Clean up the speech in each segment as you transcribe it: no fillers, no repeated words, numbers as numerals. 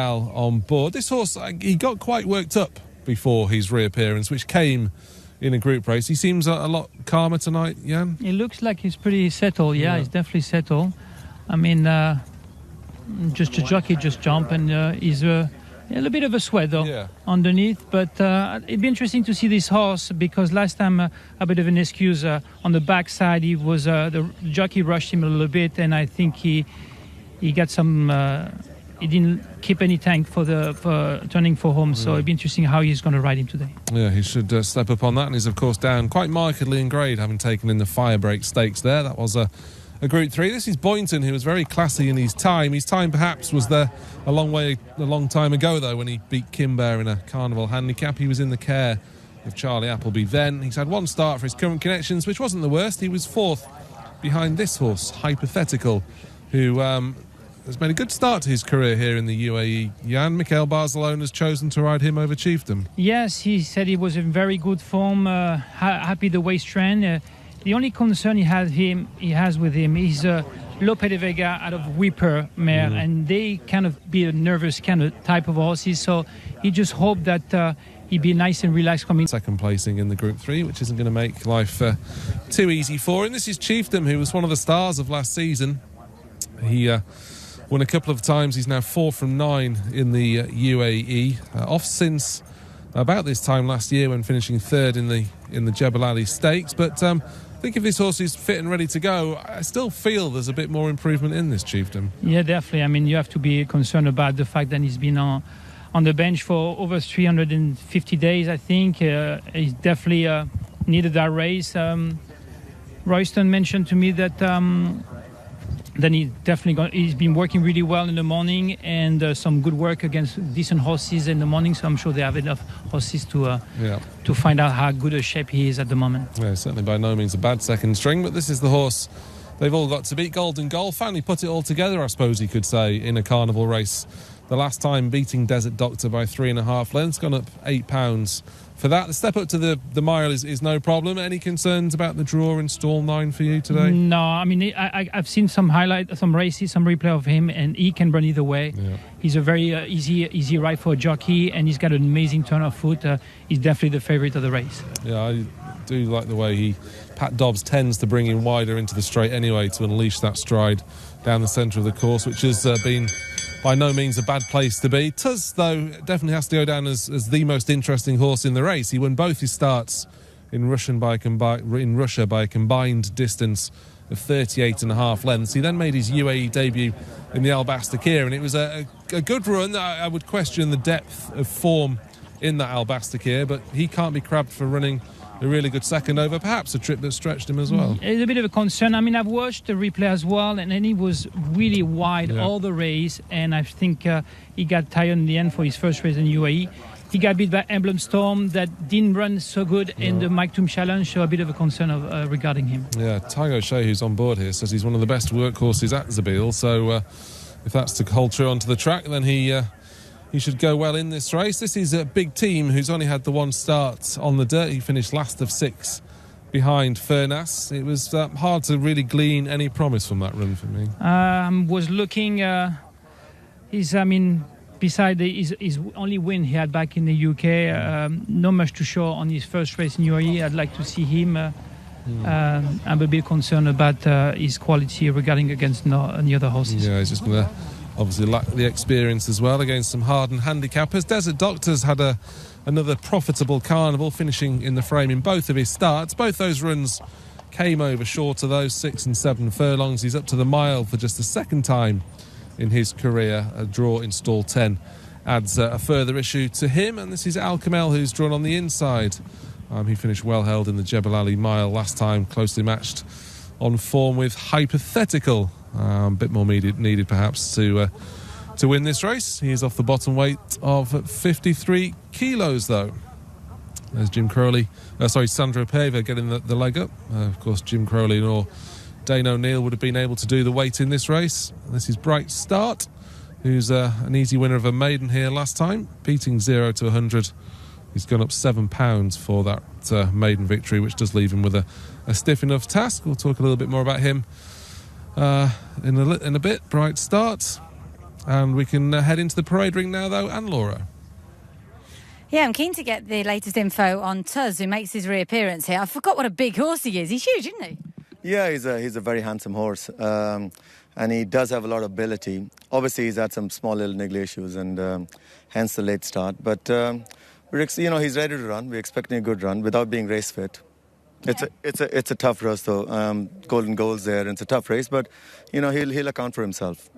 On board. This horse, he got quite worked up before his reappearance, which came in a group race. He seems a lot calmer tonight, Jan. It looks like he's pretty settled. Yeah, he's definitely settled. I mean, just a jockey just jumped, and he's a little bit of a sweat though underneath. But it'd be interesting to see this horse, because last time a bit of an excuse on the backside. He was the jockey rushed him a little bit, and I think he got some. He didn't keep any tank for turning for home, so it'd be interesting how he's going to ride him today. Yeah, he should step up on that, and he's of course down quite markedly in grade, having taken in the Firebreak Stakes there. That was a Group 3. This is Boynton, who was very classy in his time. His time perhaps was there a long time ago, though, when he beat Kimber in a Carnival handicap. He was in the care of Charlie Appleby then. He's had one start for his current connections, which wasn't the worst. He was fourth behind this horse, Hypothetical, who has made a good start to his career here in the UAE. Jan, Michael Barcelona has chosen to ride him over Chieftain. Yes, he said he was in very good form, happy the way strand. The only concern he has with him is Lope de Vega out of Whipper mare, and they kind of be a nervous kind of type of horses, so he just hoped that he'd be nice and relaxed coming. Second placing in the Group 3, which isn't going to make life too easy for him. This is Chieftain, who was one of the stars of last season. He won a couple of times. He's now 4 from 9 in the UAE. Off since about this time last year, when finishing third in the Jebel Ali Stakes. But I think if this horse is fit and ready to go, I still feel there's a bit more improvement in this Chieftain. Yeah, definitely. I mean, you have to be concerned about the fact that he's been on the bench for over 350 days, I think. He's definitely needed that race. Royston mentioned to me that then he's been working really well in the morning, and some good work against decent horses in the morning, so I'm sure they have enough horses to find out how good a shape he is at the moment. Yeah, certainly by no means a bad second string, but this is the horse they've all got to beat. Golden Goal finally put it all together, I suppose you could say, in a carnival race. The last time beating Desert Doctor by 3.5 lengths, gone up £8 for that. The step up to the mile is no problem. Any concerns about the draw in stall 9 for you today? No, I mean, I've seen some races, some replay of him, and he can run either way. Yeah. He's a very easy ride for a jockey, and he's got an amazing turn of foot. He's definitely the favourite of the race. Yeah, I do like the way Pat Dobbs tends to bring him wider into the straight anyway, to unleash that stride down the centre of the course, which has been by no means a bad place to be. Tuz, though, definitely has to go down as the most interesting horse in the race. He won both his starts in Russia by a combined distance of 38.5 lengths. He then made his UAE debut in the Al-Basta Kir, and it was a good run. I would question the depth of form in that Al-Basta Kir, but he can't be crabbed for running a really good second over, perhaps a trip that stretched him as well. It's a bit of a concern. I mean, I've watched the replay as well, and then he was really wide all the race, and I think he got tired in the end for his first race in UAE. He got beat by Emblem Storm, that didn't run so good in the Mike Toom Challenge, so a bit of a concern regarding him. Yeah, Tygo Shea, who's on board here, says he's one of the best workhorses at Zabil, so if that's to hold true onto the track, then he should go well in this race. This is a Big Team, who's only had the one start on the dirt. He finished last of 6 behind Furnas. It was hard to really glean any promise from that run for me. Was looking, beside his only win he had back in the UK, not much to show on his first race in UAE. I'd like to see him. I'm a bit concerned about his quality regarding against any other horses. Yeah, he's just going to obviously lack the experience as well against some hardened handicappers. Desert Doctor's had another profitable carnival, finishing in the frame in both of his starts. Both those runs came over short of those 6 and 7 furlongs. He's up to the mile for just the second time in his career. A draw in stall 10 adds a further issue to him, and this is Al Kamel, who's drawn on the inside. He finished well held in the Jebel Ali Mile last time, closely matched on form with Hypothetical. A bit more needed perhaps to win this race. He is off the bottom weight of 53 kilos though. There's Sandra Pava getting the leg up. Of course, Jim Crowley nor Dane O'Neill would have been able to do the weight in this race. This is Bright Start, who's an easy winner of a maiden here last time, beating 0 to 100. He's gone up £7 for that maiden victory, which does leave him with a stiff enough task. We'll talk a little bit more about him in a bit. Bright Start. And we can head into the parade ring now, though, and Laura. Yeah, I'm keen to get the latest info on Tuz, who makes his reappearance here. I forgot what a big horse he is. He's huge, isn't he? Yeah, he's a very handsome horse, and he does have a lot of ability. Obviously, he's had some small little niggly issues, and hence the late start. But he's ready to run. We're expecting a good run without being race fit. Yeah. It's a tough race, though. Golden Goal's there, and it's a tough race, but he'll account for himself.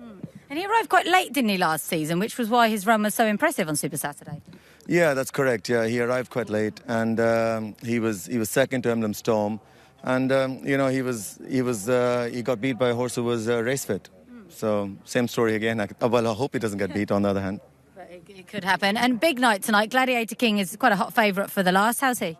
And he arrived quite late, didn't he, last season, which was why his run was so impressive on Super Saturday. Yeah, that's correct. Yeah, he arrived quite late, and he was second to Emblem Storm, and he got beat by a horse who was race fit. So same story again. I hope he doesn't get beat. On the other hand, but it could happen. And big night tonight. Gladiator King is quite a hot favourite for the last. How's he?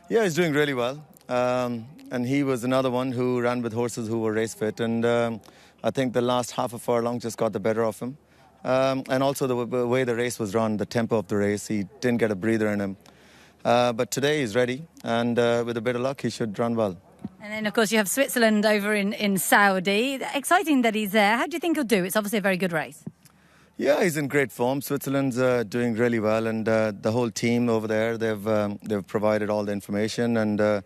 Yeah, he's doing really well, and he was another one who ran with horses who were race fit, and I think the last half a furlong just got the better of him. And also the way the race was run, the tempo of the race, he didn't get a breather in him. But today he's ready, and with a bit of luck, he should run well. And then, of course, you have Switzerland over in Saudi. Exciting that he's there. How do you think he'll do? It's obviously a very good race. Yeah, he's in great form. Switzerland's doing really well, and the whole team over there, they've provided all the information, and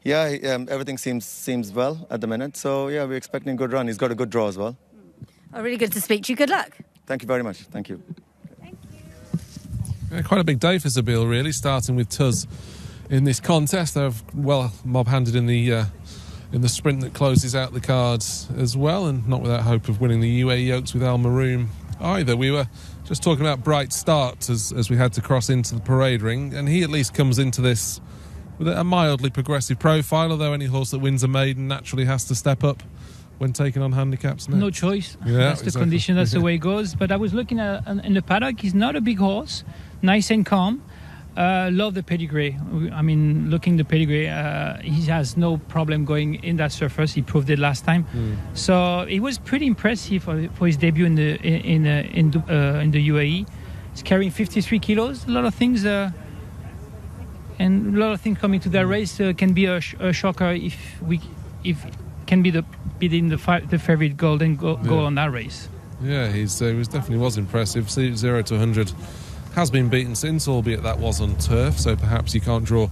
everything seems well at the minute. So, yeah, we're expecting a good run. He's got a good draw as well. Oh, really good to speak to you. Good luck. Thank you very much. Thank you. Thank you. Yeah, quite a big day for Zabil, really, starting with Tuz in this contest. They're well mob-handed in the sprint that closes out the cards as well, and not without hope of winning the UAE Oaks with Al Maroon either. We were just talking about Bright Start as we had to cross into the parade ring, and he at least comes into this with a mildly progressive profile, although any horse that wins a maiden naturally has to step up when taking on handicaps. No choice. Yeah, that's the condition. That's the way it goes. But I was looking at in the paddock. He's not a big horse. Nice and calm. Love the pedigree. I mean, looking the pedigree, he has no problem going in that surface. He proved it last time. So it was pretty impressive for his debut in the UAE. He's carrying 53 kilos. A lot of things. And a lot of things coming to that race can be a shocker if can be beating the favourite Golden Goal on that race. Yeah, he definitely was impressive. 0 to 100 has been beaten since, albeit that was on turf, so perhaps you can't draw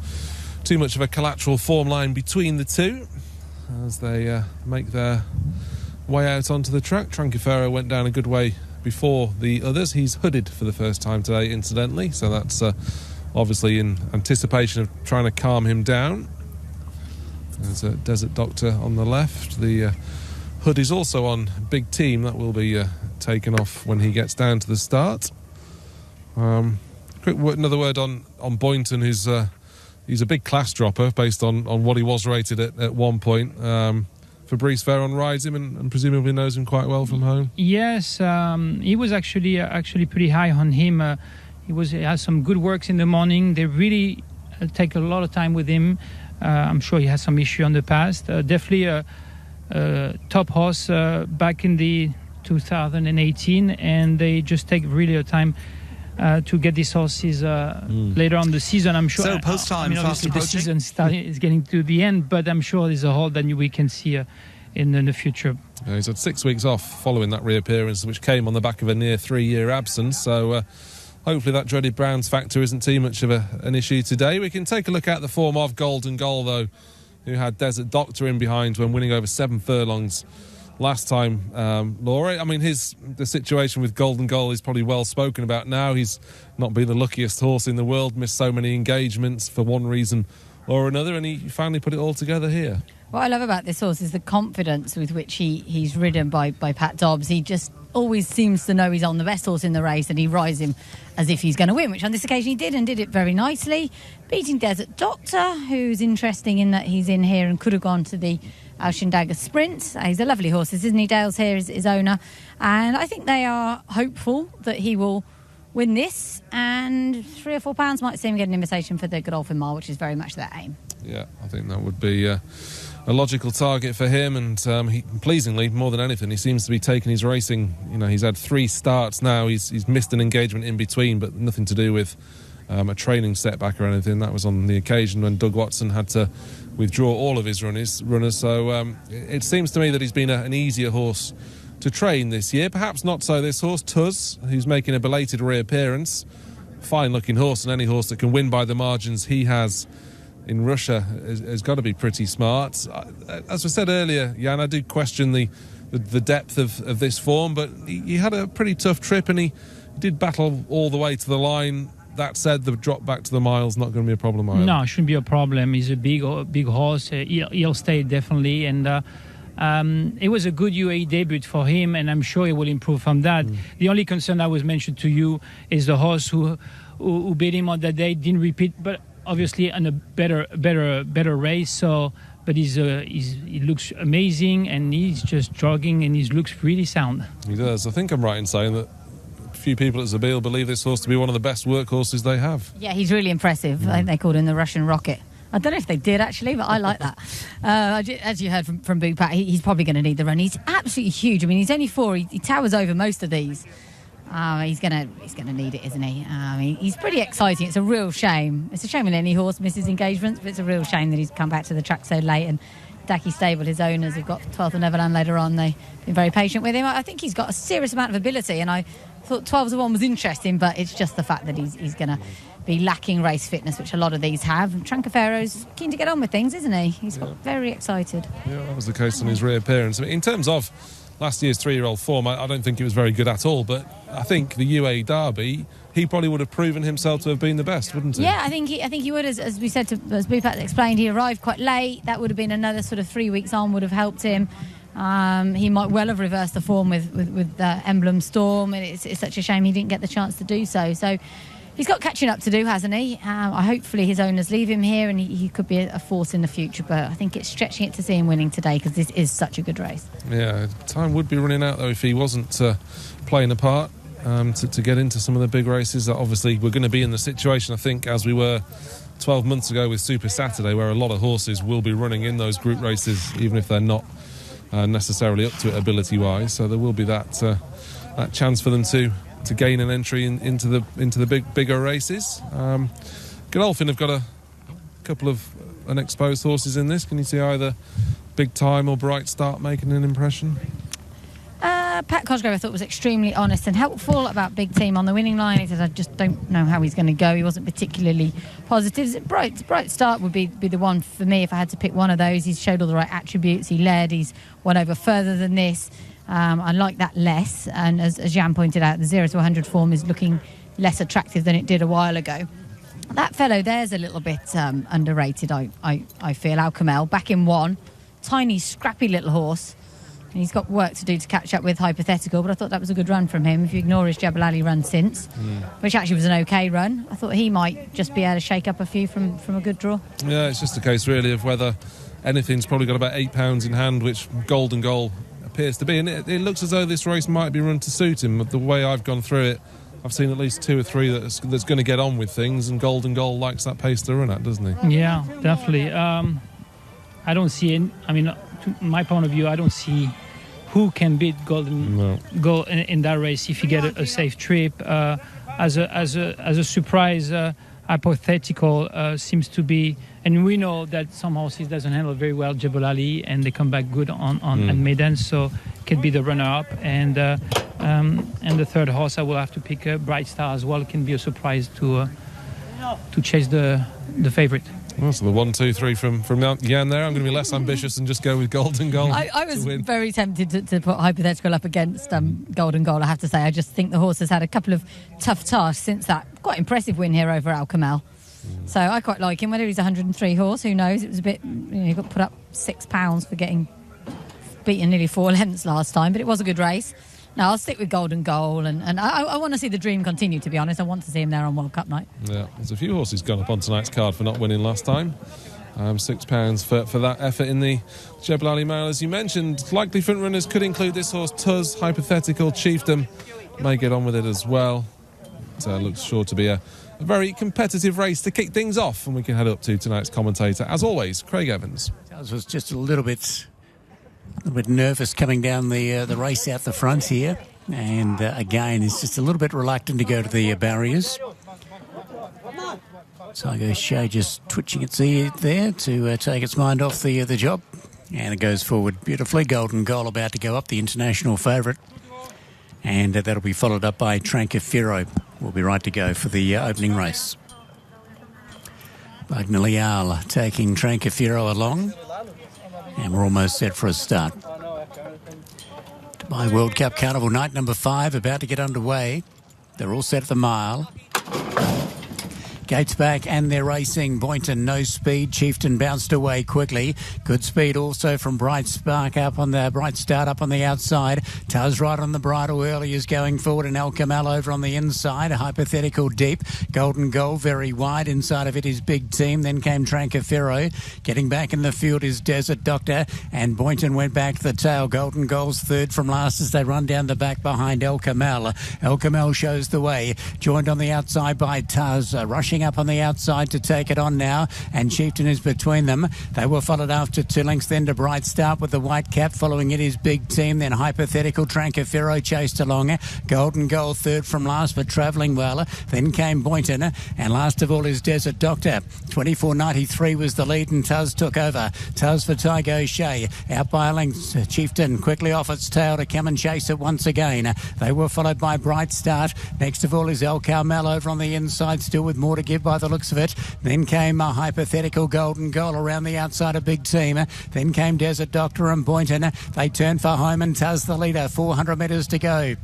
too much of a collateral form line between the two as they make their way out onto the track. Tranquifero went down a good way before the others. He's hooded for the first time today, incidentally, so that's obviously in anticipation of trying to calm him down. There's a Desert Doctor on the left. The hood is also on Big Team. That will be taken off when he gets down to the start. Another word on Boynton, who's he's a big class dropper based on what he was rated at one point. Fabrice Veron rides him and presumably knows him quite well from home. Yes, he was actually pretty high on him. He has some good works in the morning. They really take a lot of time with him. I'm sure he has some issue on the past. Definitely a top horse back in the 2018, and they just take really a time to get these horses later on the season. I'm sure. So post time, obviously the season is getting to the end, but I'm sure there's a whole that we can see in the future. He's had 6 weeks off following that reappearance, which came on the back of a near 3-year absence. So hopefully that dreaded Browns factor isn't too much of an issue today. We can take a look at the form of Golden Goal, though, who had Desert Doctor in behind when winning over 7 furlongs last time. Laura, I mean, the situation with Golden Goal is probably well spoken about now. He's not been the luckiest horse in the world, missed so many engagements for one reason or another, and he finally put it all together here. What I love about this horse is the confidence with which he's ridden by Pat Dobbs. He just always seems to know he's on the best horse in the race, and he rides him as if he's going to win, which on this occasion he did, and did it very nicely, beating Desert Doctor, who's interesting in that he's in here and could have gone to the Alshindaga Sprint. He's a lovely horse, isn't he? Dale's here is his owner, and I think they are hopeful that he will win this, and £3 or £4 might see him get an invitation for the Godolphin Mile, which is very much their aim. Yeah, I think that would be a logical target for him, and he, pleasingly, more than anything, he seems to be taking his racing. He's had 3 starts now. He's missed an engagement in between, but nothing to do with a training setback or anything. That was on the occasion when Doug Watson had to withdraw all of his runners. So it seems to me that he's been an easier horse to train this year. Perhaps not so this horse, Tuz, who's making a belated reappearance. Fine-looking horse, and any horse that can win by the margins he has in Russia has got to be pretty smart. As I said earlier, Jan, I do question the depth of this form, but he had a pretty tough trip, and he did battle all the way to the line. That said, the drop back to the mile's not going to be a problem either. No, it shouldn't be a problem. He's a big horse. He'll stay definitely, and it was a good UAE debut for him, and I'm sure he will improve from that. The only concern that was mentioned to you is the horse who beat him on that day didn't repeat, but obviously on a better race. So, but he looks amazing, and he's just jogging, and he looks really sound. He does. I think I'm right in saying that a few people at Zabil believe this horse to be one of the best workhorses they have. Yeah, he's really impressive. I think they called him the Russian Rocket. I don't know if they did, actually, but I like that. As you heard from Bupat, he's probably going to need the run. He's absolutely huge. I mean, he's only 4. He towers over most of these. He's going to need it, isn't he? He's pretty exciting. It's a real shame. It's a shame when any horse misses engagements, but it's a real shame that he's come back to the track so late. And Daki Stable, his owners, have got 12th of Neverland later on. They've been very patient with him. I think he's got a serious amount of ability, and I thought 12 of 1 was interesting, but it's just the fact that he's going to be lacking race fitness, which a lot of these have. And Trancaferro's keen to get on with things, isn't he? He's got very excited. Yeah, that was the case on his reappearance. I mean, in terms of last year's 3-year-old form, I don't think it was very good at all, but I think the UAE Derby, he probably would have proven himself to have been the best, wouldn't he? Yeah, I think he would, as we said, as Bupat explained, he arrived quite late. That would have been another sort of 3 weeks on, would have helped him. He might well have reversed the form with Emblem Storm, and it's such a shame he didn't get the chance to do so. So he's got catching up to do, hasn't he? Hopefully his owners leave him here, and he could be a force in the future, but I think it's stretching it to see him winning today, because this is such a good race. Yeah, time would be running out, though, if he wasn't playing a part to get into some of the big races. Obviously, we're going to be in the situation, I think, as we were 12 months ago with Super Saturday, where a lot of horses will be running in those group races, even if they're not necessarily up to it ability-wise. So there will be that chance for them to gain an entry into the bigger races. Godolphin have got a couple of unexposed horses in this. Can you see either Big Time or Bright Start making an impression? Pat Cosgrove, I thought, was extremely honest and helpful about Big Team on the winning line. He says, I just don't know how he's going to go. He wasn't particularly positive. Bright Start would be the one for me if I had to pick one of those. He's showed all the right attributes. He led. He's won over further than this. I like that less. And as Jan pointed out, the 0 to 100 form is looking less attractive than it did a while ago. That fellow there's a little bit underrated, I feel. Alcamel, back in 1. Tiny, scrappy little horse. And he's got work to do to catch up with Hypothetical, but I thought that was a good run from him, if you ignore his Jebel Ali run since, which actually was an okay run. I thought he might just be able to shake up a few from a good draw. Yeah, it's just a case, really, of whether anything's probably got about £8 in hand, which Golden Goal appears to be. And it looks as though this race might be run to suit him. The way I've gone through it, I've seen at least 2 or 3 that's going to get on with things, and Golden Goal likes that pace to run at, doesn't he? Yeah, definitely. I don't see it. I mean, to my point of view, I don't see who can beat Golden Goal in that race if you get a safe trip. As a surprise, Hypothetical seems to be, and we know that some horses doesn't handle very well Jebel Ali, and they come back good on maiden, so can be the runner-up. And the third horse, I will have to pick Bright Star as well. Can be a surprise to chase the favourite. Well, so the 1, 2, 3 from Jan there. I'm going to be less ambitious and just go with Golden Goal. I was very tempted to put Hypothetical up against Golden Goal, I have to say. I just think the horse has had a couple of tough tasks since that quite impressive win here over Alcamel. So I quite like him. Whether he's a 103 horse, who knows? It was a bit, he got put up £6 for getting beaten nearly 4 lengths last time, but it was a good race. No, I'll stick with Golden Goal, and I want to see the dream continue, to be honest. I want to see him there on World Cup night. Yeah, there's a few horses gone up on tonight's card for not winning last time. £6 for that effort in the Jebel Ali Mail. As you mentioned, likely front runners could include this horse, Tuz, Hypothetical, Chiefdom may get on with it as well. So it looks sure to be a very competitive race to kick things off, and we can head up to tonight's commentator, as always, Craig Evans. I was just a little bit nervous coming down the race out the front here, and again he's just a little bit reluctant to go to the barriers. Tiger Shay just twitching its ear there to take its mind off the job. And it goes forward beautifully. Golden Goal about to go up, the international favourite. And that'll be followed up by Tranquefero. Will be right to go for the opening race. Bagnalial taking Tranquefero along. And we're almost set for a start. Dubai World Cup Carnival night number 5 about to get underway. They're all set at the mile. Gates back and they're racing. Boynton, no speed. Chieftain bounced away quickly. Good speed also from Bright Start up on the outside. Tuz right on the bridle early is going forward, and El Camel over on the inside. A hypothetical deep. Golden Goal very wide. Inside of it is Big Team. Then came Tranquefero. Getting back in the field is Desert Doctor, and Boynton went back to the tail. Golden Goal's third from last as they run down the back behind El Camel. El Camel shows the way. Joined on the outside by Tuz. Rushing up on the outside to take it on now, and Chieftain is between them. They were followed after 2 lengths then to Bright Start with the white cap. Following it is Big Team, then Hypothetical. Tranquefero chased along. Golden Goal third from last, but travelling well. Then came Boynton, and last of all is Desert Doctor. 24.93 was the lead, and Tuz took over. Tuz for Tygo Shea. Out by a length. Chieftain quickly off its tail to come and chase it once again. They were followed by Bright Start. Next of all is El Carmel over on the inside, still with more to give by the looks of it. Then came a Hypothetical. Golden Goal around the outside of Big Team. Then came Desert Doctor and Boynton. They turned for home, and Tuz the leader. 400 metres to go.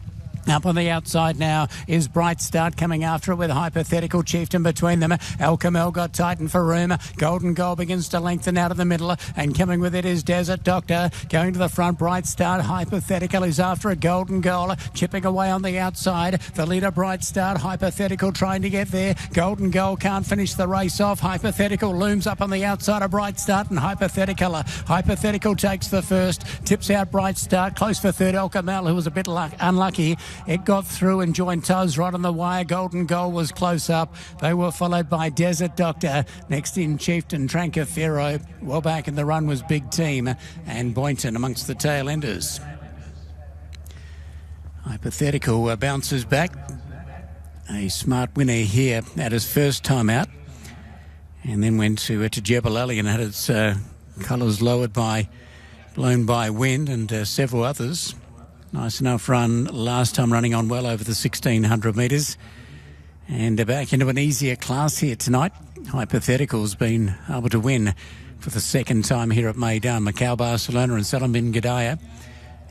Up on the outside now is Bright Start coming after it with Hypothetical. Chieftain between them. El Camel got tightened for room. Golden Goal begins to lengthen out of the middle, and coming with it is Desert Doctor. Going to the front, Bright Start. Hypothetical is after a Golden Goal. Chipping away on the outside. The leader, Bright Start. Hypothetical trying to get there. Golden Goal can't finish the race off. Hypothetical looms up on the outside of Bright Start, and Hypothetical takes the first. Tips out Bright Start. Close for third, El Camel, who was a bit unlucky. It got through and joined Tuz right on the wire. Golden Goal was close up. They were followed by Desert Doctor. Next in Chieftain, Tranquefero. Well back in the run was Big Team, and Boynton amongst the tail enders. Hypothetical bounces back. A smart winner here at his first time out, and then went to Jebel Ali and had its colours blown by wind and several others. Nice enough run last time, running on well over the 1,600 metres. And back into an easier class here tonight. Hypothetical's been able to win for the second time here at Meydan. Macau Barcelona and Salam bin Gadaya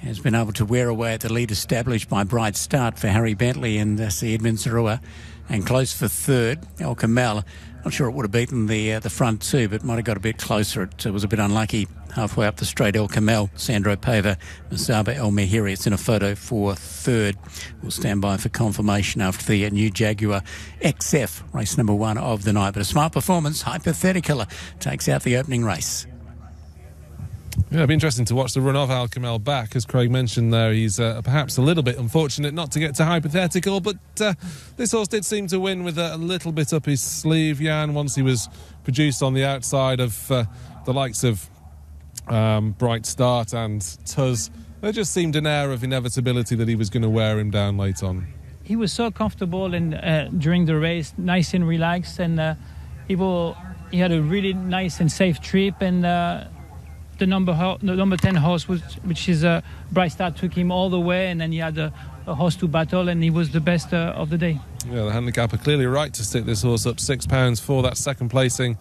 has been able to wear away at the lead established by Bright Start for Harry Bentley and C. Edmund Zarua. And close for third, El Camel. Not sure it would have beaten the front two, but might have got a bit closer. It was a bit unlucky. Halfway up the straight, El Camel, Sandro Pava, Masaba El Mehiri. It's in a photo for third. We'll stand by for confirmation after the new Jaguar XF, race number 1 of the night. But a smart performance. Hypothetical takes out the opening race. Yeah, it'll be interesting to watch the run of Al Kamel back. As Craig mentioned there, he's perhaps a little bit unfortunate not to get to Hypothetical, but this horse did seem to win with a little bit up his sleeve, Jan, once he was produced on the outside of the likes of Bright Start and Tuz. There just seemed an air of inevitability that he was going to wear him down late on. He was so comfortable during the race, nice and relaxed, and he had a really nice and safe trip, and the number 10 horse, which is Bright Start, took him all the way, and then he had a horse to battle, and he was the best of the day. Yeah, the handicapper clearly right to stick this horse up £6 for that second placing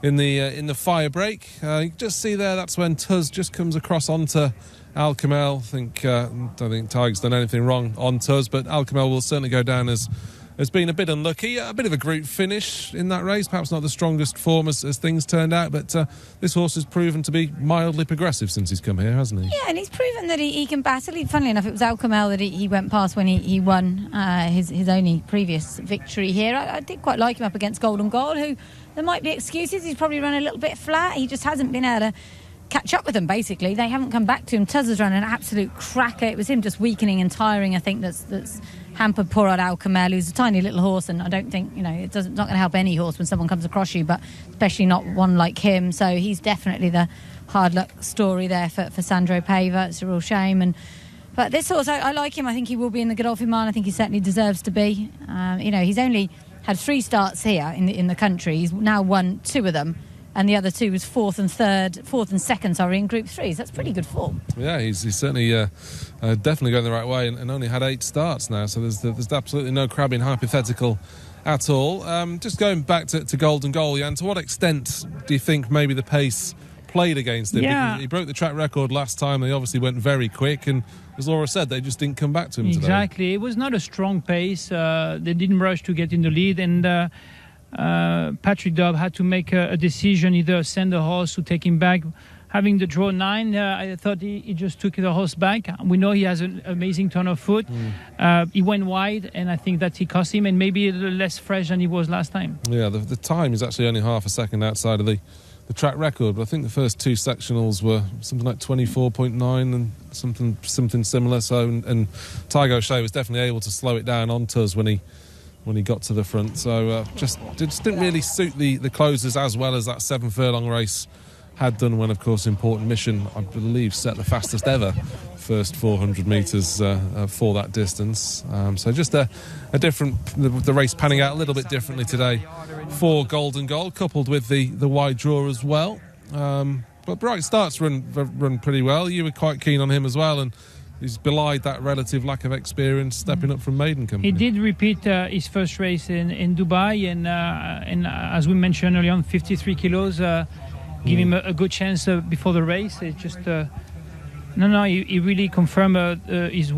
in the fire break. You can just see there, that's when Tuz just comes across onto Al Kamel. Don't think Tigers done anything wrong on Tuz, but Al Kamel will certainly go down as been a bit unlucky. A bit of a group finish in that race, perhaps not the strongest form as things turned out, but this horse has proven to be mildly progressive since he's come here, hasn't he? Yeah, and he's proven that he can battle. Funnily enough, it was Al Kamel that he went past when he won his only previous victory here. I did quite like him up against Golden Goal, who there might be excuses. He's probably run a little bit flat. He just hasn't been able to catch up with them, basically. They haven't come back to him. Tuz has run an absolute cracker. It was him just weakening and tiring, I think, that's hampered poor old Al Kamel, who's a tiny little horse, and I don't think, it's not going to help any horse when someone comes across you, but especially not one like him. So he's definitely the hard luck story there for Sandro Pava. It's a real shame. But this horse, I like him. I think he will be in the Godolphin Mile. I think he certainly deserves to be. He's only had 3 starts here in the country. He's now won 2 of them. and the other two was fourth and second, in Group 3. So that's pretty good form. Yeah, he's certainly definitely going the right way, and only had 8 starts now, so there's absolutely no crabbing hypothetical at all. Just going back to Golden Goal, Jan, to what extent do you think maybe the pace played against him? Yeah. Because he broke the track record last time. They obviously went very quick, and as Laura said, they just didn't come back to him today. Exactly. It was not a strong pace. They didn't rush to get in the lead, and Patrick Dobb had to make a decision, either send the horse to take him back. Having the draw 9, I thought he just took the horse back. We know he has an amazing turn of foot. He went wide, and I think that he cost him, and maybe a little less fresh than he was last time. Yeah, the time is actually only half a second outside of the track record, but I think the first 2 sectionals were something like 24.9 and something similar. So, and Tygo Shea was definitely able to slow it down on Tuz when he got to the front. So just didn't really suit the closers as well as that 7 furlong race had done, when of course Important Mission, I believe, set the fastest ever first 400 metres for that distance. So just a different, the race panning out a little bit differently today for Golden Goal, coupled with the wide draw as well. But Bright Starts run pretty well. You were quite keen on him as well, and he's belied that relative lack of experience stepping up from maiden company. He did repeat his first race in Dubai, and as we mentioned earlier on, 53 kilos. Give him a good chance before the race. It's just he really confirmed his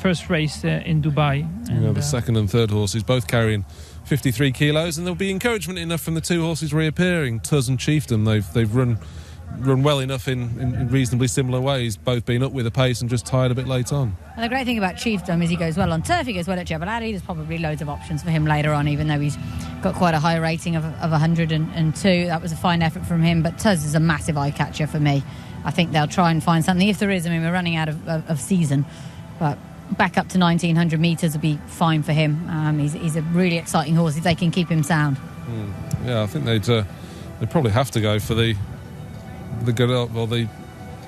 first race in Dubai. And, the second and third horses both carrying 53 kilos, and there'll be encouragement enough from the 2 horses reappearing, Tuz and Chieftain. They've run well enough in reasonably similar ways, both being up with a pace and just tired a bit late on. And the great thing about Chieftain is he goes well on turf, he goes well at Jebel Ali. There's probably loads of options for him later on, even though he's got quite a high rating of 102. That was a fine effort from him, but Tuz is a massive eye catcher for me. I think they'll try and find something. If there is, we're running out of season, but back up to 1900 metres will be fine for him. He's a really exciting horse if they can keep him sound. Yeah, I think they'd probably have to go for the good up or the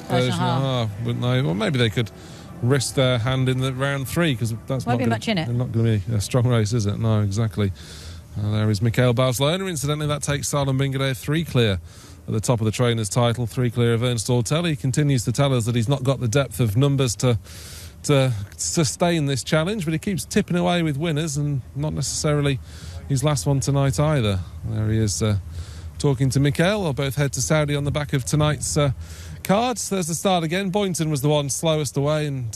version half, wouldn't they? Well, maybe they could risk their hand in the round 3, because that's won't be much in it. Not going to be a strong race, is it? No, exactly. There is Mikhail Barcelona. Incidentally, that takes Salom Bingade 3 clear at the top of the trainer's title, 3 clear of Ernst Ortel. He continues to tell us that he's not got the depth of numbers to sustain this challenge, but he keeps tipping away with winners, and not necessarily his last one tonight either. There he is talking to Mikhail. They'll both head to Saudi on the back of tonight's cards. There's the start again. Boynton was the one slowest away, and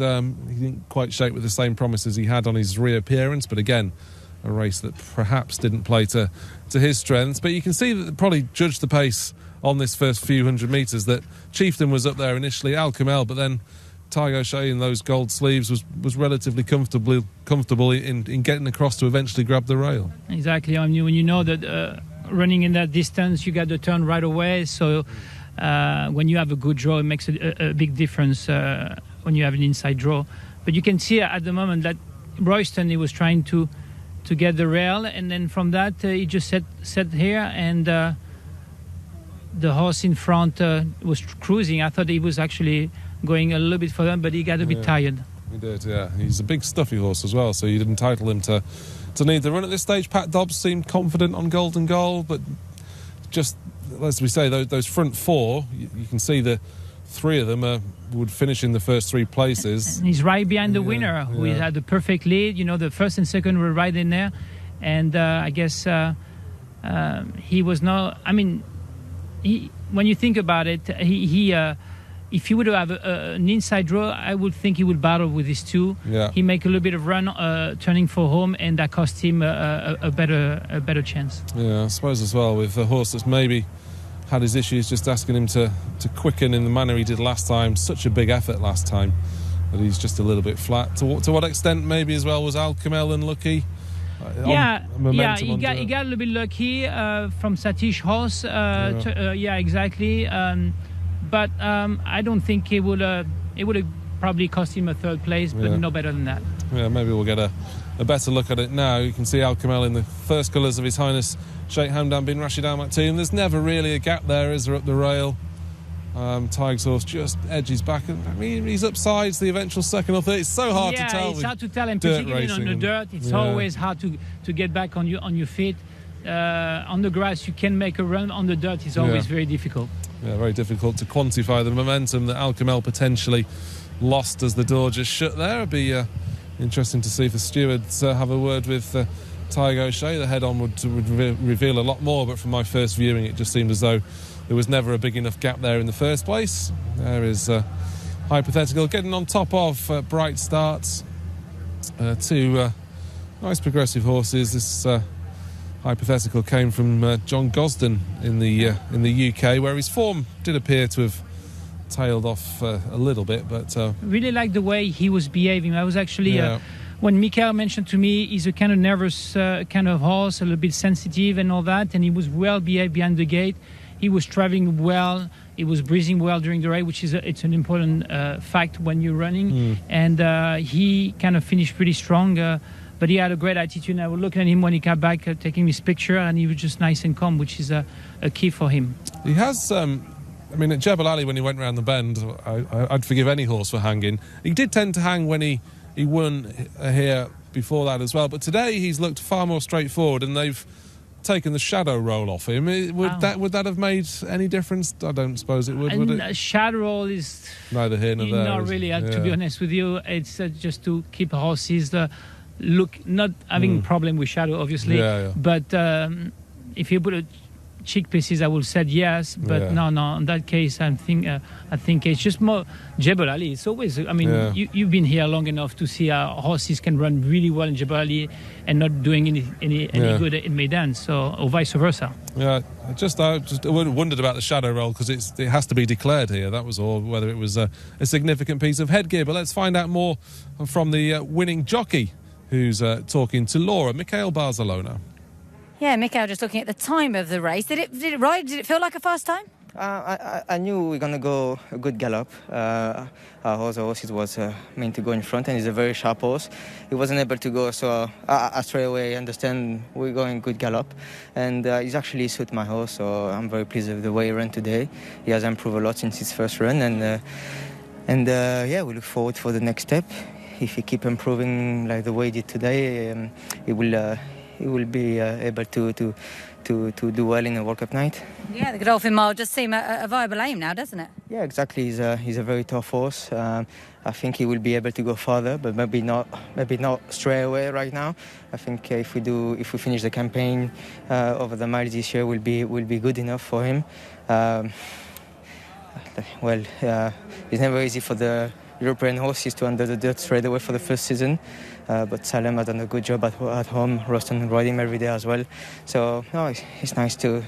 he didn't quite shake with the same promises he had on his reappearance, but again, a race that perhaps didn't play to his strengths. But you can see that they probably judged the pace on this first few hundred metres, that Chieftain was up there initially, Al Kamel, but then Tygo Shea in those gold sleeves was relatively comfortable in getting across to eventually grab the rail. Exactly. When you know that running in that distance, you got the turn right away, so when you have a good draw, it makes a big difference when you have an inside draw. But you can see at the moment that Royston, he was trying to get the rail, and then from that he just sat here, and the horse in front was cruising. I thought he was actually going a little bit further, but he got a bit tired. He did, yeah. He's a big stuffy horse as well, so you'd entitle him to need the run at this stage. Pat Dobbs seemed confident on Golden Goal, but just, as we say, those front 4, you can see the 3 of them would finish in the first 3 places. And he's right behind the winner, who had the perfect lead. The first and second were right in there, and I guess he was not. When you think about it, if he would have an inside draw, I would think he would battle with these 2. Yeah. He make a little bit of run, turning for home, and that cost him a better chance. Yeah, I suppose as well, with a horse that's maybe had his issues, just asking him to quicken in the manner he did last time. Such a big effort last time that he's just a little bit flat. To what extent maybe as well was Al Kamel unlucky? He got a little bit lucky from Satish horse. Exactly. But I don't think it would have probably cost him a 3rd place, but no better than that. Yeah, maybe we'll get a better look at it now. You can see Al Kamel in the first colours of His Highness Sheikh Hamdan bin Rashid Al Maktoum. There's never really a gap there, is there, up the rail? Tig's horse just edges back. He's upsides the eventual second or third. It's so hard to tell. Yeah, it's hard to tell, and particularly on the dirt, it's always hard to get back on your feet. on the grass you can make a run. On the dirt is always very difficult. Yeah, very difficult to quantify the momentum that Al Kamel potentially lost as the door just shut there. It'd be interesting to see if the stewards have a word with Tiger O'Shea. The head-on would reveal a lot more, but from my first viewing it just seemed as though there was never a big enough gap there in the first place. There is Hypothetical getting on top of Bright Starts. Two nice progressive horses. This Hypothetical came from John Gosden in the UK, where his form did appear to have tailed off a little bit, but really like the way he was behaving. I was actually when Mikael mentioned to me he's a kind of nervous kind of horse, a little bit sensitive and all that, and he was well behaved behind the gate. He was traveling well, he was breathing well during the race, which is it's an important fact when you're running. And he kind of finished pretty strong, but he had a great attitude. I was looking at him when he came back, taking his picture, and he was just nice and calm, which is a key for him. He has I mean, at Jebel Ali, when he went round the bend, I'd forgive any horse for hanging. He did tend to hang when he won here before that as well. But today he's looked far more straightforward, and they've taken the shadow roll off him. Would that have made any difference? I don't suppose it would it? Shadow roll is neither here nor there. Not really, to be honest with you. It's just to keep horses not having problem with shadow, obviously. But if you put a cheek pieces, I would have said yes, but no. In that case, I think it's just more Jebel Ali. It's always. I mean, you've been here long enough to see how horses can run really well in Jebel Ali and not doing any good in Maidan, or vice versa. Yeah, I just wondered about the shadow roll because it has to be declared here. That was all. Whether it was a significant piece of headgear, but let's find out more from the winning jockey, who's talking to Laura. Mikael Barcelona. Yeah, Mikael, just looking at the time of the race. Did it ride? Did it feel like a fast time? I knew we were going to go a good gallop. Our horse was meant to go in front, and he's a very sharp horse. He wasn't able to go, so I straight away understand we're going good gallop. And he's actually suited my horse, so I'm very pleased with the way he ran today. He has improved a lot since his first run, and we look forward for the next step. If he keep improving like the way he did today, he will be able to do well in a World Cup night. Yeah, the Godolphin Mile does seem a viable aim now, doesn't it? Yeah, exactly. He's a very tough horse. I think he will be able to go farther, but maybe not straight away right now. I think if we finish the campaign over the miles this year, will be good enough for him. It's never easy for the European horses to under the dirt straight away for the first season, but Salem has done a good job at home. Roston ride him every day as well, so it's nice to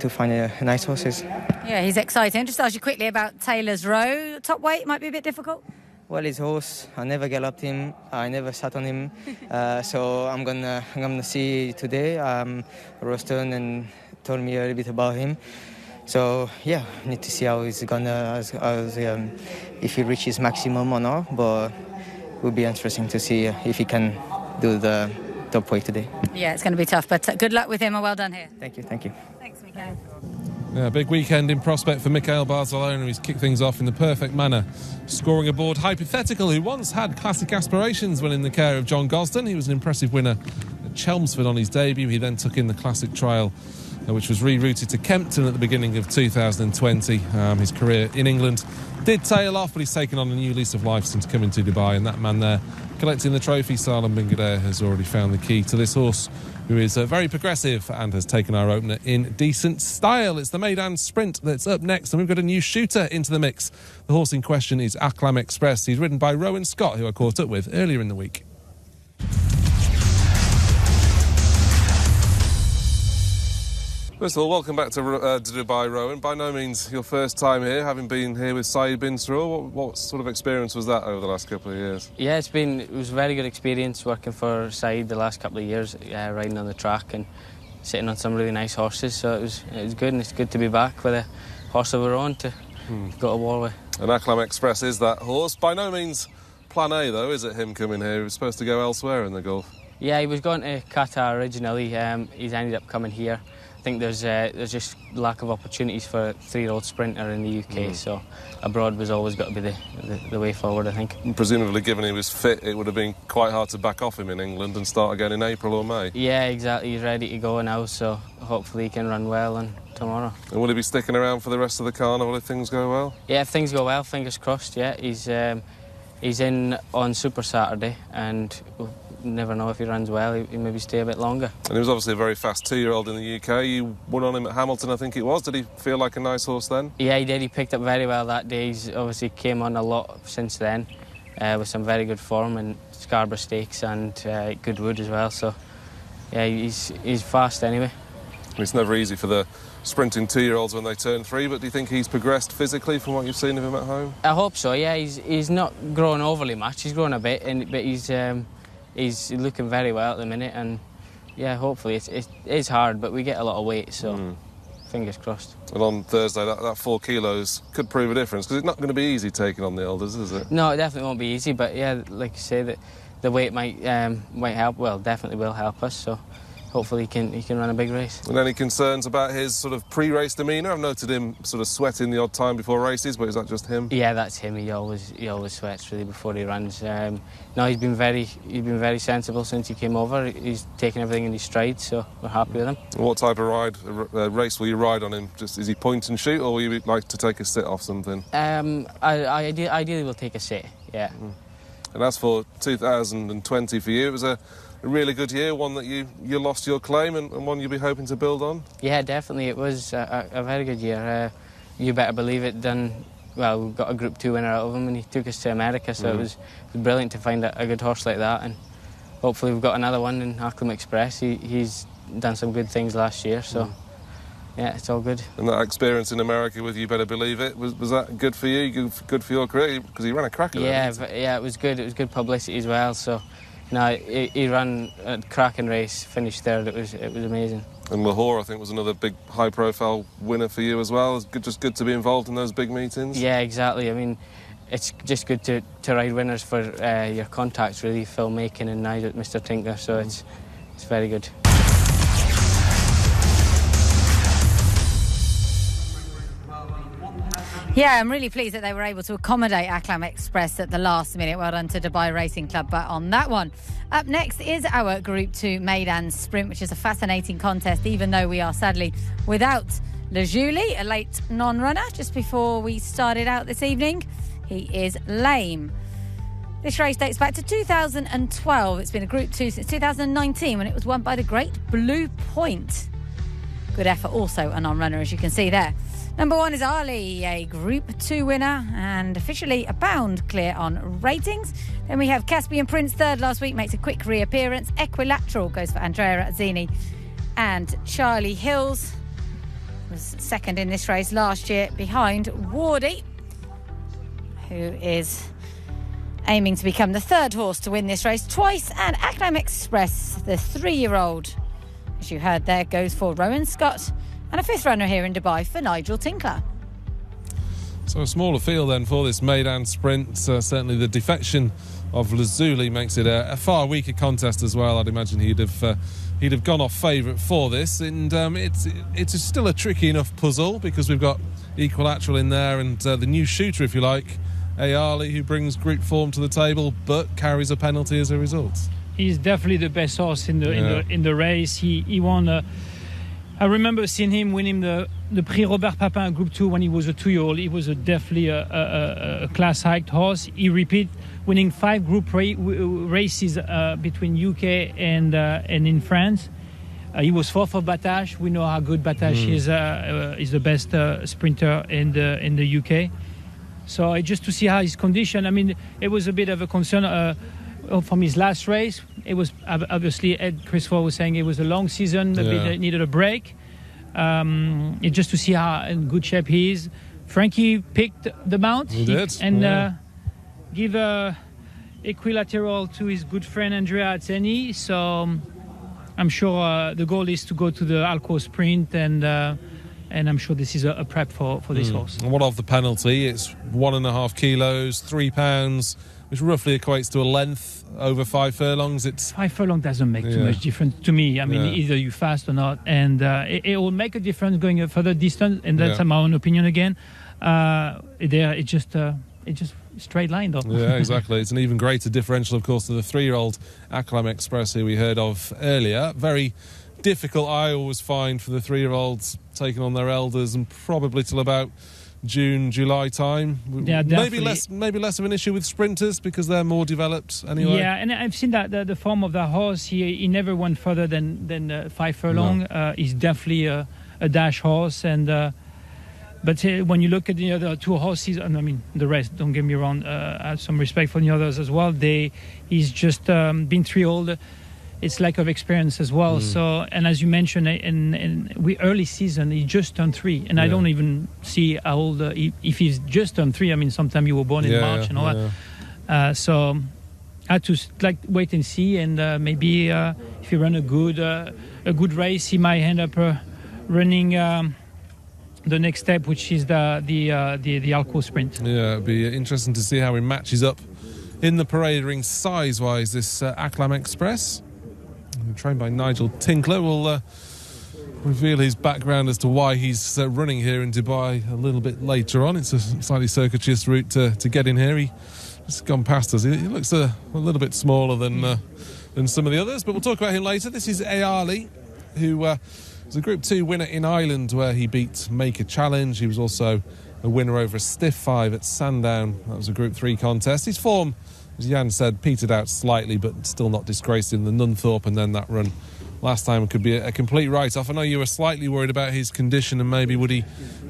find nice horses. Yeah, he's exciting. Just ask you quickly about Taylor's Row. Top weight might be a bit difficult. Well, his horse, I never galloped him, I never sat on him, so I'm gonna see today. Roston and told me a little bit about him. So yeah, need to see how he's gonna, if he reaches maximum or not. But it will be interesting to see if he can do the top weight today. Yeah, it's going to be tough, but good luck with him and well done here. Thank you. Thanks, Mikael. Yeah, big weekend in prospect for Mikael Barcelona. He's kicked things off in the perfect manner, scoring aboard Hypothetical, who once had classic aspirations when in the care of John Gosden. He was an impressive winner at Chelmsford on his debut. He then took in the classic trial, which was rerouted to Kempton at the beginning of 2020. His career in England did tail off, but he's taken on a new lease of life since coming to Dubai. And that man there collecting the trophy, Salem bin Ghadir, has already found the key to this horse, who is very progressive and has taken our opener in decent style. It's the Maidan Sprint that's up next, and we've got a new shooter into the mix. The horse in question is Aklam Express. He's ridden by Rowan Scott, who I caught up with earlier in the week. First of all, welcome back to Dubai, Rowan. By no means your first time here, having been here with Saeed bin Surur. What sort of experience was that over the last couple of years? Yeah, it was a very good experience working for Saeed the last couple of years, riding on the track and sitting on some really nice horses. So it was good, and it's good to be back with a horse of our own to go to war with. And Aklam Express is that horse. By no means plan A, though, is it, him coming here? He was supposed to go elsewhere in the Gulf. Yeah, he was going to Qatar originally. He's ended up coming here. I think there's just lack of opportunities for a 3-year-old sprinter in the UK, so abroad was always got to be the way forward, I think. And presumably, given he was fit, it would have been quite hard to back off him in England and start again in April or May. Yeah, exactly. He's ready to go now, so hopefully he can run well tomorrow. And will he be sticking around for the rest of the carnival if things go well? Yeah, if things go well, fingers crossed, yeah. He's in on Super Saturday, and we'll never know if he runs well. He maybe stay a bit longer. And he was obviously a very fast 2-year-old in the UK. You won on him at Hamilton, I think it was. Did he feel like a nice horse then? Yeah, he did. He picked up very well that day. He's obviously came on a lot since then, with some very good form in Scarborough Stakes and Goodwood as well. So, yeah, he's fast anyway. And it's never easy for the sprinting 2-year-olds when they turn 3, but do you think he's progressed physically from what you've seen of him at home? I hope so, yeah. He's not grown overly much. He's grown a bit, but he's looking very well at the minute, and yeah, hopefully it is hard, but we get a lot of weight, so fingers crossed. And on Thursday, that 4 kilos could prove a difference, because it's not going to be easy taking on the elders, is it? No, it definitely won't be easy, but yeah, like you say, that the weight might help. Well, definitely will help us. So hopefully he can run a big race. And any concerns about his sort of pre-race demeanour? I've noted him sort of sweating the odd time before races, but is that just him? Yeah, that's him. He always sweats really before he runs. No, he's been very sensible since he came over. He's taken everything in his stride, so we're happy with him. And what type of race will you ride on him? Just is he point and shoot, or will you like to take a sit off something? Ideally we'll take a sit. Yeah. And as for 2020 for you, it was a really good year, one that you lost your claim and one you'll be hoping to build on? Yeah, definitely. It was a very good year. You better believe it. Well, we got a Group 2 winner out of him and he took us to America, so it was brilliant to find a good horse like that, and hopefully we've got another one in Acclam Express. He's done some good things last year, so yeah, it's all good. And that experience in America with You Better Believe It, was that good for you, good for your career? Because he ran a cracker there. Yeah, it was good. It was good publicity as well, so no, he ran a cracking race, finished third. It was amazing. And Lahore, I think, was another big high-profile winner for you as well. It's just good to be involved in those big meetings. Yeah, exactly. I mean, it's just good to ride winners for your contacts, really, Phil Macon and Nigel, Mr. Tinker. So it's very good. Yeah, I'm really pleased that they were able to accommodate Acclam Express at the last minute. Well done to Dubai Racing Club on that one. Up next is our Group 2 Maidan Sprint, which is a fascinating contest, even though we are sadly without Lejuli, a late non-runner, just before we started out this evening. He is lame. This race dates back to 2012. It's been a Group 2 since 2019 when it was won by the great Blue Point. Good effort, also a non-runner, as you can see there. Number 1 is Ali, a Group 2 winner and officially a bound clear on ratings. Then we have Caspian Prince, third last week, makes a quick reappearance. Equilateral goes for Andrea Azzini. And Charlie Hills was second in this race last year behind Wardy, who is aiming to become the third horse to win this race twice. And Acclam Express, the 3-year-old, as you heard there, goes for Rowan Scott. And a 5th runner here in Dubai for Nigel Tinkler. So a smaller field then for this Maidan Sprint. Certainly the defection of Lazuli makes it a far weaker contest as well. I'd imagine he'd have gone off favourite for this. And it's still a tricky enough puzzle because we've got Equilateral in there and the new shooter, if you like, Ayali, who brings group form to the table but carries a penalty as a result. He's definitely the best horse in the race. He won. I remember seeing him winning the Prix Robert Papin Group 2 when he was a 2-year-old. He was definitely a class-hiked horse. He repeat winning 5 group races between UK and in France. He was 4th for Battache. We know how good Battache is the best sprinter in the UK. So just to see how his condition, I mean, it was a bit of a concern from his last race. It was obviously, Chris Ford was saying it was a long season, needed a break. Just to see how in good shape he is. Frankie picked the mount. He did. And give Equilateral to his good friend Andrea Azzeni. So I'm sure the goal is to go to the Alco Sprint, and I'm sure this is a prep for this horse. And what of the penalty? It's 1.5 kilos, £3 which roughly equates to a length over 5 furlongs. It's 5 furlongs doesn't make too much difference to me. I mean, either you fast or not, and it will make a difference going a further distance. And that's my own opinion again. It's just straight line though. Yeah, exactly. It's an even greater differential, of course, to the 3-year-old Acclam Express who we heard of earlier. Very difficult, I always find, for the 3-year-olds taking on their elders, and probably till about June, July time. Yeah, maybe less of an issue with sprinters because they're more developed anyway. Yeah, and I've seen that the form of that horse. He never went further than 5 furlong. No. He's definitely a dash horse, and but when you look at the other 2 horses, and I mean the rest, don't get me wrong, I have some respect for the others as well. He's just been 3-year-old. It's lack of experience as well. So, and as you mentioned, in early season, he just turned 3, and I don't even see how old if he's just turned 3. I mean, sometime you were born in March and all that. So, I had to wait and see, and maybe if he run a good race, he might end up running the next step, which is the Alco Sprint. Yeah, it'd be interesting to see how he matches up in the parade ring size-wise. This Acclam Express, trained by Nigel Tinkler, will reveal his background as to why he's running here in Dubai a little bit later on. It's a slightly circuitous route to get in here. He's gone past us. He looks a little bit smaller than some of the others, but we'll talk about him later. This is Ayali, who was a Group 2 winner in Ireland, where he beat Make a Challenge. He was also a winner over a Stiff 5 at Sandown. That was a Group 3 contest. His form, as Jan said, petered out slightly, but still not disgraced in the Nunthorpe, and then that run last time could be a complete write-off. I know you were slightly worried about his condition and maybe would he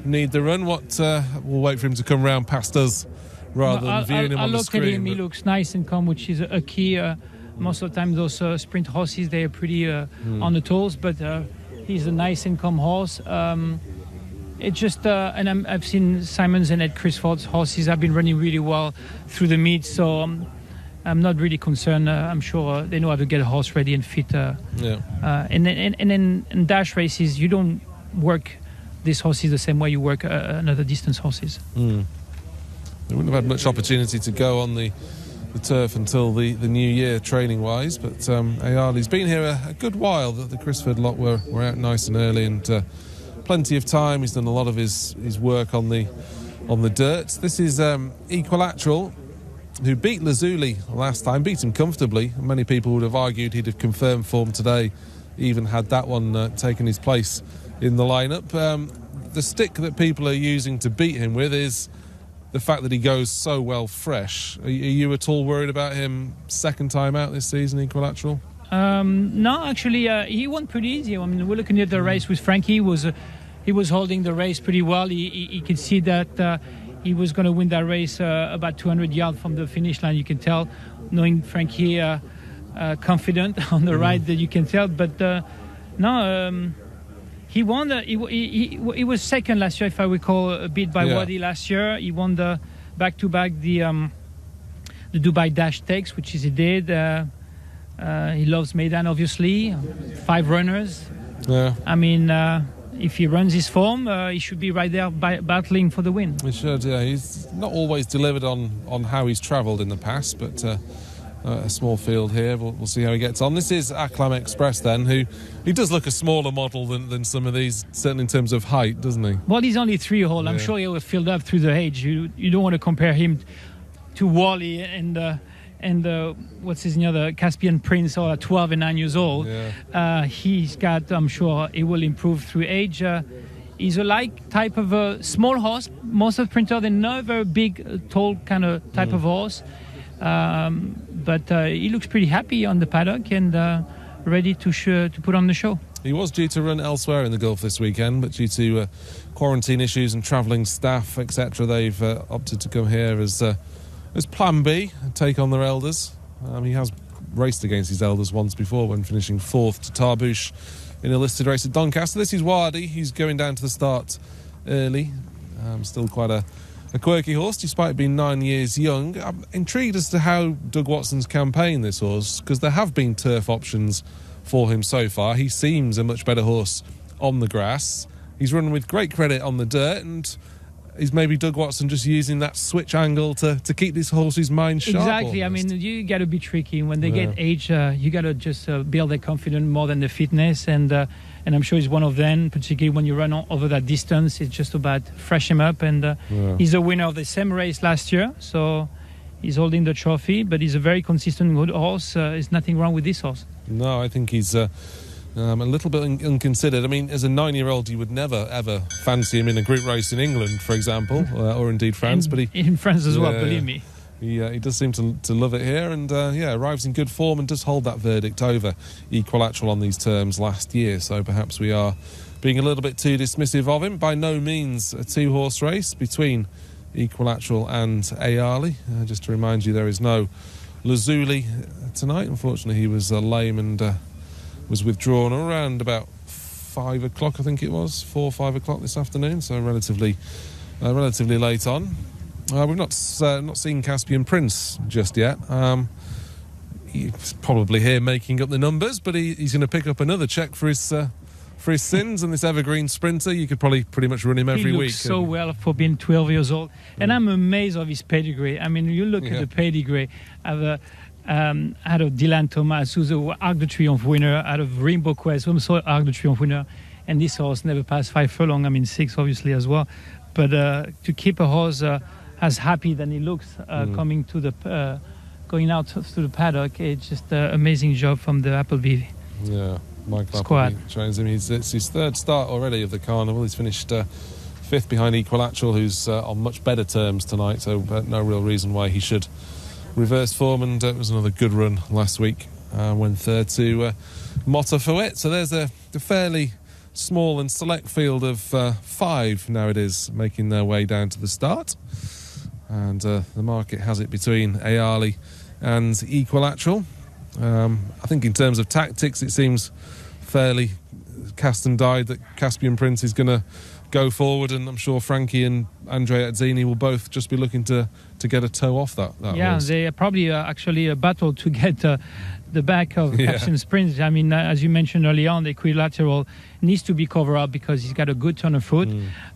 need the run. We'll wait for him to come round past us rather than viewing him on the screen. I look at him, he looks nice and calm, which is a key. Most of the time those sprint horses, they are pretty on the toes, but he's a nice and calm horse. It's just, and I've seen Simon's and Ed Crisford's horses have been running really well through the meet, so I'm not really concerned. I'm sure they know how to get a horse ready and fit. And then in dash races, you don't work these horses the same way you work another distance horses. They wouldn't have had much opportunity to go on the turf until the new year training-wise, but Ayali's been here a good while. The Crisford lot were out nice and early, and plenty of time. He's done a lot of his work on the dirt. This is Equilateral, who beat Lazuli last time, beat him comfortably. Many people would have argued he'd have confirmed form today, even had that one taken his place in the lineup. The stick that people are using to beat him with is the fact that he goes so well fresh. Are you at all worried about him second time out this season, Equilateral? No, actually, he won pretty easy. I mean, we're looking at the race with Frankie. He was holding the race pretty well. He could see that he was going to win that race about 200 yards from the finish line. You can tell, knowing Frankie, confident on the ride, that you can tell. But he won. He was second last year, if I recall, beat by Wadi last year. He won the back-to-back the Dubai Dash Takes, which is he did. He loves Maidan, obviously. 5 runners. Yeah. I mean, if he runs his form, he should be right there battling for the win. He should, yeah. He's not always delivered on how he's travelled in the past, but a small field here. We'll see how he gets on. This is Acclam Express, then, he does look a smaller model than some of these, certainly in terms of height, doesn't he? Well, he's only 3-year-old. I'm sure he will filled up through the age. You don't want to compare him to Wally and what's his other Caspian Prince, or 12 and 9 years old. He's got, I'm sure he will improve through age. He's a type of a small horse. Most of the sprinters, they're not very big, tall kind of type of horse. But he looks pretty happy on the paddock and ready to put on the show. He was due to run elsewhere in the Gulf this weekend, but due to quarantine issues and travelling staff, etc., they've opted to come here as Plan B and take on their elders. He has raced against his elders once before when finishing 4th to Tarbouche in a listed race at Doncaster. This is Wadi. He's going down to the start early. Still quite a quirky horse, despite being 9 years young. I'm intrigued as to how Doug Watson's campaigned this horse, because there have been turf options for him so far. He seems a much better horse on the grass. He's running with great credit on the dirt, and is maybe Doug Watson just using that switch angle to keep this horse's mind sharp? Exactly. Almost. I mean, you got to be tricky. When they get age, you got to just build their confidence more than the fitness. And I'm sure he's one of them, particularly when you run over that distance. It's just about fresh him up. And he's a winner of the same race last year. So he's holding the trophy, but he's a very consistent good horse. There's nothing wrong with this horse. No, I think he's a little bit unconsidered. I mean, as a 9-year-old, you would never, ever fancy him in a group race in England, for example, or indeed France. But in France as well, believe me. He does seem to love it here, and arrives in good form and does hold that verdict over Equilateral on these terms last year. So perhaps we are being a little bit too dismissive of him. By no means a 2-horse race between Equilateral and Ayali. Just to remind you, there is no Lazuli tonight. Unfortunately, he was lame and was withdrawn around about 5 o'clock, I think it was, 4 or 5 o'clock this afternoon. So relatively late on. We've not seen Caspian Prince just yet. He's probably here making up the numbers, but he's going to pick up another cheque for his sins. And this evergreen sprinter, you could probably pretty much run him every week. He looks so well for being 12 years old, and I'm amazed of his pedigree. I mean, you look at the pedigree of out of Dylan Thomas, who's an Arc de Triomphe winner, out of Rainbow Quest, also Arc de Triomphe winner, and this horse never passed 5 furlong. I mean 6 obviously as well, but to keep a horse as happy than he looks coming to the going out to the paddock, it's just an amazing job from the Appleby squad. Trains him. It's his 3rd start already of the carnival. He's finished 5th behind Equilateral, who's on much better terms tonight, so no real reason why he should reverse form. And it was another good run last week, went 3rd to Motta Fouet. So there's a fairly small and select field of 5 now it is making their way down to the start. And the market has it between Ayali and Equilateral. I think in terms of tactics, it seems fairly cast and dyed that Caspian Prince is going to go forward, and I'm sure Frankie and Andrea Azzini will both just be looking to get a toe off that horse. They are probably actually a battle to get the back of Caspian Prince. I mean, as you mentioned early on, the Equilateral needs to be covered up because he's got a good turn of foot.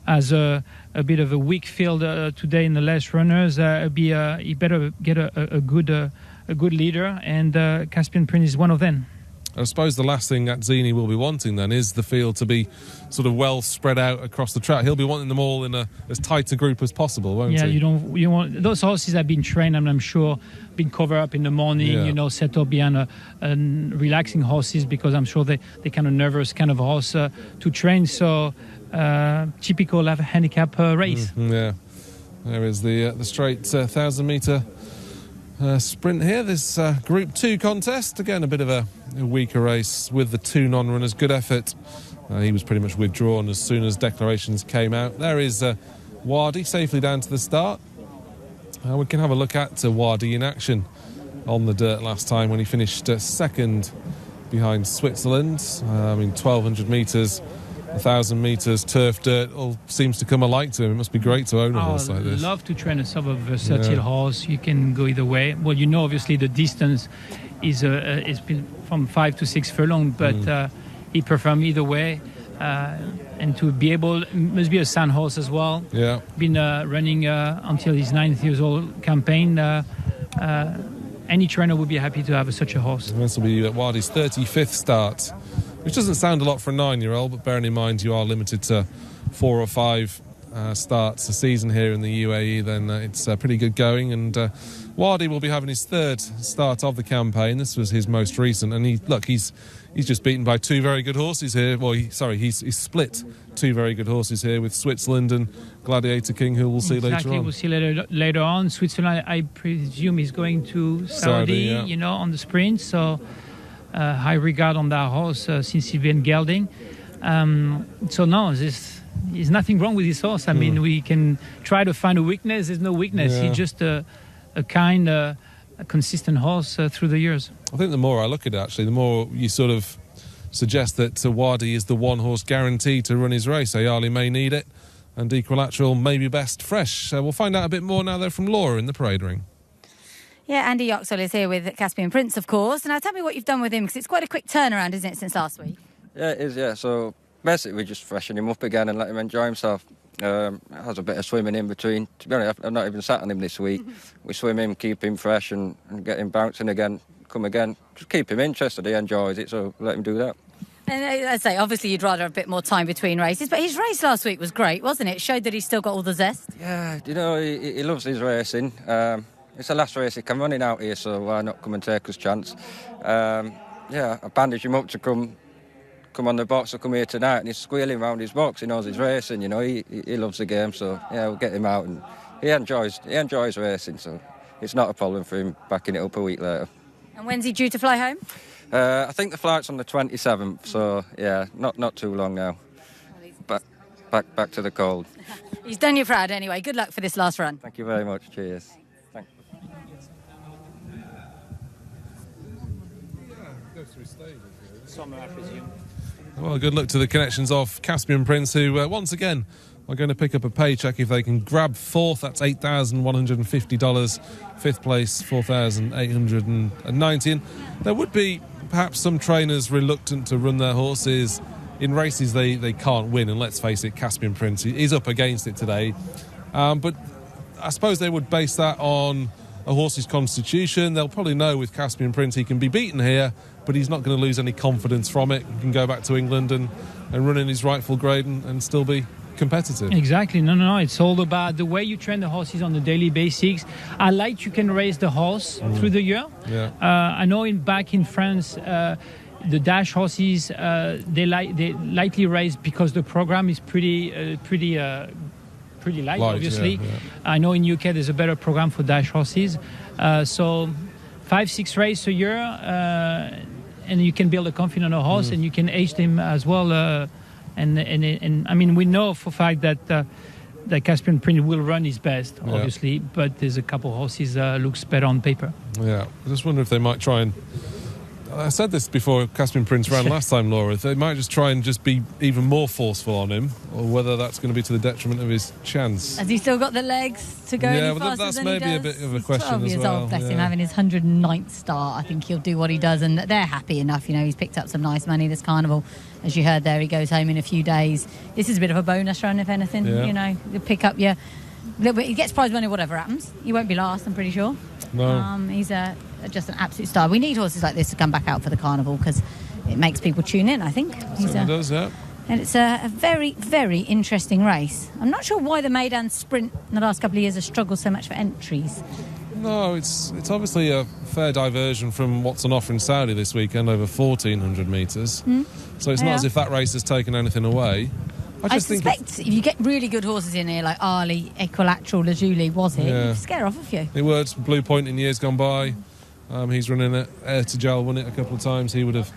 As a bit of a weak field today in the last runners, he better get a good leader, and Caspian Prince is one of them. I suppose the last thing Azzini will be wanting then is the field to be sort of well spread out across the track. He'll be wanting them all in as tight a group as possible, won't he? Yeah, you want those horses have been trained, and I'm sure been covered up in the morning, set up behind relaxing horses, because I'm sure they kind of nervous kind of horse to train. So typical of a handicap race. There is the straight 1,000-metre sprint here. This Group 2 contest, again a bit of a weaker race with the 2 non-runners. Good effort. He was pretty much withdrawn as soon as declarations came out. There is Wadi safely down to the start. We can have a look at Wadi in action on the dirt last time when he finished 2nd behind Switzerland. 1,200 metres, 1,000 metres, turf dirt, all seems to come alike to him. It must be great to own a horse like this. I love to train a sort of versatile horse. You can go either way. Well, obviously the distance is it's been from 5 to 6 furlong, but he performed either way. And to be able, must be a sound horse as well. Yeah. Been running until his 9th years old campaign. Any trainer would be happy to have such a horse. And this will be Wadi's 35th start, which doesn't sound a lot for a 9-year-old, but bearing in mind you are limited to 4 or 5 starts a season here in the UAE, then it's pretty good going. And Wadi will be having his 3rd start of the campaign. This was his most recent, and he's just beaten by 2 very good horses here. Well, he's split 2 very good horses here with Switzerland and Gladiator King, who we'll see later on. We'll see later on. Switzerland, I presume, is going to Saudi, on the sprint. So high regard on that horse since he's been gelding. There's nothing wrong with this horse. I mean, we can try to find a weakness. There's no weakness. He's just a kind, a consistent horse through the years. I think the more I look at it, actually, the more you sort of suggest that Wadi is the 1-horse guaranteed to run his race. Ayali may need it, and Equilateral may be best fresh. We'll find out a bit more now, though, from Laura in the parade ring. Yeah, Andy Yoxall is here with Caspian Prince, of course. Now, tell me what you've done with him, because it's quite a quick turnaround, isn't it, since last week? Yeah, it is, yeah. So basically we just freshen him up again and let him enjoy himself. Has a bit of swimming in between. To be honest, I've not even sat on him this week. We swim him, keep him fresh and get him bouncing again, come again. Just keep him interested. He enjoys it, so let him do that. And I say, obviously, you'd rather have a bit more time between races, but his race last week was great, wasn't it? It showed that he's still got all the zest. Yeah, you know, he loves his racing. It's the last race he can running out here, so why not come and take his chance? I bandaged him up to come on the box or come here tonight, and he's squealing around his box. He knows he's racing, you know, he loves the game, so yeah, we'll get him out, and he enjoys racing, so it's not a problem for him backing it up a week later. And when's he due to fly home? I think the flight's on the 27th, so yeah, not too long now. Back to the cold. He's done you proud anyway. Good luck for this last run. Thank you very much. Cheers. Thanks. Summer, I presume. Well, good luck to the connections of Caspian Prince, who once again are going to pick up a paycheck if they can grab fourth. That's $8,150. Fifth place, $4,819. There would be perhaps some trainers reluctant to run their horses in races they can't win, and let's face it, Caspian Prince is up against it today. But I suppose they would base that on a horse's constitution. They'll probably know with Caspian Prince he can be beaten here, but he's not going to lose any confidence from it. He can go back to England and run in his rightful grade and still be competitive. Exactly. No. It's all about the way you train the horses on the daily basics. I like you can raise the horse through the year. Yeah. I know back in France, the dash horses they lightly race because the program is pretty light, obviously. Yeah. I know in UK there's a better program for dash horses. So 5-6 races a year, and you can build a confident horse, and you can age them as well. And I mean, we know for a fact that Caspian Prince will run his best, obviously, but there's a couple of horses looks better on paper. Yeah, I just wonder if they might try and... I said this before Caspian Prince ran last time, Laura. They might just try and just be even more forceful on him, or whether that's going to be to the detriment of his chance. Has he still got the legs to go any faster that's than maybe he a does? bit of a He's question 12 as years well. old, bless him, having his 109th start. I think he'll do what he does, and they're happy enough. You know, he's picked up some nice money this carnival. As you heard there, he goes home in a few days. This is a bit of a bonus run, if anything. Yeah. You know, you pick up your... He gets prize money whatever happens. He won't be last, I'm pretty sure. No. He's just an absolute star. We need horses like this to come back out for the carnival because it makes people tune in, I think. It does, yeah. And it's a very, very interesting race. I'm not sure why the Maidan Sprint in the last couple of years has struggled so much for entries. No, it's obviously a fair diversion from what's on offer in Saudi this weekend, over 1,400 metres. So it's not as if that race has taken anything away. I suspect if you get really good horses in here, like Ali, Equilateral, Lazuli, was it? Yeah. You'd scare off a few. It worked. Blue Point in years gone by. He's running it. Air to Gel won it a couple of times. He would have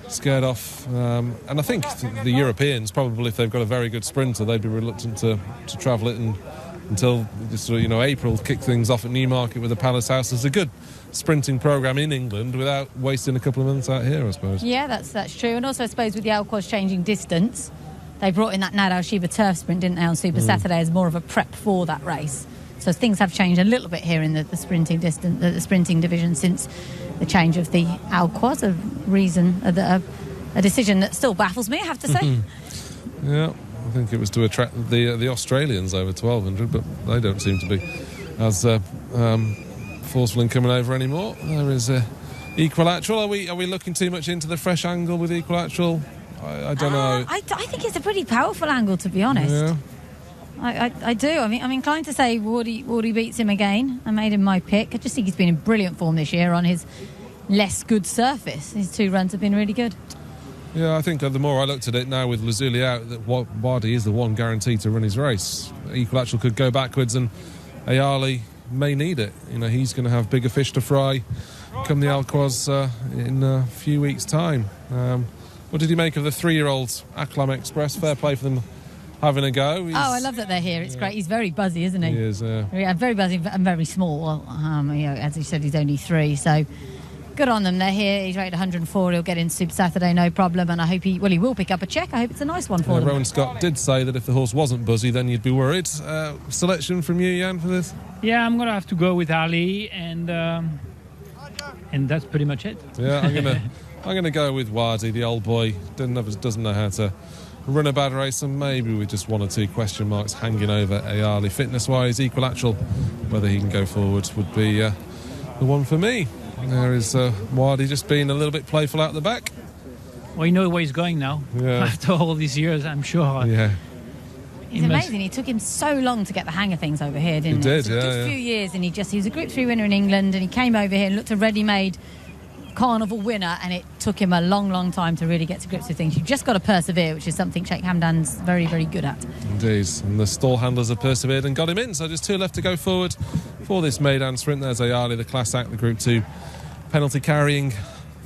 scared off. And I think the Europeans, probably if they've got a very good sprinter, they'd be reluctant to travel it until April, kick things off at Newmarket with the Palace House. There's a good sprinting programme in England without wasting a couple of months out here, I suppose. Yeah, that's true. And also, I suppose, with the Alquoz changing distance, they brought in that Nad Al Shiva turf sprint, didn't they, on Super Saturday as more of a prep for that race. So things have changed a little bit here in the sprinting distance, the sprinting division since the change of the Alquoz. A decision that still baffles me, I have to say. Yeah, I think it was to attract the Australians over 1,200, but they don't seem to be as forceful in coming over anymore. There is Equilateral. Are we looking too much into the fresh angle with Equilateral? I don't know. I think it's a pretty powerful angle, to be honest. Yeah. I do. I mean, I'm inclined to say Wardy beats him again. I made him my pick. I just think he's been in brilliant form this year on his less good surface. His 2 runs have been really good. Yeah, I think the more I looked at it now with Lazuli out, that Wardy is the one guaranteed to run his race. Equilateral could go backwards, and Ayali may need it. You know, he's going to have bigger fish to fry come the Alquoz in a few weeks' time. What did you make of the 3-year-olds, Aklam Express? Fair play for them having a go. I love that they're here. It's great. He's very buzzy, isn't he? He is, yeah. Very buzzy and very small. Well, as he said, he's only 3, so good on them. They're here. He's rated 104. He'll get in Super Saturday, no problem, and I hope he will pick up a check. I hope it's a nice one for them. Rowan Scott did say that if the horse wasn't buzzy, then you'd be worried. Selection from you, Jan, for this? Yeah, I'm going to have to go with Ali, and that's pretty much it. Yeah, I'm going to go with Wardy, the old boy. Doesn't know how to run a bad race, and maybe with just one or two question marks hanging over Ayali fitness-wise. Equilateral, whether he can go forward, would be the one for me. There is Wadi just being a little bit playful out the back. Well, you know where he's going now. Yeah. After all these years, I'm sure. Yeah. It's amazing. He took him so long to get the hang of things over here, didn't he? It took a few years, and he was a Group 3 winner in England, and he came over here and looked a ready-made Carnival winner, and it took him a long, long time to really get to grips with things. You've just got to persevere, which is something Sheikh Hamdan's very, very good at. Indeed, and the stall handlers have persevered and got him in, so just 2 left to go forward for this Meydan sprint. There's Ayali, the class act, the Group 2 penalty carrying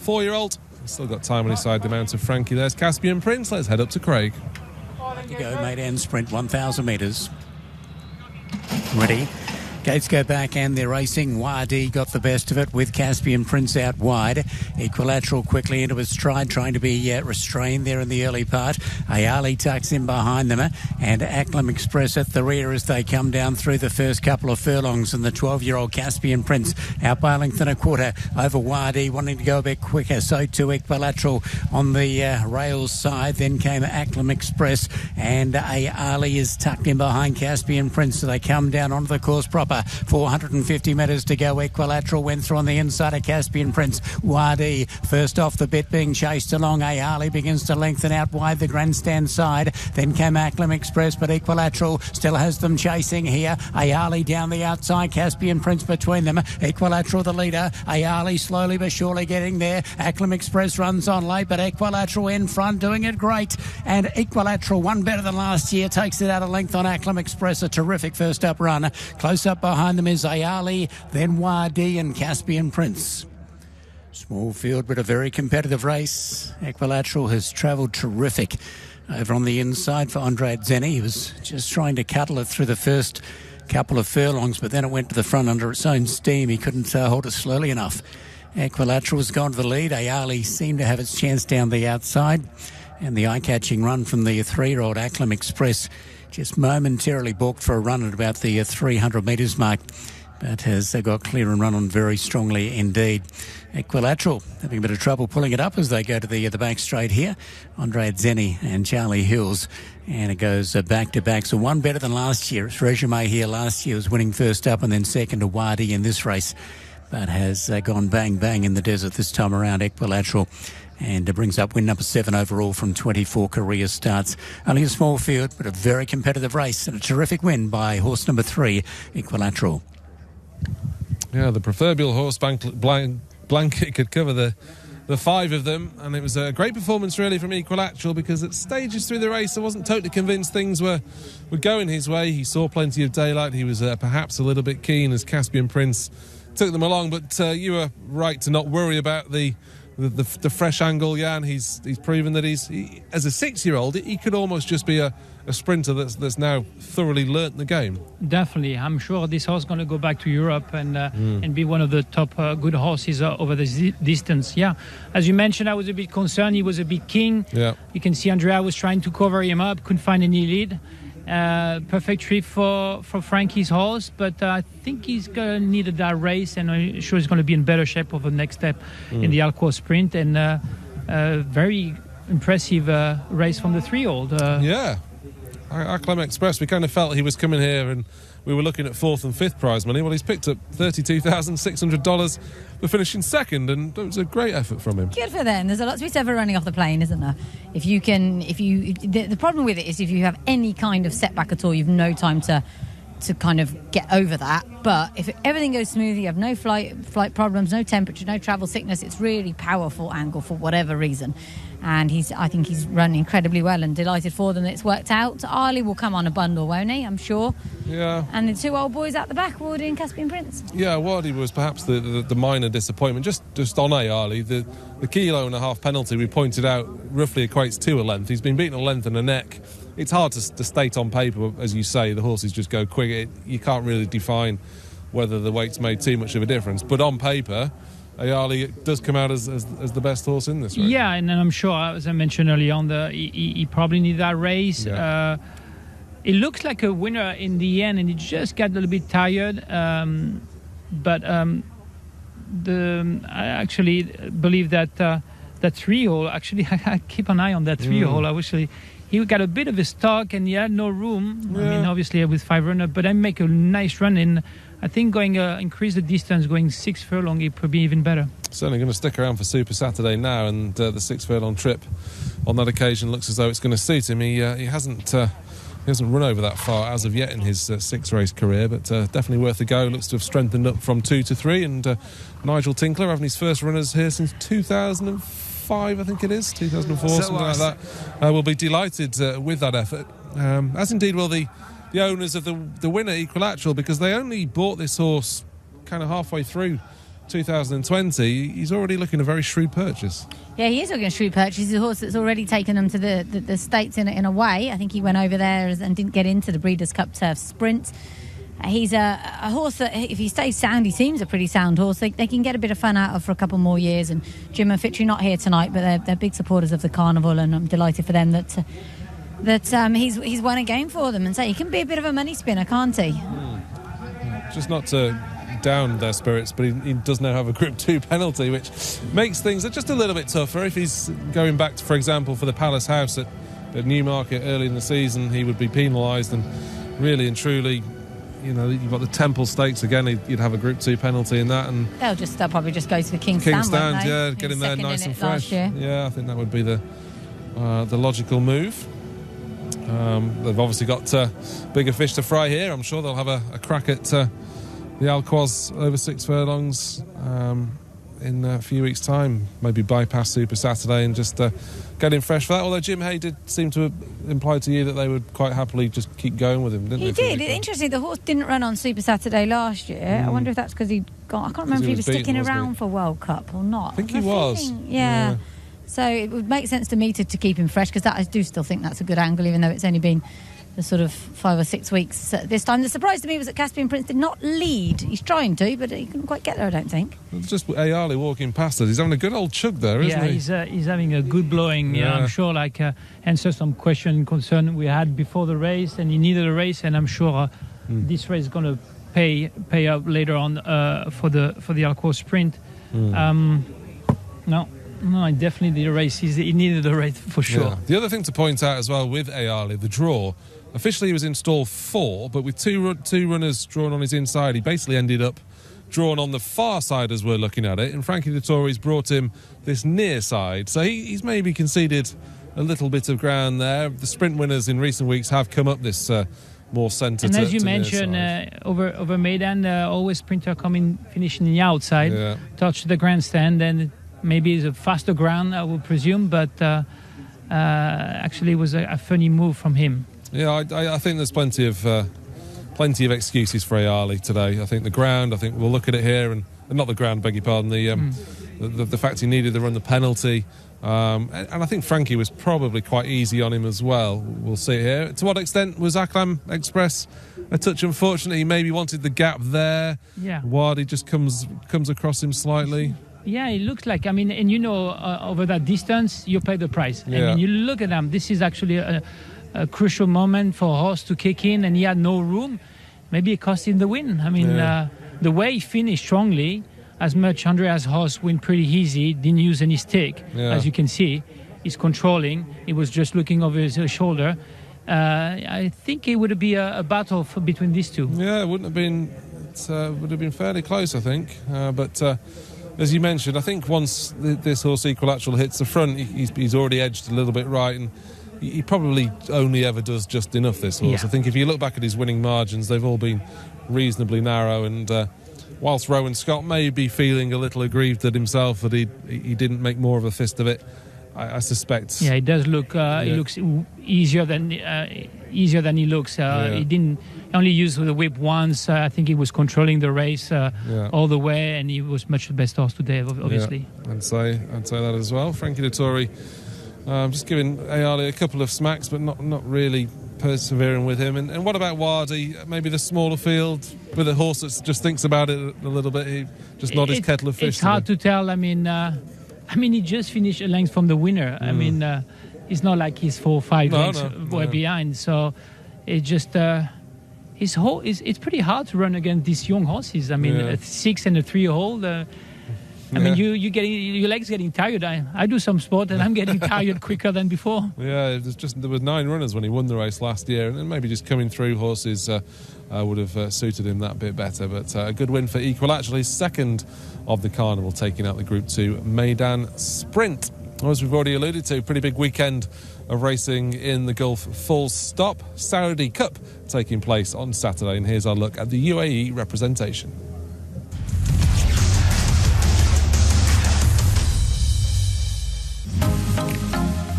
4-year-old. Still got time on his side, the amount of Frankie. There's Caspian Prince. Let's head up to Craig. You go, Meydan sprint, 1,000 metres. Ready. Gates go back and they're racing. Wadi got the best of it with Caspian Prince out wide. Equilateral quickly into his stride, trying to be restrained there in the early part. Ayali tucks in behind them, and Aklam Express at the rear as they come down through the first couple of furlongs. And the 12-year-old Caspian Prince out by a length and a quarter over Wadi, wanting to go a bit quicker. So too Equilateral on the rails side. Then came Aklam Express, and Ayali is tucked in behind Caspian Prince. So they come down onto the course proper. 450 metres to go. Equilateral went through on the inside of Caspian Prince. Wadi first off the bit, being chased along. Ayali begins to lengthen out wide the grandstand side. Then came Aklam Express, but Equilateral still has them chasing here. Ayali down the outside, Caspian Prince between them. Equilateral the leader. Ayali slowly but surely getting there. Aklam Express runs on late, but Equilateral in front doing it great. And Equilateral, one better than last year, takes it out of length on Aklam Express. A terrific first up run. Close up behind them is Ayali, then Wadi and Caspian Prince. Small field, but a very competitive race. Equilateral has travelled terrific over on the inside for Andre Zeni. He was just trying to cuddle it through the first couple of furlongs, but then it went to the front under its own steam. He couldn't hold it slowly enough. Equilateral has gone to the lead. Ayali seemed to have its chance down the outside. And the eye-catching run from the 3-year-old Aklam Express just momentarily balked for a run at about the 300 metres mark, but has got clear and run on very strongly indeed. Equilateral having a bit of trouble pulling it up as they go to the back straight here. Andre Zeni and Charlie Hills, and it goes back to back. So one better than last year. Its resume here last year was winning first up and then second to Wadi in this race, but has gone bang bang in the desert this time around. Equilateral, and it brings up win number 7 overall from 24 career starts. Only a small field, but a very competitive race, and a terrific win by horse number 3, Equilateral. Yeah, the proverbial horse blanket could cover the 5 of them, and it was a great performance really from Equilateral, because at stages through the race I wasn't totally convinced things were going his way. He saw plenty of daylight. He was perhaps a little bit keen as Caspian Prince took them along, but you were right to not worry about the fresh angle. Jan, he's proven that he, as a 6-year-old, he could almost just be a sprinter that's now thoroughly learnt the game. Definitely. I'm sure this horse is going to go back to Europe and be one of the top good horses over the distance. Yeah, as you mentioned, I was a bit concerned. He was a bit keen. Yeah. You can see Andrea was trying to cover him up, couldn't find any lead. Perfect trip for Frankie's horse, but I think he's going to need that race, and I'm sure he's going to be in better shape over the next step in the Alcoa Sprint. And very impressive race from the 3-year-old. Yeah. Aklam Express, we kind of felt he was coming here and we were looking at 4th and 5th prize money. Well, he's picked up $32,600 for finishing second, and it was a great effort from him. Good for them. There's a lot to be said for running off the plane, isn't there? The problem with it is if you have any kind of setback at all, you've no time to kind of get over that. But if everything goes smoothly, you have no flight problems, no temperature, no travel sickness, it's really powerful angle for whatever reason. And I think he's run incredibly well, and delighted for them that it's worked out. Ali will come on a bundle, won't he? I'm sure. Yeah. And the 2 old boys at the back, Wadi and Caspian Prince. Yeah, Wadi was perhaps the minor disappointment. Just on Ali, the kilo and a half penalty we pointed out roughly equates to a length. He's been beaten a length and a neck. It's hard to state on paper, as you say. The horses just go quick. You can't really define whether the weight's made too much of a difference. But on paper, Ayali does come out as the best horse in this race. Yeah, and I'm sure, as I mentioned earlier on, he probably needed that race. Yeah. It looks like a winner in the end, and he just got a little bit tired. But I actually believe that that 3-hole. Actually, I keep an eye on that 3-hole. I wish he got a bit of a stock and he had no room. I mean, obviously with 5 runner, but I make a nice run in. I think going increase the distance, going 6 furlong, it would be even better. Certainly going to stick around for Super Saturday now, and the 6 furlong trip on that occasion looks as though it's going to suit him. He hasn't run over that far as of yet in his 6-race career, but definitely worth a go. Looks to have strengthened up from 2 to 3, and Nigel Tinkler having his first runners here since 2005, I think it is, 2004, something like that. Will be delighted with that effort, as indeed will the owners of the winner Equilateral, because they only bought this horse kind of halfway through 2020. He's already looking a very shrewd purchase. Yeah, he is looking a shrewd purchase. He's a horse that's already taken them to the States in a way. I think he went over there and didn't get into the Breeders' Cup Turf Sprint. He's a horse that, if he stays sound, he seems a pretty sound horse. They can get a bit of fun out of for a couple more years. And Jim and Fitchery not here tonight, but they're big supporters of the Carnival, and I'm delighted for them that he's won a game for them. And so he can be a bit of a money spinner, can't he? Just not to down their spirits, but he does now have a Group 2 penalty, which makes things just a little bit tougher. If he's going back to, for example, for the Palace House at Newmarket early in the season, he would be penalised, and really and truly, you know, you've got the Temple Stakes again, you'd have a Group 2 penalty in that, and they'll probably just go to the King's Stand, yeah, get him there nice and fresh. Yeah, I think that would be the logical move. They've obviously got bigger fish to fry here. I'm sure they'll have a crack at the Alquoz over 6 furlongs in a few weeks' time. Maybe bypass Super Saturday and just get him fresh for that. Although Jim Hay did seem to imply to you that they would quite happily just keep going with him, didn't they? He did. Interesting, the horse didn't run on Super Saturday last year. I wonder if that's because I can't remember if he was sticking around for World Cup or not. I think he was. Yeah. So it would make sense to me to keep him fresh, because I do still think that's a good angle, even though it's only been the sort of 5 or 6 weeks this time. The surprise to me was that Caspian Prince did not lead. He's trying to, but he couldn't quite get there, I don't think. It's just Ayali walking past us. He's having a good old chug there, isn't he? Yeah, he's having a good blowing. Yeah, I'm sure, answer some question and concern we had before the race, and he needed a race, and I'm sure this race is going to pay up later on for the Alquoz Sprint. No, definitely the race. He needed a race for sure. Yeah. The other thing to point out as well with Ayali, the draw, officially he was in stall 4, but with two runners drawn on his inside, he basically ended up drawn on the far side as we're looking at it, and Frankie Dettori's brought him this near side, so he's maybe conceded a little bit of ground there. The sprint winners in recent weeks have come up this more centre. And as you mentioned, over Maidan, always sprinter finishing the outside, touch the grandstand, and maybe it's a faster ground, I would presume, but actually it was a funny move from him. Yeah, I think there's plenty of excuses for Ayali today. I think the ground, I think we'll look at it here, and not the ground, beg your pardon, the fact he needed to run the penalty. And I think Frankie was probably quite easy on him as well. We'll see it here. To what extent was Aklam Express a touch unfortunate? He maybe wanted the gap there. Yeah. Wadi just comes across him slightly. Yeah, it looks like, over that distance, you pay the price. Yeah. I mean, you look at him, this is actually a crucial moment for a horse to kick in, and he had no room. Maybe it cost him the win. I mean, the way he finished strongly, as much Andreas horse went pretty easy, didn't use any stick, as you can see. He's controlling. He was just looking over his shoulder. I think it would be a battle between these two. Yeah, it wouldn't have been. It would have been fairly close, I think. But as you mentioned, I think once this horse Equilateral hits the front, he's already edged a little bit right, and he probably only ever does just enough, this horse. Yeah. I think if you look back at his winning margins, they've all been reasonably narrow, and whilst Rowan Scott may be feeling a little aggrieved at himself that he didn't make more of a fist of it, I suspect. Yeah, it does look. It looks easier than he looks. He didn't only use the whip once. I think he was controlling the race all the way, and he was much the best horse today, obviously. Yeah, I'd say that as well. Frankie Dettori just giving Ayali a couple of smacks, but not really persevering with him. And what about Wadi? Maybe the smaller field with a horse that just thinks about it a little bit. He just not his kettle of fish. It's hard to tell. I mean, he just finished a length from the winner. I mean, it's not like he's 4 or 5 lengths way behind. So it just it's pretty hard to run against these young horses. I mean, a 6 and a 3-year-old. I mean, your legs getting tired. I do some sport and I'm getting tired quicker than before. Yeah, there were 9 runners when he won the race last year, and maybe just coming through horses would have suited him that bit better. But a good win for Equilateral, his second of the carnival, taking out the Group 2 Maidan Sprint. As we've already alluded to, pretty big weekend of racing in the Gulf full stop. Saudi Cup taking place on Saturday, and here's our look at the UAE representation.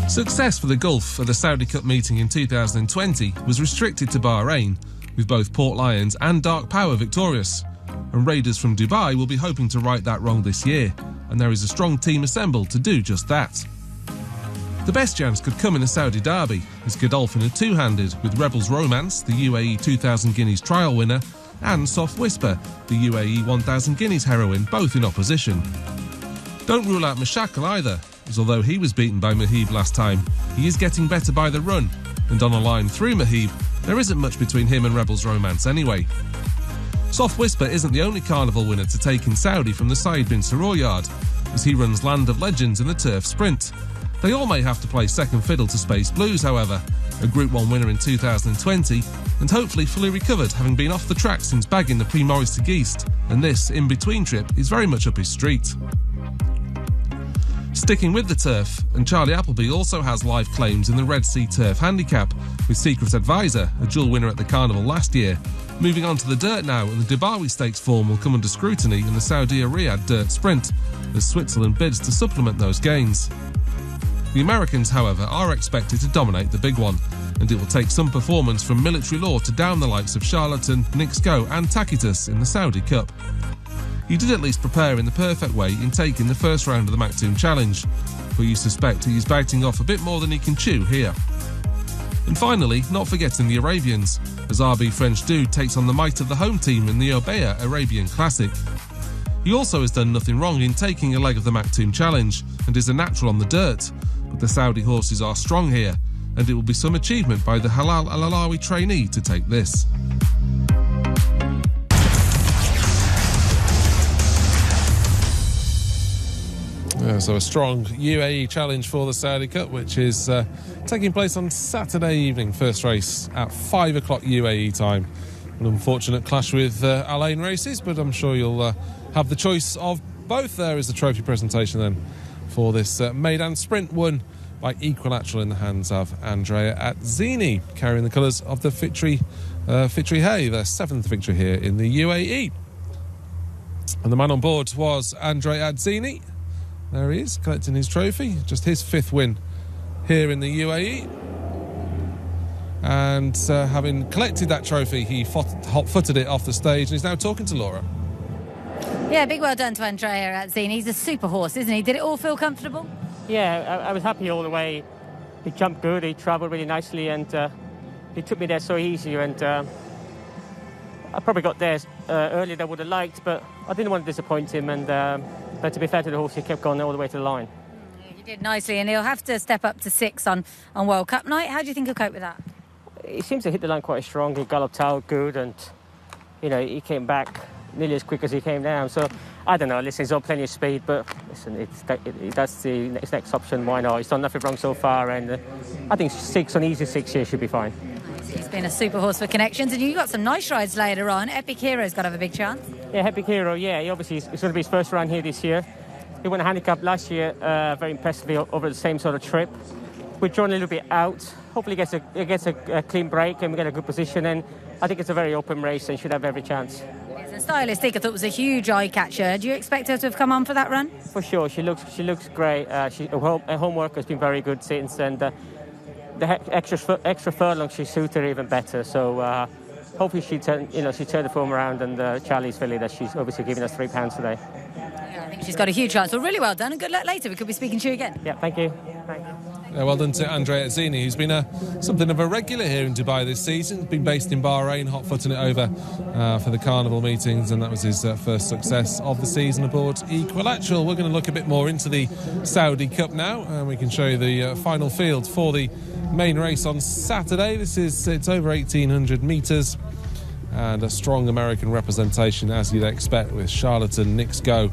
Success for the Gulf at the Saudi Cup meeting in 2020 was restricted to Bahrain, with both Port Lions and Dark Power victorious. And raiders from Dubai will be hoping to right that wrong this year, and there is a strong team assembled to do just that. The best chance could come in a Saudi derby, as Godolphin are two-handed with Rebels Romance, the UAE 2000 Guineas trial winner, and Soft Whisper, the UAE 1000 Guineas heroine, both in opposition. Don't rule out Mashakal either, as although he was beaten by Mahib last time, he is getting better by the run, and on a line through Mahib, there isn't much between him and Rebels Romance anyway. Soft Whisper isn't the only carnival winner to take in Saudi from the Said bin Saror yard, as he runs Land of Legends in the turf sprint. They all may have to play second fiddle to Space Blues, however, a Group 1 winner in 2020, and hopefully fully recovered, having been off the track since bagging the Prix Maurice de Geest, and this in-between trip is very much up his street. Sticking with the turf, and Charlie Appleby also has live claims in the Red Sea Turf Handicap, with Secret Advisor, a dual winner at the carnival last year, moving on to the dirt now, and the Dubawi Stakes form will come under scrutiny in the Saudi Riyadh Dirt Sprint, as Switzerland bids to supplement those gains. The Americans, however, are expected to dominate the big one, and it will take some performance from Military Law to down the likes of Charlatan, Nix Go and Tacitus in the Saudi Cup. He did at least prepare in the perfect way in taking the first round of the Maktoum Challenge, but you suspect he is biting off a bit more than he can chew here. And finally, not forgetting the Arabians, as RB French Dude takes on the might of the home team in the Obeya Arabian Classic. He also has done nothing wrong in taking a leg of the Maktoum Challenge and is a natural on the dirt, but the Saudi horses are strong here, and it will be some achievement by the Halal Al-Alawi trainee to take this. So a strong UAE challenge for the Saudi Cup, which is taking place on Saturday evening. First race at 5 o'clock UAE time. An unfortunate clash with Al Ain races, but I'm sure you'll have the choice of both. There is the trophy presentation then for this Maidan Sprint, won by Equilateral in the hands of Andrea Azzini, carrying the colours of the Fitri Hay, their 7th victory here in the UAE. And the man on board was Andrea Azzini. There he is, collecting his trophy. Just his 5th win here in the UAE. And having collected that trophy, he hot-footed it off the stage and he's now talking to Laura. Yeah, big well done to Andrea Azzini. He's a super horse, isn't he? Did it all feel comfortable? Yeah, I was happy all the way. He jumped good, he travelled really nicely, and he took me there so easy. And I probably got there earlier than I would have liked, but I didn't want to disappoint him. And but to be fair to the horse, he kept going all the way to the line. Yeah, he did nicely, and he'll have to step up to 6 on World Cup night. How do you think he'll cope with that? He seems to hit the line quite strong. He galloped out good, and he came back nearly as quick as he came down. So I don't know. Listen, he's got plenty of speed, but listen, that's the next option. Why not? He's done nothing wrong so far, and I think 6 on easy 6 here should be fine. He's been a super horse for connections, and you've got some nice rides later on. Epic Hero's got to have a big chance. Yeah, Epic Hero. Yeah, he obviously it's going to be his first run here this year. He won a handicap last year, very impressively over the same sort of trip. We're drawn a little bit out. Hopefully he gets a clean break and we get a good position. And I think it's a very open race and should have every chance. It's a stylistic. I thought it was a huge eye catcher. Do you expect her to have come on for that run? For sure. She looks great. Her homework has been very good since, and the extra furlong she suited her even better. So hopefully she turned the form around, and Charlie's filly that she's obviously giving us £3 today. Yeah, I think she's got a huge chance. Well, really well done, and good luck later. We could be speaking to you again. Yeah, thank you. Thanks. Yeah, well done to Andrea Azzini, who's been something of a regular here in Dubai this season. Been based in Bahrain, hot-footing it over for the carnival meetings, and that was his first success of the season aboard Equilateral. We're going to look a bit more into the Saudi Cup now, and we can show you the final field for the main race on Saturday. It's over 1,800 metres, and a strong American representation, as you'd expect, with Charlatan, Nix Go,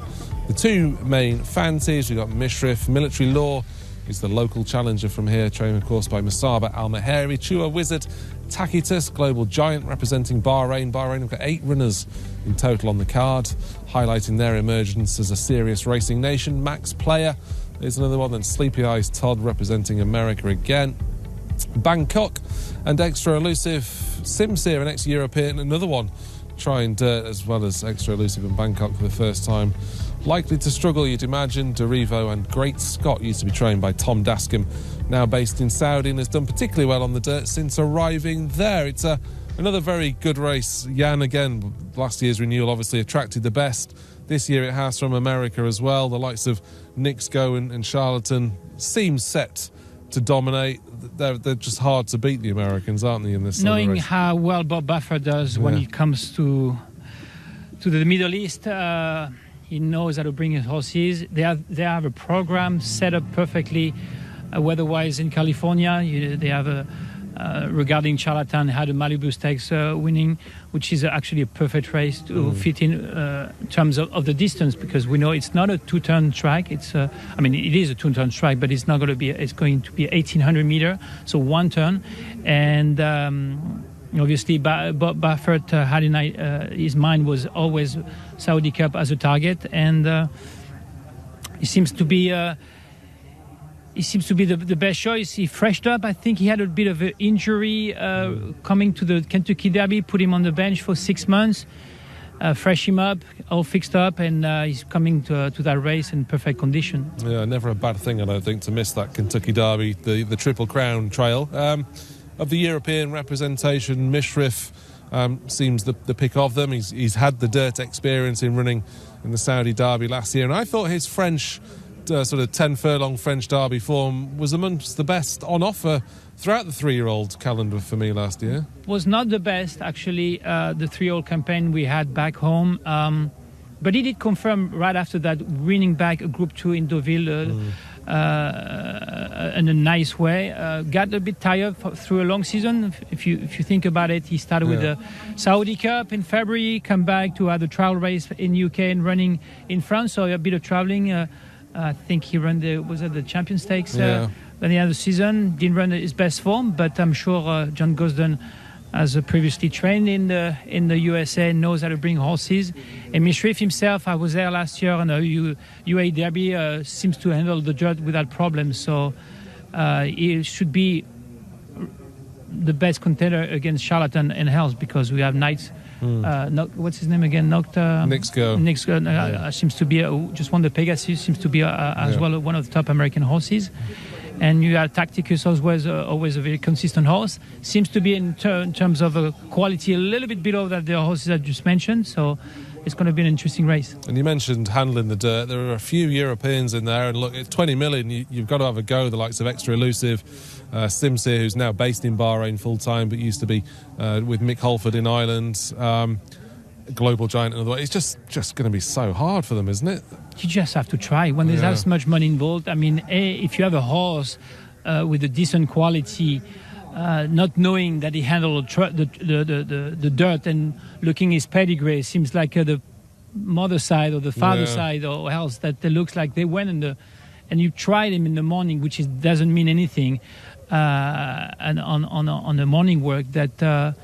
The two main fancies, we've got Mishrif, Military Law, who's the local challenger from here, trained of course by Musaba Al-Maheri, Chua Wizard, Tacitus, global giant representing Bahrain. Bahrain have got 8 runners in total on the card, highlighting their emergence as a serious racing nation. Max Player is another one, then Sleepy Eyes Todd representing America again. Bangkok and Extra Elusive, Simsir, an ex-European, another one trying dirt as well as Extra Elusive in Bangkok for the first time. Likely to struggle, you'd imagine. Derivo and Great Scott used to be trained by Tom Dascom, now based in Saudi, and has done particularly well on the dirt since arriving there. It's another very good race. Jan, again, last year's renewal obviously attracted the best. This year it has from America as well. The likes of Nixgo and Charlatan seem set to dominate. They're just hard to beat, the Americans, aren't they, in this knowing race? how well Bob Buffer does when it comes to the Middle East. He knows how to bring his horses. They have a program set up perfectly weather-wise in California. They have regarding Charlatan, had a Malibu Stakes winning, which is actually a perfect race to fit in terms of the distance, because we know it's not a two-turn track. It is a two-turn track, but it's not going to be. It's going to be 1,800 meter, so one turn, and obviously Bob Baffert had in his mind was always Saudi Cup as a target, and he seems to be. He seems to be the best choice. He freshed up. I think he had a bit of an injury coming to the Kentucky Derby, put him on the bench for 6 months, fresh him up, all fixed up, and he's coming to that race in perfect condition. Yeah, never a bad thing, I don't think, to miss that Kentucky Derby, the Triple Crown trail. Of the European representation, Mishrif seems the pick of them. He's had the dirt experience in running in the Saudi Derby last year, and I thought his French... sort of 10 furlong French Derby form was amongst the best on offer throughout the 3-year-old calendar for me last year. Was not the best, actually, the 3-year-old campaign we had back home. But he did confirm right after that, winning back a Group 2 in Deauville in a nice way. Got a bit tired through a long season. If you think about it, he started with the Saudi Cup in February, come back to have a trial race in UK and running in France, so a bit of travelling. I think he ran the Champion Stakes at the end of the season. Didn't run his best form, but I'm sure John Gosden, as previously trained in the USA, knows how to bring horses. And Mishrif himself, I was there last year, and UAE Derby seems to handle the dirt without problems. So he should be the best contender against Charlatan and Hells, because we have Knights. What's his name again? Nixgo seems to be just won the Pegasus. Seems to be as well one of the top American horses. And you have Tacticus, always a very consistent horse. Seems to be in terms of quality a little bit below that the horses I just mentioned. So it's going to be an interesting race. And you mentioned handling the dirt. There are a few Europeans in there, and look, at 20 million, you've got to have a go. The likes of Extra Elusive, Simsir, who's now based in Bahrain full time, but used to be with Mick Holford in Ireland. Global giant, another way. It's just going to be so hard for them, isn't it? You just have to try when there's that much money involved. I mean, if you have a horse with a decent quality, not knowing that he handled the dirt and looking his pedigree, seems like the mother side or the father side or else that looks like they went and you tried him in the morning, which doesn't mean anything, and on the morning work that.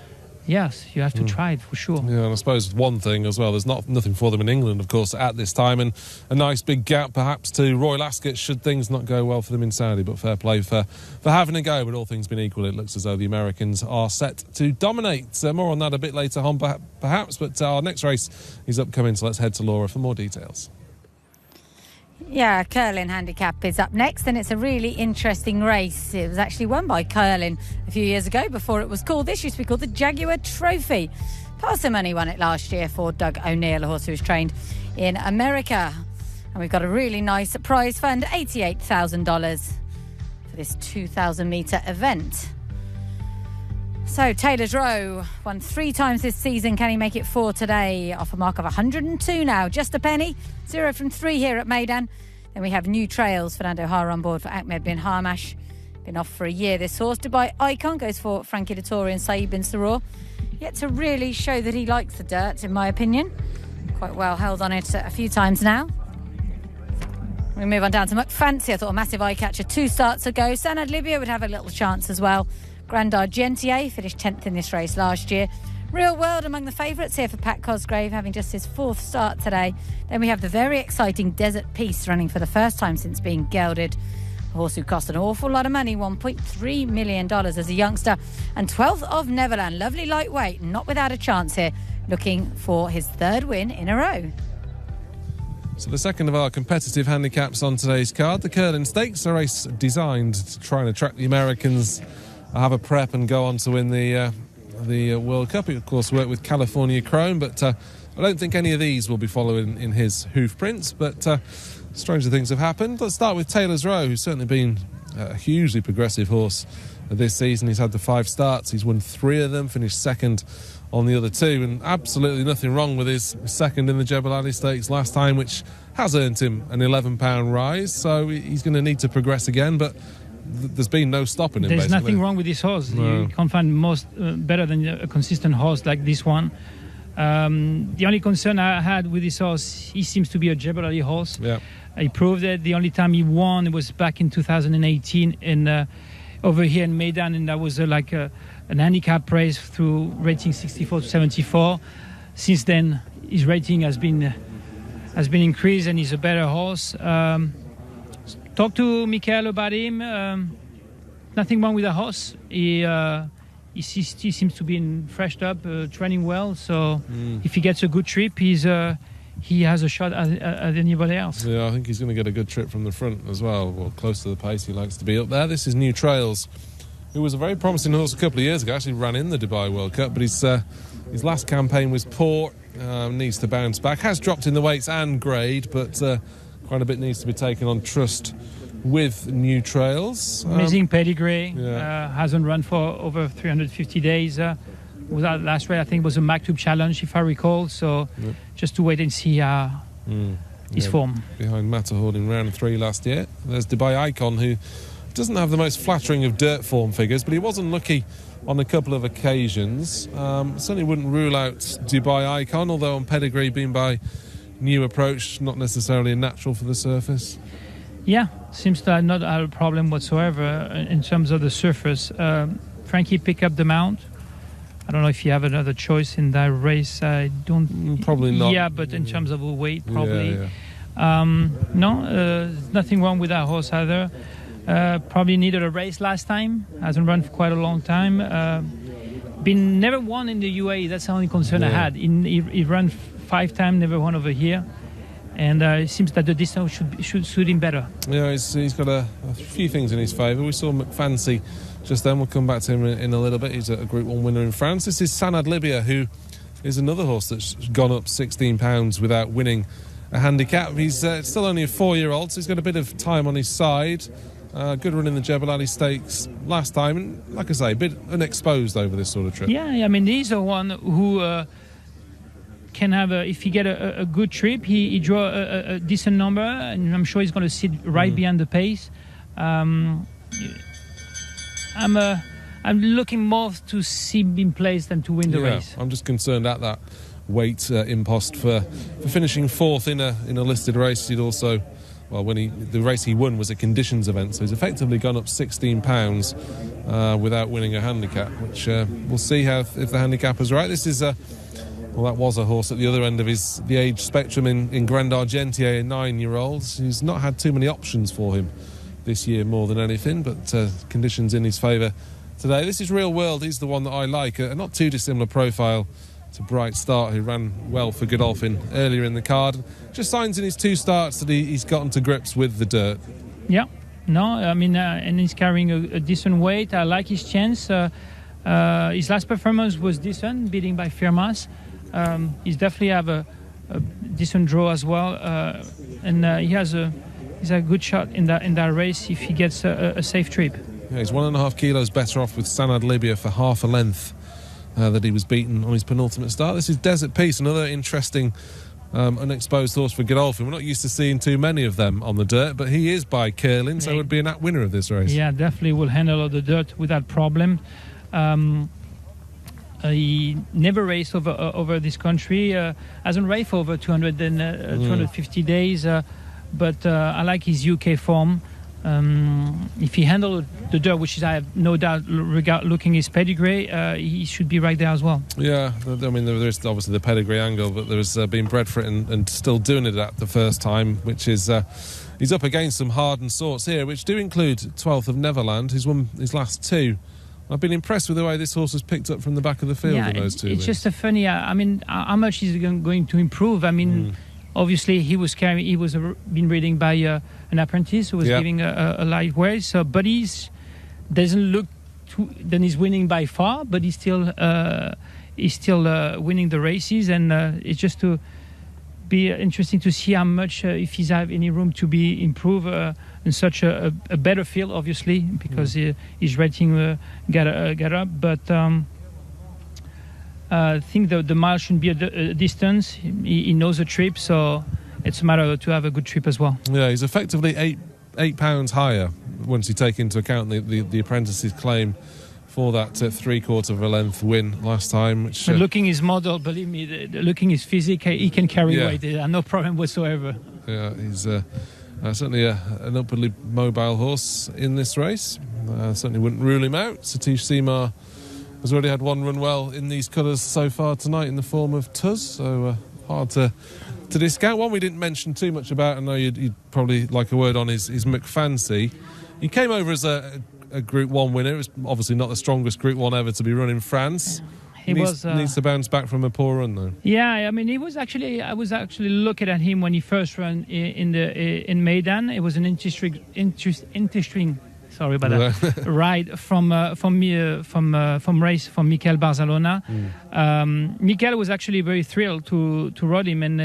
Yes, you have to try it for sure. Yeah, and I suppose one thing as well, there's nothing for them in England, of course, at this time, and a nice big gap perhaps to Royal Ascot should things not go well for them in Saudi, but fair play for having a go. But all things being equal, it looks as though the Americans are set to dominate. More on that a bit later on perhaps, but our next race is upcoming, so let's head to Laura for more details. Yeah, Curlin Handicap is up next, and it's a really interesting race. It was actually won by Curlin a few years ago before it was called. This used to be called the Jaguar Trophy. Parsimony won it last year for Doug O'Neill, a horse who was trained in America. And we've got a really nice prize fund, $88,000 for this 2,000 metre event. So Taylor's Row won 3 times this season. Can he make it 4 today? Off a mark of 102 now. Just a penny. 0 from 3 here at Meydan. Then we have New Trails. Fernando Hara on board for Ahmed bin Hamash. Been off for a year this horse. Dubai Icon goes for Frankie Dettori and Saeed bin Saror. Yet to really show that he likes the dirt, in my opinion. Quite well held on it a few times now. We move on down to McFancy. I thought a massive eye catcher 2 starts ago. Sanad Libya would have a little chance as well. Grand Argentier finished 10th in this race last year. Real World among the favourites here for Pat Cosgrave, having just his 4th start today. Then we have the very exciting Desert Peace running for the first time since being gelded. A horse who cost an awful lot of money, $1.3 million as a youngster. And 12th of Neverland, lovely lightweight, not without a chance here, looking for his 3rd win in a row. So the second of our competitive handicaps on today's card, the Curlin Stakes, a race designed to try and attract the Americans, have a prep and go on to win the World Cup. He, of course, worked with California Chrome, but I don't think any of these will be following in his hoof prints. But stranger things have happened. Let's start with Taylor's Row, who's certainly been a hugely progressive horse this season. He's had the 5 starts. He's won 3 of them, finished 2nd on the other 2, and absolutely nothing wrong with his 2nd in the Jebel Ali Stakes last time, which has earned him an £11 rise. So he's going to need to progress again, but there's been no stopping him. There's nothing wrong with this horse. No. You can't find better than a consistent horse like this one. The only concern I had with this horse, he seems to be a Jebel Ali horse. Yeah. He proved it. The only time he won was back in 2018 over here in Meydan, and that was an handicap race through rating 64 to 74. Since then, his rating has been increased, and he's a better horse. Talk to Michael about him. Nothing wrong with the horse. He seems to be freshed up, training well. So if he gets a good trip, he has a shot at anybody else. Yeah, I think he's going to get a good trip from the front as well, or close to the pace. He likes to be up there. This is New Trails, who was a very promising horse a couple of years ago. Actually ran in the Dubai World Cup, but his last campaign was poor. Needs to bounce back. Has dropped in the weights and grade, but quite a bit needs to be taken on trust with New Trails. Amazing pedigree. Yeah. Hasn't run for over 350 days. Without last race, I think it was a Maktub Challenge, if I recall. So just to wait and see his form. Behind Matterhorn in round 3 last year. There's Dubai Icon, who doesn't have the most flattering of dirt form figures, but he was unlucky on a couple of occasions. Certainly wouldn't rule out Dubai Icon, although on pedigree being by new approach, not necessarily a natural for the surface. Yeah, seems to not have a problem whatsoever in terms of the surface. Frankie pick up the mount. I don't know if you have another choice in that race. I don't. Probably not. Yeah, but in terms of the weight, probably. Yeah. No, nothing wrong with that horse either. Probably needed a race last time. Hasn't run for quite a long time. Been never won in the UAE. That's the only concern I had. He ran 5 times, never won over here. And it seems that the distance should suit him better. Yeah, he's got a few things in his favour. We saw McFancy just then. We'll come back to him in a little bit. He's a Group 1 winner in France. This is Sanad Libya, who is another horse that's gone up £16 without winning a handicap. He's still only a 4-year-old, so he's got a bit of time on his side. Good run in the Jebel Ali Stakes last time. And like I say, a bit unexposed over this sort of trip. Yeah, I mean, he's the one who... can have if he get a good trip, he draw a decent number, and I'm sure he's going to sit right behind the pace. I'm looking more to see him in place than to win the race. I'm just concerned at that weight impost for finishing 4th in a listed race. He'd also, well, the race he won was a conditions event, so he's effectively gone up £16 without winning a handicap, which we'll see if the handicapper's right. This is well, that was a horse at the other end of the age spectrum in Grand Argentier, a 9-year-old. He's not had too many options for him this year more than anything, but conditions in his favour today. This is Real World. He's the one that I like. A not too dissimilar profile to Bright Start, who ran well for Godolphin earlier in the card. Just signs in his 2 starts that he's gotten to grips with the dirt. Yeah. No, I mean, and he's carrying a decent weight. I like his chance. His last performance was decent, beating by Firmas. He's definitely have a decent draw as well, and he's a good shot in that race if he gets a safe trip. Yeah, he's 1.5 kilos better off with Sanad Libya for half a length that he was beaten on his penultimate start. This is Desert Peace, another interesting unexposed horse for Godolphin. We're not used to seeing too many of them on the dirt, but he is by Curlin, so would be an winner of this race. Yeah, definitely will handle all the dirt without problem. He never raced over this country, hasn't raced for over 250 days, but I like his UK form. If he handled the dirt, which is I have no doubt, looking his pedigree, he should be right there as well. Yeah, I mean there is obviously the pedigree angle, but there's been bred for it and still doing it at the first time, which is he's up against some hardened sorts here, which do include 12th of Neverland, who's won his last two. I've been impressed with the way this horse has picked up from the back of the field in those two. It's just a funny. I mean, how much is he going to improve? I mean. Obviously, he was been reading by an apprentice who was giving a light way. So, but doesn't look then he's winning by far, but he's still winning the races, and it's just to be interesting to see how much if he's have any room to be improved in such a better field, obviously, because his rating got up, but. I think the mile shouldn't be a distance. He knows the trip, so it's a matter to have a good trip as well. Yeah, he's effectively eight pounds higher once you take into account the apprentice's claim for that 3/4 of a length win last time. Which, looking his model, believe me, looking his physique, he can carry weight. No problem whatsoever. Yeah, he's certainly an upwardly mobile horse in this race. Certainly wouldn't rule him out. Satish Seemar has already had one run well in these colours so far tonight in the form of Tuz, so hard to discount. One we didn't mention too much about, I know you'd probably like a word on, is McFancy. He came over as a Group 1 winner. It was obviously not the strongest Group 1 ever to be run in France. He needs to bounce back from a poor run, though. Yeah, I mean, I was actually looking at him when he first ran in Maidan. It was an interesting sorry about that. Ride from race from Mikel Barzalona. Mikel was actually very thrilled to ride him, and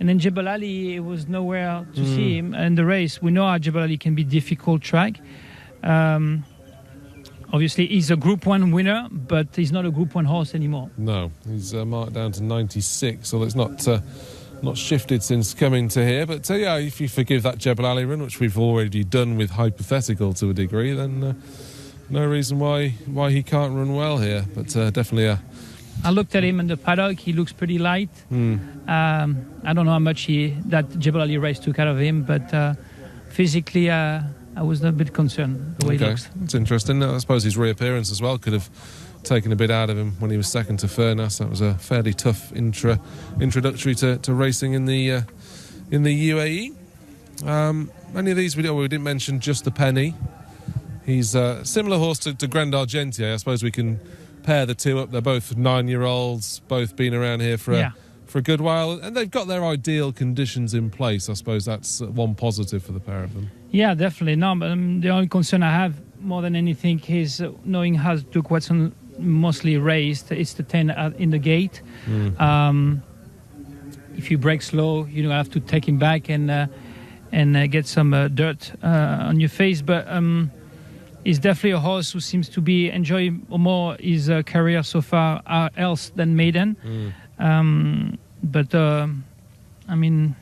then Jebel Ali was nowhere to see him in the race. We know how Jebel Ali can be difficult track. Obviously, he's a Group 1 winner, but he's not a Group 1 horse anymore. No, he's marked down to 96, so it's not shifted since coming to here, but if you forgive that Jebel Ali run, which we've already done with hypothetical to a degree, then no reason why he can't run well here. But definitely I looked at him in the paddock. He looks pretty light. I don't know how much that Jebel Ali race took out of him, but physically I was a bit concerned the way he looks. It's interesting. I suppose his reappearance as well could have taken a bit out of him when he was second to Furness. That was a fairly tough introductory to racing in the UAE. Any of these we didn't mention. Just the Penny. He's a similar horse to Grand Argentier. I suppose we can pair the two up. They're both 9-year-olds, both been around here for a good while, and they've got their ideal conditions in place. I suppose that's one positive for the pair of them. Yeah, definitely. No, but the only concern I have more than anything is knowing how Duke Watson mostly raced. It's the 10 in the gate. If you break slow, you have to take him back and get some dirt on your face. But he's definitely a horse who seems to be enjoying more his career so far else than Maiden. But I mean,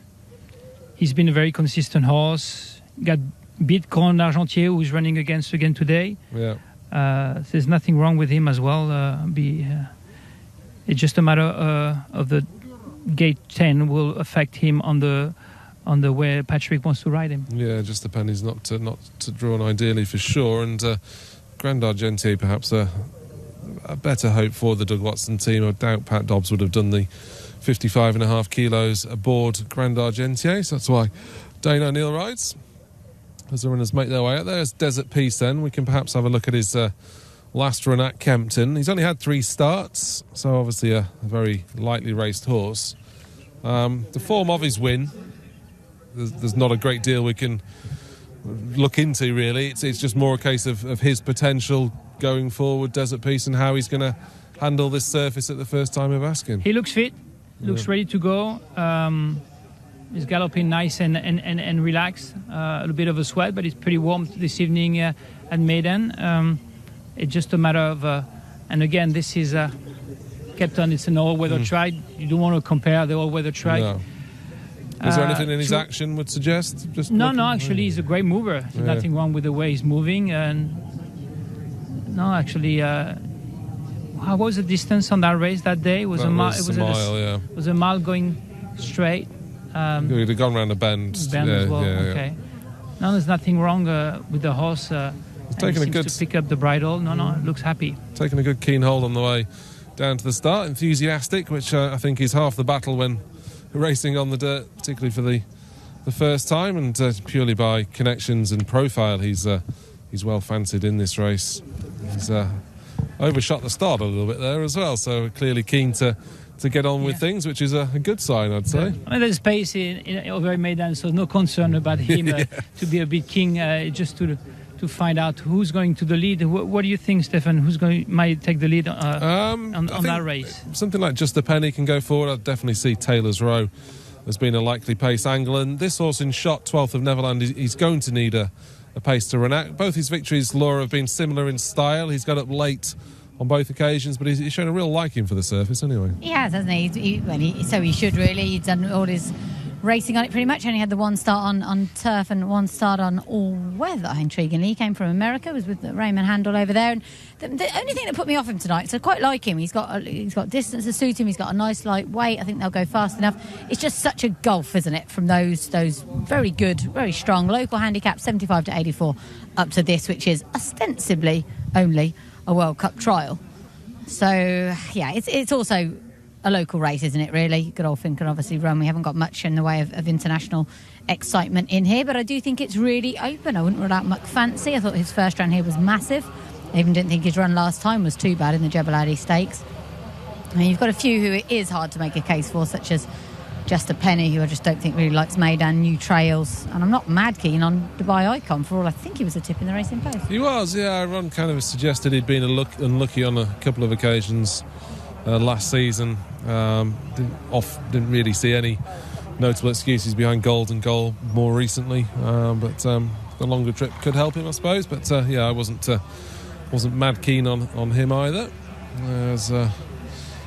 he's been a very consistent horse. Got beat Grand Argentier, who's running against again today. Yeah. There's nothing wrong with him as well. It's just a matter of the gate 10 will affect him on the way Patrick wants to ride him. Yeah, just the pennies not to draw on ideally for sure. And Grand Argentier perhaps a better hope for the Doug Watson team. I doubt Pat Dobbs would have done the 55.5 kilos aboard Grand Argentier, so that's why Dane O'Neill rides. As the runners make their way out, there's Desert Peace then. We can perhaps have a look at his last run at Kempton. He's only had 3 starts, so obviously a very lightly raced horse. The form of his win, there's not a great deal we can look into really. It's just more a case of his potential going forward, Desert Peace, and how he's going to handle this surface at the first time of asking. He looks fit, looks ready to go. He's galloping nice and relaxed. A little bit of a sweat, but it's pretty warm this evening at Maiden. It's just a matter of... and again, this is Kempton. It's an all-weather track. You don't want to compare the all-weather track. No. Is there anything in his action would suggest? No, actually, he's a great mover. There's nothing wrong with the way he's moving. And no, actually... how was the distance on that race that day? It was a mile. It was a mile going straight. He'd have gone round a bend. As well. Okay. No, there's nothing wrong with the horse. He's taking a good to pick up the bridle. No, it looks happy. Taking a good keen hold on the way down to the start. Enthusiastic, which I think is half the battle when racing on the dirt, particularly for the first time, and purely by connections and profile, he's well fancied in this race. He's overshot the start a little bit there as well, so clearly keen to get on with things, which is a good sign, I'd say. I mean, there's space in over Maidan, so no concern about him to be a bit king, just to find out who's going to the lead. What do you think, Stefan? Who's might take the lead on that race? Something like Just a Penny can go forward. I'd definitely see Taylor's Row as being a likely pace angle. And this horse in shot, 12th of Neverland, he's going to need a pace to run out. Both his victories, Laura, have been similar in style. He's got up late on both occasions, but he's shown a real liking for the surface anyway. He has, hasn't he? So he should really. He's done all his racing on it pretty much. Only had the one start on turf and one start on all weather, intriguingly. He came from America, was with Raymond Handel over there. And the only thing that put me off him tonight, so I quite like him. He's got distance to suit him. He's got a nice light weight. I think they'll go fast enough. It's just such a gulf, isn't it, from those very good, very strong local handicaps, 75 to 84, up to this, which is ostensibly only a World Cup trial. So, yeah, it's also a local race, isn't it, really? Good old Finn can obviously run. We haven't got much in the way of international excitement in here, but I do think it's really open. I wouldn't rule out McFancy. I thought his first run here was massive. I even didn't think his run last time was too bad in the Jebel Ali Stakes. I mean, you've got a few who it is hard to make a case for, such as Just a Penny, who I just don't think really likes Maidan, New Trails, and I'm not mad keen on Dubai Icon. For all I think he was a tip in the racing post. He was, yeah. Ron kind of suggested he'd been unlucky on a couple of occasions last season. Didn't really see any notable excuses behind Golden Goal more recently, but the longer trip could help him, I suppose. But I wasn't mad keen on him either. As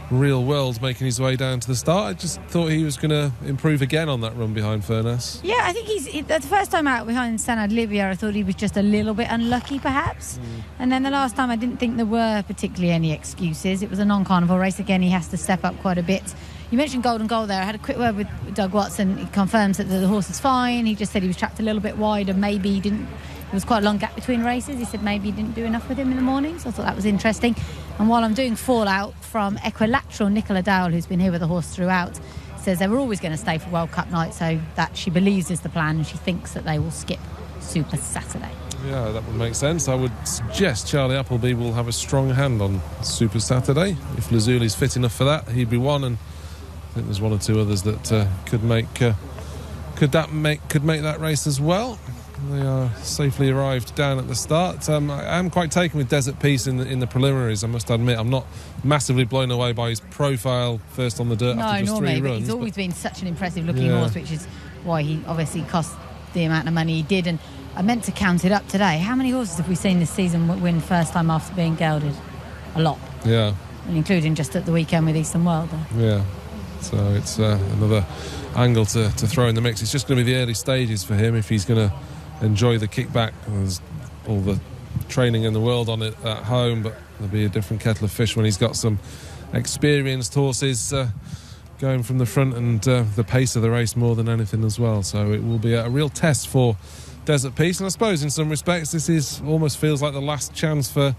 Real World making his way down to the start, I just thought he was going to improve again on that run behind Furness. Yeah, I think the first time out behind Sanad Libya, I thought he was just a little bit unlucky perhaps. And then the last time I didn't think there were particularly any excuses. It was a non-carnival race. Again, he has to step up quite a bit. You mentioned Golden Goal there. I had a quick word with Doug Watson. He confirms that the horse is fine. He just said he was trapped a little bit wide and maybe he didn't. There was quite a long gap between races. He said maybe he didn't do enough with him in the morning, so I thought that was interesting. And while I'm doing Fallout from Equilateral, Nicola Dowell, who's been here with the horse throughout, says they were always going to stay for World Cup night, so that she believes is the plan, and she thinks that they will skip Super Saturday. Yeah, that would make sense. I would suggest Charlie Appleby will have a strong hand on Super Saturday. If Lazzuli's fit enough for that, he'd be one, and I think there's one or two others that could make that race as well. They are safely arrived down at the start. I am quite taken with Desert Peace in the preliminaries, I must admit. I'm not massively blown away by his profile first on the dirt after just 3 runs. But he's always been such an impressive looking horse, which is why he obviously cost the amount of money he did. And I meant to count it up today. How many horses have we seen this season win first time after being gelded? A lot. Yeah. And including just at the weekend with Eastern Wilder. Yeah. So it's another angle to throw in the mix. It's just going to be the early stages for him if he's going to enjoy the kickback. There's all the training in the world on it at home, but there'll be a different kettle of fish when he's got some experienced horses going from the front and the pace of the race more than anything as well. So it will be a real test for Desert Peace, and I suppose in some respects this almost feels like the last chance for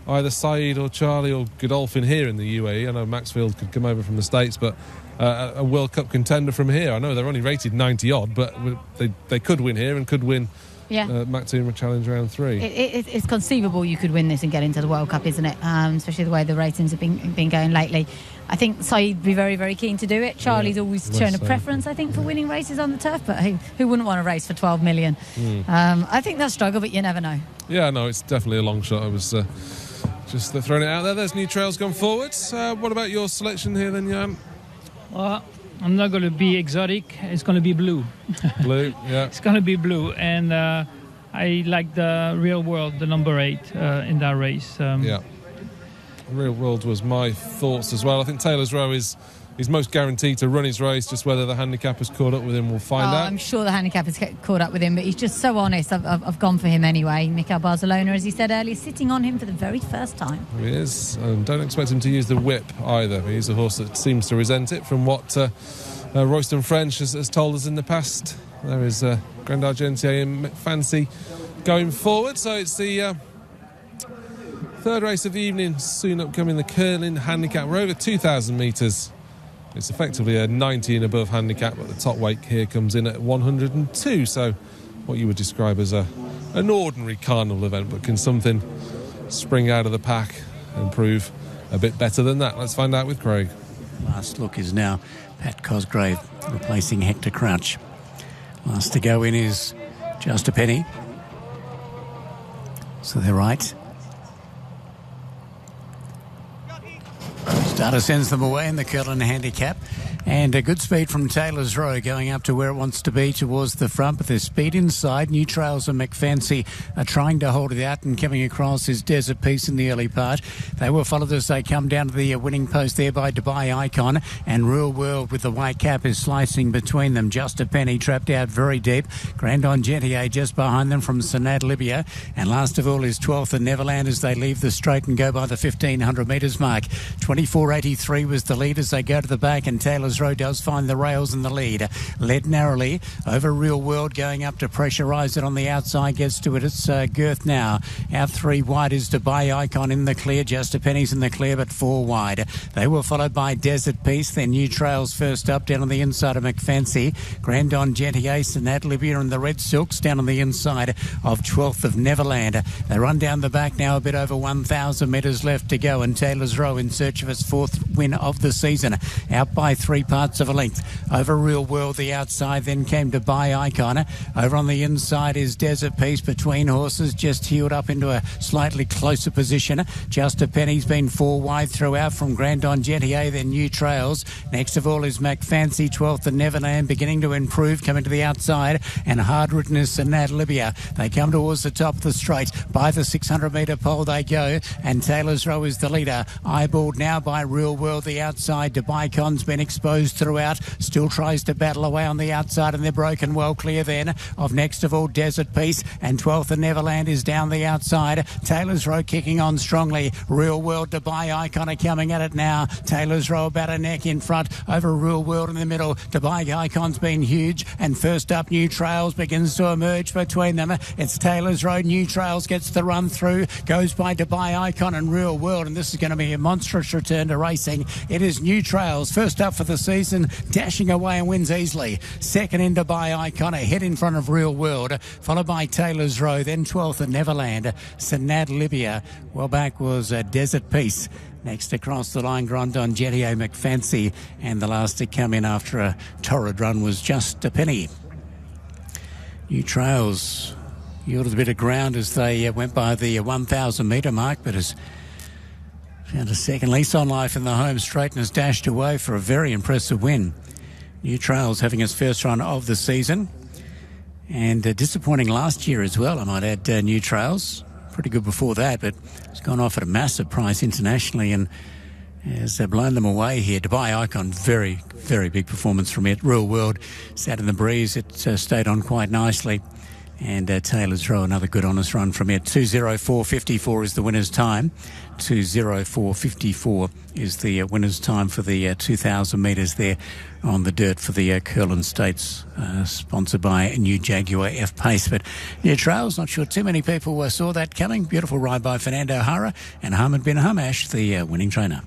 either Saeed or Charlie or Godolphin here in the UAE. I know Maxfield could come over from the States, but a World Cup contender from here. I know they're only rated 90 odd, but they could win here and could win Mactoon Challenge Round 3. It's conceivable you could win this and get into the World Cup, isn't it? Especially the way the ratings have been going lately. I think Saeed would be very, very keen to do it. Charlie's always shown a preference, I think, for winning races on the turf, but who wouldn't want to race for 12 million? I think they'll struggle, but you never know. Yeah, no, it's definitely a long shot. I was just throwing it out there. There's New Trails gone forward. What about your selection here then, Jan? Well, I'm not going to be exotic. It's going to be blue. Blue, yeah. It's going to be blue. And I like the Real World, the number 8 in that race. Real World was my thoughts as well. I think Taylor's Row is most guaranteed to run his race. Just whether the handicap has caught up with him, we'll find out. I'm sure the handicap has caught up with him, but he's just so honest. I've gone for him anyway. Mikel Barcelona, as he said earlier, sitting on him for the very first time. He is. Don't expect him to use the whip either. He's a horse that seems to resent it, from what Royston French has told us in the past. There is Grand Argentier and McFancy going forward. So it's the third race of the evening, soon upcoming, the curling handicap. We're over 2,000 metres. It's effectively a 90 and above handicap, but the top weight here comes in at 102. So what you would describe as an ordinary carnival event, but can something spring out of the pack and prove a bit better than that? Let's find out with Craig. Last look is now Pat Cosgrave replacing Hector Crouch. Last to go in is Just a Penny. So they're right. Starter sends them away in the curling handicap. And a good speed from Taylor's Row going up to where it wants to be towards the front, but there's speed inside. New Trails and McFancy are trying to hold it out, and coming across is Desert Peace in the early part. They will follow as they come down to the winning post there by Dubai Icon, and Real World with the white cap is slicing between them. Just a Penny trapped out very deep. Grand Argentier just behind them from Sanad Libya, and last of all is 12th and Neverland as they leave the straight and go by the 1,500 metres mark. 24.83 was the lead as they go to the back, and Taylor's Row does find the rails in the lead. Led narrowly over Real World, going up to pressurise it on the outside, gets to it. It's girth now. Out 3 wide is Dubai Icon in the clear. Just a Penny's in the clear, but 4 wide. They were followed by Desert Peace, then New Trails first up down on the inside of McFancy. Grand Argentier, Sanad Libya and the Red Silks down on the inside of 12th of Neverland. They run down the back now, a bit over 1,000 metres left to go, and Taylor's Row in search of its 4th win of the season. Out by 3 parts of a length. Over Real World, the outside, then came Dubai Icon. Over on the inside is Desert Peace between horses, just heeled up into a slightly closer position. Just a Penny's been 4 wide throughout from Grand Argentier, then New Trails. Next of all is McFancy, 12th and Neverland, beginning to improve, coming to the outside, and hard ridden is Sanad Libya. They come towards the top of the straight. By the 600 metre pole they go, and Taylor's Row is the leader. Eyeballed now by Real World, the outside. Dubai Icon's been exposed throughout, still tries to battle away on the outside, and they're broken well clear then of next of all Desert Peace, and 12th and Neverland is down the outside. Taylor's Row kicking on strongly. Real World, Dubai Icon are coming at it now. Taylor's Row about a neck in front over Real World in the middle. Dubai Icon's been huge, and first up New Trails begins to emerge between them. It's Taylor's Row. New Trails gets the run through, goes by Dubai Icon and Real World, and this is going to be a monstrous return to racing. It is New Trails first up for the season, dashing away and wins easily. Second in Dubai Icon, ahead in front of Real World, followed by Taylor's Row, then 12th at Neverland. Sanad Libya, well back was Desert Peace. Next across the line, Grand Argentier, McFancy, and the last to come in after a torrid run was Just a Penny. New Trails yielded a bit of ground as they went by the 1,000 metre mark, but has found a second lease on life in the home straight and has dashed away for a very impressive win. New Trails having his first run of the season, and disappointing last year as well, I might add. New Trails pretty good before that, but it's gone off at a massive price internationally and has blown them away here. Dubai Icon, very, very big performance from it. Real World sat in the breeze. It stayed on quite nicely. And Taylor's Row, another good honest run from it. 2:04.54 is the winner's time. 2:04.54 is the winner's time for the 2,000 metres there on the dirt for the Curlin States, sponsored by New Jaguar F-Pace. But New Trails, not sure too many people saw that coming. Beautiful ride by Fernando Hara and Hamid bin Hamash, the winning trainer.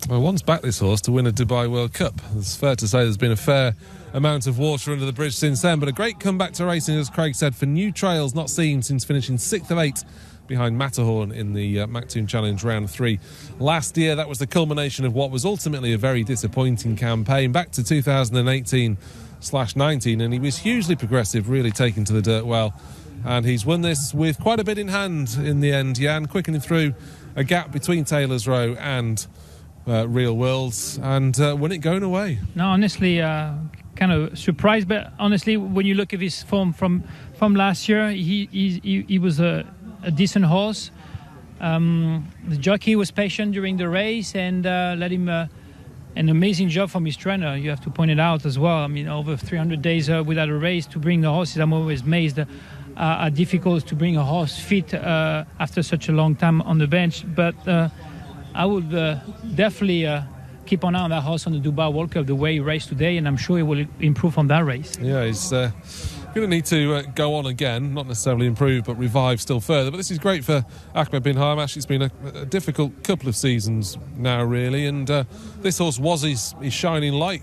Well, once backed this horse to win a Dubai World Cup. It's fair to say there's been a fair amount of water under the bridge since then, but a great comeback to racing, as Craig said, for New Trails, not seen since finishing 6th of 8 behind Matterhorn in the Maktoum Challenge Round 3 last year. That was the culmination of what was ultimately a very disappointing campaign back to 2018/19, and he was hugely progressive, really taking to the dirt well, and he's won this with quite a bit in hand in the end, Jan, quickening through a gap between Taylor's Row and Real Worlds, and won it going away. No, honestly, kind of surprised, but honestly, when you look at his form from last year, he was a decent horse. The jockey was patient during the race and let him an amazing job from his trainer. You have to point it out as well. I mean, over 300 days without a race to bring the horses. I'm always amazed how difficult to bring a horse fit after such a long time on the bench. But I would definitely keep an eye on that horse on the Dubai World Cup, the way he raced today, and I'm sure he will improve from that race. Yeah, he's going to need to go on again, not necessarily improve, but revive still further. But this is great for Ahmed Bin Hamash. It's been a difficult couple of seasons now, really, and this horse was his shining light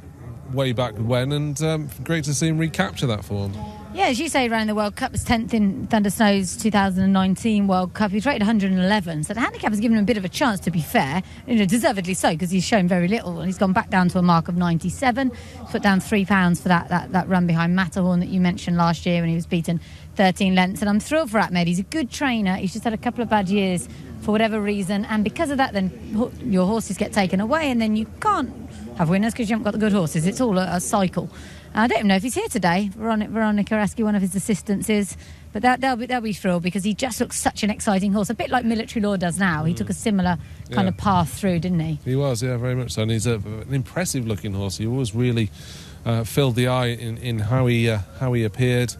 way back when, and great to see him recapture that form. Yeah, as you say, around the World Cup, was 10th in Thunder Snow's 2019 World Cup. He's rated 111, so the handicap has given him a bit of a chance, to be fair. Deservedly so, because he's shown very little. He's gone back down to a mark of 97, put down £3 for that run behind Matterhorn that you mentioned last year when he was beaten 13 lengths. And I'm thrilled for Ahmed. He's a good trainer. He's just had a couple of bad years for whatever reason, and because of that, then your horses get taken away, and then you can't have winners because you haven't got the good horses. It's all a cycle. I don't even know if he's here today. Veronica Askey, one of his assistants, is. But they'll be thrilled because he just looks such an exciting horse, a bit like Military Law does now. He took a similar kind of path through, didn't he? He was, yeah, very much so. And he's an impressive-looking horse. He always really filled the eye in how he appeared.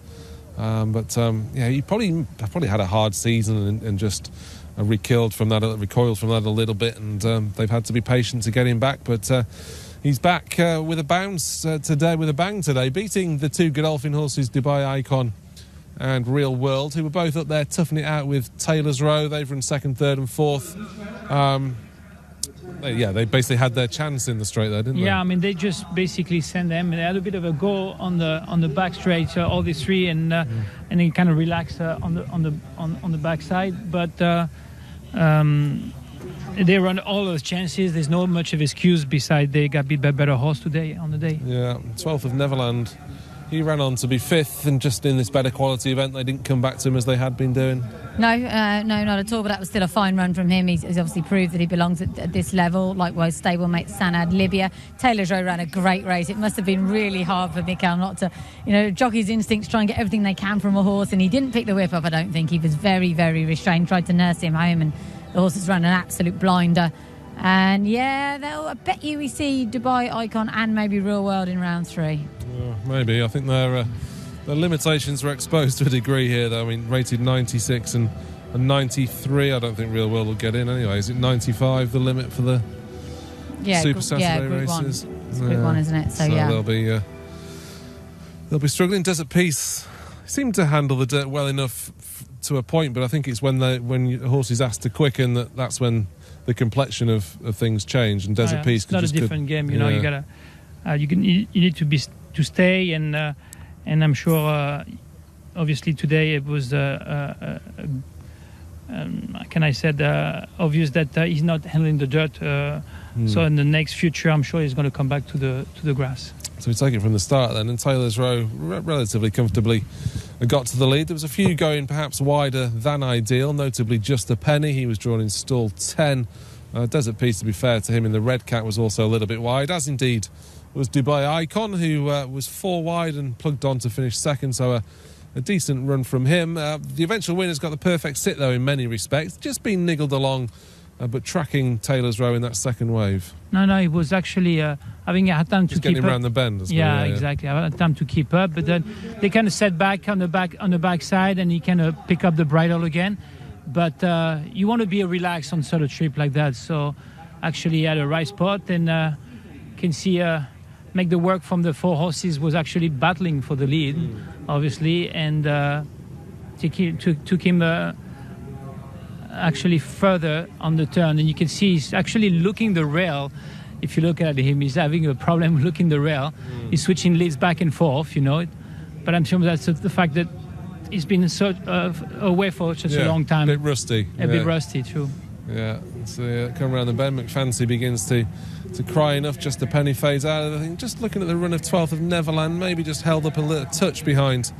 He probably had a hard season and just recoiled from that a little bit, and they've had to be patient to get him back. But he's back with a bounce today, beating the two Godolphin horses, Dubai Icon and Real World, who were both up there toughing it out with Taylor's Row. They've run second, third and fourth. They basically had their chance in the straight there, didn't they? Yeah, I mean, they just basically sent them. They had a bit of a go on the back straight, all these three, and then kind of relaxed on the back side. But they run all those chances. There's not much of excuse beside they got beat by a better horse today on the day. Yeah, 12th of Neverland. He ran on to be fifth, and just in this better quality event, they didn't come back to him as they had been doing. No, not at all. But that was still a fine run from him. He's obviously proved that he belongs at this level. Likewise, stablemate Sanad Libya. Taylor's Row ran a great race. It must have been really hard for Mikhail not to, jockey's instincts try and get everything they can from a horse, and he didn't pick the whip up. I don't think he was very, very restrained. Tried to nurse him home, and the horses ran an absolute blinder. And I bet you we see Dubai Icon and maybe Real World in round 3. Maybe. I think their limitations were exposed to a degree here, though. I mean, rated 96 and 93. I don't think Real World will get in anyway. Is it 95 the limit for the Super Saturday races? It's Group 1, isn't it? So they'll be struggling. Desert Peace seemed to handle the dirt well enough to a point, but I think it's when the horse is asked to quicken that's when the complexion of things change. And Desert Peace, it's not a different game. You gotta you need to stay, and I'm sure obviously today it was obvious that he's not handling the dirt. So in the next future, I'm sure he's going to come back to the grass. So we take it from the start then, and Taylor's Row relatively comfortably got to the lead. There was a few going perhaps wider than ideal, notably Just a Penny. He was drawn in stall 10. Desert Peace, to be fair to him, in the red cat was also a little bit wide, as indeed was Dubai Icon, who was 4 wide and plugged on to finish second, so a decent run from him. The eventual winner's got the perfect sit, though, in many respects. Just been niggled along, but tracking Taylor's Row in that second wave. No, he was actually having a hard time to keep up. Getting around the bend as well. Yeah, exactly. I had time to keep up, but then they kind of set back on the back side, and he kind of pick up the bridle again. But you want to be relaxed on sort of trip like that. So actually he had a right spot, and can see make the work from the 4 horses was actually battling for the lead, obviously, and took him actually further on the turn. And you can see he's actually looking the rail. If you look at him, he's having a problem looking the rail. He's switching leads back and forth, But I'm sure that's the fact that he's been away for such a long time. A bit rusty. A bit rusty, true. Yeah, so come around the bend. McFancy begins to cry enough. Just a Penny fades out. I think just looking at the run of 12th of Neverland, maybe just held up a little touch behind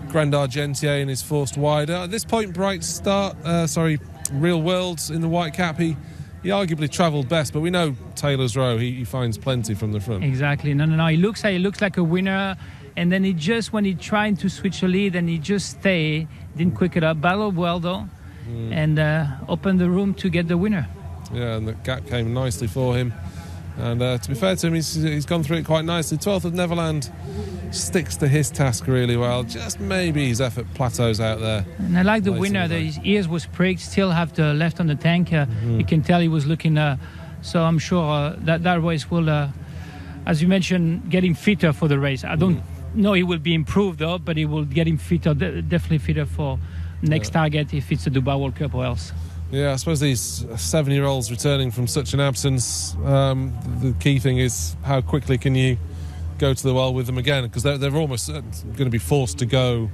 Grand Argentier and is forced wider. At this point, Real World in the white cap, he arguably travelled best, but we know Taylor's Row, he finds plenty from the front. Exactly. No. He looks like a winner. And then when he tried to switch a lead, and he just didn't quick it up. Battled well, though. and opened the room to get the winner. Yeah, and the gap came nicely for him. And to be fair to him, he's gone through it quite nicely. 12th of Neverland sticks to his task really well. Just maybe his effort plateaus out there. And I like the winner. His ears was pricked, still have the left on the tank. You can tell he was looking. So I'm sure that race will, as you mentioned, get him fitter for the race. I don't know he will be improved though, but it will get him fitter, definitely fitter for next target if it's a Dubai World Cup or else. Yeah, I suppose these 7-year-olds returning from such an absence, the key thing is how quickly can you go to the well with them again, because they're almost going to be forced to go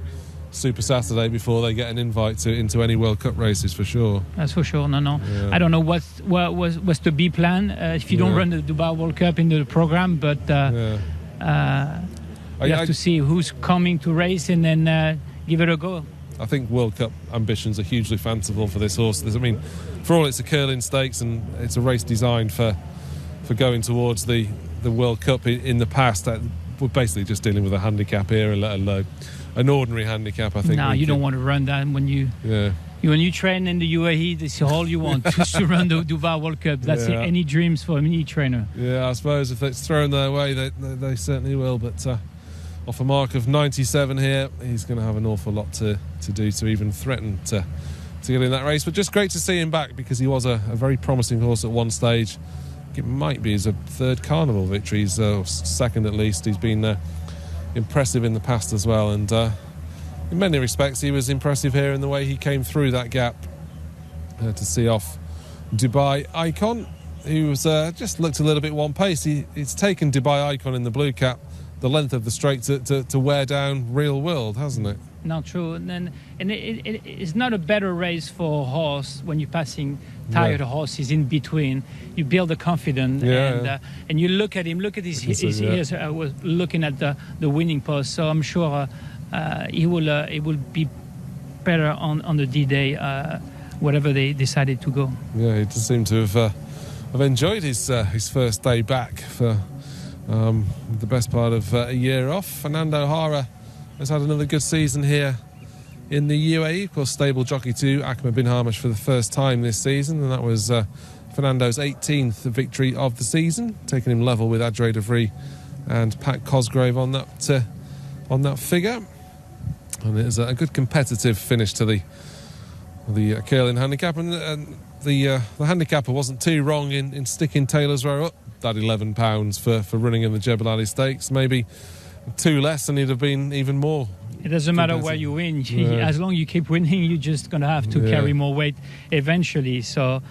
Super Saturday before they get an invite into any World Cup races for sure. That's for sure. No. Yeah. I don't know what was the B plan if you don't run the Dubai World Cup in the program, but we have to see who's coming to race and then give it a go. I think World Cup ambitions are hugely fanciful for this horse. I mean, for all it's a curling stakes and it's a race designed for going towards the World Cup in the past, we're basically just dealing with a handicap here, and let alone an ordinary handicap. I think. No, you don't want to run that when you train in the UAE. This is all you want, just to run the Dubai World Cup. That's any dreams for any trainer. Yeah, I suppose if it's thrown their way, they certainly will. But off a mark of 97 here, he's going to have an awful lot to do to even threaten to get in that race. But just great to see him back, because he was a very promising horse at one stage. It might be his third carnival victory, his second at least. He's been impressive in the past as well, and in many respects he was impressive here in the way he came through that gap to see off Dubai Icon, who was just looked a little bit one pace. It's taken Dubai Icon in the blue cap the length of the straight to wear down Real World, hasn't it? Not true. And it's not a better race for a horse when you're passing tired horses in between. You build the confidence, and you look at him. Look at his ears. I was looking at the winning post, so I'm sure he will be better on the D-Day, whatever they decided to go. Yeah, he does seem to have enjoyed his first day back for the best part of a year off. Fernando Hara has had another good season here in the UAE. Of course, stable jockey to Ahmed bin Hamish for the first time this season, and that was Fernando's 18th victory of the season, taking him level with Adre de Vries and Pat Cosgrave on that figure. And it was a good competitive finish to the curling handicap, and the handicapper wasn't too wrong in sticking Taylor's Row up that £11 for running in the Jebel Ali Stakes. Maybe 2 less and he'd have been even more. It doesn't matter where you win. As long as you keep winning, you're just going to have to carry more weight eventually. So,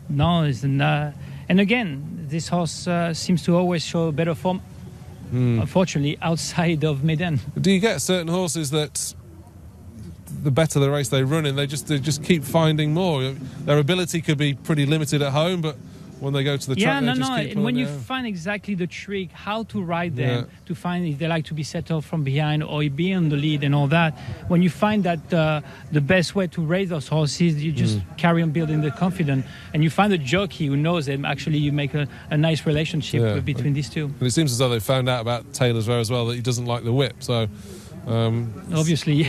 no, and again, this horse seems to always show better form, unfortunately, outside of Medan. Do you get certain horses that the better the race they run in, they just keep finding more? Their ability could be pretty limited at home, but when they go to the track, and when you find exactly the trick, how to ride them, to find if they like to be settled from behind or be on the lead and all that, when you find that the best way to raise those horses, you just carry on building the confidence, and you find a jockey who knows them. Actually, you make a nice relationship between these two. And it seems as though they found out about Taylor's Row as well, that he doesn't like the whip, so... obviously,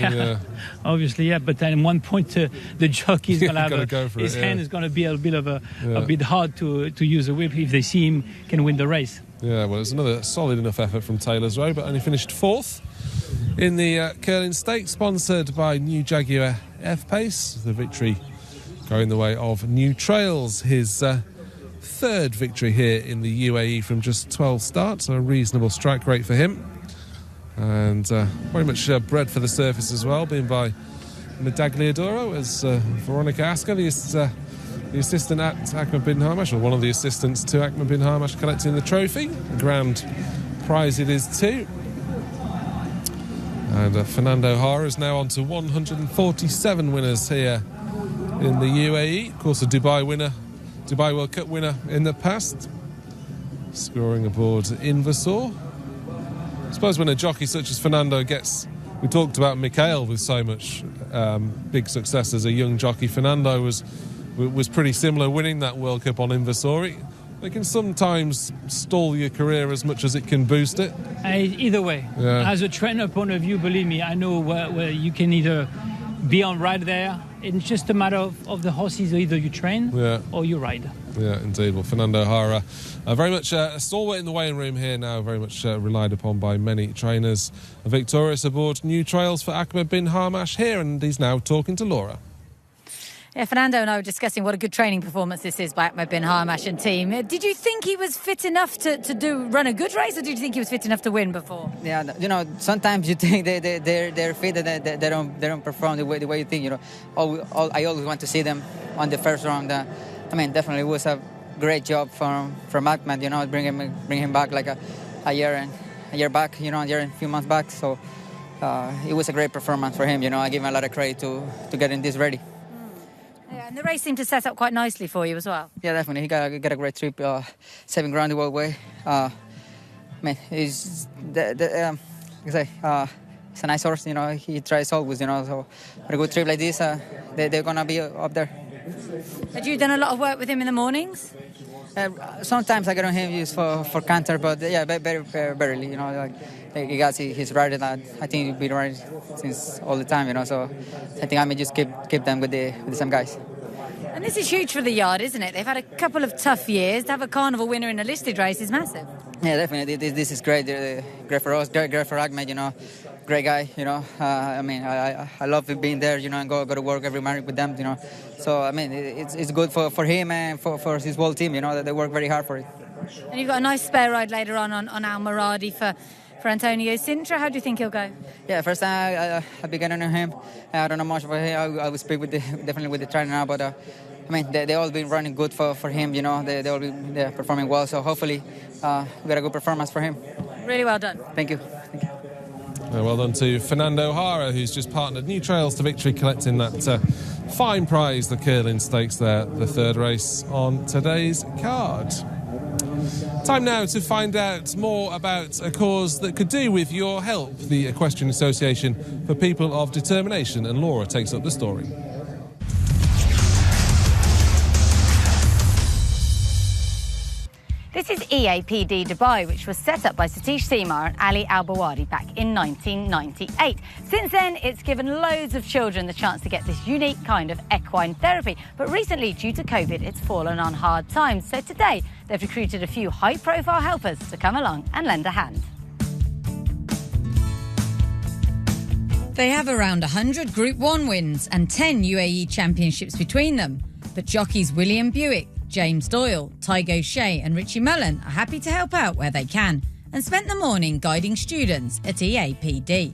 but then at one point the jockey is going to have his hand is going to be a bit hard to use a whip if they see him can win the race. Yeah, well, it's another solid enough effort from Taylor's Row, but only finished 4th in the curling stakes, sponsored by New Jaguar F-Pace. The victory going the way of New Trails, his 3rd victory here in the UAE from just 12 starts, a reasonable strike rate for him. And very much bred for the surface as well, being by Medagliadoro, as Veronica Asker, the assistant at Ahmed bin Hamish, or one of the assistants to Ahmed bin Hamish, collecting the trophy. A grand prize it is too. And Fernando Hara is now on to 147 winners here in the UAE. Of course, a Dubai World Cup winner in the past, scoring aboard Invasor. I suppose when a jockey such as Fernando gets... We talked about Mikhail with so much big success as a young jockey. Fernando was pretty similar, winning that World Cup on Invasor. They can sometimes stall your career as much as it can boost it. Either way. As a trainer point of view, believe me, I know where you can either beyond right there. It's just a matter of the horses. Either you train or you ride. Yeah, indeed. Well, Fernando O'Hara, very much a stalwart in the weighing room here now, very much relied upon by many trainers. Victorious aboard new trails for Ahmed bin Harmash here, and he's now talking to Laura. Yeah, Fernando and I were discussing what a good training performance this is by Ahmed bin Harmash and team. Did you think he was fit enough to run a good race, or did you think he was fit enough to win before? Yeah, you know, sometimes you think they're fit and they don't perform the way you think. You know, I always want to see them on the first round. I mean, definitely was a great job from Ahmed. You know, bring him back like a year back. You know, a few months back. So it was a great performance for him. You know, I give him a lot of credit to getting this ready. Yeah, and the race seemed to set up quite nicely for you as well. Yeah, definitely. He got a great trip, 7 grand the whole way. Man, he's it's a nice horse. You know, he tries always. You know, so with a good trip like this, they're gonna be up there. Had you done a lot of work with him in the mornings? Sometimes I get on him used for canter, but yeah, very barely. You know, like he got his riding. I think he'll be riding since all the time. You know, so I think I may just keep them with the same guys. And this is huge for the yard, isn't it? They've had a couple of tough years. To have a carnival winner in a listed race is massive. Yeah, definitely. This is great. Great for us. Great for Ahmed. You know, great guy. You know, I mean, I love being there. You know, and go to work every morning with them. You know, so I mean, it's good for him and for his whole team. You know, that they work very hard for it. And you've got a nice spare ride later on Al Maradi for Antonio Sintra. How do you think he'll go? Yeah, first time I began on him. I don't know much about him. I will speak definitely with the trainer now, but I mean, they all been running good for him. You know, they're performing well. So hopefully, we got a good performance for him. Really well done. Thank you. Well done to Fernando O'Hara, who's just partnered New Trails to victory, collecting that fine prize, the Curling Stakes there, the third race on today's card. Time now to find out more about a cause that could do with your help, the Equestrian Association for People of Determination, and Laura takes up the story. This is EAPD Dubai, which was set up by Satish Seemar and Ali Al-Bawadi back in 1998. Since then, it's given loads of children the chance to get this unique kind of equine therapy. But recently, due to COVID, it's fallen on hard times. So today, they've recruited a few high-profile helpers to come along and lend a hand. They have around 100 Group 1 wins and 10 UAE championships between them. But jockeys William Buick, James Doyle, Tygo Shea and Richie Mullen are happy to help out where they can and spent the morning guiding students at EAPD.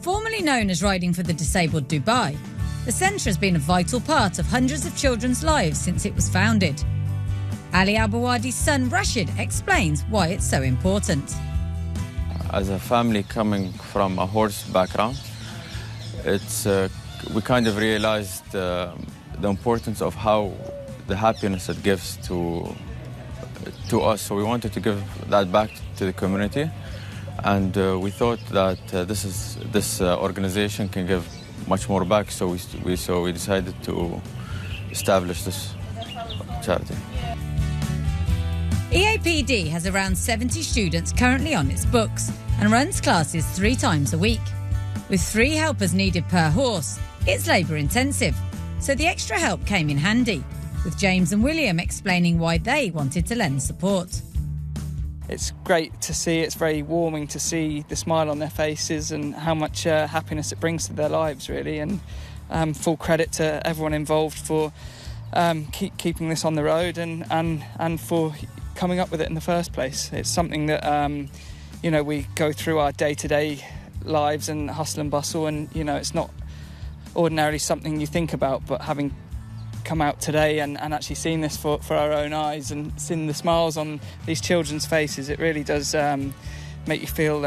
Formerly known as Riding for the Disabled Dubai, the centre has been a vital part of hundreds of children's lives since it was founded. Ali Al-Bawadi's son Rashid explains why it's so important. As a family coming from a horse background, we kind of realized the importance of how the happiness it gives to us. So we wanted to give that back to the community, and we thought that this organization can give much more back. So we decided to establish this charity. EAPD has around 70 students currently on its books and runs classes 3 times a week. With 3 helpers needed per horse, it's labour intensive, so the extra help came in handy, with James and William explaining why they wanted to lend support. It's great to see, it's very warming to see the smile on their faces and how much happiness it brings to their lives, really, and full credit to everyone involved for keeping this on the road and for coming up with it in the first place. It's something that, we go through our day-to-day lives and hustle and bustle, and, it's not ordinarily something you think about, but having come out today and actually seen this for our own eyes and seeing the smiles on these children's faces, it really does make you feel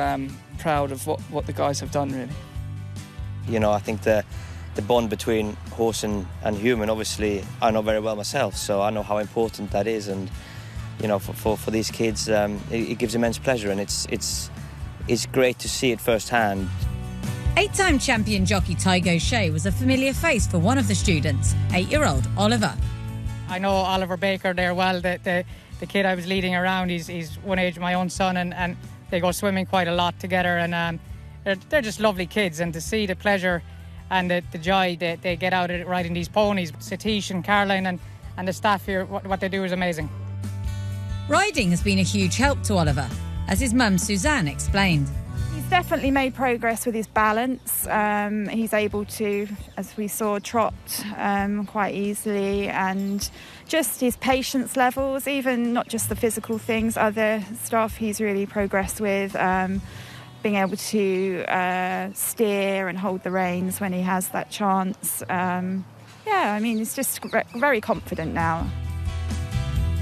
proud of what the guys have done, really. I think the bond between horse and human, obviously, I know very well myself, so I know how important that is, and for these kids, it gives immense pleasure, and it's great to see it firsthand. 8-time champion jockey Tygo Shea was a familiar face for one of the students, 8-year-old Oliver. I know Oliver Baker there well. The kid I was leading around, he's one age of my own son, and they go swimming quite a lot together, and they're just lovely kids, and to see the pleasure and the joy that they get out of it riding these ponies. Satish and Caroline and the staff here, what they do is amazing. Riding has been a huge help to Oliver, as his mum Suzanne explained. He's definitely made progress with his balance. He's able to, as we saw, trot quite easily, and just his patience levels, even not just the physical things, other stuff he's really progressed with, being able to steer and hold the reins when he has that chance. He's just very confident now.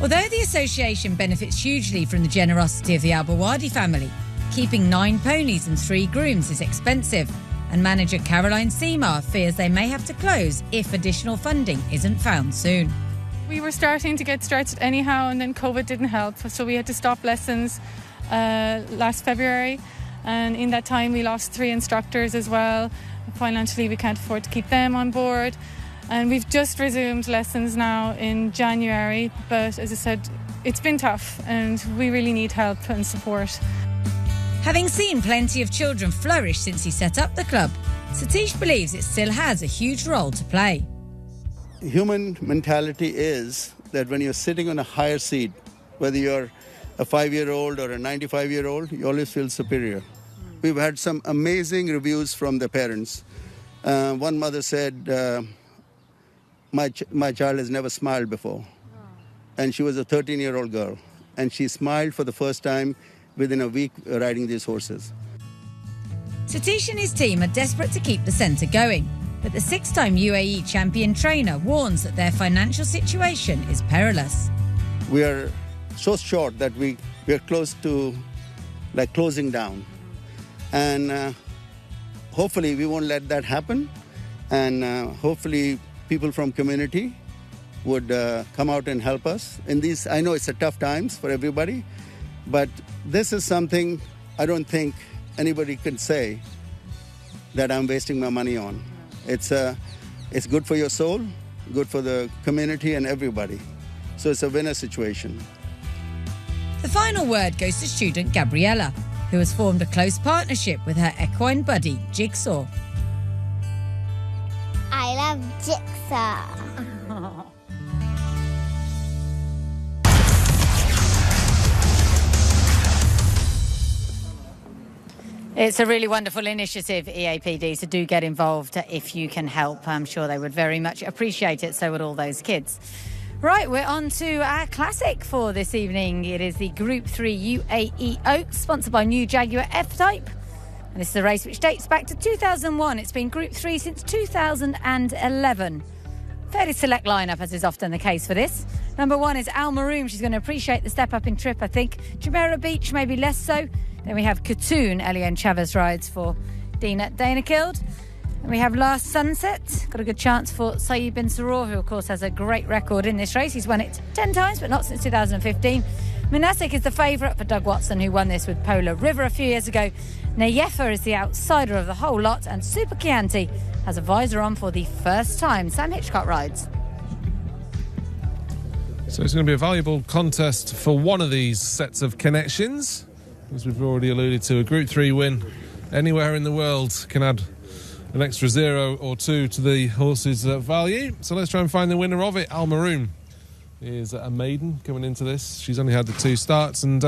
Although the association benefits hugely from the generosity of the Al-Bawadi family, keeping 9 ponies and 3 grooms is expensive, and manager Caroline Seamar fears they may have to close if additional funding isn't found soon. We were starting to get stretched anyhow, and then COVID didn't help, so we had to stop lessons last February, and in that time we lost 3 instructors as well. Financially we can't afford to keep them on board, and we've just resumed lessons now in January, but as I said, it's been tough and we really need help and support. Having seen plenty of children flourish since he set up the club, Satish believes it still has a huge role to play. Human mentality is that when you're sitting on a higher seat, whether you're a 5-year-old or a 95-year-old, you always feel superior. We've had some amazing reviews from the parents. One mother said, my child has never smiled before. And she was a 13-year-old girl. And she smiled for the first time within a week riding these horses. Satish and his team are desperate to keep the centre going, but the 6-time UAE champion trainer warns that their financial situation is perilous. We are so short that we are close to closing down. And hopefully we won't let that happen. And hopefully people from community would come out and help us. In these, I know it's a tough times for everybody, but this is something I don't think anybody can say that I'm wasting my money on. It's good for your soul, good for the community and everybody. So it's a winner situation. The final word goes to student Gabriella, who has formed a close partnership with her equine buddy, Jigsaw. I love Jigsaw. It's a really wonderful initiative, EAPD, so do get involved if you can help. I'm sure they would very much appreciate it, so would all those kids. Right, we're on to our classic for this evening. It is the Group 3 UAE Oaks, sponsored by New Jaguar F-Type. And this is a race which dates back to 2001. It's been Group 3 since 2011. Fairly select lineup, as is often the case for this. Number 1 is Al Maroom. She's going to appreciate the step up in trip, I think. Jumeirah Beach, maybe less so. Then we have Katoon, Eliane Chavez rides for Dina Danakild. And we have Last Sunset. Got a good chance for Saeed bin Saror, who of course has a great record in this race. He's won it 10 times, but not since 2015. Manasik is the favourite for Doug Watson, who won this with Polar River a few years ago. Nayefa is the outsider of the whole lot, and Super Chianti has a visor on for the first time. Sam Hitchcock rides. So it's going to be a valuable contest for one of these sets of connections. As we've already alluded to, a Group 3 win anywhere in the world can add an extra 0 or 2 to the horse's value. So let's try and find the winner of it. Al Maroom is a maiden coming into this. She's only had the 2 starts, and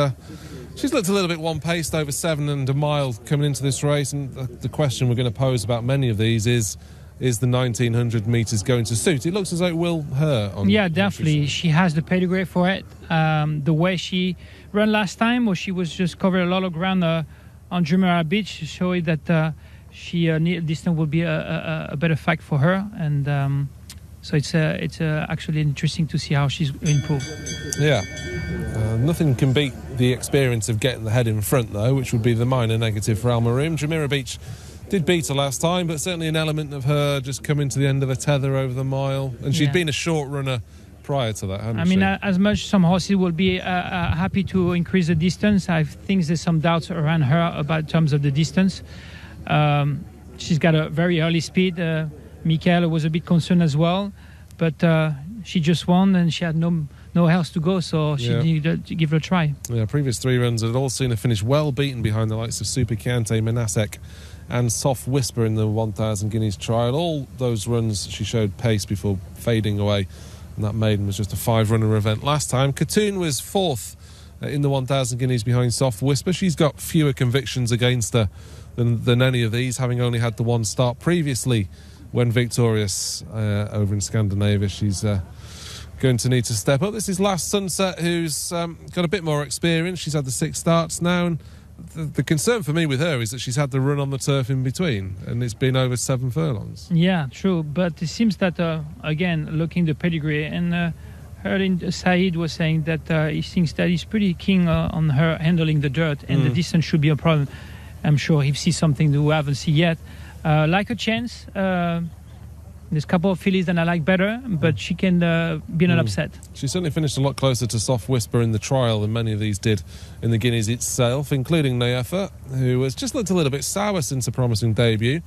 she's looked a little bit one-paced over 7 and a mile coming into this race. And the question we're going to pose about many of these is the 1900 metres going to suit? It looks as though it will her. Yeah, definitely. She has the pedigree for it. The way she ran last time, where she was just covered a lot of ground on Jumeirah Beach, showing that distance will be a better fact for her. And so it's actually interesting to see how she's improved. Yeah. Nothing can beat the experience of getting the head in front, though, which would be the minor negative for Al Maroom. Jumeirah Beach did beat her last time, but certainly an element of her just coming to the end of a tether over the mile. And she'd been a short runner prior to that, hadn't she? As much some horses will be happy to increase the distance, I think there's some doubts around her about terms of the distance. She's got a very early speed. Michaela was a bit concerned as well, but she just won and she had no else to go, so she needed to give it a try. Yeah, previous 3 runs had all seen her finish well beaten behind the likes of Super Chianti, Manasek and Soft Whisper in the 1,000 guineas trial. All those runs she showed pace before fading away, and that maiden was just a 5-runner event last time. Katoon was 4th in the 1,000 guineas behind Soft Whisper. She's got fewer convictions against her than any of these, having only had the one start previously when victorious over in Scandinavia. She's going to need to step up. This is Last Sunset, who's got a bit more experience. She's had the 6 starts now, and the concern for me with her is that she's had the run on the turf in between, and it's been over 7 furlongs. Yeah, true. But it seems that, again, looking the pedigree, and Saeed was saying that he thinks that he's pretty keen on her handling the dirt, and the distance should be a problem. I'm sure he sees something that we haven't seen yet. Like a chance. There's a couple of fillies that I like better, but she can be an upset. She certainly finished a lot closer to Soft Whisper in the trial than many of these did in the Guineas itself, including Neefa, who has just looked a little bit sour since a promising debut.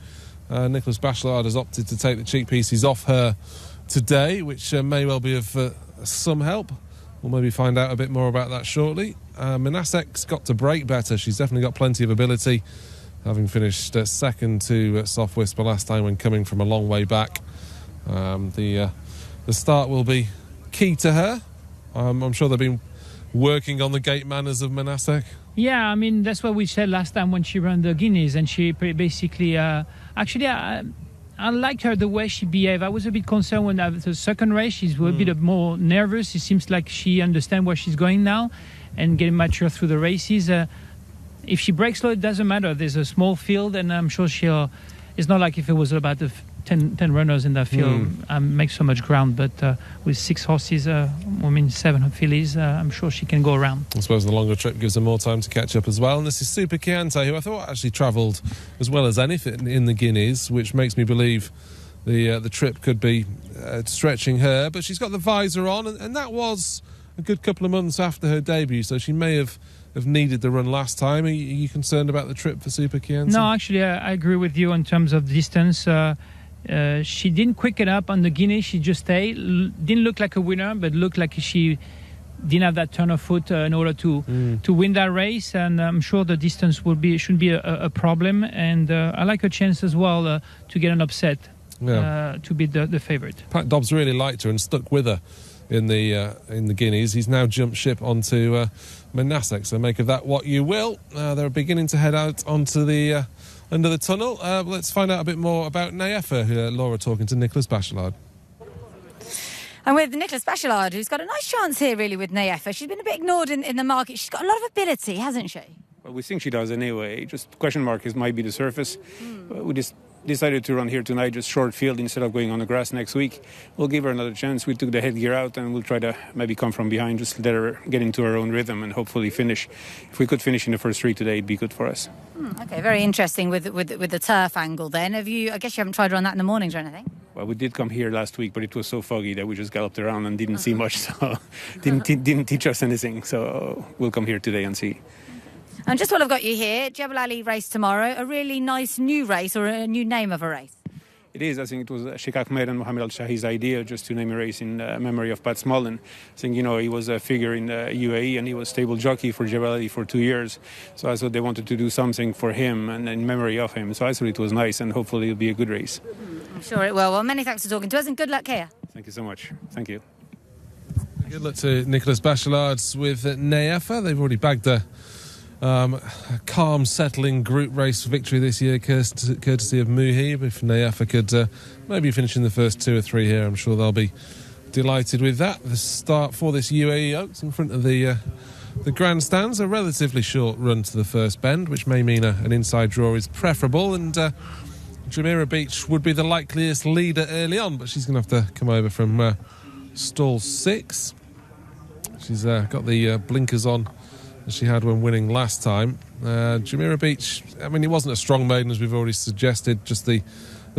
Nicholas Bachelard has opted to take the cheek pieces off her today, which may well be of some help. We'll maybe find out a bit more about that shortly. Manasek's got to break better. She's definitely got plenty of ability, having finished second to Soft Whisper last time when coming from a long way back. The start will be key to her. I'm sure they've been working on the gate manners of Manasek. Yeah, I mean, that's what we said last time when she ran the Guineas, and she basically... actually, I like her, the way she behaved. I was a bit concerned when the second race, she's a bit more nervous. It seems like she understands where she's going now and getting mature through the races. If she breaks slow, it doesn't matter. There's a small field, and I'm sure she'll... It's not like if it was about 10 runners in that field, make so much ground. But with 6 horses, 7 fillies, I'm sure she can go around. I suppose the longer trip gives her more time to catch up as well. And this is Super Chiante, who I thought actually travelled as well as anything in the Guineas, which makes me believe the trip could be stretching her. But she's got the visor on, and that was a good couple of months after her debut, so she may have needed the run last time. Are you concerned about the trip for Super Chiante? No, actually, I agree with you in terms of distance. She didn't quicken up on the Guineas. She just stayed. Didn't look like a winner, but looked like she didn't have that turn of foot in order to win that race. And I'm sure the distance shouldn't be a problem. And I like her chance as well to get an upset, to be the favourite. Pat Dobbs really liked her and stuck with her in the Guineas. He's now jumped ship onto Manasek, so make of that what you will. They're beginning to head out onto the under the tunnel. Let's find out a bit more about Neefa, Laura talking to Nicholas Bachelard. And with Nicholas Bachelard, who's got a nice chance here really with Neefa. She's been a bit ignored in the market. She's got a lot of ability, hasn't she? Well, we think she does anyway. Just question mark might be the surface. We just decided to run here tonight, just short field instead of going on the grass next week. We'll give her another chance. We took the headgear out and we'll try to maybe come from behind, just let her get into her own rhythm and hopefully finish. If we could finish in the first 3 today, it'd be good for us. Okay, very interesting with the turf angle then. I guess you haven't tried to run that in the mornings or anything? Well, we did come here last week, but it was so foggy that we just galloped around and didn't see much, so didn't teach us anything. So we'll come here today and see. And just while I've got you here, Jebel Ali race tomorrow, a really nice new race, or a new name of a race. It is. I think it was Sheikh Ahmed and Mohammed Al-Shahi's idea just to name a race in memory of Pat Smollen. I think, he was a figure in the UAE and he was stable jockey for Jebel Ali for 2 years. So I thought they wanted to do something for him and in memory of him. So I thought it was nice and hopefully it'll be a good race. I'm sure it will. Well, many thanks for talking to us and good luck here. Thank you so much. Thank you. Good luck to Nicholas Bachelard with Neefa. They've already bagged a calm, settling group race victory this year, courtesy of Muhib. If Neefa could maybe finish in the first 2 or 3 here, I'm sure they'll be delighted with that. The start for this UAE Oaks in front of the grandstands, a relatively short run to the first bend, which may mean an inside draw is preferable, and Jumeirah Beach would be the likeliest leader early on, but she's going to have to come over from stall 6. She's got the blinkers on as she had when winning last time. Jumeirah Beach, I mean, it wasn't a strong maiden, as we've already suggested, just the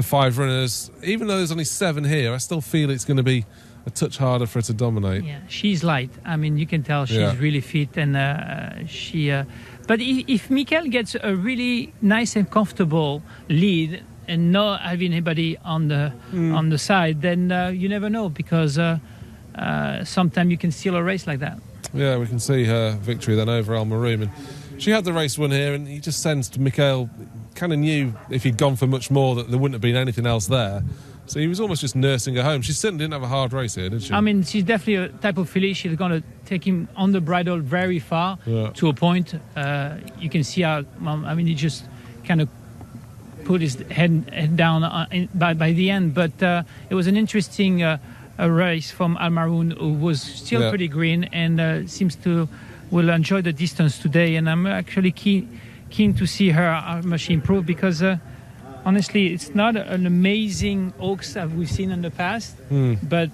5 runners. Even though there's only 7 here, I still feel it's going to be a touch harder for her to dominate. Yeah, she's light. I mean, you can tell she's really fit, and she... But if Mikel gets a really nice and comfortable lead and not having anybody on the side, then you never know, because sometimes you can steal a race like that. Yeah, we can see her victory then over Al Maroom. And she had the race won here, and he just sensed Mikel kind of knew if he'd gone for much more that there wouldn't have been anything else there. So he was almost just nursing her home. She certainly didn't have a hard race here, did she? I mean, she's definitely a type of filly. She's going to take him on the bridle very far to a point. You can see how, he just kind of put his head down by the end. But it was an interesting a race from Al Maroon, who was still pretty green and seems to will enjoy the distance today. And I'm actually keen to see how much she improved, because honestly, it's not an amazing Oaks that we've seen in the past. But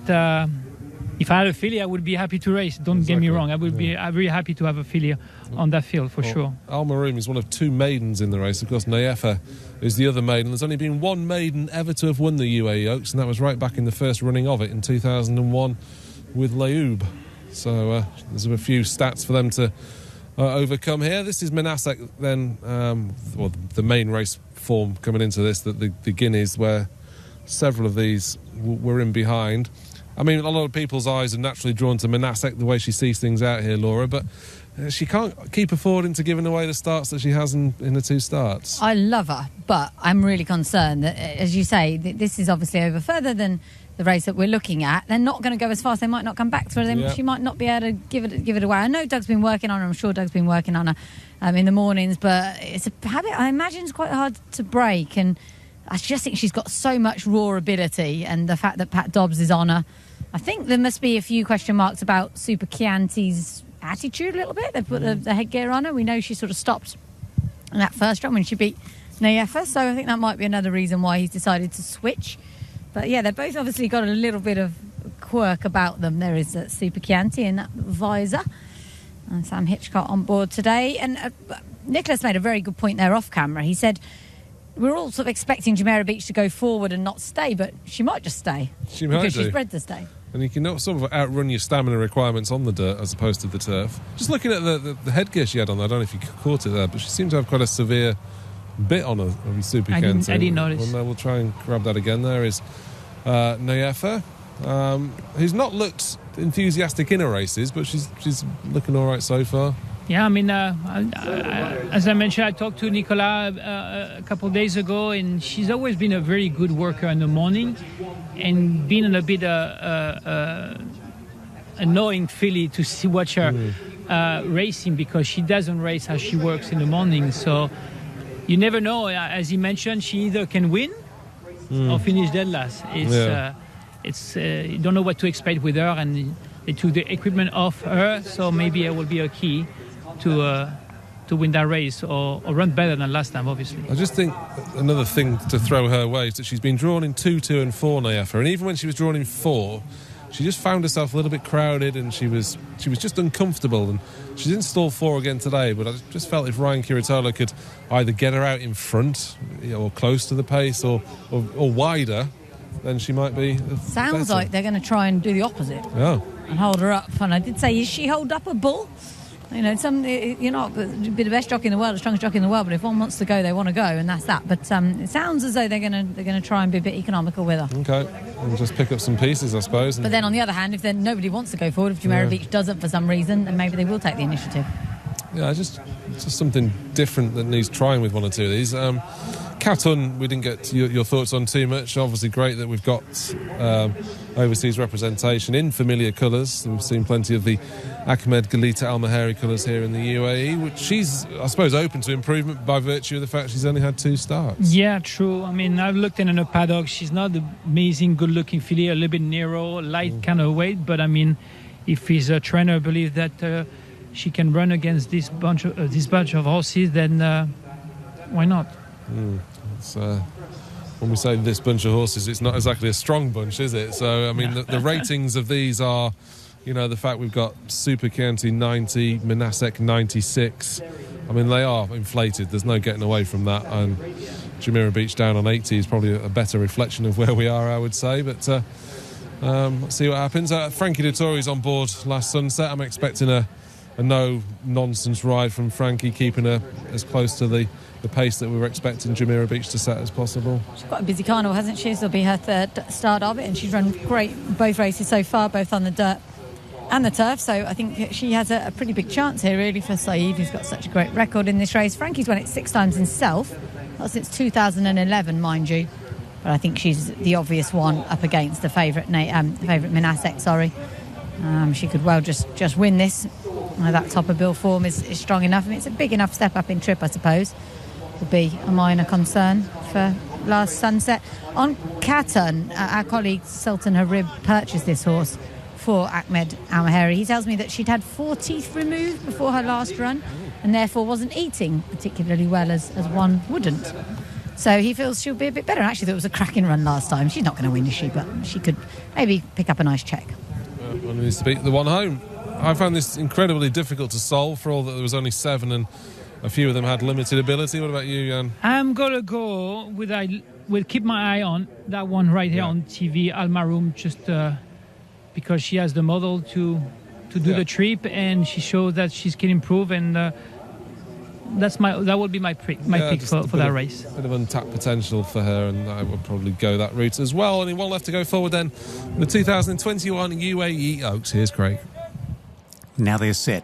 if I had a filly, I would be happy to race. Don't get me wrong. I would be very happy to have a filly on that field for sure. Al Maroon is one of 2 maidens in the race. Of course, Nayefa is the other maiden. There's only been 1 maiden ever to have won the UAE Oaks, and that was right back in the first running of it in 2001 with Leoub. So there's a few stats for them to overcome here. This is Manasek then, the main race form coming into this, the Guineas, where several of these were in behind. I mean, a lot of people's eyes are naturally drawn to Manasek, the way she sees things out here, Laura, but she can't keep affording to giving away the starts that she has in the 2 starts. I love her, but I'm really concerned that, as you say, this is obviously over further than the race that we're looking at. They're not going to go as fast. They might not come back to her. She might not be able to give it away. I know Doug's been working on her. I'm sure Doug's been working on her in the mornings, but it's a habit I imagine is quite hard to break. And I just think she's got so much raw ability, and the fact that Pat Dobbs is on her. I think there must be a few question marks about Super Chianti's attitude a little bit. They put the headgear on her. We know she sort of stopped in that first run when she beat Nayefa, so I think that might be another reason why he's decided to switch. But yeah, they've both obviously got a little bit of quirk about them. There is Super Chianti in that visor. And Sam Hitchcock on board today. And Nicholas made a very good point there off camera. He said, we're all sort of expecting Jumeirah Beach to go forward and not stay, but she might just stay. She might because she's bred to stay. And you can sort of outrun your stamina requirements on the dirt as opposed to the turf. Just looking at the headgear she had on there, I don't know if you caught it there, but she seemed to have quite a severe bit on her Super Chianti. I didn't notice. Well, we'll try and grab that again. There is Nayefa, who's not looked enthusiastic in her races, but she's looking all right so far. Yeah, I mean, as I mentioned, I talked to Nicolas a couple of days ago, and she's always been a very good worker in the morning, and been a bit annoying filly to watch her racing, because she doesn't race as she works in the morning. So you never know. As he mentioned, she either can win or finish dead last. You don't know what to expect with her, and they took the equipment off her, so maybe it will be a key to win that race or run better than last time, obviously. I just think another thing to throw her way is that she's been drawn in 2, 2 and 4 Nayefa, and even when she was drawn in 4, she just found herself a little bit crowded, and she was just uncomfortable. And she didn't stall 4 again today, but I just felt if Ryan Kiritola could either get her out in front, or close to the pace, or wider, then she might be Sounds better. like they're going to try and do the opposite. And hold her up. And I did say, is she hold up a bull? You know, you're not the best jockey in the world, the strongest jockey in the world, but if one wants to go, they want to go, and that's that. But it sounds as though they're going to try and be a bit economical with her. Okay, and just pick up some pieces, I suppose. But then on the other hand, if then nobody wants to go forward, if Jumeirah Beach doesn't for some reason, then maybe they will take the initiative. Yeah, it's just something different that needs trying with one or two of these. Katun, we didn't get your thoughts on too much. Obviously great that we've got overseas representation in familiar colours. We've seen plenty of the Ahmed Galita Al Mahari colours here in the UAE, which she's, I suppose, open to improvement by virtue of the fact she's only had 2 starts. Yeah, true. I mean, I've looked in her paddock. She's not the amazing good-looking filly, a little bit narrow, light kind of weight. But, I mean, if his trainer believes that she can run against this bunch of horses, then why not? When we say this bunch of horses, it's not exactly a strong bunch, is it? So, I mean, the ratings of these are, you know, the fact we've got Super Chianti 90, Manasek 96. I mean, they are inflated. There's no getting away from that. And Jumeirah Beach down on 80 is probably a better reflection of where we are, I would say. But let's see what happens. Frankie Dettori's on board last sunset. I'm expecting a no-nonsense ride from Frankie, keeping her as close to the pace that we were expecting Jumeirah Beach to set as possible. She's got a busy carnival, hasn't she? This will be her 3rd start of it, and she's run great both races so far, both on the dirt and the turf, so I think she has a pretty big chance here, really, for Saeed, who's got such a great record in this race. Frankie's won it 6 times himself, not since 2011, mind you, but I think she's the obvious one up against the favourite Manasek, she could well just win this. That top of bill form is strong enough, and it's a big enough step up in trip, I suppose, to be a minor concern for Last Sunset. On Katan, our colleague Sultan Harib purchased this horse for Ahmed Al-Maheri. He tells me that she'd had 4 teeth removed before her last run and therefore wasn't eating particularly well as one wouldn't. So he feels she'll be a bit better. I actually thought it was a cracking run last time. She's not going to win, is she? But she could maybe pick up a nice check. One needs to beat the one home. I found this incredibly difficult to solve, for all that there was only 7 and a few of them had limited ability. What about you, Jan? I'm going to go with keep my eye on that one right here on TV, Al Maroum, just because she has the model to do the trip, and she shows that she can improve, and that would be my pick for that race. A bit of untapped potential for her, and I would probably go that route as well. Only one left to go forward then. The 2021 UAE Oaks. Here's Craig. Now they're set.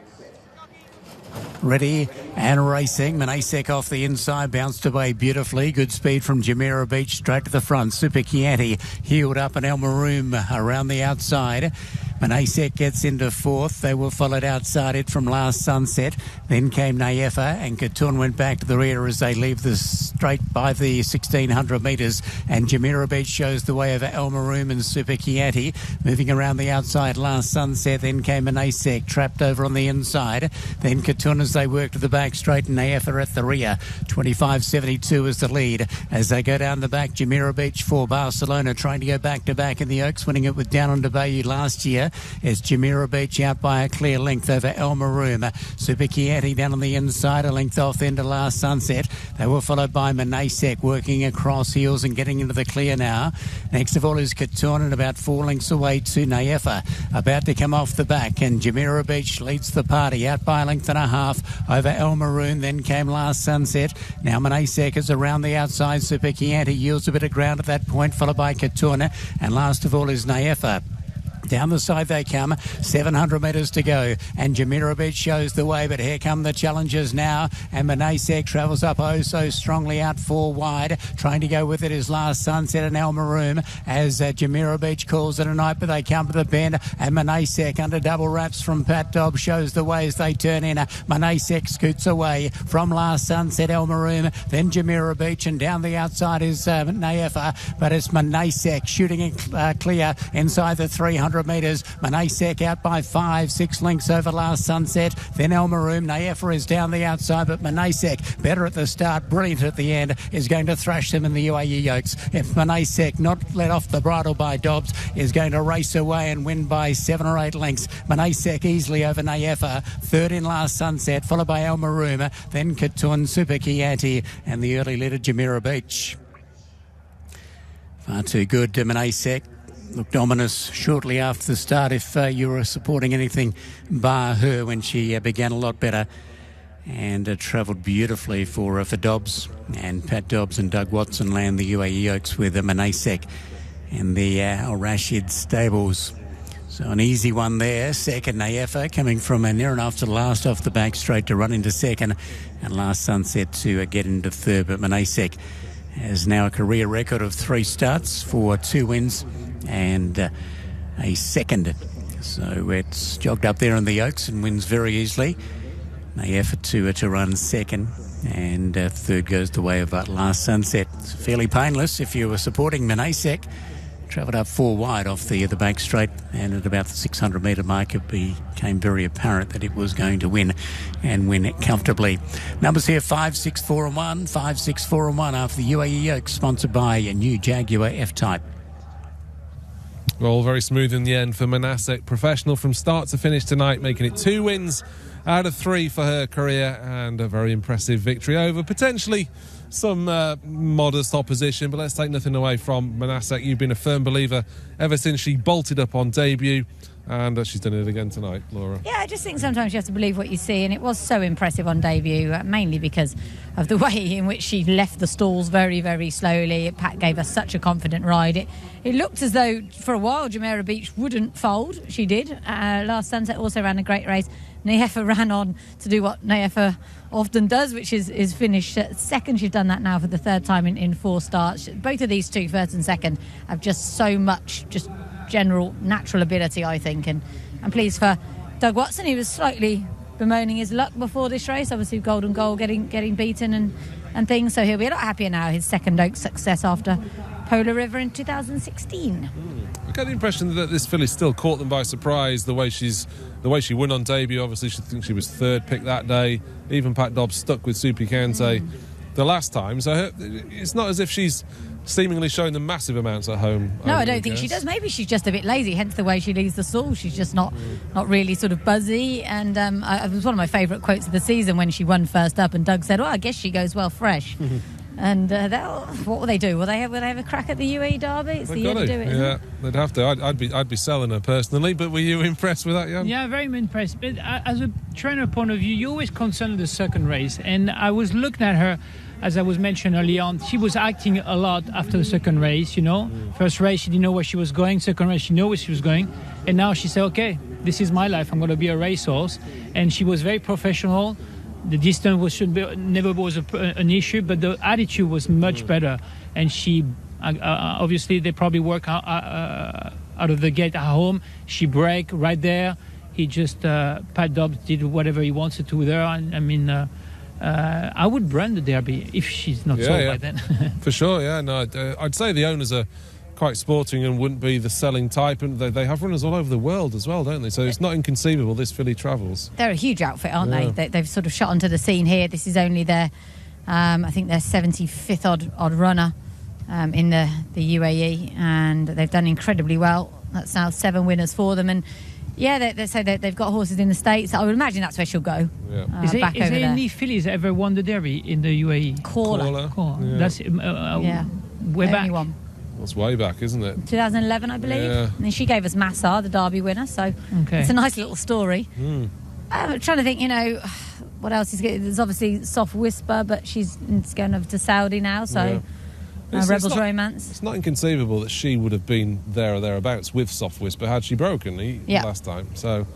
Ready and racing. Manasek off the inside, bounced away beautifully. Good speed from Jumeirah Beach straight to the front. Super Chianti heeled up, and El Maroum around the outside. Manasek gets into 4th. They were followed outside it from Last Sunset. Then came Nayefa, and Katun went back to the rear as they leave the straight by the 1,600 metres. And Jumeirah Beach shows the way over El Maroum and Super Chianti. Moving around the outside, Last Sunset. Then came Manasek, trapped over on the inside. Then Katun as they work to the back straight, and Nayefa at the rear. 25.72 is the lead. As they go down the back, Jumeirah Beach for Barcelona, trying to go back-to-back in the Oaks, winning it with Down Under Bayou last year. It's Jumeirah Beach out by a clear length over El Maroum. Super Chianti down on the inside, a length off into Last Sunset. They were followed by Manasek working across heels and getting into the clear now. Next of all is Katun, and about 4 lengths away to Nayefa, about to come off the back, and Jumeirah Beach leads the party out by a length and a half over El Maroum. Then came Last Sunset. Now Manasek is around the outside. Super Chianti yields a bit of ground at that point, followed by Katun, and last of all is Nayefa. Down the side they come, 700 metres to go, and Jumeirah Beach shows the way, but here come the challengers now, and Manasek travels up so strongly out 4 wide. Trying to go with it is Last Sunset and El Maroum as Jumeirah Beach calls it a night, but they come to the bend, and Manasek under double wraps from Pat Dobbs shows the way as they turn in. Manasek scoots away from Last Sunset, El Maroum, then Jumeirah Beach, and down the outside is Nayefa, but it's Manasek shooting it clear inside the 300 metres. Manasek out by 5-6 lengths over Last Sunset. Then El Maroum. Nayefa is down the outside, but Manasek, better at the start, brilliant at the end, is going to thrash them in the UAE Oaks. If Manasek, not let off the bridle by Dobbs, is going to race away and win by 7 or 8 lengths. Manasek easily over Nayefa. 3rd in Last Sunset, followed by El Maroum, then Katun, Super Chianti, and the early leader Jumeirah Beach. Far too good to Manasek. Looked ominous shortly after the start if you were supporting anything bar her when she began a lot better, and travelled beautifully for Dobbs, and Pat Dobbs and Doug Watson land the UAE Oaks with Manasek and the Al Rashid stables. So an easy one there. Second, Nayefa coming from near enough to last off the back straight to run into second, and Last Sunset to get into 3rd, but Manasek has now a career record of 3 starts for 2 wins and a 2nd. So it's jogged up there in the Oaks and wins very easily. Nayefa to run 2nd, and 3rd goes the way of Last Sunset. It's fairly painless if you were supporting Manasek. Travelled up 4 wide off the back straight, and at about the 600 metre mark it became very apparent that it was going to win, and win it comfortably. Numbers here 5, 6, 4 and 1. 5, 6, 4 and 1 after the UAE Oaks, sponsored by a new Jaguar F-Type. All very smooth in the end for Manasek. Professional from start to finish tonight, making it 2 wins out of 3 for her career, and a very impressive victory over potentially some modest opposition. But let's take nothing away from Manasek. You've been a firm believer ever since she bolted up on debut. And she's done it again tonight, Laura. Yeah, I just think sometimes you have to believe what you see, and it was so impressive on debut, mainly because of the way in which she left the stalls very, very slowly. Pat gave us such a confident ride. It looked as though, for a while, Jumeirah Beach wouldn't fold. She did. Last Sunset also ran a great race. Naefa ran on to do what Naefa often does, which is finish second. She's done that now for the third time in 4 starts. Both of these two, first and second, have just so much just general natural ability, I think, and I'm pleased for Doug Watson. He was slightly bemoaning his luck before this race, obviously Golden Goal getting beaten and things, so he'll be a lot happier now. His second Oaks success after Polar River in 2016. I get the impression that this filly still caught them by surprise. The way she won on debut, obviously she thinks she was third pick that day. Even Pat Dobbs stuck with Supi Kante the last time, so it's not as if she's seemingly showing them massive amounts at home. No, I don't think she does. Maybe she's just a bit lazy, hence the way she leaves the stall. She's just not really sort of buzzy. And it was one of my favourite quotes of the season when she won first up, and Doug said, well, I guess she goes well fresh. And what will they do? Will they have a crack at the UAE Derby? It's the year to do it, isn't it? They'd have to. I'd be selling her personally, but were you impressed with that, Jan? Yeah, very impressed. But as a trainer point of view, you're always concerned with the second race. And I was looking at her, as I was mentioned early on, she was acting a lot after the second race, you know. First race, she didn't know where she was going. Second race, she knew where she was going. And now she said, okay, this is my life. I'm going to be a racehorse. And she was very professional. The distance never was an issue, but the attitude was much better. And she, obviously, they probably work out of the gate at home. She braked right there. He just, Pat Dobbs did whatever he wanted to with her. And, I mean, I would brand the Derby if she's not sold by then. For sure, yeah. No, I'd say the owners are quite sporting and wouldn't be the selling type, and they have runners all over the world as well, don't they? So it's not inconceivable this filly travels. They're a huge outfit, aren't they? They've sort of shot onto the scene here. This is only their, I think their 75th odd runner in the UAE, and they've done incredibly well. That's now 7 winners for them, and yeah, they say that they've got horses in the States. I would imagine that's where she'll go. Yeah. Is there any fillies ever won the Derby in the UAE? Caller. Yeah. That's way back. Anyone. That's way back, isn't it? 2011, I believe. Yeah. And then she gave us Massar, the Derby winner, so it's a nice little story. I'm trying to think, what else is good? There's obviously Soft Whisper, but she's going over to Saudi now, so Rebels Romance. It's not inconceivable that she would have been there or thereabouts with Soft Whisper had she broken last time. So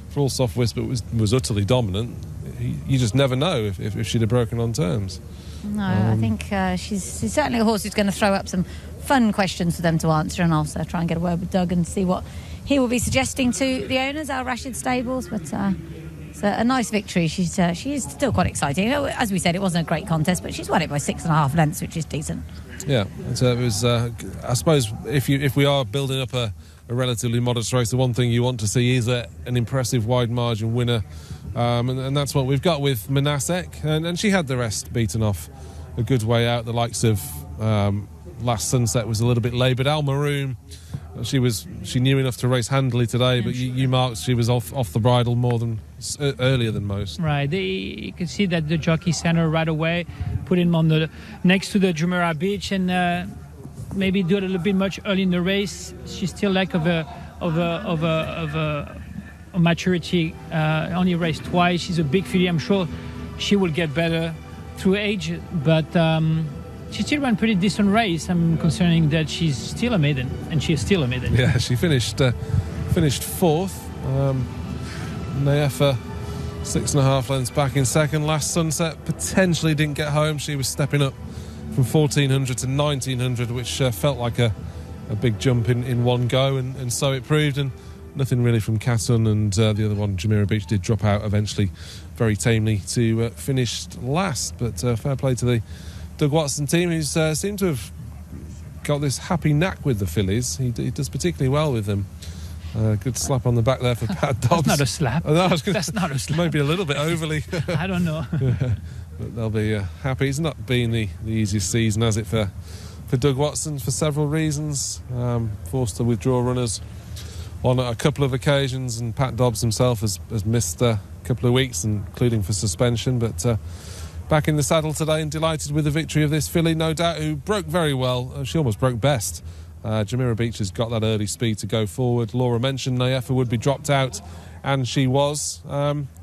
for all Soft Whisper was utterly dominant, you just never know if she'd have broken on terms. No, I think she's certainly a horse who's going to throw up some fun questions for them to answer, and also try and get a word with Doug and see what he will be suggesting to the owners, Al Rashid Stables. But it's a nice victory. She is still quite exciting. As we said, it wasn't a great contest, but she's won it by 6.5 lengths, which is decent. Yeah, it was. I suppose if we are building up a relatively modest race, the one thing you want to see is an impressive wide margin winner, and that's what we've got with Manasek, and she had the rest beaten off a good way out. The likes of Last Sunset was a little bit laboured. Al Maroon, she knew enough to race handily today, but you marked she was off the bridle more than earlier than most. Right, you can see that the jockey sent her right away, put him on next to the Jumeirah Beach, and maybe do it a little bit much early in the race. She's still lack of a maturity. Only raced twice. She's a big filly. I'm sure she will get better through age, but she still ran pretty decent race. I'm concerning that she's still a maiden, and she is still a maiden. Yeah, she finished fourth. Naefa 6.5 lengths back in second. Last Sunset potentially didn't get home. She was stepping up from 1400 to 1900, which felt like a big jump in one go, and so it proved. And nothing really from Catton, and the other one, Jumeirah Beach, did drop out eventually very tamely to finish last. But fair play to the Doug Watson team, who's seemed to have got this happy knack with the fillies. He does particularly well with them. Good slap on the back there for Pat Dobbs. That's not a slap. That's not a slap. Maybe a little bit overly. I don't know. But they'll be happy. It's not been the easiest season, has it, for Doug Watson, for several reasons. Forced to withdraw runners on a couple of occasions, and Pat Dobbs himself has missed a couple of weeks, including for suspension. But back in the saddle today, and delighted with the victory of this filly, no doubt, who broke very well. She almost broke best Jamira Beach has got that early speed to go forward. Laura mentioned Nayefa would be dropped out, and she was.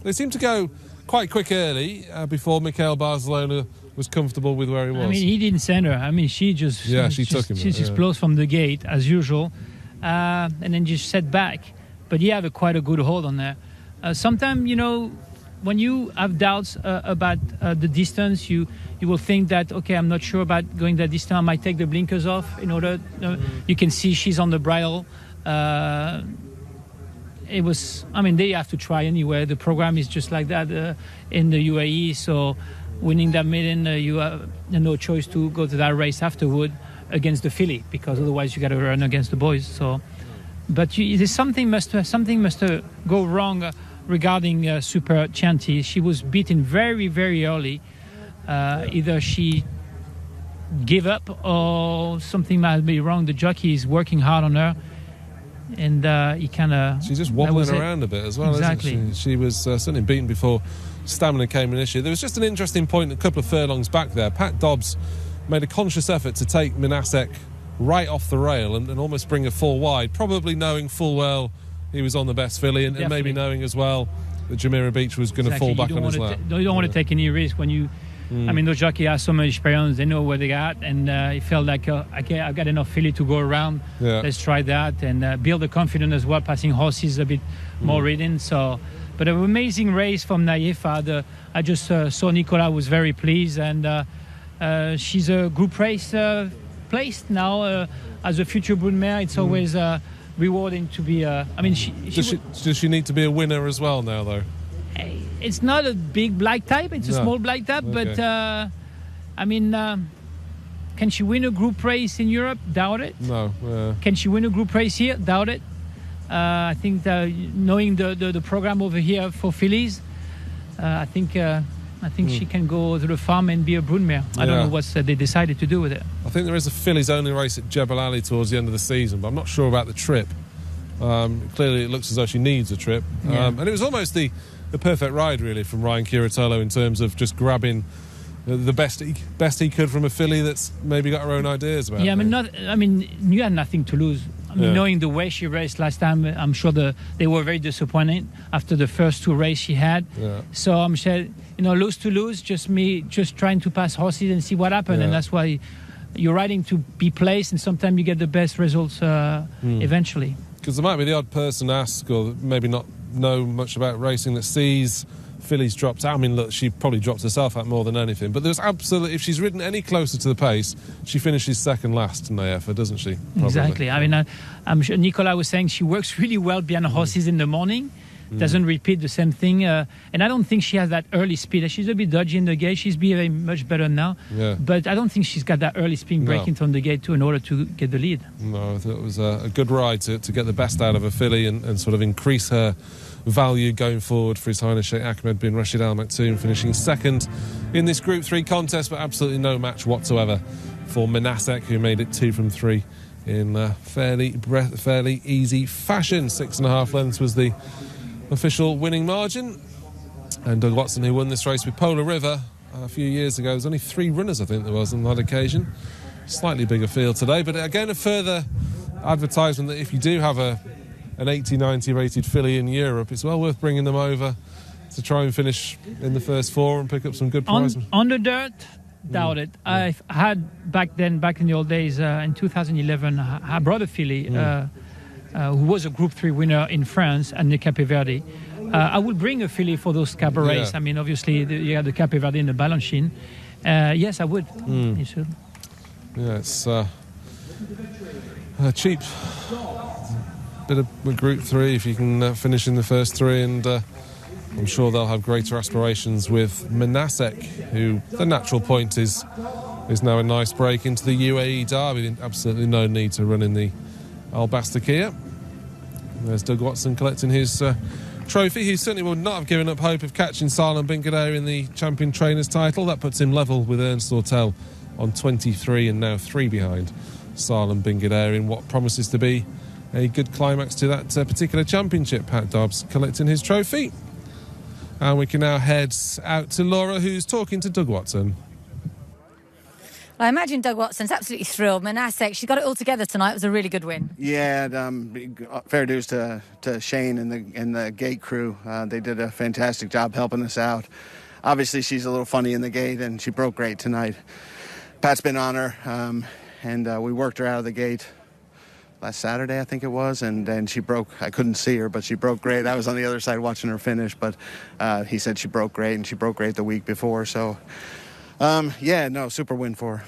They seemed to go quite quick early before Michael Barcelona was comfortable with where he was. I mean, he didn't send her. I mean, she just... Yeah, she took him. She just closed from the gate, as usual, and then just set back. But he had quite a good hold on there. Sometimes, you know, when you have doubts about the distance, you will think that, okay, I'm not sure about going that distance. I might take the blinkers off in order... You can see she's on the bridle. It was... I mean, they have to try anyway. The program is just like that in the UAE. So winning that maiden, you have no choice to go to that race afterward against the filly, because otherwise you got to run against the boys. So... But there's something must go wrong regarding Super Chanty. She was beaten very, very early. Either she gave up or something might be wrong. The jockey is working hard on her, and he kind of... She's just wobbling around a bit as well, exactly. Isn't she? She was certainly beaten before stamina came an issue. There was just an interesting point a couple of furlongs back there. Pat Dobbs made a conscious effort to take Manasek right off the rail and almost bring her full wide, probably knowing full well he was on the best filly, and maybe knowing as well that Jamira Beach was going to fall back on his lap. You don't want to take any risk when you... I mean, those jockeys have so much experience, they know where they got, and he felt like, okay, I've got enough filly to go around, let's try that, and build the confidence as well, passing horses a bit more reading. So, but an amazing race from Nayefa. I just saw Nicola was very pleased, and she's a group race placed now as a future broodmare. It's always rewarding to be. I mean, does she need to be a winner as well now, though? It's not a big black type. It's a small black type, but I mean, can she win a group race in Europe? Doubt it. No. Can she win a group race here? Doubt it. I think knowing the program over here for fillies, I think she can go to the farm and be a broodmare. I don't know what they decided to do with it. I think there is a fillies only race at Jebel Ali towards the end of the season, but I'm not sure about the trip. Clearly, it looks as though she needs a trip, and it was almost the perfect ride, really, from Ryan Curatolo in terms of just grabbing the best he could from a filly that's maybe got her own ideas about. Yeah, I mean, you had nothing to lose. I mean, knowing the way she raced last time, I'm sure they were very disappointed after the first two races she had. Yeah. So I'm sure, lose to lose, just trying to pass horses and see what happened, and that's why you're riding to be placed, and sometimes you get the best results eventually. Because there might be the odd person ask, or maybe not know much about racing, that sees fillies dropped out. I mean, look, she probably dropped herself out more than anything, but there's absolutely, if she's ridden any closer to the pace, she finishes second last in Nayefa, doesn't she? Probably. Exactly. I mean, I'm sure Nicola was saying she works really well behind horses in the morning, doesn't repeat the same thing, and I don't think she has that early speed. She's a bit dodgy in the gate. She's behaving much better now, but I don't think she's got that early speed breaking from the gate in order to get the lead. No, I thought it was a good ride to get the best out of a filly and sort of increase her value going forward for His Highness Sheikh Ahmed bin Rashid Al Maktoum, finishing second in this Group 3 contest, but absolutely no match whatsoever for Manasek, who made it 2 from 3 in fairly easy fashion. 6.5 lengths was the official winning margin, and Doug Watson, who won this race with Polar River a few years ago. There's only 3 runners, I think there was, on that occasion. Slightly bigger field today, but again a further advertisement that if you do have an 80-90 rated filly in Europe, it's well worth bringing them over to try and finish in the first 4 and pick up some good prizes. On the dirt, doubt it. I've had back in the old days, in 2011, I brought a filly who was a Group 3 winner in France and the Cape Verde. I would bring a filly for those cabarets. I mean, obviously, you have the Cape Verde and the Balanchine. Yes, I would. You should. Yeah, it's cheap. Bit of Group 3 if you can finish in the first 3, and I'm sure they'll have greater aspirations with Manasek, who the natural point is now a nice break into the UAE Derby. Absolutely no need to run in the Al Bastakia. There's Doug Watson collecting his trophy. He certainly would not have given up hope of catching Salem bin Ghadir in the Champion Trainers title. That puts him level with Ernst Ortel on 23 and now 3 behind Salem bin Ghadir in what promises to be a good climax to that particular championship. Pat Dobbs collecting his trophy. And we can now head out to Laura, who's talking to Doug Watson. I imagine Doug Watson's absolutely thrilled. Manasek, she's got it all together tonight. It was a really good win. Yeah, fair dues to Shane and the gate crew. They did a fantastic job helping us out. Obviously, she's a little funny in the gate, and she broke great tonight. Pat's been on her, and we worked her out of the gate last Saturday, I think it was, and then she broke. I couldn't see her, but she broke great. I was on the other side watching her finish, but he said she broke great, and she broke great the week before. So, super win for her.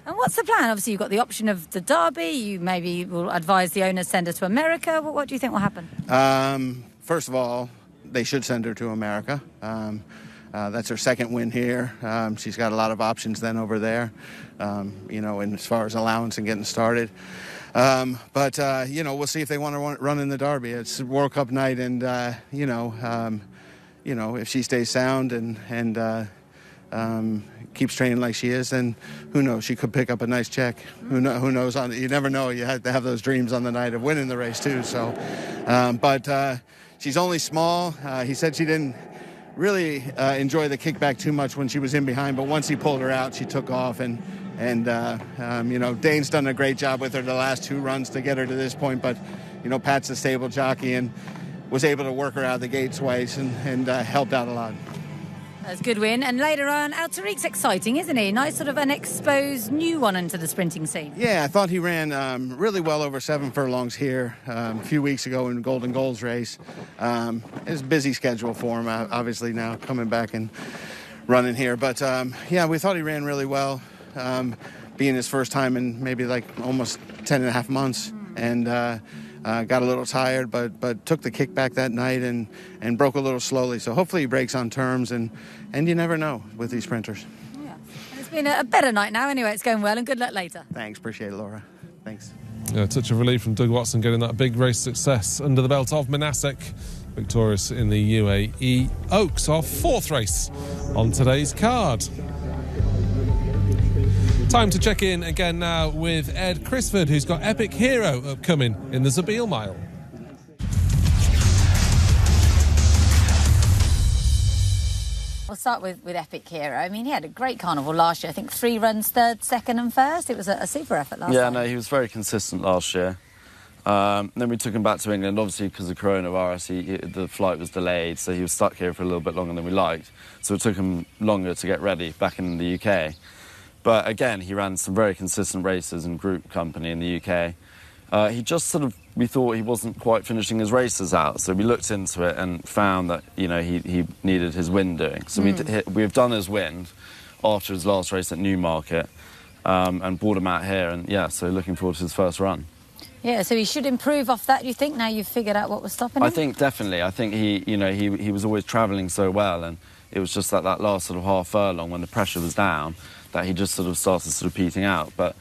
And what's the plan? Obviously, you've got the option of the Derby. You maybe will advise the owners send her to America. What do you think will happen? First of all, they should send her to America. That's her second win here. She's got a lot of options then over there, and as far as allowance and getting started. But we'll see if they want to run in the Derby. It's World Cup night, and, if she stays sound and keeps training like she is, then who knows? She could pick up a nice check. Who knows? You never know. You have to have those dreams on the night of winning the race, too. So, but she's only small. He said she didn't really enjoy the kickback too much when she was in behind, but once he pulled her out, she took off, and Dane's done a great job with her the last 2 runs to get her to this point, but Pat's a stable jockey and was able to work her out of the gate twice and helped out a lot. That's a good win. And later on, Altaric's exciting, isn't he? Nice sort of an exposed new one into the sprinting scene. Yeah, I thought he ran really well over 7 furlongs here a few weeks ago in Golden Goals race. It's a busy schedule for him, obviously, now coming back and running here. But, we thought he ran really well, being his first time in maybe like almost 10 and a half months. And got a little tired, but took the kickback that night and broke a little slowly. So hopefully he breaks on terms, and you never know with these sprinters. Yeah, and it's been a better night now anyway. It's going well, and good luck later. Thanks, appreciate it, Laura. Thanks. Yeah, a touch of relief from Doug Watson getting that big race success under the belt of Manasek, victorious in the UAE Oaks, our 4th race on today's card. Time to check in again now with Ed Crisford, who's got Epic Hero upcoming in the Zabil Mile. We'll start with Epic Hero. I mean, he had a great carnival last year. I think 3 runs, 3rd, 2nd and 1st. It was a super effort last time. Yeah, no, he was very consistent last year. Then we took him back to England, obviously because of coronavirus. The flight was delayed, so he was stuck here for a little bit longer than we liked. So it took him longer to get ready back in the UK. But again, he ran some very consistent races in group company in the UK. We thought he wasn't quite finishing his races out. So we looked into it and found that, he needed his wind doing. So we've done his wind after his last race at Newmarket and brought him out here. And so looking forward to his first run. Yeah, so he should improve off that, you think, now you've figured out what was stopping him? I think definitely. I think he was always travelling so well, and it was just that last sort of half furlong when the pressure was down that he just sort of started sort of peating out. But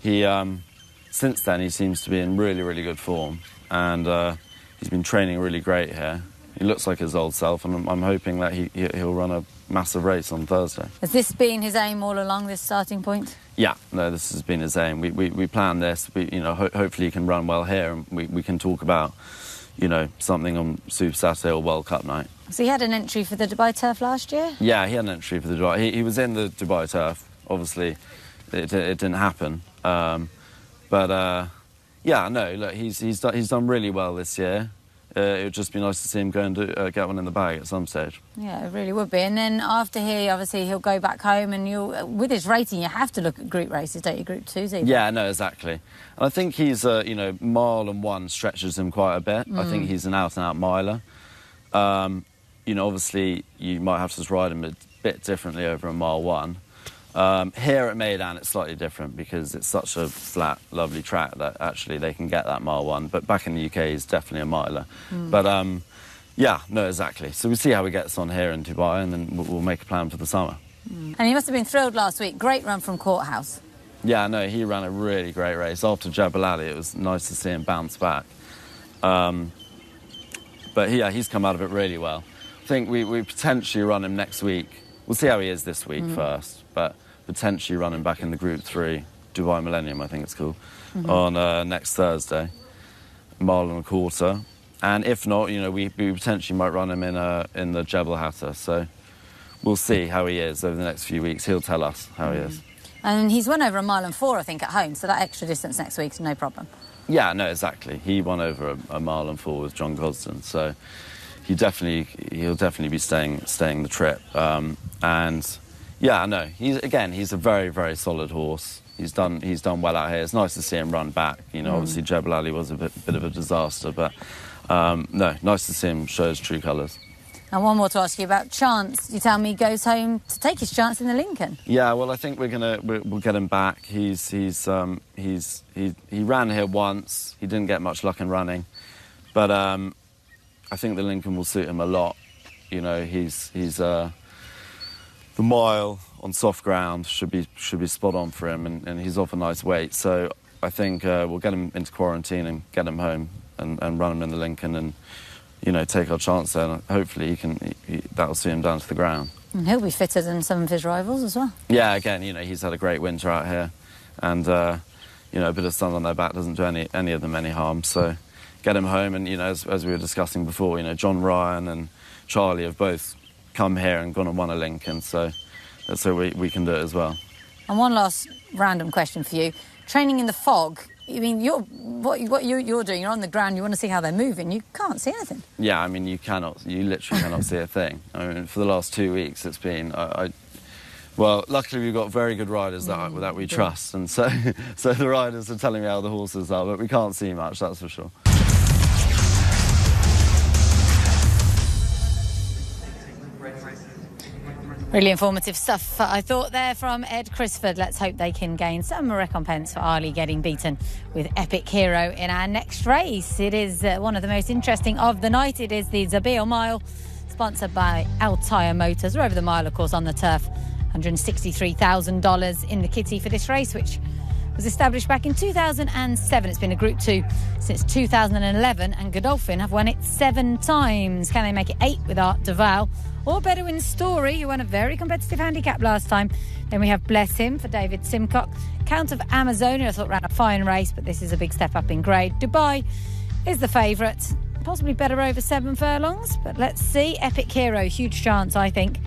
he, since then, he seems to be in really, really good form, and he's been training really great here. He looks like his old self, and I'm hoping that he'll run a massive race on Thursday. Has this been his aim all along, this starting point? Yeah, no, this has been his aim. We planned this. Hopefully he can run well here, and we can talk about, something on Super Saturday or World Cup night. So he had an entry for the Dubai Turf last year? Yeah, he had an entry for the Dubai. He was in the Dubai Turf. Obviously, it didn't happen. Look, he's done really well this year. It would just be nice to see him go and get one in the bag at some stage. Yeah, it really would be. And then after here, obviously, he'll go back home, and with his rating, you have to look at group races, don't you? Group 2s even. Yeah, no, exactly. And I think he's, mile and 1 stretches him quite a bit. I think he's an out-and-out miler. Obviously, you might have to just ride him a bit differently over a mile 1. Here at Meydan, it's slightly different because it's such a flat, lovely track that actually they can get that mile 1. But back in the UK, he's definitely a miler. But, no, exactly. So we'll see how he gets on here in Dubai, and then we'll make a plan for the summer. And he must have been thrilled last week. Great run from Courthouse. Yeah, no, he ran a really great race. After Jebel Ali, it was nice to see him bounce back. But, he's come out of it really well. I think we potentially run him next week. We'll see how he is this week first, but potentially run him back in the Group 3, Dubai Millennium, I think it's called, on next Thursday, mile and a quarter. And if not, we potentially might run him in the Jebel Hatta. So we'll see how he is over the next few weeks. He'll tell us how he is. And he's won over 1.4 miles, I think, at home, so that extra distance next week is no problem. Yeah, no, exactly. He won over a 1.4 miles with John Gosden, so he'll definitely be staying the trip. And yeah, no, he's a very, very solid horse. He's done well out here. It's nice to see him run back. Obviously Jebel Ali was a bit of a disaster, but no, nice to see him show his true colours. And one more to ask you about Chance. You tell me he goes home to take his chance in the Lincoln. Yeah, well, I think we'll get him back. He ran here once. He didn't get much luck in running, but I think the Lincoln will suit him a lot. He's the mile on soft ground should be spot on for him, and he's off a nice weight. So I think we'll get him into quarantine and get him home and run him in the Lincoln and take our chance there. And hopefully that'll see him down to the ground. And he'll be fitter than some of his rivals as well. Yeah, again, he's had a great winter out here, and a bit of sun on their back doesn't do any of them any harm. So get him home, and as we were discussing before, John Ryan and Charlie have both come here and gone and won a Lincoln, so that's so we can do it as well. And one last random question for you: training in the fog. I mean, what you're doing, you're on the ground, you want to see how they're moving, you can't see anything. Yeah, I mean, you literally cannot see a thing. I mean, for the last 2 weeks it's been, well, luckily we've got very good riders that we trust, and so the riders are telling me how the horses are, but we can't see much, that's for sure. Really informative stuff, I thought, there from Ed Crisford. Let's hope they can gain some recompense for Ali getting beaten with Epic Hero in our next race. It is one of the most interesting of the night. It is the Zabil Mile, sponsored by Altair Motors. We're over the mile, of course, on the turf. $163,000 in the kitty for this race, which was established back in 2007. It's been a Group 2 since 2011, and Godolphin have won it 7 times. Can they make it 8 with Art Duval? Or Bedouin Story, who won a very competitive handicap last time. Then we have Bless Him for David Simcock. Count of Amazonia, I thought, ran a fine race, but this is a big step up in grade. Dubai is the favourite. Possibly better over 7 furlongs, but let's see. Epic Hero, huge chance, I think.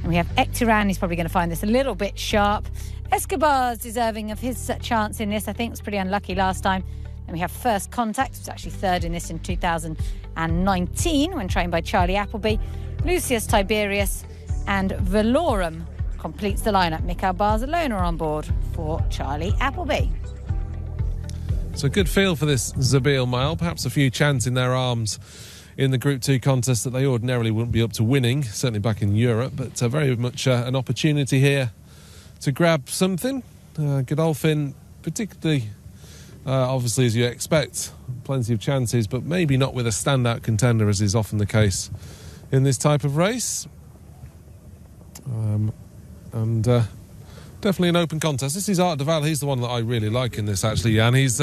And we have Ektiran, he's probably going to find this a little bit sharp. Escobar's deserving of his chance in this. I think it was pretty unlucky last time. And we have First Contact, who's actually third in this in 2019 when trained by Charlie Appleby. Lucius Tiberius and Velorum completes the lineup. Mikhail Barcelona on board for Charlie Appleby. So a good feel for this Zabil Mile. Perhaps a few chants in their arms in the Group 2 contest that they ordinarily wouldn't be up to winning, certainly back in Europe, but very much an opportunity here to grab something. Godolphin, particularly, obviously, as you expect, plenty of chances, but maybe not with a standout contender, as is often the case in this type of race. And definitely an open contest. This is Art Duval. He's the one that I really like in this, actually, Jan. He's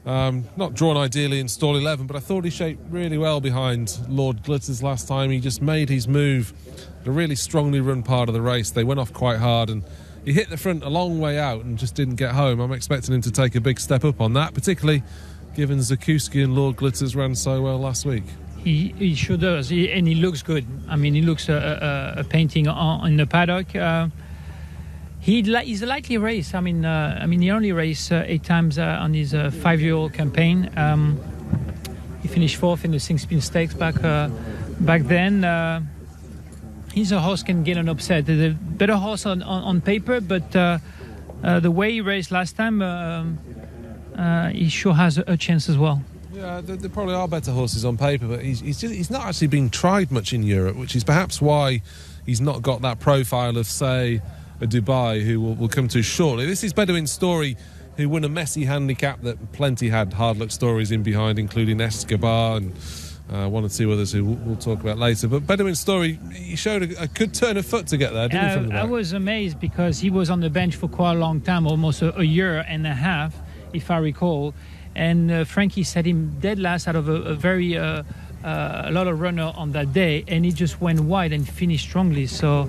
not drawn ideally in stall 11, but I thought he shaped really well behind Lord Glitters last time. He just made his move at a really strongly run part of the race. They went off quite hard, and he hit the front a long way out and just didn't get home. I'm expecting him to take a big step up on that, particularly given Zakuski and Lord Glitters ran so well last week. He sure does, and he looks good. I mean, he looks a painting in the paddock. He's a likely race. I mean, he only raced 8 times on his 5-year-old campaign. He finished 4th in the Singspin Stakes back then. He's a horse can get an upset. There's a better horse on paper, but the way he raced last time, he sure has a chance as well. Yeah, there probably are better horses on paper, but he's not actually been tried much in Europe, which is perhaps why he's not got that profile of, say, a Dubai, who we'll come to shortly. This is Bedouin Story, who won a messy handicap that plenty had hard luck stories in behind, including Escobar and one or two others who we'll talk about later. But Bedouin Story, he showed a good turn of foot to get there, didn't he, from the back? I was amazed because he was on the bench for quite a long time, almost a year and a half, if I recall. And Frankie set him dead last out of a very a lot of runner on that day, and he just went wide and finished strongly. So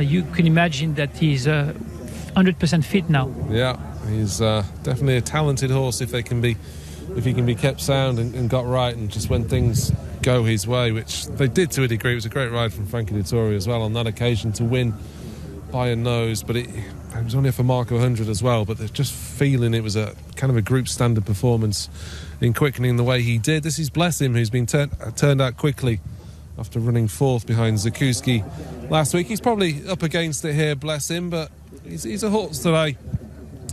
you can imagine that he's 100% fit now. Yeah, he's definitely a talented horse if he can be kept sound and got right, and just when things go his way, which they did to a degree. It was a great ride from Frankie Dettori as well on that occasion to win by a nose, but it was only off a mark of 100 as well. But they're just feeling it was a kind of a group standard performance in quickening the way he did. This is Bless Him, who's been turned out quickly after running fourth behind Zakuski last week. He's probably up against it here, Bless Him, but he's a horse that I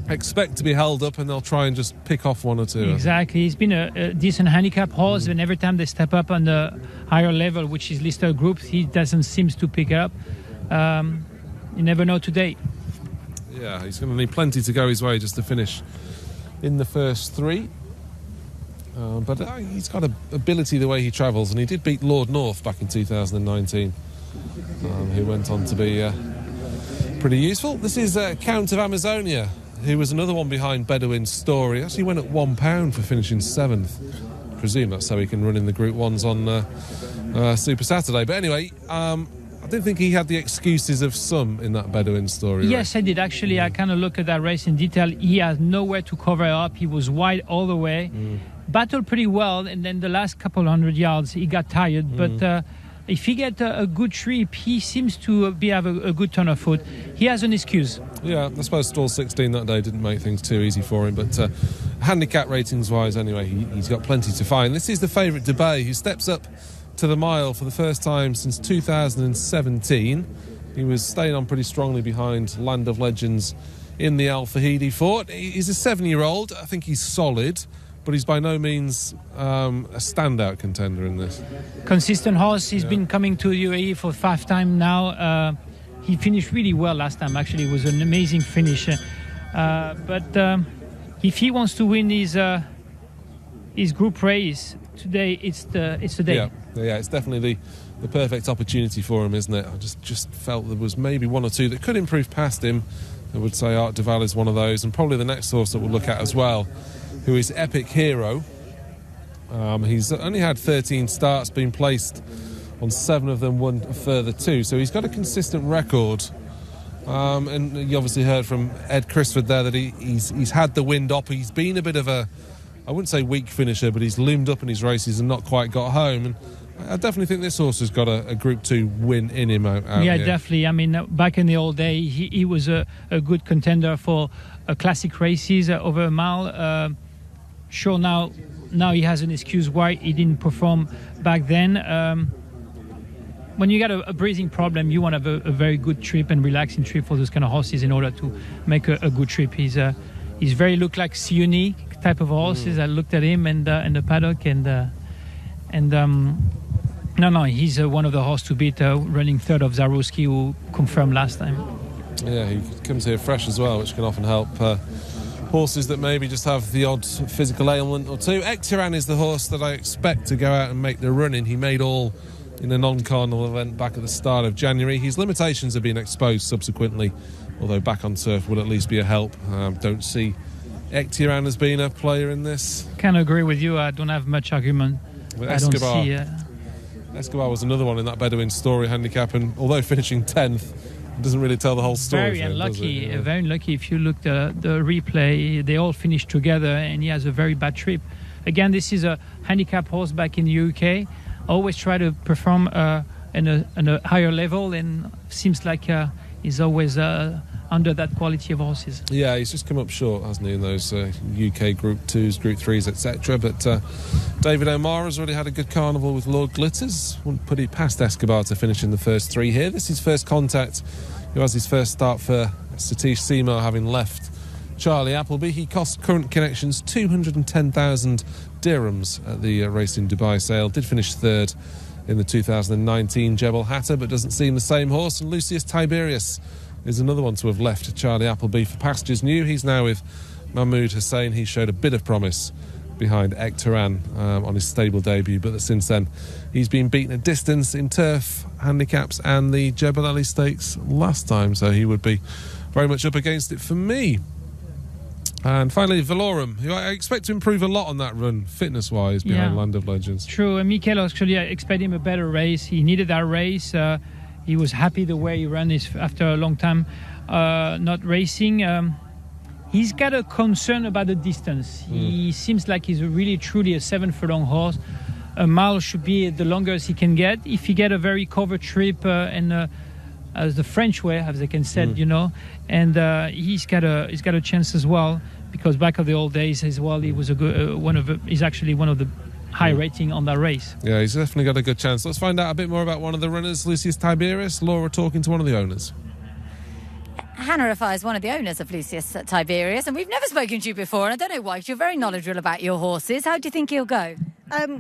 expect to be held up, and they'll try and just pick off one or two. Exactly. He's been a decent handicap horse, and every time they step up on the higher level, which is listed groups, he doesn't seem to pick up. You never know today. Yeah, he's going to need plenty to go his way just to finish in the first three. But he's got an ability the way he travels, and he did beat Lord North back in 2019, who went on to be pretty useful. This is Count of Amazonia, who was another one behind Bedouin's Story. Actually went at £1 for finishing 7th. I presume that's so he can run in the Group 1s on Super Saturday. But anyway, I didn't think he had the excuses of some in that Bedouin Story. Yes, race. I did. Actually, I kind of looked at that race in detail. He had nowhere to cover up. He was wide all the way. Battled pretty well, and then the last couple hundred yards, he got tired. But if he gets a good trip, he seems to have a good turn of foot. He has an excuse. Yeah, I suppose stall 16 that day didn't make things too easy for him. But handicap ratings-wise, anyway, he's got plenty to find. This is the favourite Debay, who steps up to the mile for the first time since 2017. He was staying on pretty strongly behind Land of Legends in the Al Fahidi Fort. He's a 7-year-old. I think he's solid, but he's by no means a standout contender in this. Consistent horse. He's been coming to UAE for 5 times now. He finished really well last time. Actually, it was an amazing finish. But if he wants to win his group race today, it's the day. Yeah, it's definitely the perfect opportunity for him, isn't it? I just felt there was maybe one or two that could improve past him. I would say Art Duval is one of those, and probably the next horse that we'll look at as well, who is Epic Hero. He's only had 13 starts, been placed on 7 of them, won a further 2, so he's got a consistent record. And you obviously heard from Ed Crisford there that he's had the wind up. He's been a bit of a, I wouldn't say weak finisher, but he's loomed up in his races and not quite got home. And I definitely think this horse has got a Group 2 win in him out yeah, here. Definitely. I mean, back in the old day, he was a good contender for classic races over a mile. Sure, now he has an excuse why he didn't perform back then. When you got a breathing problem, you want to have a very good trip and relaxing trip for those kind of horses in order to make a good trip. He's very look like Sione type of horses. I looked at him and the paddock no, he's one of the horses to beat, running third of Zarowski, who confirmed last time. Yeah, he comes here fresh as well, which can often help horses that maybe just have the odd physical ailment or two. Ektiran is the horse that I expect to go out and make the run-in. He made all in a non-carnival event back at the start of January. His limitations have been exposed subsequently, although back on turf will at least be a help. Don't see Ektiran as being a player in this. Can agree with you. I don't have much argument. With I Escobar. don't see... Escobar was another one in that Bedouin Story handicap, and although finishing 10th, it doesn't really tell the whole story. Very for him, unlucky. does it? Yeah. Very unlucky. If you look at the replay, they all finished together, and he has a very bad trip. Again, this is a handicap horse back in the UK. Always try to perform in a higher level, and seems like he's always under that quality of horses. Yeah, he's just come up short, hasn't he, in those UK Group 2s, Group 3s, etc. But David O'Mara's already had a good carnival with Lord Glitters. Wouldn't put it past Escobar to finish in the first 3 here. This is First Contact, who has his first start for Satish Seema, having left Charlie Appleby. He cost Current Connections 210,000 dirhams at the race in Dubai sale. Did finish 3rd in the 2019 Jebel Hatta, but doesn't seem the same horse. And Lucius Tiberius is another one to have left Charlie Appleby for pastures new. He's now with Mahmoud Hussain. He showed a bit of promise behind Ektiran on his stable debut, but since then he's been beaten at distance in turf handicaps and the Jebel Ali Stakes last time, so he would be very much up against it for me. And finally, Valorum, who I expect to improve a lot on that run, fitness-wise, behind Land of Legends. True. Mikel, actually, I expect him a better race. He needed that race. He was happy the way he ran after a long time not racing. He's got a concern about the distance. He seems like he's really, truly a 7-furlong horse. A mile should be the longest he can get. If he get a very covered trip and as the French way, as they can said, and he's got a chance as well, because back of the old days as well, he was he's actually one of the high rating on that race. Yeah, he's definitely got a good chance. Let's find out a bit more about one of the runners, Lucius Tiberius. Laura talking to one of the owners. Hannah Rafai is one of the owners of Lucius Tiberius, and we've never spoken to you before, and I don't know why, because you're very knowledgeable about your horses. How do you think he'll go?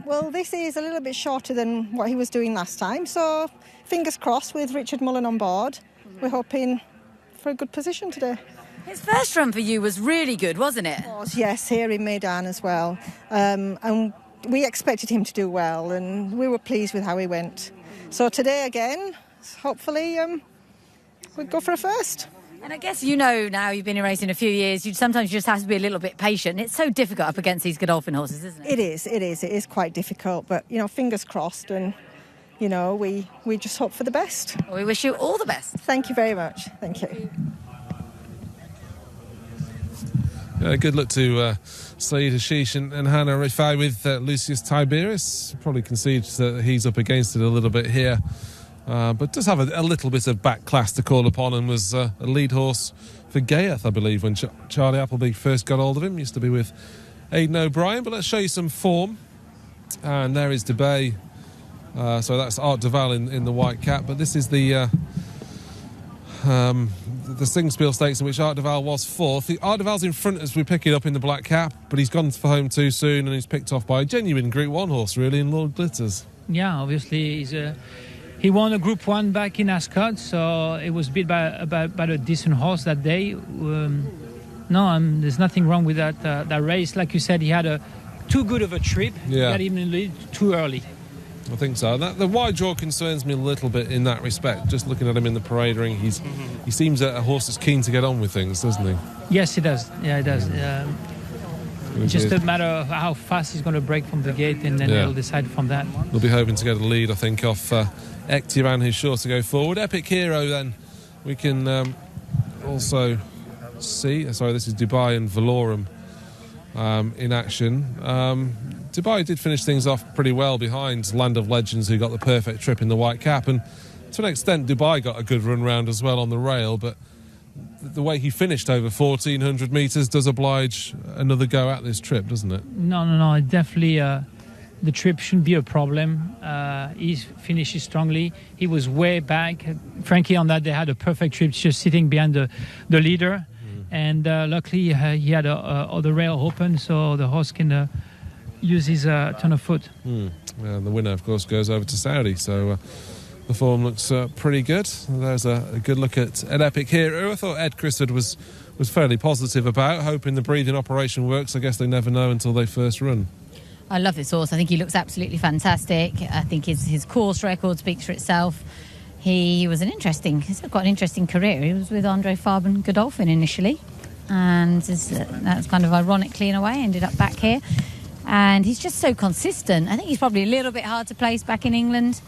Well, this is a little bit shorter than what he was doing last time, so fingers crossed with Richard Mullen on board. We're hoping for a good position today. His first run for you was really good, wasn't it? It was, yes, here in Meydan as well. And we expected him to do well, and we were pleased with how he went. So today again, hopefully we'll go for a first. And I guess now you've been in racing a few years, you sometimes just have to be a little bit patient. It's so difficult up against these Godolphin horses, isn't it? It is quite difficult, but fingers crossed, and we just hope for the best. Well, we wish you all the best. Thank you very much. Thank you. Good luck to Saeed Hashish and Hannah Rifai with Lucius Tiberius. Probably concedes that he's up against it a little bit here. But does have a little bit of back class to call upon, and was a lead horse for Gayeth, I believe, when Charlie Appleby first got hold of him. Used to be with Aidan O'Brien. But let's show you some form. And there is Debay. So that's Art Duval in the white cap. But this is the Singspiel Stakes in which Art Duval was fourth. Art Duval's in front as we pick it up in the black cap, but he's gone for home too soon, and he's picked off by a genuine Group 1 horse, really, in Lord Glitters. Yeah, obviously he won a Group 1 back in Ascot, so it was beat by a decent horse that day. There's nothing wrong with that race. Like you said, he had too good of a trip. Yeah. He got him in the lead too early. I think so. The wide draw concerns me a little bit in that respect. Just looking at him in the parade ring, he seems a horse that's keen to get on with things, doesn't he? Yes, he does. Yeah, he does. It's just a matter of how fast he's going to break from the gate, and then he'll decide from that. We'll be hoping to get a lead, I think, off Ektiran, who's sure to go forward. Epic Hero, then, we can also see. Sorry, this is Dubai and Valorum in action. Dubai did finish things off pretty well behind Land of Legends, who got the perfect trip in the white cap, and to an extent Dubai got a good run round as well on the rail, but the way he finished over 1,400 metres does oblige another go at this trip, doesn't it? No, definitely the trip shouldn't be a problem. He finishes strongly. He was way back. Frankly, on that they had a perfect trip, just sitting behind the leader, and luckily he had the rail open, so the horse can use his turn of foot. And the winner, of course, goes over to Saudi, so the form looks pretty good. There's a good look at Epic Hero. I thought Ed Crisford was fairly positive about, hoping the breeding operation works. I guess they never know until they first run. I love this horse. I think he looks absolutely fantastic. I think his course record speaks for itself. He's got an interesting career. He was with Andre Farben Godolphin initially, and that's kind of ironically in a way ended up back here. And he's just so consistent. I think he's probably a little bit hard to place back in England.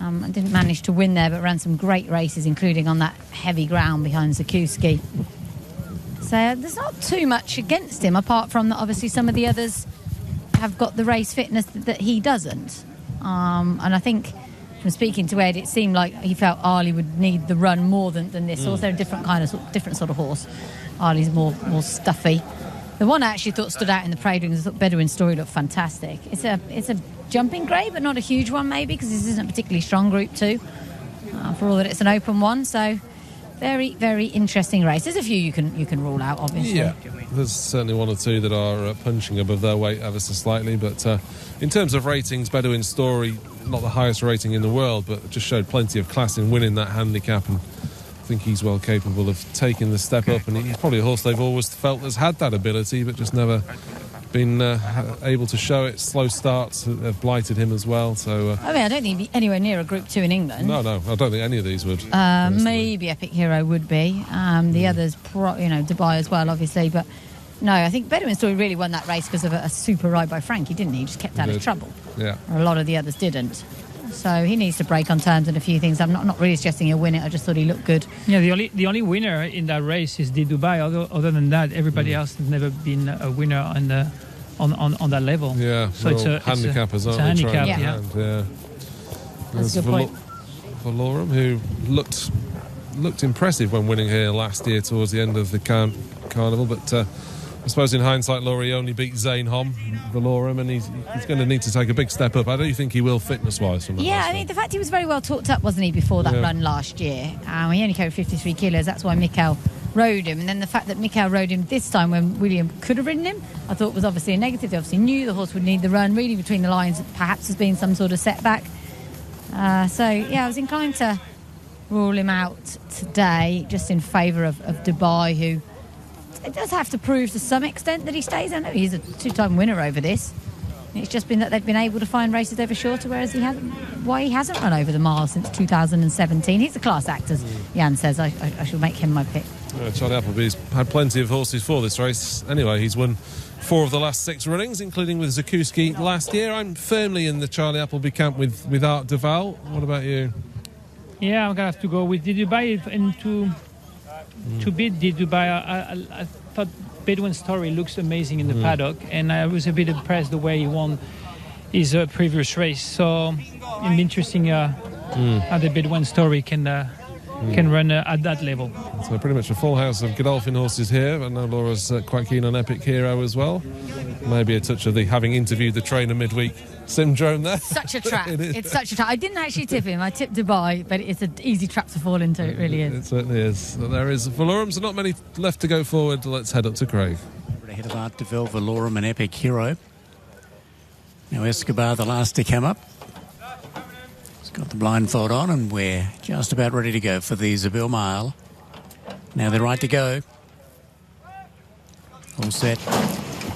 I didn't manage to win there, but ran some great races, including on that heavy ground behind Zakuski. So there's not too much against him, apart from that obviously some of the others have got the race fitness that he doesn't. And I think from speaking to Ed, it seemed like he felt Arlie would need the run more than this horse. They're a different sort of horse. Arlie's more stuffy. The one I actually thought stood out in the parade ring, I thought Bedouin Story looked fantastic. It's a jumping grade, but not a huge one maybe, because this isn't a particularly strong Group 2, for all that it's an open one. So very, very interesting race. There's a few you can rule out, obviously. Yeah, there's certainly one or two that are punching above their weight ever so slightly, but in terms of ratings, Bedouin Story, not the highest rating in the world, but just showed plenty of class in winning that handicap, and I think he's well capable of taking the step up, and he's probably a horse they've always felt has had that ability, but just never been able to show it. Slow starts have blighted him as well. So I don't think he'd be anywhere near a Group 2 in England. No, I don't think any of these would. Maybe Epic Hero would be. The others, Dubai as well, obviously. But no, I think Bedouin Story really won that race because of a super ride by Frankie, didn't he? He just kept out of trouble. Yeah. A lot of the others didn't. So he needs to break on terms and a few things. I'm not really suggesting he'll win it. I just thought he looked good. Yeah, the only winner in that race is the Dubai. Other than that, everybody else has never been a winner on that level. Yeah, so it's a handicap as well. Handicap, yeah. That's a good point. Valorum, who looked looked impressive when winning here last year towards the end of the carnival, but I suppose in hindsight, Laurie only beat Zane Hom, Valorum, and he's going to need to take a big step up. I don't think he will fitness-wise from that. Yeah, I mean, the fact he was very well talked up, wasn't he, before that run last year? He only carried 53 kilos. That's why Mikkel rode him. And then the fact that Mikkel rode him this time when William could have ridden him, I thought was obviously a negative. They obviously knew the horse would need the run. Reading between the lines, perhaps has been some sort of setback. I was inclined to rule him out today, just in favour of Dubai, who it does have to prove to some extent that he stays. I know he's a two-time winner over this. It's just been that they've been able to find races over shorter, whereas he hasn't run over the mile since 2017. He's a class act, as Jan says. I shall make him my pick. Charlie Appleby's had plenty of horses for this race. Anyway, he's won 4 of the last 6 runnings, including with Zakuski last year. I'm firmly in the Charlie Appleby camp with Art Duval. What about you? Yeah, I'm going to have to go with Dubai to beat Dubai. I thought Bedouin's Story looks amazing in the paddock, and I was a bit impressed the way he won his previous race. So it'll be interesting how the Bedouin Story can run at that level. So pretty much a full house of Godolphin horses here. I know Laura's quite keen on Epic Hero as well. Maybe a touch of the having interviewed the trainer midweek syndrome there. Such a trap. It's such a trap. I didn't actually tip him. I tipped Dubai, but it's an easy trap to fall into. It really is. It certainly is. There is Valorum, so not many left to go forward. Let's head up to Craig. Ahead of Art Duval, Valorum and Epic Hero. Now Escobar, the last to come up. He's got the blindfold on, and we're just about ready to go for the Zabil Mile. Now they're right to go. All set.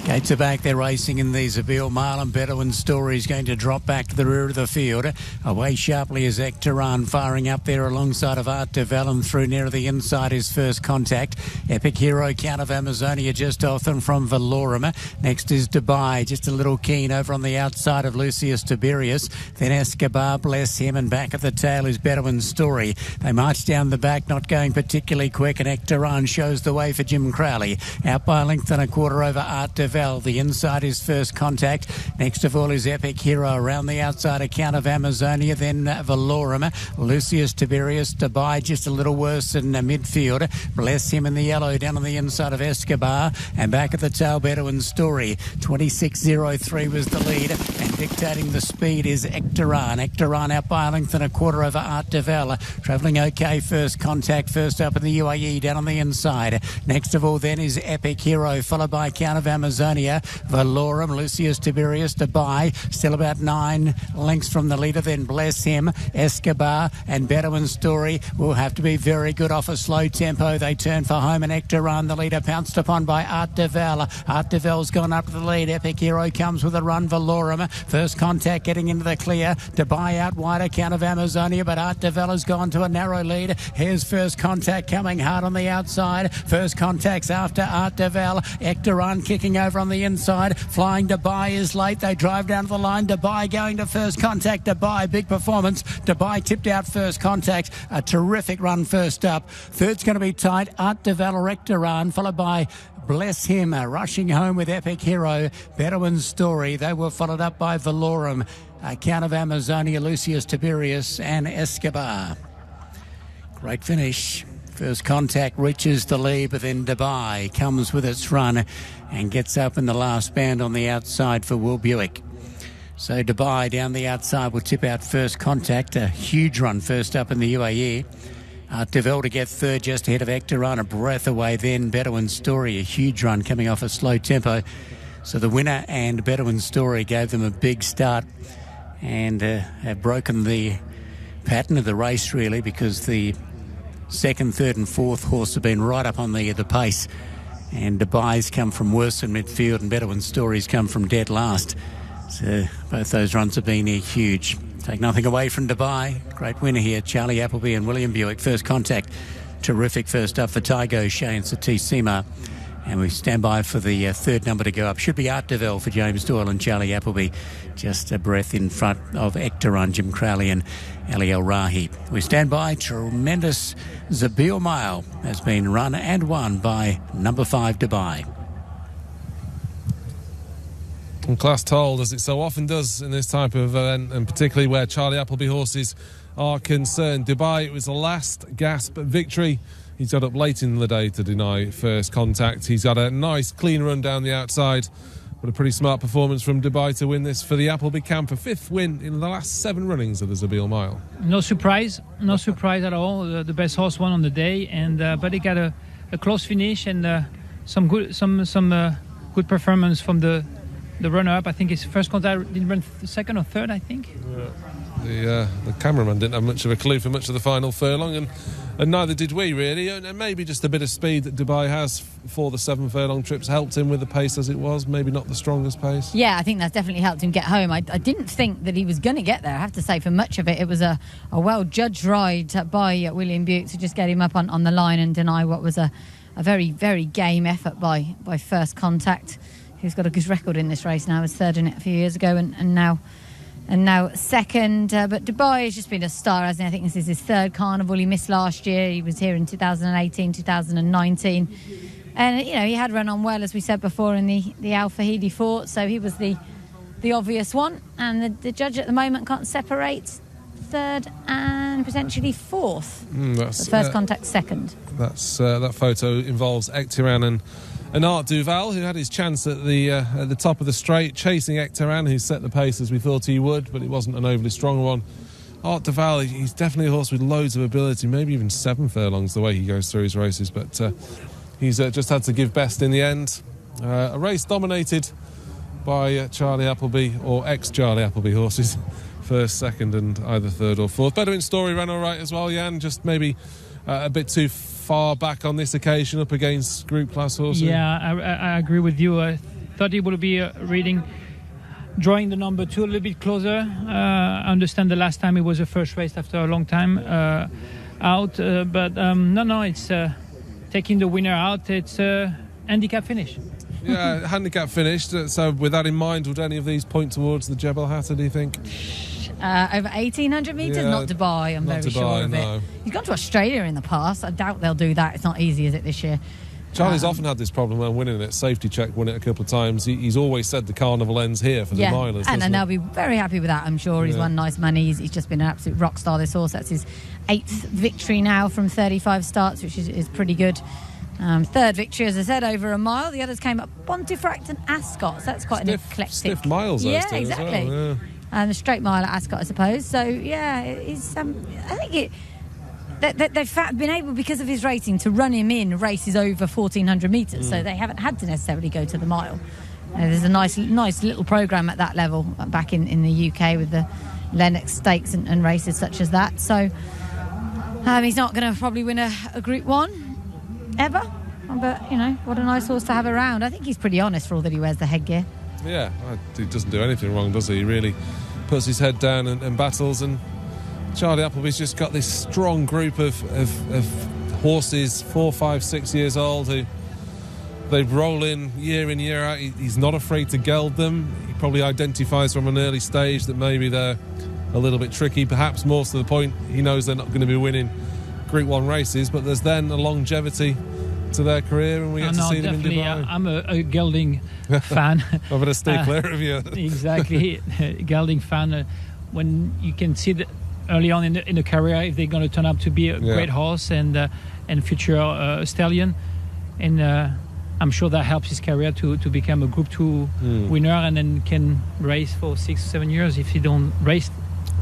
Gates are back, they're racing in the Zabil Mile, and Bedouin Story is going to drop back to the rear of the field. Away sharply is Ekteran, firing up there alongside of Art Duval, and through near the inside is First Contact. Epic Hero, Count of Amazonia just off them from Valorum. Next is Dubai, just a little keen over on the outside of Lucius Tiberius. Then Escobar, bless him, and back at the tail is Bedouin Story. They march down the back, not going particularly quick, and Ekteran shows the way for Jim Crowley. Out by a length and a quarter over Art Duval. The inside is First Contact. Next of all is Epic Hero. Around the outside, Account of Amazonia. Then Valorum. Lucius Tiberius. Dubai just a little worse in midfield. Bless him in the yellow down on the inside of Escobar. And back at the tail, Bedouin Story. 26.03 was the lead. And dictating the speed is Ekteran. Ekteran out by a length and a quarter over Art Duval. Travelling okay. First Contact first up in the UAE down on the inside. Next of all then is Epic Hero, followed by Account of Amazonia. Valorum, Lucius Tiberius, Dubai, still about 9 lengths from the leader. Then Bless Him, Escobar, and Bedouin Story will have to be very good off a slow tempo. They turn for home, and Ekteran, the leader, pounced upon by Art Duval. Art Duval's gone up to the lead. Epic Hero comes with a run. Valorum, First Contact getting into the clear. Dubai out wide, Account of Amazonia, but Art Duval has gone to a narrow lead. Here's First Contact coming hard on the outside. First Contact's after Art Duval. Ekteran kicking over on the inside. Flying Dubai is late. They drive down to the line. Dubai going to First Contact. Dubai, big performance. Dubai tipped out First Contact. A terrific run first up. Third's going to be tight. Art Duval, Ekteran, followed by Bless Him, rushing home with Epic Hero. Bedouin Story. They were followed up by Valorum, Count of Amazonia, Lucius Tiberius, and Escobar. Great finish. First Contact reaches the lead, but then Dubai comes with its run and gets up in the last band on the outside for Will Buick. So Dubai down the outside will tip out First Contact. A huge run first up in the UAE. Duval to get third just ahead of Ekteran, a breath away. Then Bedouin Story, a huge run coming off a slow tempo. So the winner and Bedouin Story gave them a big start and have broken the pattern of the race really, because the second, third and fourth horse have been right up on the pace, and Dubai's come from worse in midfield and Bedouin Story's come from dead last. So both those runs have been huge. Take nothing away from Dubai. Great winner here, Charlie Appleby and William Buick. First Contact, terrific first up for Tygo Shea and Satish Seema. And we stand by for the third number to go up. Should be Art Duval for James Doyle and Charlie Appleby. Just a breath in front of Ekteran, Jim Crowley and Ali El Rahi. We stand by. Tremendous Zabil Mile has been run and won by number 5 Dubai. And class told, as it so often does in this type of event, and particularly where Charlie Appleby horses are concerned. Dubai, it was the last gasp victory. He's got up late in the day to deny first contact. He's got a nice clean run down the outside. But a pretty smart performance from Dubai to win this for the Appleby camp. A 5th win in the last 7 runnings of the Zabil Mile. No surprise at all. The best horse won on the day, and but he got a close finish and some good performance from the runner-up. I think his first contact didn't run second or third, I think. The cameraman didn't have much of a clue for much of the final furlong, and neither did we, really. And maybe just a bit of speed that Dubai has for the 7 furlong trips helped him with the pace as it was. Maybe not the strongest pace. Yeah, I think that's definitely helped him get home. I didn't think that he was going to get there, I have to say. For much of it, it was a well-judged ride by William Buick to just get him up on the line and deny what was a very, very game effort by First Contact, who's got a good record in this race now. Was third in it a few years ago and now second. But Dubai has just been a star, hasn't he? I think this is his 3rd carnival. He missed last year. He was here in 2018, 2019. And, he had run on well, as we said before, in the Al Fahidi Fort. So he was the obvious one. And the judge at the moment can't separate 3rd and potentially 4th. First Contact 2nd. That photo involves Ektiran and Art Duval, who had his chance at the top of the straight, chasing Ektiran, who set the pace as we thought he would, but it wasn't an overly strong one. Art Duval, he's definitely a horse with loads of ability, maybe even 7 furlongs the way he goes through his races, but he's just had to give best in the end. A race dominated by Charlie Appleby, or ex-Charlie Appleby horses, 1st, 2nd and either 3rd or 4th. Bedouin Story ran all right as well, Jan, just maybe a bit too far back on this occasion up against group class horses. Yeah, I agree with you. I thought he would be drawing the number 2 a little bit closer. I understand the last time it was a first race after a long time out, but no, it's taking the winner out. It's a handicap finish. Yeah, handicap finished. So with that in mind, would any of these point towards the Jebel Hatta, do you think? Over 1,800 metres? Yeah, not Dubai, I'm very sure of it. He's gone to Australia in the past. I doubt they'll do that. It's not easy, is it, this year? Charlie's often had this problem when winning it. Safety check, won it a couple of times. He's always said the carnival ends here for the milers. And they'll be very happy with that, I'm sure. He's won nice money. He's just been an absolute rock star, this horse. That's his 8th victory now from 35 starts, which is pretty good. 3rd victory, as I said, over a mile. The others came up Pontefract and Ascot. So that's quite an eclectic. Stiff miles, those two exactly. As well, the straight mile at Ascot, I suppose. So it's I think they've been able, because of his rating, to run him in races over 1,400 metres. So they haven't had to necessarily go to the mile. There's a nice little programme at that level back in the UK with the Lennox Stakes and races such as that. So he's not going to probably win a Group 1 ever, but what a nice horse to have around. I think he's pretty honest for all that he wears the headgear. Yeah, he doesn't do anything wrong, does he? He really puts his head down and battles. And Charlie Appleby's just got this strong group of horses, 4, 5, 6 years old, who they roll in, year out. He's not afraid to geld them. He probably identifies from an early stage that maybe they're a little bit tricky. Perhaps more to the point, he knows they're not going to be winning Group 1 races, but there's then a longevity to their career, and we get to see them in Dubai. I'm a gelding fan. I'm going to stay clear of you. Exactly, gelding fan. When you can see that early on in the career, if they're going to turn up to be a great horse and future stallion, and I'm sure that helps his career to become a Group 2 winner, and then can race for 6 or 7 years if he don't race.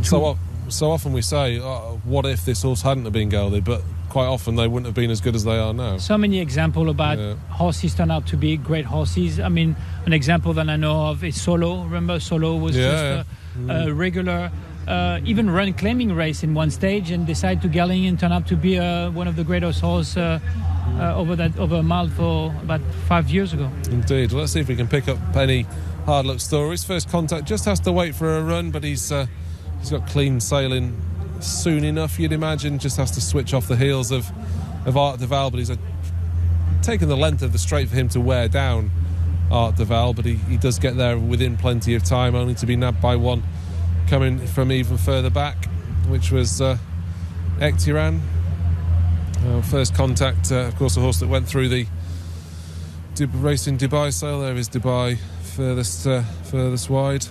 So often we say, what if this horse hadn't have been gelded? But quite often they wouldn't have been as good as they are now. So many examples about horses turn out to be great horses. I mean, an example that I know of is Solo. Remember, Solo was just a regular, even run claiming race in one stage, and decided to gelding and turn out to be one of the greatest horses over a mile for about 5 years ago. Indeed. Well, let's see if we can pick up any hard luck stories. First Contact just has to wait for a run, but he's got clean sailing soon enough, you'd imagine. Just has to switch off the heels of Art Duval, but he's taken the length of the straight for him to wear down Art Duval, but he does get there within plenty of time, only to be nabbed by one coming from even further back, which was Ektiran. First Contact, of course, a horse that went through the Racing Dubai sale. There is Dubai furthest wide.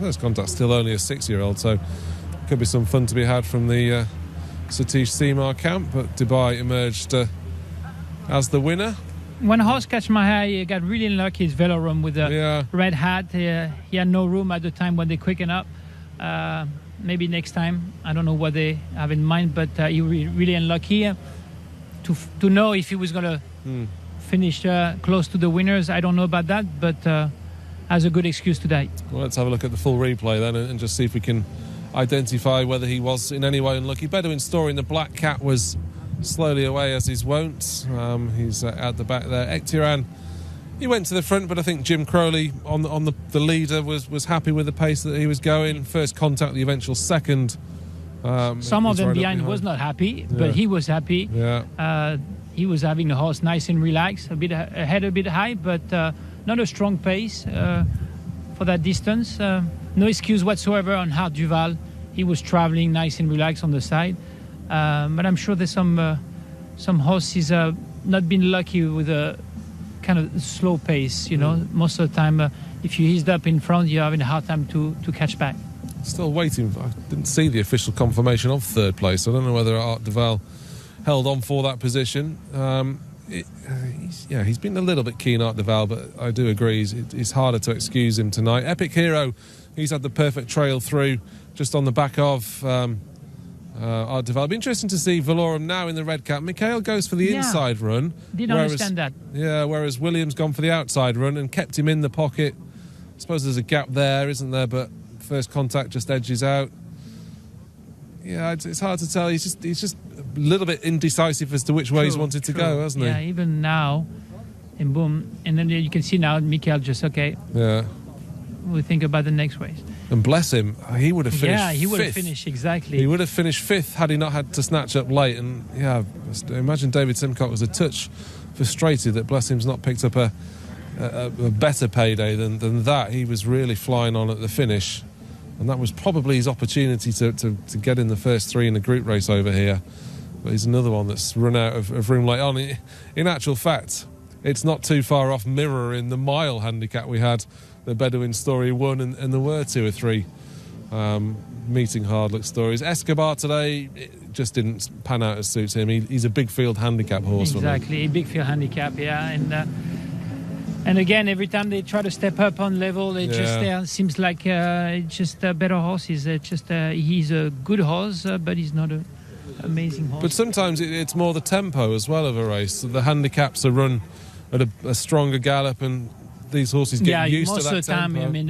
First Contact still only a 6-year-old, so could be some fun to be had from the Satish Seemar camp, but Dubai emerged as the winner. One horse catch my eye, he got really unlucky, his Velorum with a red hat. He had no room at the time when they quicken up. Maybe next time. I don't know what they have in mind, but he really unlucky. To know if he was going to finish close to the winners, I don't know about that, but has a good excuse today. Well, let's have a look at the full replay then and just see if we can identify whether he was in any way unlucky. Bedouin Story in the black cat was slowly away as he's wont. He's at the back there. Ektiran, he went to the front, but I think Jim Crowley on the leader was happy with the pace that he was going. First contact, the eventual second. Some of them behind was not happy, but he was happy. Yeah. He was having the horse nice and relaxed, a bit ahead, a bit high, but not a strong pace for that distance. No excuse whatsoever on Hart Duval. He was traveling nice and relaxed on the side. But I'm sure there's some horses not been lucky with a kind of slow pace, you know. Most of the time, if you eased up in front, you're having a hard time to catch back. Still waiting. I didn't see the official confirmation of third place. I don't know whether Hart Duval held on for that position. He's been a little bit keen, Hart Duval, but I do agree it's harder to excuse him tonight. Epic Hero, he's had the perfect trail through just on the back of Hart Duval. It'll be interesting to see Velorum now in the red cap. Mikhail goes for the inside run. Didn't understand that. Yeah, whereas Williams gone for the outside run and kept him in the pocket. I suppose there's a gap there, isn't there? But first contact just edges out. Yeah, it's hard to tell. He's just a little bit indecisive as to which way he's wanted to go, hasn't he? Yeah, even now, and boom, and then you can see now Mikhail just okay. Yeah. We'll think about the next race. And bless him, he would have finished. Yeah, he would have fifth. finised exactly. He would have finished fifth had he not had to snatch up late. And yeah, I imagine David Simcock was a touch frustrated that bless him's not picked up a better payday than that. He was really flying on at the finish. And that was probably his opportunity to get in the first three in the group race over here. But he's another one that's run out of room late on. In actual fact, it's not too far off mirroring the mile handicap we had. The Bedouin Story won, and there were two or three meeting hard luck stories. Escobar today, it just didn't pan out as suits him. He's a big field handicap horse. Exactly, a big field handicap, yeah. And again, every time they try to step up on level, it just seems like it's just better horses. It's just he's a good horse, but he's not an amazing horse. But sometimes it's more the tempo as well of a race. So the handicaps are run at a stronger gallop, and these horses get used to that tempo. Most of the time, I mean,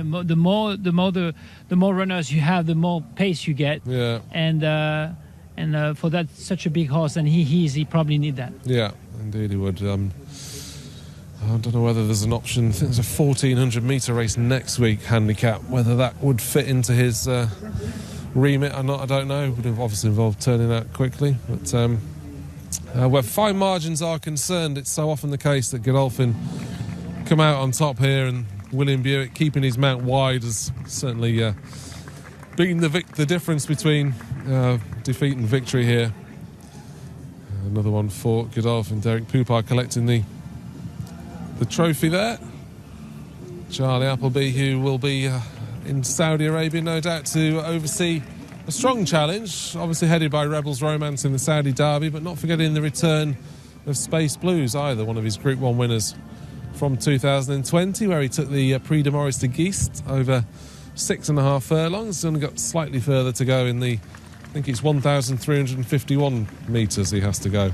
the more runners you have, the more pace you get. Yeah. And for that such a big horse, and he probably need that. Yeah, indeed he would. I don't know whether there's an option. I think there's a 1,400-metre race next week handicap. Whether that would fit into his remit or not, I don't know. It would have obviously involved turning out quickly. But where fine margins are concerned, it's so often the case that Godolphin come out on top here, and William Buick keeping his mount wide has certainly been the difference between defeat and victory here. Another one for Godolphin. Derek Poupard collecting the trophy there. Charlie Appleby, who will be in Saudi Arabia, no doubt, to oversee a strong challenge, obviously headed by Rebels Romance in the Saudi Derby, but not forgetting the return of Space Blues either, one of his Group 1 winners from 2020, where he took the Prix de Maurice de Geest over 6.5 furlongs, and got slightly further to go in the, I think it's 1,351 metres he has to go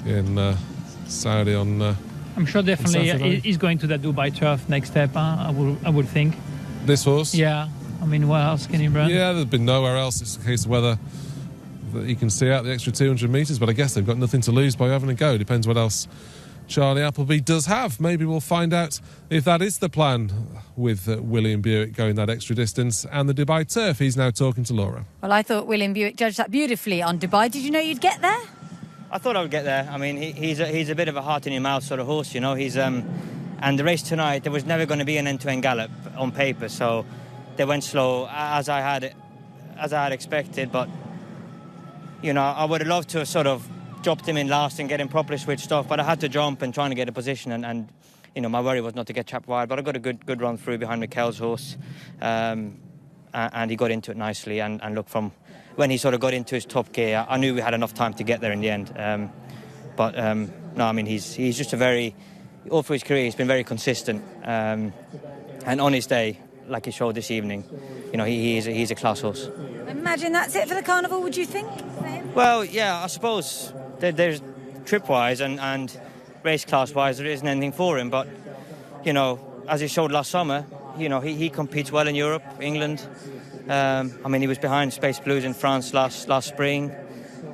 in Saudi on I'm sure definitely he's going to that Dubai turf next step, I would think. This horse? Yeah. I mean, where else can he run? Yeah, there's been nowhere else. It's a case of whether that he can see out the extra 200 metres, but I guess they've got nothing to lose by having a go. Depends what else Charlie Appleby does have. Maybe we'll find out if that is the plan with William Buick going that extra distance. And the Dubai turf, he's now talking to Laura. Well, I thought William Buick judged that beautifully on Dubai. Did you know you'd get there? I thought I would get there. I mean, he's a bit of a heart in your mouth sort of horse, you know. He's and the race tonight, there was never going to be an end-to-end gallop on paper, so they went slow as I had expected. But you know, I would have loved to have sort of dropped him in last and get him properly switched off, but I had to jump and trying to get a position, and you know, my worry was not to get trapped wide. But I got a good run through behind Mikhail's horse, and and he got into it nicely. And look, from when he sort of got into his top gear, I knew we had enough time to get there in the end. No, I mean, he's just all through his career, he's been very consistent. And on his day, like he showed this evening, you know, he's a class horse. Imagine that's it for the carnival, would you think? Well, yeah, I suppose there's trip-wise and race class-wise, there isn't anything for him. But, you know, as he showed last summer, you know, he competes well in Europe, England. I mean, he was behind Space Blues in France last spring.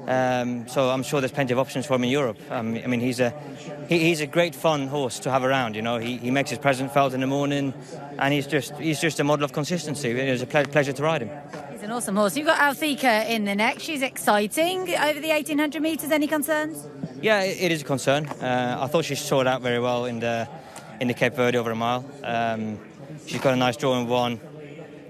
So I'm sure there's plenty of options for him in Europe. I mean, he's a great fun horse to have around. You know, he makes his presence felt in the morning, and he's just a model of consistency. It was a pleasure to ride him. He's an awesome horse. You've got Althika in the neck. She's exciting. Over the 1,800 metres, any concerns? Yeah, it is a concern. I thought she sorted out very well in the Cape Verde over a mile. She's got a nice draw in one.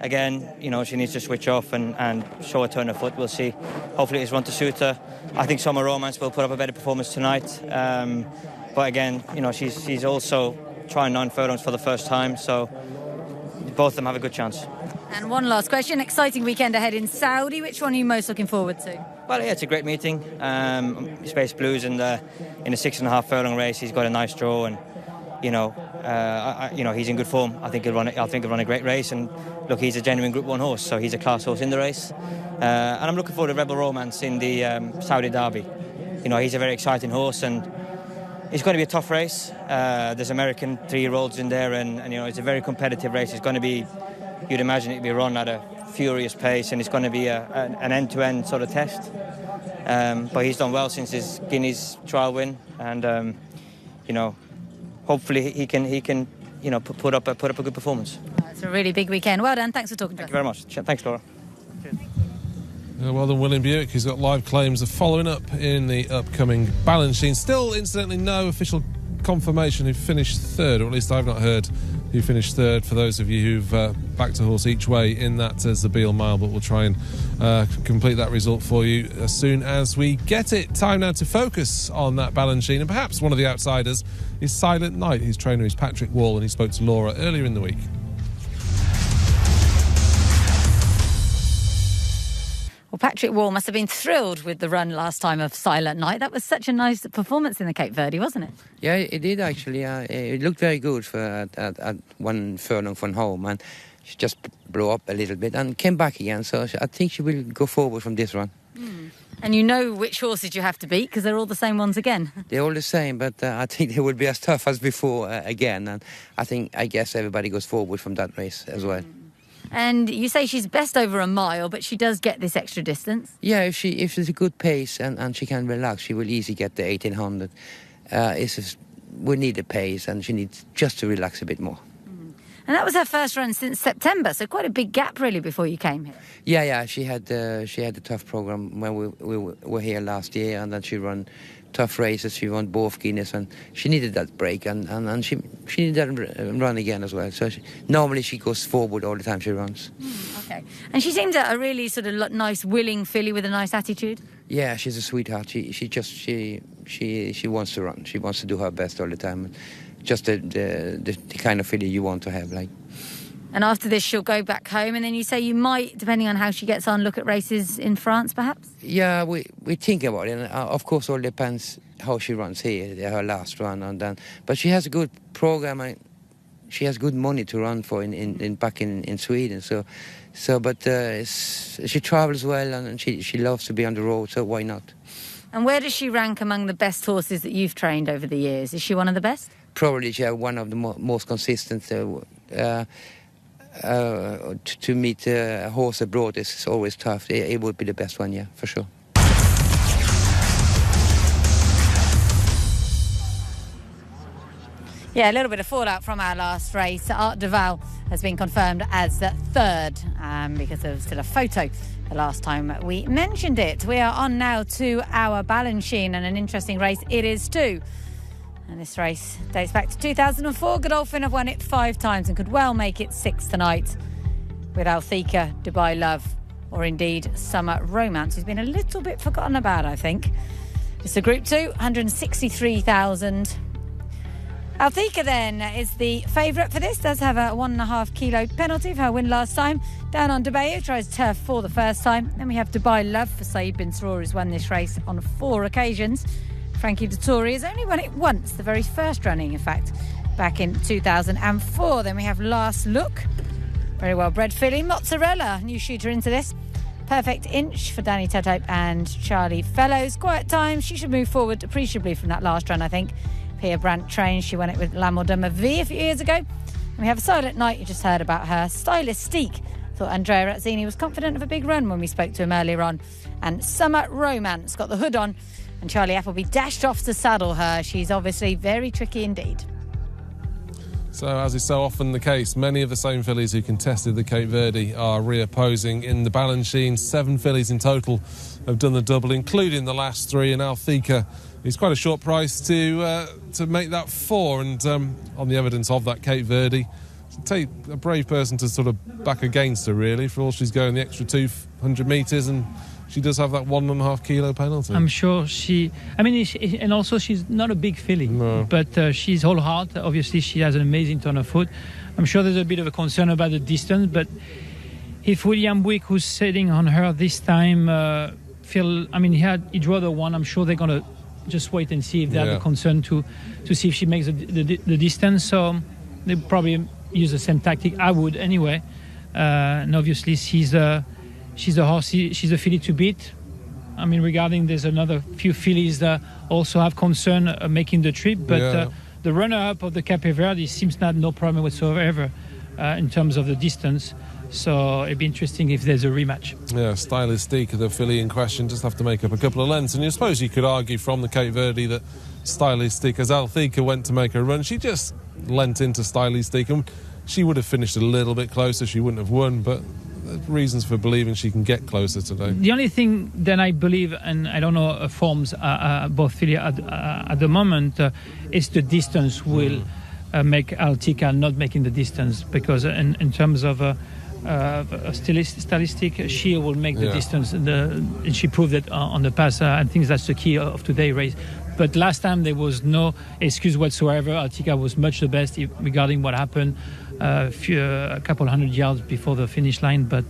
Again, you know, she needs to switch off and show a turn of foot. We'll see. Hopefully it's run to suit her. I think Summer Romance will put up a better performance tonight. But again, you know, she's also trying 9 furlongs for the first time, so both of them have a good chance. And one last question. Exciting weekend ahead in Saudi. Which one are you most looking forward to? Well, yeah, it's a great meeting. Space Blues in the 6.5 furlong race. He's got a nice draw, and you know, he's in good form. I think he'll run a great race. And look, he's a genuine Group 1 horse, so he's a class horse in the race. And I'm looking forward to Rebel Romance in the Saudi Derby. You know, he's a very exciting horse, and it's going to be a tough race. There's American 3-year-olds in there, and you know, it's a very competitive race. It's going to be, you'd imagine it'd be run at a furious pace, and it's going to be an end-to-end sort of test. But he's done well since his Guineas trial win, and you know, hopefully he can you know, put up a good performance. It's a really big weekend. Well done. Thanks for talking to us. Thank you very much. Thanks, Laura. Well done, William Buick, who's got live claims of following up in the upcoming Balanchine. Still, incidentally, no official confirmation who finished third, or at least I've not heard who finished third for those of you who've backed a horse each way in that Zabil mile, but we'll try and complete that result for you as soon as we get it. Time now to focus on that Balanchine, and perhaps one of the outsiders is Silent Night. His trainer is Patrick Wall, and he spoke to Laura earlier in the week. Well, Patrick Wall must have been thrilled with the run last time of Silent Night. That was such a nice performance in the Cape Verde, wasn't it? Yeah, it did actually. It looked very good for at 1 furlong from home, and she just blew up a little bit and came back again. So I think she will go forward from this run. And you know which horses you have to beat because they're all the same ones again. They're all the same, but I think they will be as tough as before again. And I guess everybody goes forward from that race as well. And you say she's best over a mile, but she does get this extra distance. Yeah, if she's a good pace and she can relax, she will easily get the 1,800. We need a pace, and she needs just to relax a bit more. And that was her first run since September, so quite a big gap really before you came here. Yeah, she had a tough program when we were here last year, and then she ran tough races. She won both Guineas, and she needed that break, and she needed that run again as well. So normally she goes forward all the time she runs. Okay. And she seems a really sort of nice, willing filly with a nice attitude. Yeah, she's a sweetheart. She wants to run. She wants to do her best all the time. Just the kind of filly you want to have, like. And after this, she'll go back home, and then you say you might, depending on how she gets on, look at races in France, perhaps? Yeah, we think about it. And of course, all depends how she runs here, her last run, and then. But she has a good program, and she has good money to run for back in Sweden. So, she travels well, and she loves to be on the road. So why not? And where does she rank among the best horses that you've trained over the years? Is she one of the best? Probably she has one of the most consistent. To meet a horse abroad is always tough. It would be the best one, yeah, for sure. Yeah, a little bit of fallout from our last race. Art Duval has been confirmed as third because there was still a photo the last time we mentioned it. We are on now to our Balanchine, and an interesting race it is too. And this race dates back to 2004. Godolphin have won it 5 times and could well make it 6th tonight with Althika, Dubai Love, or indeed Summer Romance, who's been a little bit forgotten about, I think. It's a Group 2, 163,000. Althika then is the favourite for this, does have a 1.5 kilo penalty for her win last time. Down on Dubai, tries turf for the first time. Then we have Dubai Love for Saeed bin Sroor, who's won this race on 4 occasions. Frankie Dettori has only won it once, the very first running, in fact, back in 2004. Then we have Last Look, very well bred filly. Mozzarella, new shooter into this. Perfect Inch for Danny Tetope and Charlie Fellows. Quiet Time, she should move forward appreciably from that last run, I think. Pia Brandt trains, she won it with La Modema V a few years ago. And we have Silent Night, you just heard about her. Stylistique, thought Andrea Razzini was confident of a big run when we spoke to him earlier on. And Summer Romance got the hood on, and Charlie Appleby dashed off to saddle her. She's obviously very tricky indeed. So, as is so often the case, many of the same fillies who contested the Cape Verde are reopposing in the Balanchine. 7 fillies in total have done the double, including the last 3, and Althika is quite a short price to make that 4. And on the evidence of that Cape Verde, it'll take a brave person to sort of back against her, really, for all she's going the extra 200 metres, and she does have that 1.5 kilo penalty. I'm sure and also she's not a big filly, but she's all heart. Obviously, she has an amazing turn of foot. I'm sure there's a bit of a concern about the distance, but if William Buick, who's sitting on her this time, he drew the one, I'm sure they're going to just wait and see if they have a concern to see if she makes the distance. So they probably use the same tactic. I would anyway. And obviously, she's a horse. She's a filly to beat. I mean, regarding there's another few fillies that also have concern making the trip, but the runner-up of the Cape Verde seems to have no problem whatsoever in terms of the distance. So it'd be interesting if there's a rematch. Yeah, Stylistique, the filly in question, just have to make up a couple of lengths. And I suppose you could argue from the Cape Verde that Stylistique, as Althika went to make her run, she just lent into Stylistique, and she would have finished a little bit closer. She wouldn't have won, but reasons for believing she can get closer today. The only thing that I believe, and I don't know forms both filly at the moment, is the distance will make Althika not making the distance, because in terms of stylistic, she will make the distance, and she proved it on the past. I think that's the key of today's race. But last time there was no excuse whatsoever. Althika was much the best regarding what happened a couple hundred yards before the finish line, but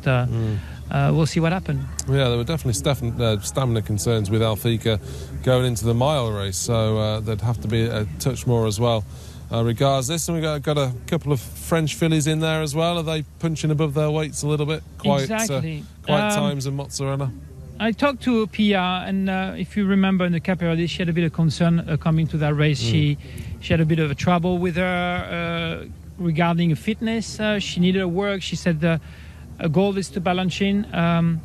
we'll see what happened. Yeah, there were definitely stamina concerns with Althika going into the mile race, so there'd have to be a touch more as well. Regards this, and we've got a couple of French fillies in there as well. Are they punching above their weights a little bit? Exactly. Quiet Times and Mozzarella. I talked to Pia, and if you remember in the Cape Verde, she had a bit of concern coming to that race. She had a bit of a trouble with her regarding fitness. She needed work. She said a goal is to Balanchine.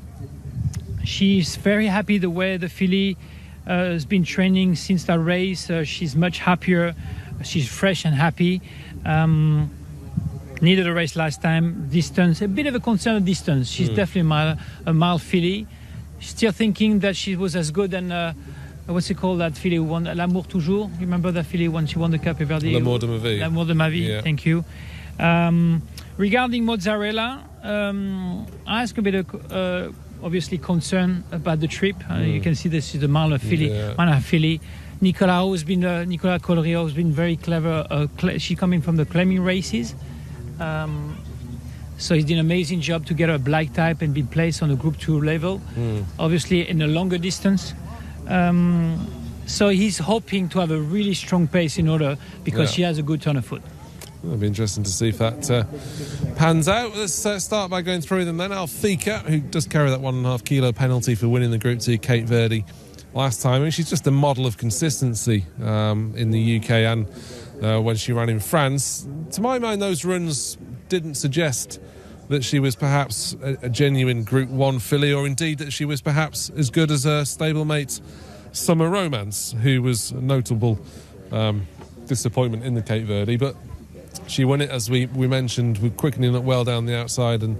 She's very happy the way the filly has been training since that race. She's much happier. She's fresh and happy. Needed a race last time. Distance, a bit of a concern of distance. She's definitely a mile filly. Still thinking that she was as good and what's it called, that filly who won L'Amour Toujours? You remember that filly when she won the Cape Verde? L'Amour de ma vie. L'Amour de ma vie, yeah. Thank you. Regarding Mozzarella, I ask a bit of obviously concern about the trip. You can see this is a mile of filly, filly. Nicolas Collerio has been very clever. She's coming from the claiming races. So he's done an amazing job to get a black type and be placed on the Group 2 level, obviously in a longer distance. So he's hoping to have a really strong pace in order, because she has a good turn of foot. It'll be interesting to see if that pans out. Let's start by going through them then. Althika, who does carry that 1.5 kilo penalty for winning the Group 2 Cape Verde last time. I mean, she's just a model of consistency in the UK and when she ran in France. To my mind, those runs didn't suggest that she was perhaps a genuine Group 1 filly, or indeed that she was perhaps as good as her stablemate Summer Romance, who was a notable disappointment in the Cape Verde. But she won it, as we mentioned, with quickening it well down the outside, and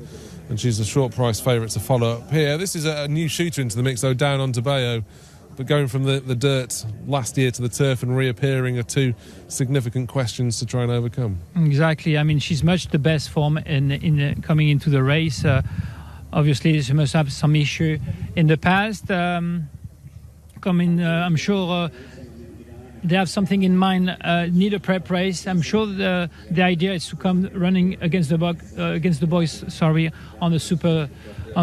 she's a short price favourite to follow up here. This is a new shooter into the mix, though, down on Tobago. But going from the dirt last year to the turf and reappearing are two significant questions to try and overcome. Exactly. I mean, she's much the best form in coming into the race. Obviously, she must have some issue in the past. I'm sure they have something in mind. Need a prep race. I'm sure the idea is to come running against the boys. On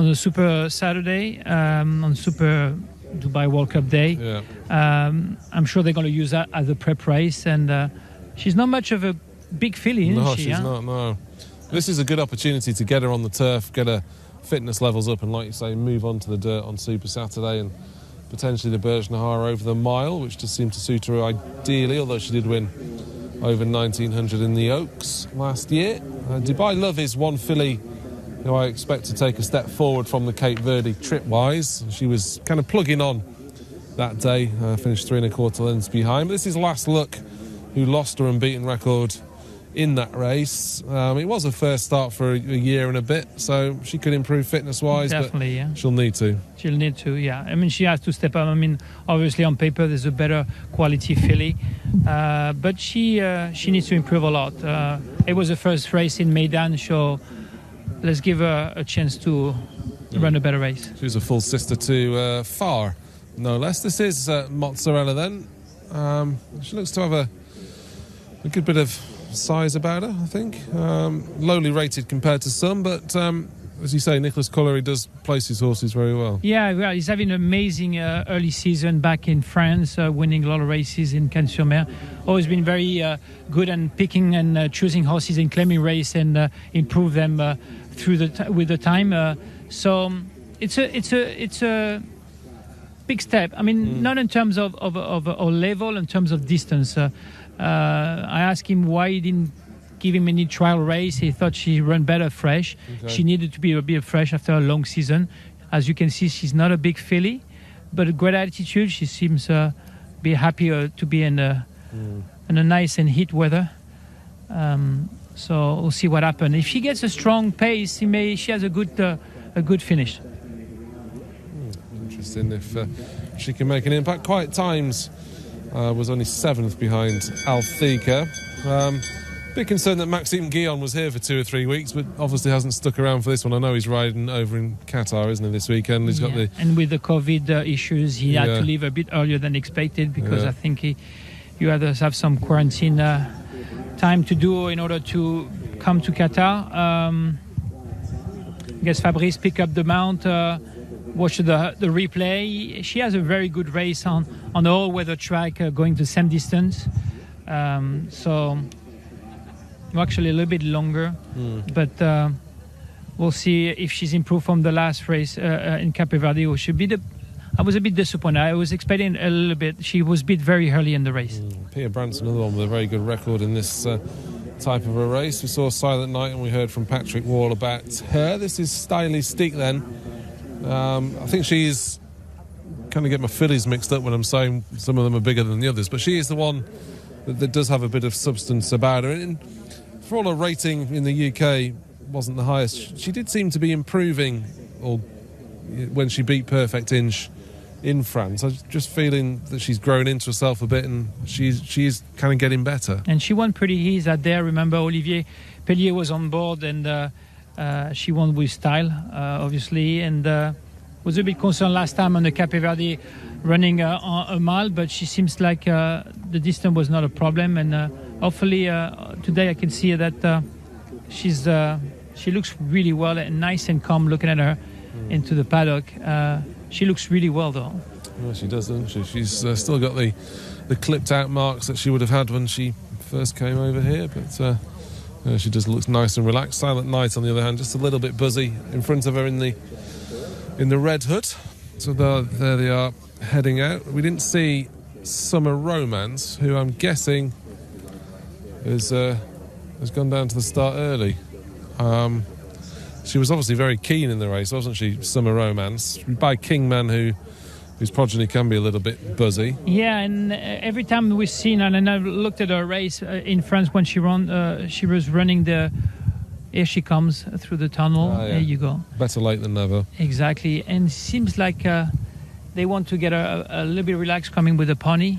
the super Saturday, on Super Dubai World Cup Day. Yeah. I'm sure they're going to use that as a prep race. And she's not much of a big filly, isn't she? No, she's not. No. This is a good opportunity to get her on the turf, get her fitness levels up, and like you say, move on to the dirt on Super Saturday and potentially the Bergh over the mile, which just seemed to suit her ideally, although she did win over 1900 in the Oaks last year. Dubai Love is one filly who I expect to take a step forward from the Cape Verde trip-wise. She was kind of plugging on that day, finished 3 1/4 lengths behind. But this is Last Look, who lost her unbeaten record in that race. It was her first start for a year and a bit, so she could improve fitness-wise. Definitely, but yeah. She'll need to. She'll need to, yeah. I mean, she has to step up. I mean, obviously on paper there's a better quality filly, but she needs to improve a lot. It was the first race in Meydan, so let's give her a chance to run a better race. She's a full sister to Far, no less. This is Mozzarella then. She looks to have a good bit of size about her, I think. Lowly rated compared to some, but as you say, Nicholas Colliery does place his horses very well. Yeah, well, he's having an amazing early season back in France, winning a lot of races in Cannes-sur-Mer. Always been very good and picking and choosing horses in claiming race and improve them with the time. So it's a big step. I mean, not in terms of level, in terms of distance. I asked him why he didn't give him any trial race. He thought she run better fresh. Okay. She needed to be a bit fresh after a long season. As you can see, she's not a big filly, but a great attitude. She seems be happy to be in a nice and heat weather. So we'll see what happens. If she gets a strong pace, she has a good finish. Interesting if she can make an impact. Quiet Times was only 7th behind Althika. Bit concerned that Maxime Guillon was here for 2 or 3 weeks, but obviously hasn't stuck around for this one. I know he's riding over in Qatar, isn't he, this weekend? He's got and with the COVID issues, he had to leave a bit earlier than expected because I think you others have some quarantine time to do in order to come to Qatar. I guess Fabrice picked up the mount, watched the replay. She has a very good race on the all-weather track going the same distance. So actually a little bit longer, but we'll see if she's improved from the last race in Cape Verde. I was a bit disappointed. I was expecting a little bit. She was beat very early in the race. Pierre Branson, another one with a very good record in this type of a race. We saw Silent Night and we heard from Patrick Wall about her. This is Stylistique then. I think she's kind of get my fillies mixed up when I'm saying some of them are bigger than the others, but she is the one that does have a bit of substance about her. And for all her rating in the UK wasn't the highest, she did seem to be improving when she beat Perfect Inch in France. I was just feeling that she's grown into herself a bit and she's kind of getting better. And she won pretty easy out there. Remember, Olivier Pellier was on board and she won with style, obviously, and was a bit concerned last time on the Cape Verde running a mile, but she seems like the distance was not a problem, and hopefully today I can see that she looks really well and nice and calm looking at her into the paddock. She looks really well though. Well, she does, doesn't she? She's still got the clipped out marks that she would have had when she first came over here, but she just looks nice and relaxed. Silent Night, on the other hand, just a little bit buzzy in front of her in the Red Hood. So there they are heading out. We didn't see Summer Romance, who I'm guessing has gone down to the start early. She was obviously very keen in the race, wasn't she, Summer Romance? By Kingman, whose progeny can be a little bit buzzy. Yeah, and every time we've seen her, and I looked at her race in France when she was running here she comes through the tunnel. There you go. Better late than never. Exactly. And it seems like they want to get her a little bit relaxed coming with a pony.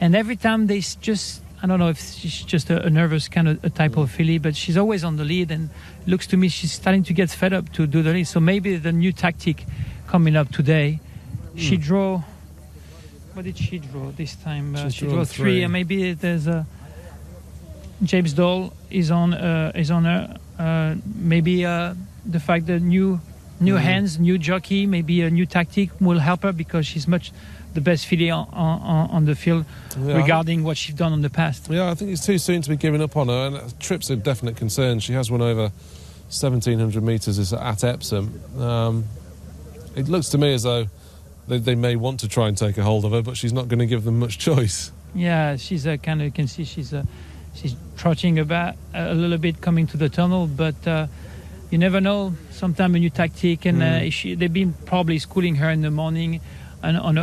And every time they just, I don't know if she's just a nervous kind of a type of filly, but she's always on the lead and looks to me she's starting to get fed up to do the lead. So maybe the new tactic coming up today, she drew What did she draw this time? She's She drawn drew 3, and maybe there's a James Dole is on her. Maybe the fact that new hands, new jockey, maybe a new tactic will help her, because she's much the best filly on the field regarding what she's done in the past. Yeah, I think it's too soon to be giving up on her, and trip's a definite concern. She has won over 1,700 metres at Epsom. It looks to me as though they may want to try and take a hold of her, but she's not going to give them much choice. Yeah, she's kind of, you can see she's trotting about a little bit coming to the tunnel, but you never know. Sometimes a new tactic, and they've been probably schooling her in the morning and on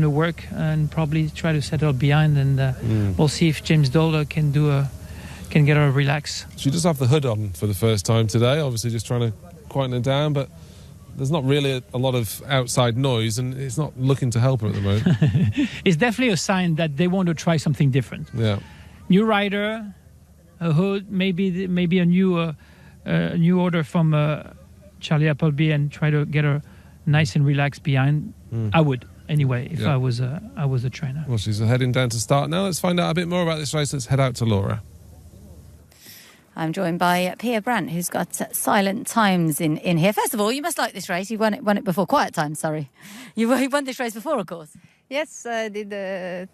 the work, and probably try to settle behind, and we'll see if James Dole can get her relax. She does have the hood on for the first time today, obviously just trying to quieten her down, but there's not really a lot of outside noise, and it's not looking to help her at the moment. It's definitely a sign that they want to try something different. Yeah, new rider, a hood, maybe a new order from Charlie Appleby, and try to get her nice and relaxed behind. I would anyway if I was a trainer. Well, she's heading down to start now. Let's find out a bit more about this race. Let's head out to Laura. I'm joined by Pia Brandt, who's got silent times in here. First of all, you must like this race. You won it before. Quiet times, sorry. You won this race before, of course. Yes, I did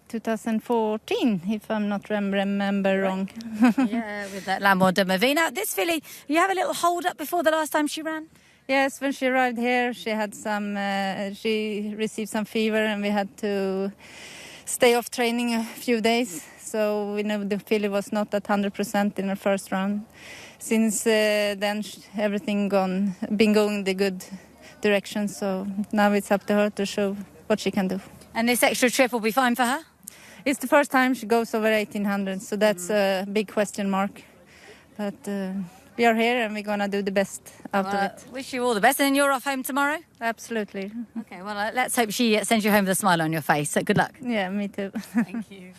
2014, if I'm not remember wrong. Yeah, with that L'Amour de ma Vie. Now, this filly, you have a little hold up before the last time she ran? Yes, when she arrived here, she had she received some fever, and we had to stay off training a few days. So we know the filly was not at 100% in her first round. Since then, everything been going the good direction. So now it's up to her to show what she can do. And this extra trip will be fine for her? It's the first time she goes over 1,800, so that's a big question mark. But we are here, and we're going to do the best out of it. Wish you all the best. And you're off home tomorrow? Absolutely. Okay, well, let's hope she sends you home with a smile on your face. So good luck. Yeah, me too. Thank you.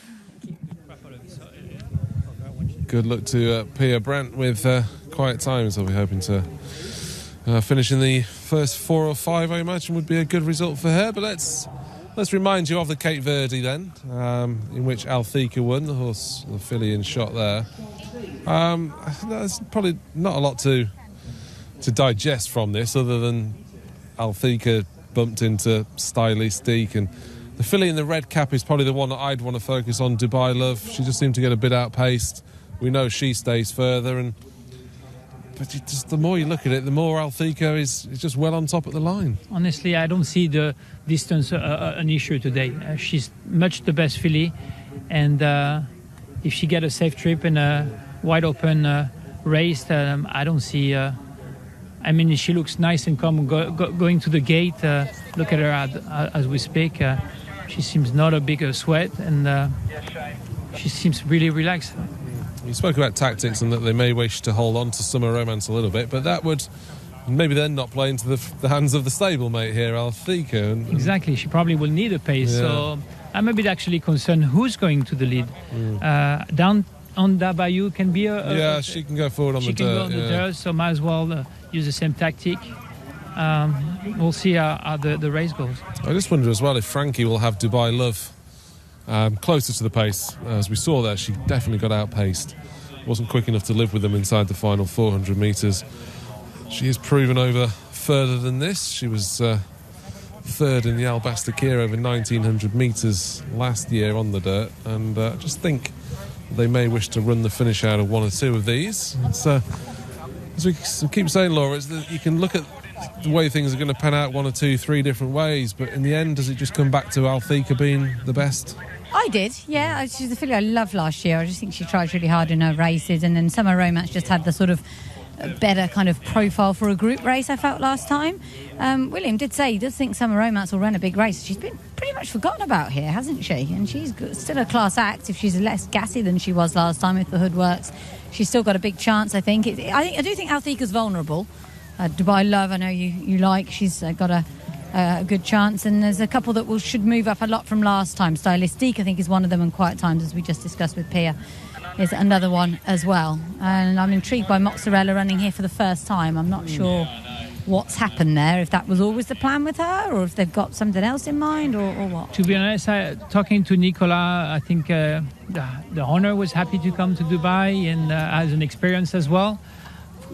Good luck to Pia Brandt with quiet times. I'll be hoping to finish in the first 4 or 5, I imagine, would be a good result for her. But let's remind you of the Cape Verde then, in which Althika won, the horse, the filly in shot there. There's probably not a lot to digest from this, other than Althika bumped into Stylistique, and the filly in the red cap is probably the one that I'd want to focus on, Dubai Love. She just seemed to get a bit outpaced. We know she stays further, but just the more you look at it, the more Althika is just well on top of the line. Honestly, I don't see the distance an issue today. She's much the best filly, and if she get a safe trip in a wide open race, I don't see. I mean, she looks nice and calm going to the gate. Look at her as we speak. She seems not a big sweat, and she seems really relaxed. You spoke about tactics and that they may wish to hold on to Summer Romance a little bit, but that would maybe then not play into the hands of the stablemate here, Althika. Exactly, she probably will need a pace. Yeah. So I'm a bit actually concerned who's going to the lead. Down on that bayou can be she can go forward on the dirt. She can go on the dirt, so might as well use the same tactic. We'll see how the race goes. I just wonder as well if Frankie will have Dubai Love closer to the pace. As we saw there, she definitely got outpaced. Wasn't quick enough to live with them inside the final 400 metres. She has proven over further than this. She was third in the Albaster Kier over 1,900 metres last year on the dirt, and I just think they may wish to run the finish out of 1 or 2 of these. So, as we keep saying, Laura, you can look at the way things are going to pan out 1 or 2, 3 different ways, but in the end, does it just come back to Althika being the best? I did, yeah. She's a filly I loved last year. I just think she tried really hard in her races, and then Summer Romance just had the sort of better kind of profile for a group race, I felt, last time. William did say he does think Summer Romance will run a big race. She's been pretty much forgotten about here, hasn't she? And she's still a class act. If she's less gassy than she was last time, if the hood works, she's still got a big chance, I think. I do think Althika's vulnerable. Dubai Love, I know you like. She's got a good chance, and there's a couple that should move up a lot from last time. Stylistique, I think, is one of them, and Quiet Times, as we just discussed with Pia, is another one as well. And I'm intrigued by Mozzarella running here for the first time. I'm not sure what's happened there, if that was always the plan with her, or if they've got something else in mind, or what. To be honest, talking to Nicola, I think the owner was happy to come to Dubai and has an experience as well.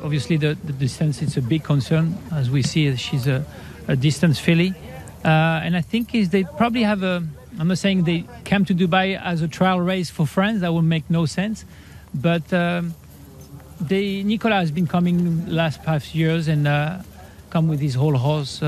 Obviously, the distance is a big concern, as we see she's a distance filly. And I think they probably have I'm not saying they came to Dubai as a trial race for friends. That would make no sense. But Nicola has been coming last 5 years and come with his whole horse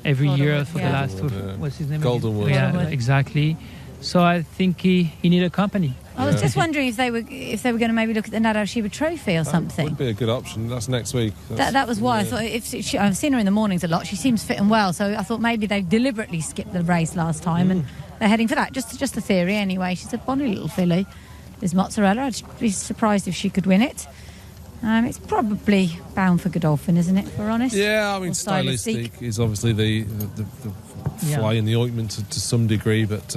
every year for the last... What's his name? Goldenwood. Yeah, exactly. So I think he needed a company. I was just wondering if they were going to maybe look at the Nadal Shiba Trophy or something. Would be a good option. That's next week. That was why I thought. I've seen her in the mornings a lot. She seems fit and well, so I thought maybe they deliberately skipped the race last time and they're heading for that. Just a theory, anyway. She's a bonny little filly. There's Mozzarella. I'd be surprised if she could win it. It's probably bound for Godolphin, isn't it? If we're honest. Yeah, I mean, Stylistic is obviously the fly in the ointment to some degree, but.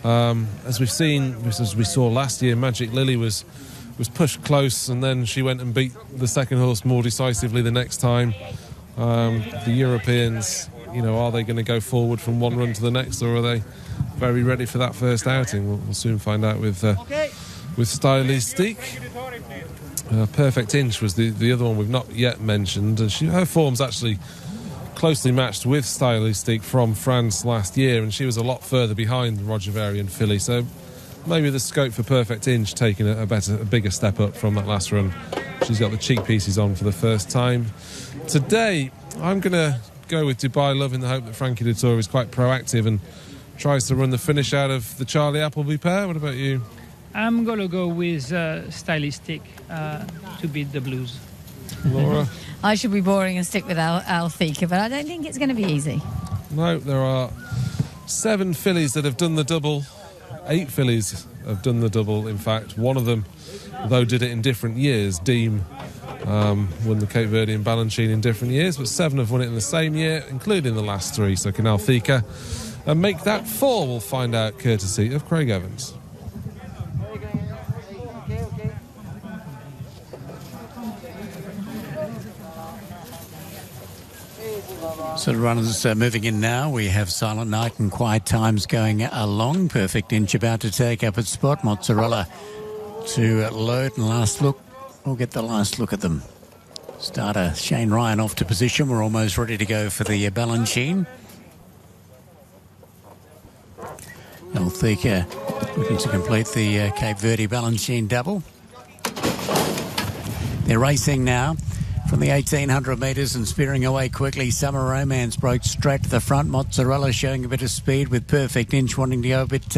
As we saw last year, Magic Lily was pushed close, and then she went and beat the second horse more decisively the next time. The Europeans, are they going to go forward from one run to the next, or are they very ready for that first outing? We'll soon find out with Stylistic. Perfect Inch was the other one we've not yet mentioned. Her form's actually closely matched with Stylistic from France last year, and she was a lot further behind the Roger Varian filly, so maybe the scope for Perfect Inch taking a bigger step up from that last run. She's got the cheek pieces on for the first time today. I'm going to go with Dubai Love in the hope that Frankie Dettori is quite proactive and tries to run the finish out of the Charlie Appleby pair. What about you? I'm going to go with Stylistic to beat the Blues. Laura? I should be boring and stick with Althika, but I don't think it's going to be easy. No, there are 7 fillies that have done the double. 8 fillies have done the double, in fact. One of them, though, did it in different years. Deem won the Cape Verdean Balanchine in different years, but 7 have won it in the same year, including the last 3. So can Althika make that 4? We'll find out, courtesy of Craig Evans. So the runners moving in now. We have Silent Night and Quiet Times going along. Perfect Inch about to take up its spot. Mozzarella to load and last look. We'll get the last look at them. Starter Shane Ryan off to position. We're almost ready to go for the Balanchine. Althika looking to complete the Cape Verde Balanchine double. They're racing now from the 1,800 metres and spearing away quickly. Summer Romance broke straight to the front. Mozzarella showing a bit of speed with Perfect Inch wanting to go a bit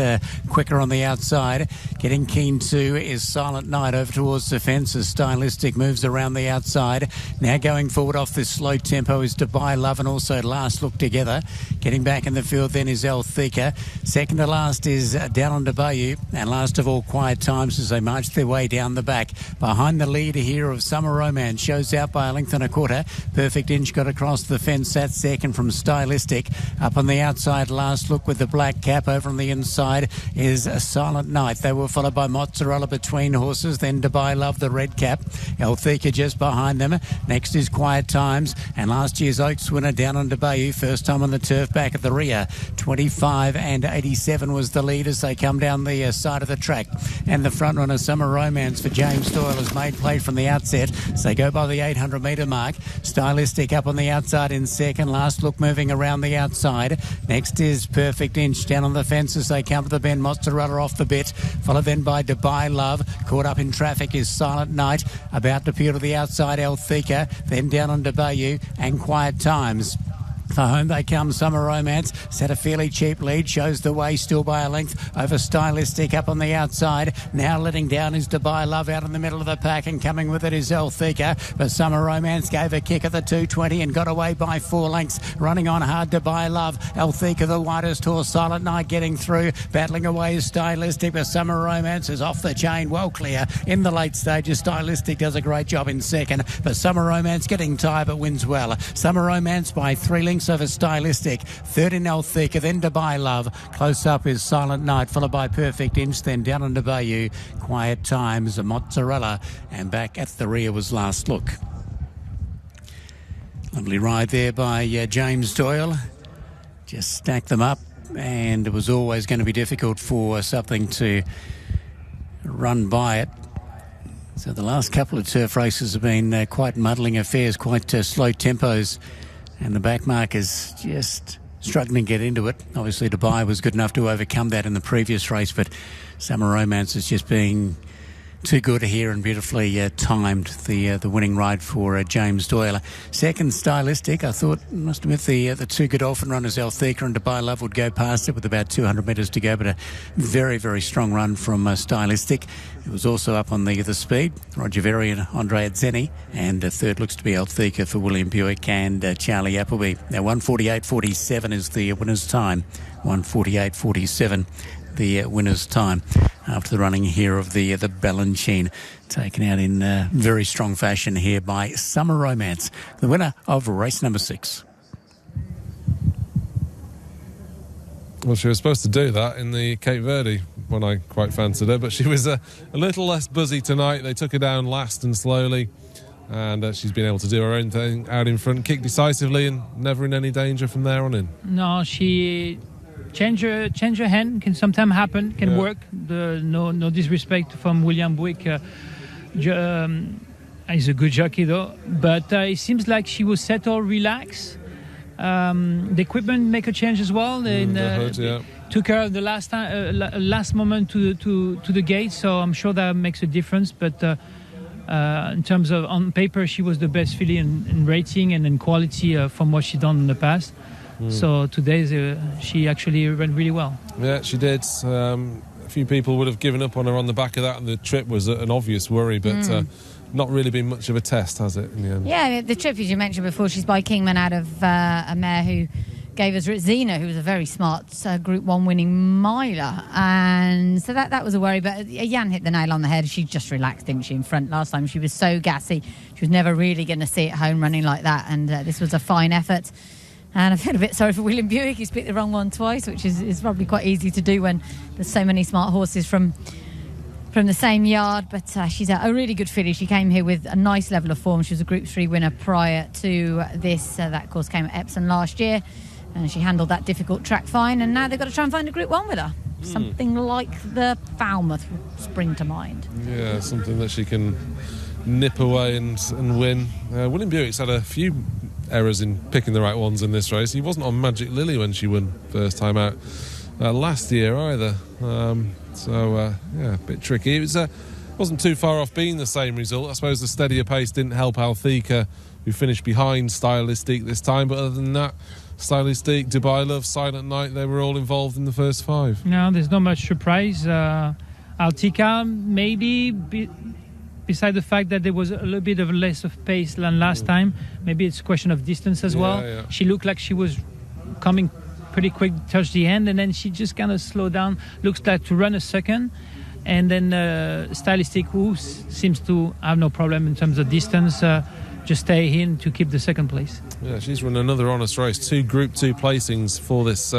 quicker on the outside. Getting keen too is Silent Night over towards the fence as Stylistic moves around the outside. Now going forward off this slow tempo is Dubai Love and also Last Look Together. Getting back in the field then is Althika. Second to last is Down on Bayou, and last of all Quiet Times as they march their way down the back. Behind the leader here of Summer Romance, shows out by a length and a quarter. Perfect Inch got across the fence. That's second from Stylistic. Up on the outside, Last Look with the black cap. Over on the inside is a Silent Night. They were followed by Mozzarella between horses, then Dubai Love, the red cap. Althika just behind them. Next is Quiet Times, and last year's Oaks winner Down on Bayou, first time on the turf back at the rear. 25 and 87 was the lead as they come down the side of the track. And the front runner, Summer Romance for James Doyle, has made play from the outset as they go by the 800 metre mark. Stylistic up on the outside in second. Last Look moving around the outside. Next is Perfect Inch down on the fence as they come to the bend. Mozzarella off the bit, followed then by Dubai Love. Caught up in traffic is Silent Night, about to peel to the outside Althika, then Down on Bayou and Quiet Times. For home they come. Summer Romance set a fairly cheap lead, shows the way still by a length over Stylistic up on the outside. Now letting down is Dubai Love out in the middle of the pack, and coming with it is Althika. But Summer Romance gave a kick at the 220 and got away by 4 lengths. Running on hard Dubai Love. Althika the widest horse. Silent Night getting through. Battling away is Stylistic, but Summer Romance is off the chain, well clear in the late stages. Stylistic does a great job in second, but Summer Romance getting tired but wins well. Summer Romance by 3 lengths over Stylistic. Third in Althika, then Dubai Love. Close up is Silent Night, followed by Perfect Inch, then Down on Bayou. Quiet Times, Mozzarella, and back at the rear was Last Look. Lovely ride there by James Doyle. Just stacked them up, and it was always going to be difficult for something to run by it. So the last couple of turf races have been quite muddling affairs, quite slow tempos, and the back markers just struggling to get into it. Obviously Dubai was good enough to overcome that in the previous race, but Summer Romance is just being too good here and beautifully timed the winning ride for James Doyle. Second, Stylistic. I thought, must admit, the two Godolphin runners, Althika and Dubai Love, would go past it with about 200 metres to go, but a very, very strong run from Stylistic. It was also up on the speed, Roger Verry and Andre Adzeni, and third looks to be Althika for William Buick and Charlie Appleby. Now 1:48.47 is the winner's time. 1:48.47 the winner's time after the running here of the Balanchine, taken out in very strong fashion here by Summer Romance, the winner of race number 6. Well, she was supposed to do that in the Cape Verde when I quite fancied her, but she was a little less buzzy tonight. They took her down last and slowly, and she's been able to do her own thing out in front, kick decisively, and never in any danger from there on in. No, she change her hand can sometimes happen, can work. No disrespect from William Buick. He's a good jockey though, but it seems like she was settled, relaxed. The equipment make a change as well. Took her the last moment to the gate, so I'm sure that makes a difference. But in terms of on paper, she was the best filly in rating and in quality from what she done in the past. So today she actually ran really well. Yeah, she did. A few people would have given up on her on the back of that, and the trip was an obvious worry, but not really been much of a test, has it, in the end? Yeah, the trip, as you mentioned before, she's by Kingman out of a mare who gave us Ritzina, who was a very smart Group 1 winning miler. And so that was a worry. But Jan hit the nail on the head. She just relaxed, didn't she, in front last time? She was so gassy. She was never really going to see it home running like that. And this was a fine effort. And I feel a bit sorry for William Buick. He's picked the wrong one twice, which is probably quite easy to do when there's so many smart horses from the same yard. But she's a really good filly. She came here with a nice level of form. She was a Group 3 winner prior to this. That course came at Epsom last year, and she handled that difficult track fine. And now they've got to try and find a Group 1 with her. Something like the Falmouth would spring to mind. Yeah, something that she can nip away and win. William Buick's had a few errors in picking the right ones in this race. He wasn't on Magic Lily when she won first time out last year either. A bit tricky. It wasn't too far off being the same result. I suppose the steadier pace didn't help Althika, who finished behind Stylistic this time, but other than that, Stylistic, Dubai Love, Silent Night, they were all involved in the first 5. No, there's not much surprise. Althika, maybe beside the fact that there was a little bit of less of pace than last time, maybe it's a question of distance as well. Yeah. She looked like she was coming pretty quick, touched the end, and then she just kind of slowed down, looks like to run a second. And then Stylistic, who seems to have no problem in terms of distance, just stay in to keep the second place. Yeah, she's run another honest race, 2 Group 2 placings for this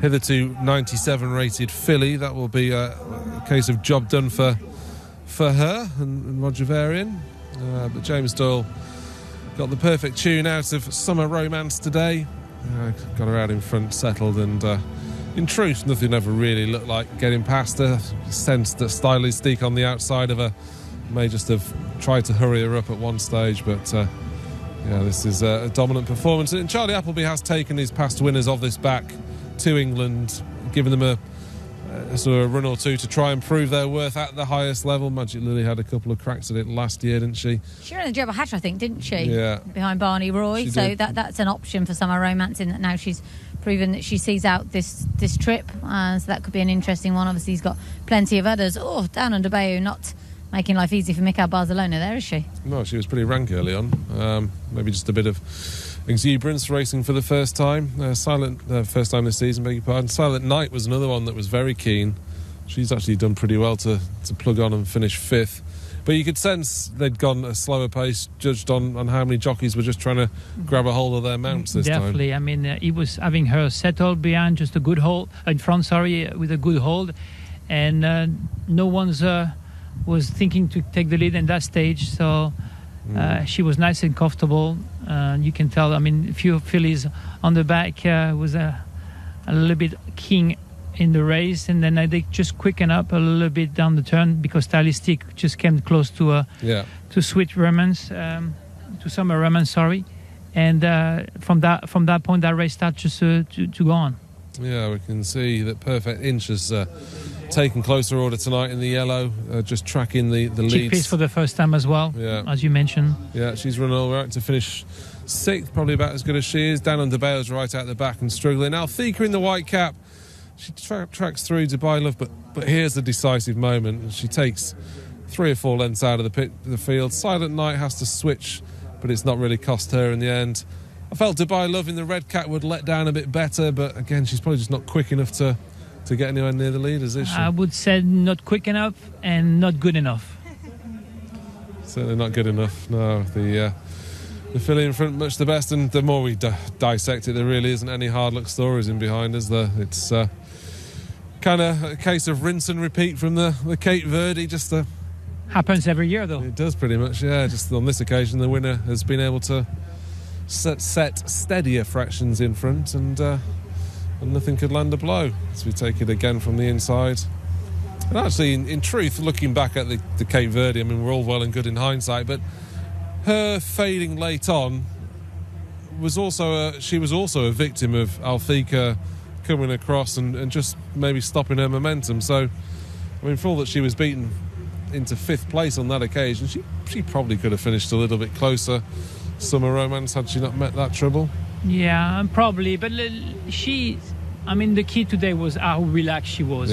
hitherto 97 rated filly. That will be a case of job done for her and Roger Varian. But James Doyle got the perfect tune out of Summer Romance today. Got her out in front, settled, and in truth, nothing ever really looked like getting past her. Sensed that Stylistic on the outside of her may just have tried to hurry her up at one stage, but this is a dominant performance. And Charlie Appleby has taken his past winners of this back to England, given them a sort of run or two to try and prove their worth at the highest level. Magic Lily had a couple of cracks at it last year, didn't she? She ran the Jebel Hatch, I think, didn't she? Yeah. Behind Barney Roy. So that's an option for Summer Romance, in that now she's proven that she sees out this trip. So that could be an interesting one. Obviously, he's got plenty of others. Oh, down under Bayou, not making life easy for Mikel Barcelona there, is she? No, she was pretty rank early on. Maybe just a bit of exuberance, racing for the first time. First time this season, beg your pardon. Silent Night was another one that was very keen. She's actually done pretty well to plug on and finish 5th. But you could sense they'd gone a slower pace, judged on how many jockeys were just trying to grab a hold of their mounts this time. Definitely. I mean, he was having her settled behind, just a good hold, in front, with a good hold. And no one's was thinking to take the lead in that stage. So She was nice and comfortable. You can tell, I mean, a few fillies on the back was a little bit keen in the race, and then they just quicken up a little bit down the turn because Stylistic just came close to Sweet Romance, to Summer Romance, sorry. And from that point, that race started just to go on. Yeah, we can see that Perfect Inch has taken closer order tonight in the yellow, just tracking the leads. Chickpeas for the first time as well, as you mentioned. Yeah, she's run all right to finish 6th, probably about as good as she is. Down on DeBale's right out the back and struggling. Althika in the white cap. She tracks through Dubai Love, but here's the decisive moment. She takes 3 or 4 lengths out of the field. Silent Night has to switch, but it's not really cost her in the end. I felt Dubai Love in the red cap would let down a bit better, but again, she's probably just not quick enough to get anywhere near the leaders, is she? I would say not quick enough and not good enough. Certainly not good enough, no. The filly in front, much the best, and the more we dissect it, there really isn't any hard luck stories in behind us. It's kind of a case of rinse and repeat from the Cape Verde. Happens every year, though. It does pretty much, yeah. Just on this occasion, the winner has been able to set steadier fractions in front, and nothing could land a blow. So we take it again from the inside. And actually, in truth, looking back at the Cape Verde, I mean, we're all well and good in hindsight, but her fading late on was also a victim of Althika coming across and just maybe stopping her momentum. So, I mean, for all that she was beaten into 5th place on that occasion, she probably could have finished a little bit closer. Summer Romance, had she not met that trouble. Yeah, probably. But the key today was how relaxed she was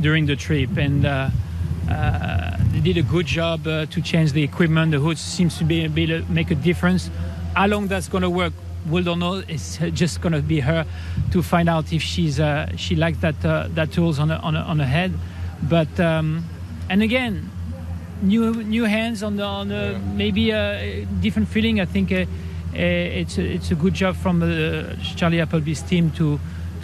during the trip. And they did a good job to change the equipment. The hood seems to make a difference. How long that's going to work, we don't know. It's just going to be her to find out if she likes that tools on her head. But and again, new hands on the maybe a different feeling. I think it's a good job from Charlie Appleby's team to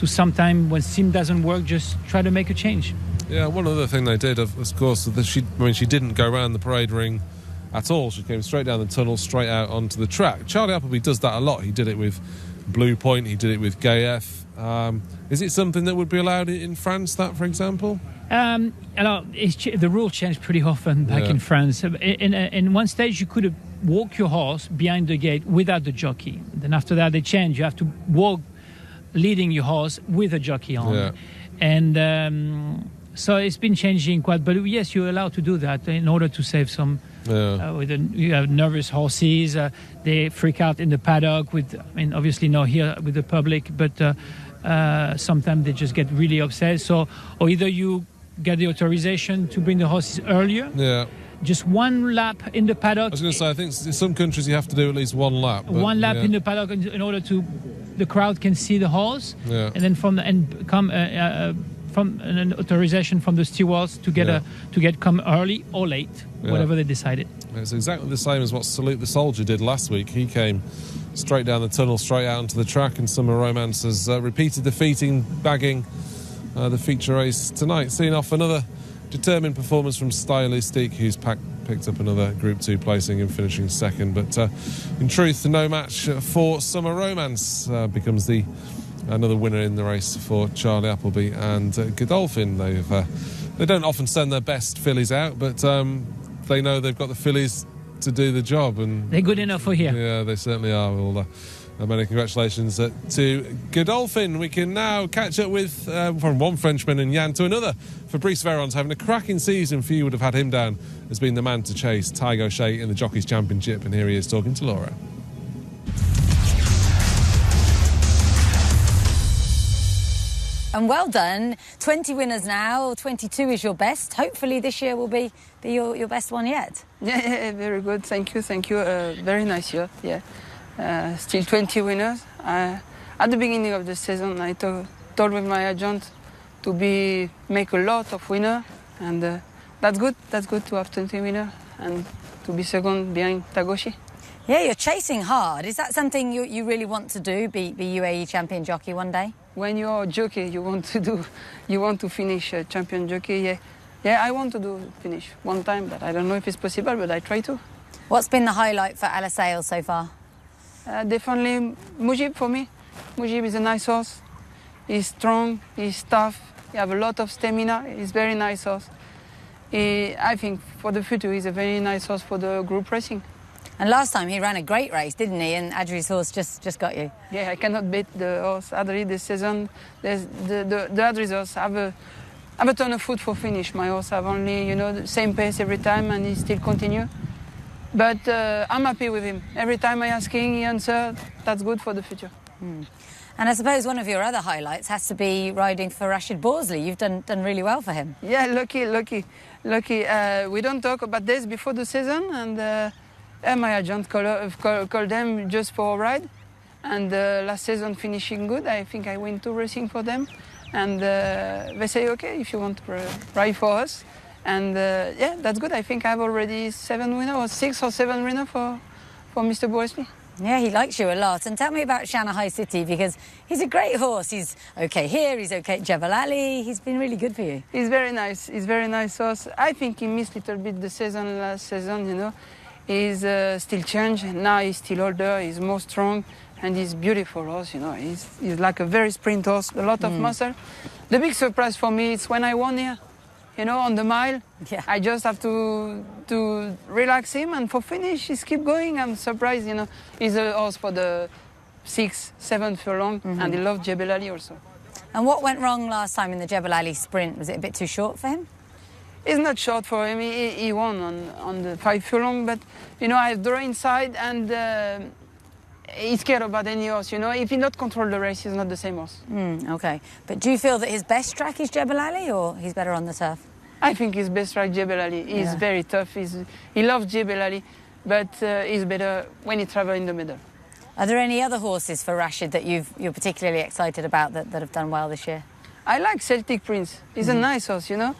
sometime when steam doesn't work, just try to make a change. Yeah, one other thing they did, of course, she didn't go around the parade ring at all. She came straight down the tunnel, straight out onto the track. Charlie Appleby does that a lot. He did it with Blue Point, he did it with Gayeth. Is it something that would be allowed in France, that, for example? The rule changed pretty often back in France. In one stage, you could walk your horse behind the gate without the jockey. Then after that, they changed. You have to walk leading your horse with a jockey on. Yeah. And so it's been changing quite. But yes, you're allowed to do that in order to save some. You have nervous horses. They freak out in the paddock. Obviously not here with the public, but sometimes they just get really upset. So, or either you get the authorization to bring the horses earlier. Yeah. Just one lap in the paddock. I was going to say, I think in some countries you have to do at least one lap. One lap in the paddock in order to the crowd can see the horse, and then from an authorization from the stewards to get come early or late, whatever they decided. It's exactly the same as what Salute the Soldier did last week. He came straight down the tunnel, straight out onto the track, and Summer Romance has repeated the feat in bagging the feature race tonight, seeing off another determined performance from Stylistic, who's picked up another Group 2 placing and finishing 2nd. But in truth, no match for Summer Romance. Becomes another winner in the race for Charlie Appleby and Godolphin. They don't often send their best fillies out, but they know they've got the fillies to do the job, and they're good enough for here. Yeah, they certainly are. Well, many congratulations to Godolphin. We can now catch up with from one Frenchman and Jan to another. Fabrice Véron's having a cracking season. Few would have had him down as being the man to chase Tygo Shea in the Jockeys Championship, and here he is talking to Laura. And well done. 20 winners now. 22 is your best. Hopefully this year will be your best one yet. Yeah, very good. Thank you. Very nice year. Yeah. Still 20 winners. At the beginning of the season, I told with my agent to make a lot of winners, and that's good. That's good to have 20 winners and to be second behind Tagoshi. Yeah, you're chasing hard. Is that something you really want to do? Be UAE champion jockey one day? When you're a jockey, you want to finish a champion jockey. Yeah, I want to finish one time, but I don't know if it's possible. But I try to. What's been the highlight for Alasail so far? Definitely Mujib for me. Mujib is a nice horse. He's strong, he's tough, he has a lot of stamina, he's a very nice horse. I think for the future he's a very nice horse for the group racing. And last time he ran a great race, didn't he? And Adri's horse just got you. Yeah, I cannot beat the horse Adri this season. The Adri's horse have a ton of foot for finish. My horse have only, you know, the same pace every time and he still continue. But I'm happy with him. Every time I ask him, he answers. That's good for the future. And I suppose one of your other highlights has to be riding for Rashid Borsley. You've done really well for him. Yeah, lucky. We don't talk about this before the season, and my agent called them just for a ride. And last season finishing good. I think I win 2 racing for them. And they say, okay, if you want to ride for us. And yeah, that's good. I think I have already 7 winners, or 6 or 7 winners for Mr. Borsley. Yeah, he likes you a lot. And tell me about Shanghai City, because he's a great horse. He's okay here, he's okay at Jebel Ali. He's been really good for you. He's very nice. He's very nice horse. I think he missed a little bit the season last season, you know. He's still changed. Now he's still older, he's more strong, and he's beautiful horse, you know. He's like a very sprint horse, a lot of muscle. The big surprise for me is when I won here. You know, on the mile, I just have to relax him, and for finish, he's keep going. I'm surprised, you know. He's a horse for the 6th, 7th furlong, and he loves Jebel Ali also. And what went wrong last time in the Jebel Ali sprint? Was it a bit too short for him? It's not short for him. He won on the 5 furlong, but, you know, I draw inside, and he's scared about any horse, you know. If he not control the race, he's not the same horse. Okay. But do you feel that his best track is Jebel Ali, or he's better on the turf? I think his best track Jebel Ali. He's very tough. He loves Jebel Ali, but he's better when he travels in the middle. Are there any other horses for Rashid that you're particularly excited about that have done well this year? I like Celtic Prince. He's a nice horse, you know.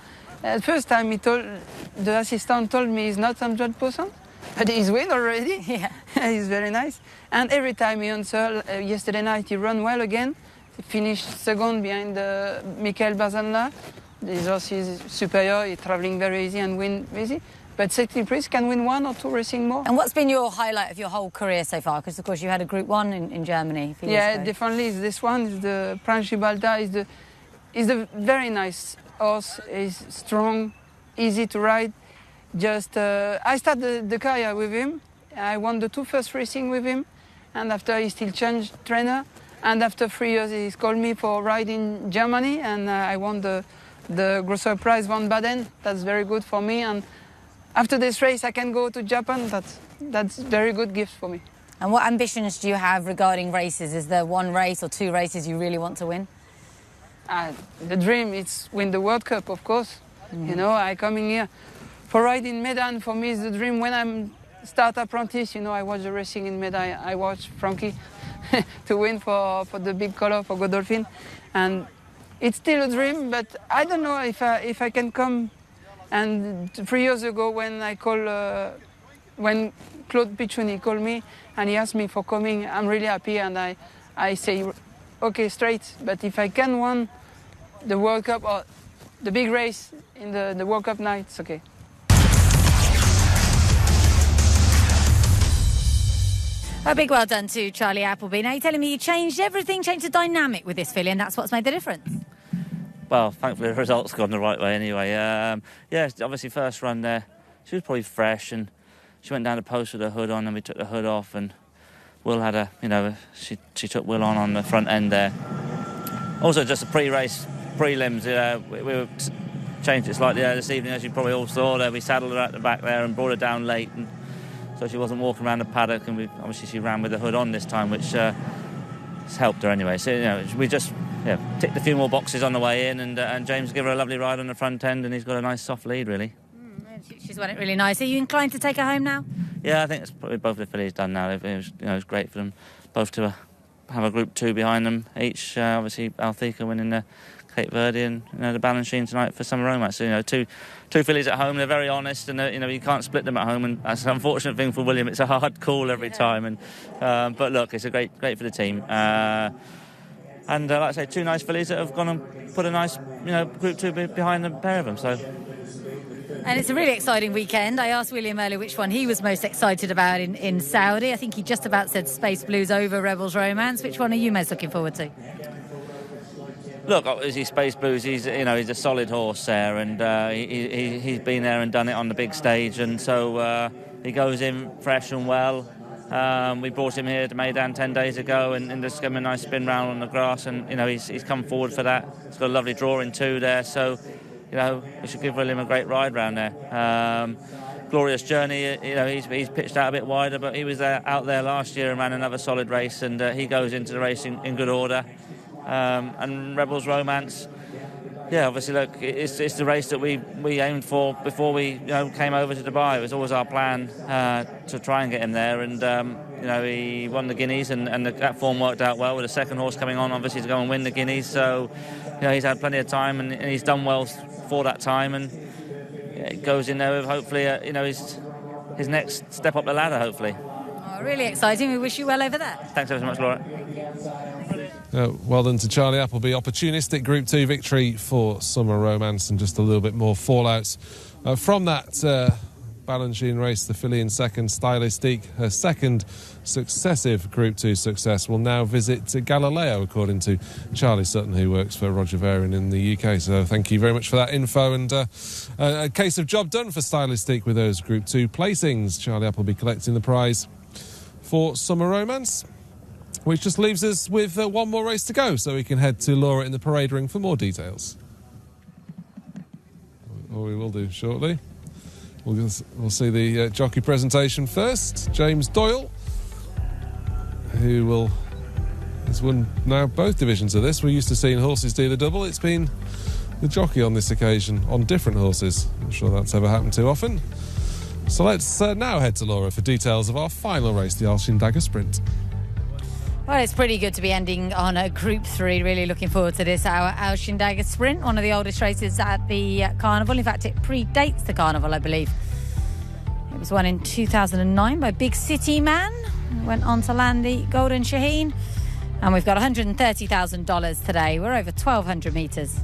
First time the assistant told me he's not 100%. But he's win already. Yeah. He's very nice. And every time he answered, yesterday night he ran well again. He finished second behind Michael Bazanla. This horse is superior, he's traveling very easy and win easy. But Celtic Prince can win 1 or 2 racing more. And what's been your highlight of your whole career so far? Because, of course, you had a Group 1 in Germany. Yeah, definitely. It's this one. It's the Prince Gibraltar. It's a very nice horse. He's strong, easy to ride. Just I started the career with him. I won the 2 first racing with him, and after he still changed trainer. And after 3 years, he called me for a ride in Germany, and I won the Grosser Prize von Baden. That's very good for me. And after this race, I can go to Japan. That's very good gift for me. And what ambitions do you have regarding races? Is there 1 race or 2 races you really want to win? The dream is win the World Cup, of course. You know, I coming here. For riding Medan, for me, is the dream. When I'm start apprentice, you know, I watch the racing in Medan. I watch Frankie to win for the big color for Godolphin, and it's still a dream. But I don't know if I can come. And 3 years ago, when when Claude Piccioni called me and he asked me for coming, I'm really happy, and I say, okay, straight. But if I can win the World Cup or the big race in the World Cup night, it's okay. A big well done to Charlie Appleby. Now, you're telling me you changed everything, changed the dynamic with this filly, and that's what's made the difference. Well, thankfully the results gone the right way anyway. Yeah, obviously first run there, she was probably fresh, and she went down the post with her hood on, and we took the hood off, and Will had a, you know, she took Will on the front end there. Also, just a pre-race prelims, we changed it slightly this evening, as you probably all saw there. We saddled her at the back there and brought her down late, and so she wasn't walking around the paddock, and obviously she ran with the hood on this time, which has helped her anyway. So, you know, we just ticked a few more boxes on the way in, and James gave her a lovely ride on the front end, and he's got a nice soft lead, really. She's won it really nice. Are you inclined to take her home now? Yeah, I think it's probably both the fillies done now. It was great for them both to have a Group 2 behind them each. Obviously, Althika winning the Cape Verde, and the Balanchine tonight for Summer Romance. So, two fillies at home. They're very honest, and you can't split them at home. And that's an unfortunate thing for William. It's a hard call every time. And but look, it's a great for the team. And like I say, 2 nice fillies that have gone and put a nice Group 2 behind the pair of them. So And it's a really exciting weekend. I asked William earlier which one he was most excited about in Saudi. I think he just about said Space Blues over Rebels Romance. Which one are you most looking forward to? Look, obviously Space Blues, he's a solid horse there, and he's been there and done it on the big stage, and so he goes in fresh and well. We brought him here to Meydan 10 days ago and just gave him a nice spin round on the grass, and he's come forward for that. He's got a lovely drawing too there, so we should give William a great ride round there. Glorious Journey, he's pitched out a bit wider, but he was out there last year and ran another solid race, and he goes into the race in good order. And Rebels Romance, obviously, look, it's the race that we aimed for before we came over to Dubai. It was always our plan to try and get him there, and he won the Guineas, and that form worked out well with the second horse coming on, obviously, to go and win the Guineas. So he's had plenty of time, and he's done well for that time, and it goes in there with hopefully his next step up the ladder, hopefully. Oh, really exciting. We wish you well over there. Thanks ever so much, Laura. Well done to Charlie Appleby. Opportunistic Group 2 victory for Summer Romance, and just a little bit more fallouts from that Balanchine race. The filly in second, Stylistique, her second successive Group 2 success, will now visit Galileo, according to Charlie Sutton, who works for Roger Varian in the UK. So thank you very much for that info, and a case of job done for Stylistique with those Group 2 placings. Charlie Appleby collecting the prize for Summer Romance, which just leaves us with one more race to go, so we can head to Laura in the parade ring for more details. Or we will do shortly. We'll see the jockey presentation first. James Doyle, who has won now both divisions of this. We're used to seeing horses do the double. It's been the jockey on this occasion on different horses. I'm sure that's ever happened too often. So let's now head to Laura for details of our final race, the Alshin Dagger Sprint. Well, it's pretty good to be ending on a Group 3. Really looking forward to this, our Alshin Dagger Sprint, one of the oldest races at the Carnival. In fact, it predates the Carnival, I believe. It was won in 2009 by Big City Man. Went on to land the Golden Shaheen. And we've got $130,000 today. We're over 1,200 metres.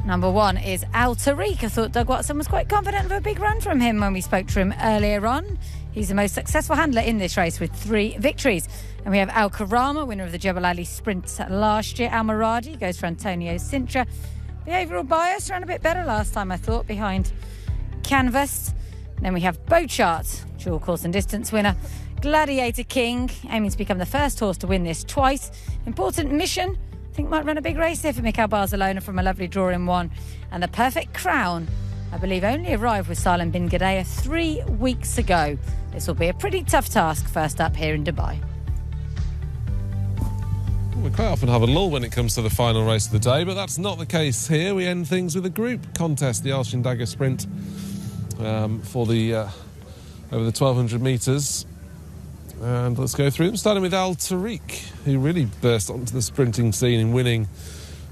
Number one is Al Tariq. I thought Doug Watson was quite confident of a big run from him when we spoke to him earlier on. He's the most successful handler in this race with 3 victories. And we have Al Karama, winner of the Jebel Ali Sprint last year. Al Maradi goes for Antonio Sintra. Behavioural Bias ran a bit better last time, I thought, behind Canvas. And then we have Beauchart, dual course and distance winner. Gladiator King, aiming to become the first horse to win this twice. Important Mission, I think might run a big race here for Mikhail Barcelona from a lovely draw in 1. And the Perfect Crown, I believe, only arrived with Salem bin Gadea 3 weeks ago. This will be a pretty tough task first up here in Dubai. We quite often have a lull when it comes to the final race of the day, but that's not the case here. We end things with a group contest, the Alshin Dagger Sprint, for the over the 1,200 metres. And let's go through them, starting with Al Tariq, who really burst onto the sprinting scene in winning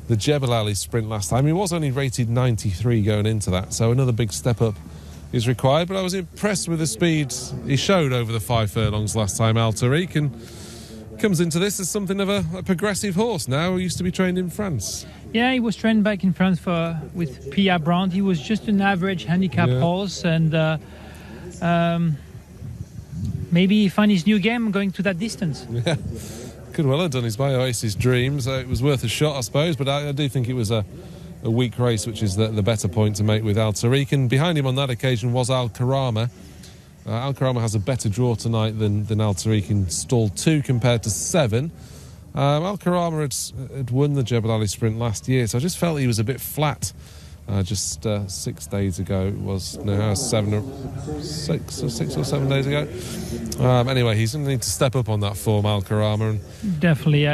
the Jebel Ali Sprint last time. He was only rated 93 going into that, so another big step up is required, but I was impressed with the speed he showed over the 5 furlongs last time, Al Tariq, and comes into this as something of a progressive horse now. He used to be trained in France. Yeah, he was trained back in France with Pia Brandt. He was just an average handicap horse, and maybe he found his new game going to that distance. Yeah, could well have done. He's by Oasis Dream, so it was worth a shot, I suppose, but I do think it was a weak race, which is the better point to make with Al Tariq. And behind him on that occasion was Al Karama. Al Karama has a better draw tonight than Al Tariq in stall 2 compared to 7. Al Karama had won the Jebel Ali Sprint last year, so I just felt he was a bit flat. Just 6 days ago, it was 6 or 7 days ago. Anyway, he's going to need to step up on that form, Al Karama. And, definitely,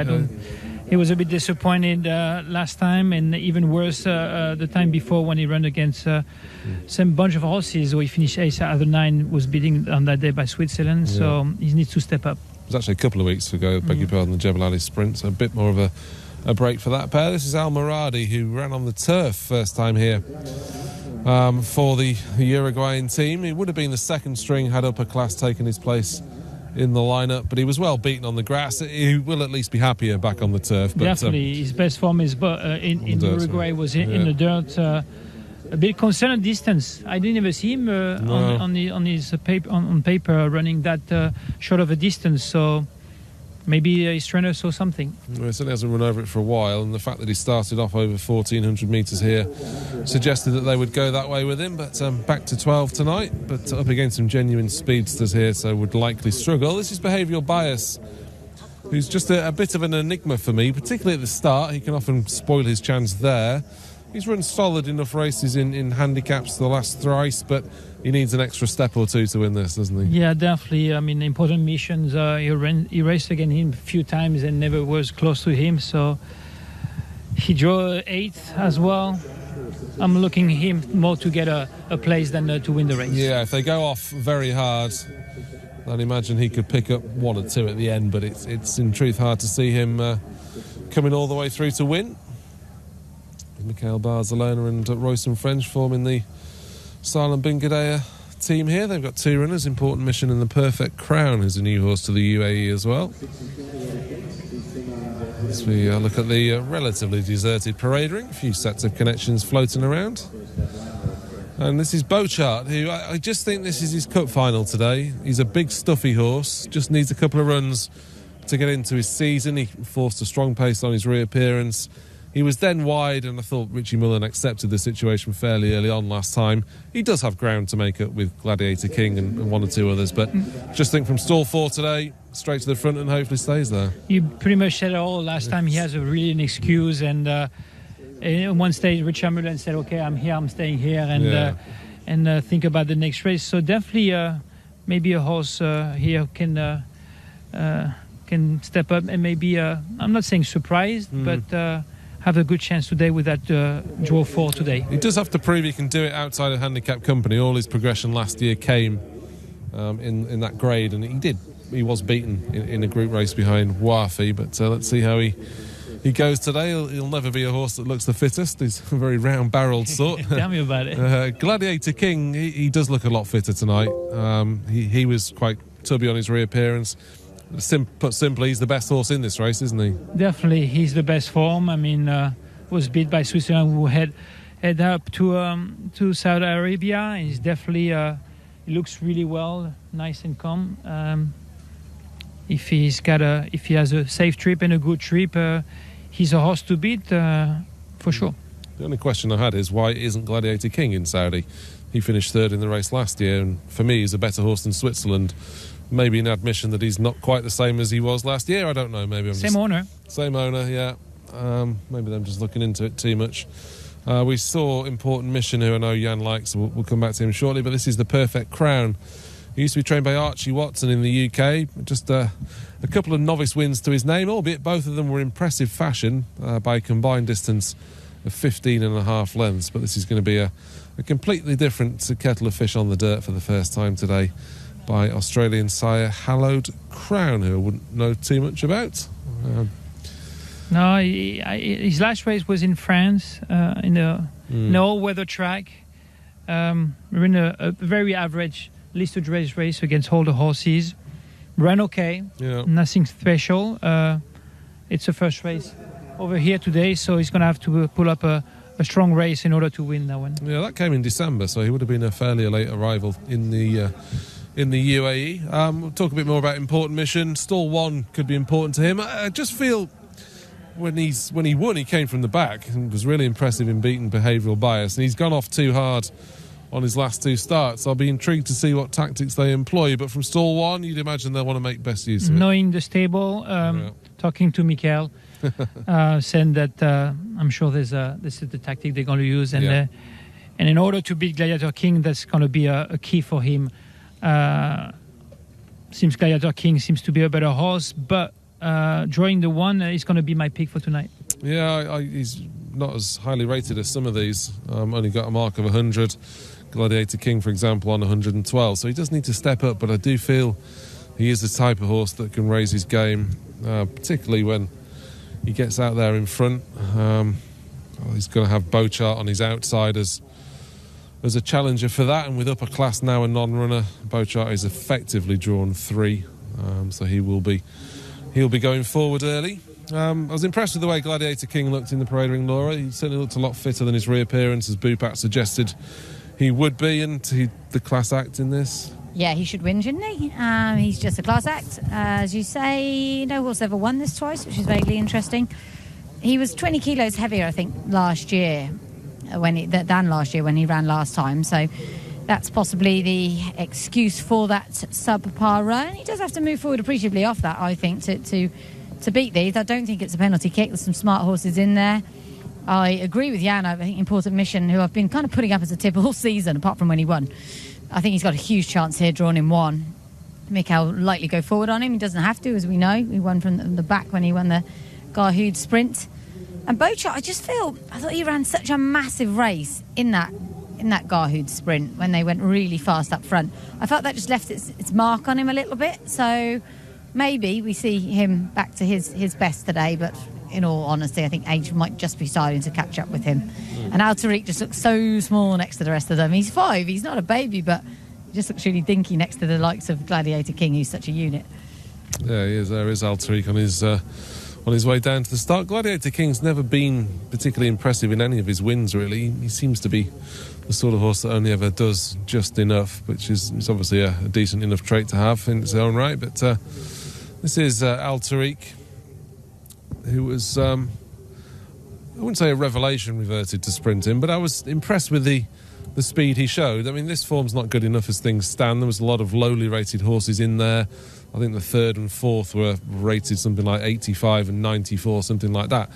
he was a bit disappointed last time, and even worse the time before when he ran against some bunch of horses. So he finished ace out of the 9, was beaten on that day by Switzerland. Yeah. So he needs to step up. It was actually a couple of weeks ago, beg your pardon, the Jebel Ali Sprint, so a bit more of a break for that pair. This is Al Maradi, who ran on the turf first time here for the Uruguayan team. He would have been the second string had Upper Class taken his place in the lineup, but he was well beaten on the grass. He will at least be happier back on the turf. But, definitely, his best form is in Uruguay was in the dirt. a bit concerned at distance. I didn't ever see him on his paper running that short of a distance. So maybe his trainer saw something. Well, he certainly hasn't run over it for a while, and the fact that he started off over 1,400 metres here suggested that they would go that way with him. But back to 12 tonight, but up against some genuine speedsters here, so would likely struggle. This is Behavioural Bias, who's just a bit of an enigma for me, particularly at the start. He can often spoil his chance there. He's run solid enough races in handicaps the last thrice, but he needs an extra step or two to win this, doesn't he? Yeah, definitely. I mean, important missions. He raced against him a few times and never was close to him, so he drew 8th as well. I'm looking him more to get a place than to win the race. Yeah, if they go off very hard, I'd imagine he could pick up 1 or 2 at the end, but it's in truth hard to see him coming all the way through to win. Mikhail Barcelona and Royston French forming the Silent Bingadea team here. They've got 2 runners, Important Mission and the Perfect Crown, who's a new horse to the UAE as well. As we look at the relatively deserted parade ring, a few sets of connections floating around. And this is Bochart, who I just think this is his cup final today. He's a big stuffy horse, just needs a couple of runs to get into his season. He forced a strong pace on his reappearance. He was then wide, and I thought Richie Mullen accepted the situation fairly early on last time. He does have ground to make up with Gladiator King and 1 or 2 others, but just think from stall 4 today, straight to the front and hopefully stays there. You pretty much said it all last time. He has a really an excuse, and at one stage Richie Mullen said, okay, I'm here, I'm staying here, and think about the next race. So definitely maybe a horse here can step up and maybe, I'm not saying surprised, but have a good chance today with that draw 4 today. He does have to prove he can do it outside of handicap company. All his progression last year came in that grade, and he did. He was beaten in a group race behind Wafi, but let's see how he goes today. He'll never be a horse that looks the fittest. He's a very round-barrelled sort. Tell me about it. Gladiator King, he does look a lot fitter tonight. He was quite tubby on his reappearance. Put simply, he's the best horse in this race, isn't he? Definitely, he's the best form. I mean, was beat by Switzerland, who head up to Saudi Arabia. He's definitely, he looks really well, nice and calm. If he has a safe trip and a good trip, he's a horse to beat for sure. The only question I had is why isn't Gladiator King in Saudi? He finished 3rd in the race last year, and for me, he's a better horse than Switzerland. Maybe an admission that he's not quite the same as he was last year. I don't know. Maybe Same owner, yeah. Maybe I'm just looking into it too much. We saw Important Mission, who I know Jan likes. We'll come back to him shortly. But this is the Perfect Crown. He used to be trained by Archie Watson in the UK. Just a couple of novice wins to his name, albeit both of them were impressive fashion by a combined distance of 15.5 lengths. But this is going to be a completely different kettle of fish on the dirt for the first time today, by Australian sire Hallowed Crown, who I wouldn't know too much about. No, his last race was in France, in an all-weather track. We're in a very average listed race against older horses. Ran okay, nothing special. It's a first race over here today, so he's going to have to pull up a strong race in order to win that one. Yeah, that came in December, so he would have been a fairly late arrival in the UAE. We'll talk a bit more about Important Mission. Stall 1 could be important to him. I just feel when he won, he came from the back and was really impressive in beating Behavioural Bias, and he's gone off too hard on his last 2 starts. I'll be intrigued to see what tactics they employ, but from stall 1, you'd imagine they'll want to make best use of it. Knowing the stable, talking to Mikhail, saying that I'm sure this is the tactic they're going to use, and in order to beat Gladiator King, that's going to be a key for him. Seems Gladiator King seems to be a better horse, but drawing the 1 is going to be my pick for tonight. Yeah, he's not as highly rated as some of these. Only got a mark of 100. Gladiator King, for example, on 112. So he does need to step up, but I do feel he is the type of horse that can raise his game, particularly when he gets out there in front. He's going to have Bochart on his outside as a challenger for that, and with upper class now a non-runner, Bochart is effectively drawn 3, so he'll be going forward early. I was impressed with the way Gladiator King looked in the parade ring, Laura. He certainly looked a lot fitter than his reappearance, as Bupat suggested he would be, and the class act in this. Yeah, he should win, shouldn't he? He's just a class act. As you say, no horse ever won this twice, which is vaguely interesting. He was 20 kilos heavier, I think, last year than last year when he ran last time. So that's possibly the excuse for that subpar run. He does have to move forward appreciably off that, I think, to beat these. I don't think it's a penalty kick. There's some smart horses in there. I agree with Jan. I think Important Mission, who I've been kind of putting up as a tip all season, apart from when he won. I think he's got a huge chance here, drawn in 1. Mikkel likely go forward on him. He doesn't have to, as we know. He won from the back when he won the Garhoud sprint. And Bochart, I thought he ran such a massive race in that Garhoud sprint when they went really fast up front. I felt that just left its mark on him a little bit. So maybe we see him back to his best today, but in all honesty, I think age might just be starting to catch up with him. And Altaric just looks so small next to the rest of them. He's 5, he's not a baby, but he just looks really dinky next to the likes of Gladiator King, who's such a unit. Yeah, he is. There is Altaric on his way down to the start. Gladiator King's never been particularly impressive in any of his wins, really. He seems to be the sort of horse that only ever does just enough, which is obviously a decent enough trait to have in its own right. But this is Altaric, who was, I wouldn't say a revelation reverted to sprinting, but I was impressed with the speed he showed. I mean, this form's not good enough as things stand. There was a lot of lowly rated horses in there. I think the 3rd and 4th were rated something like 85 and 94, something like that.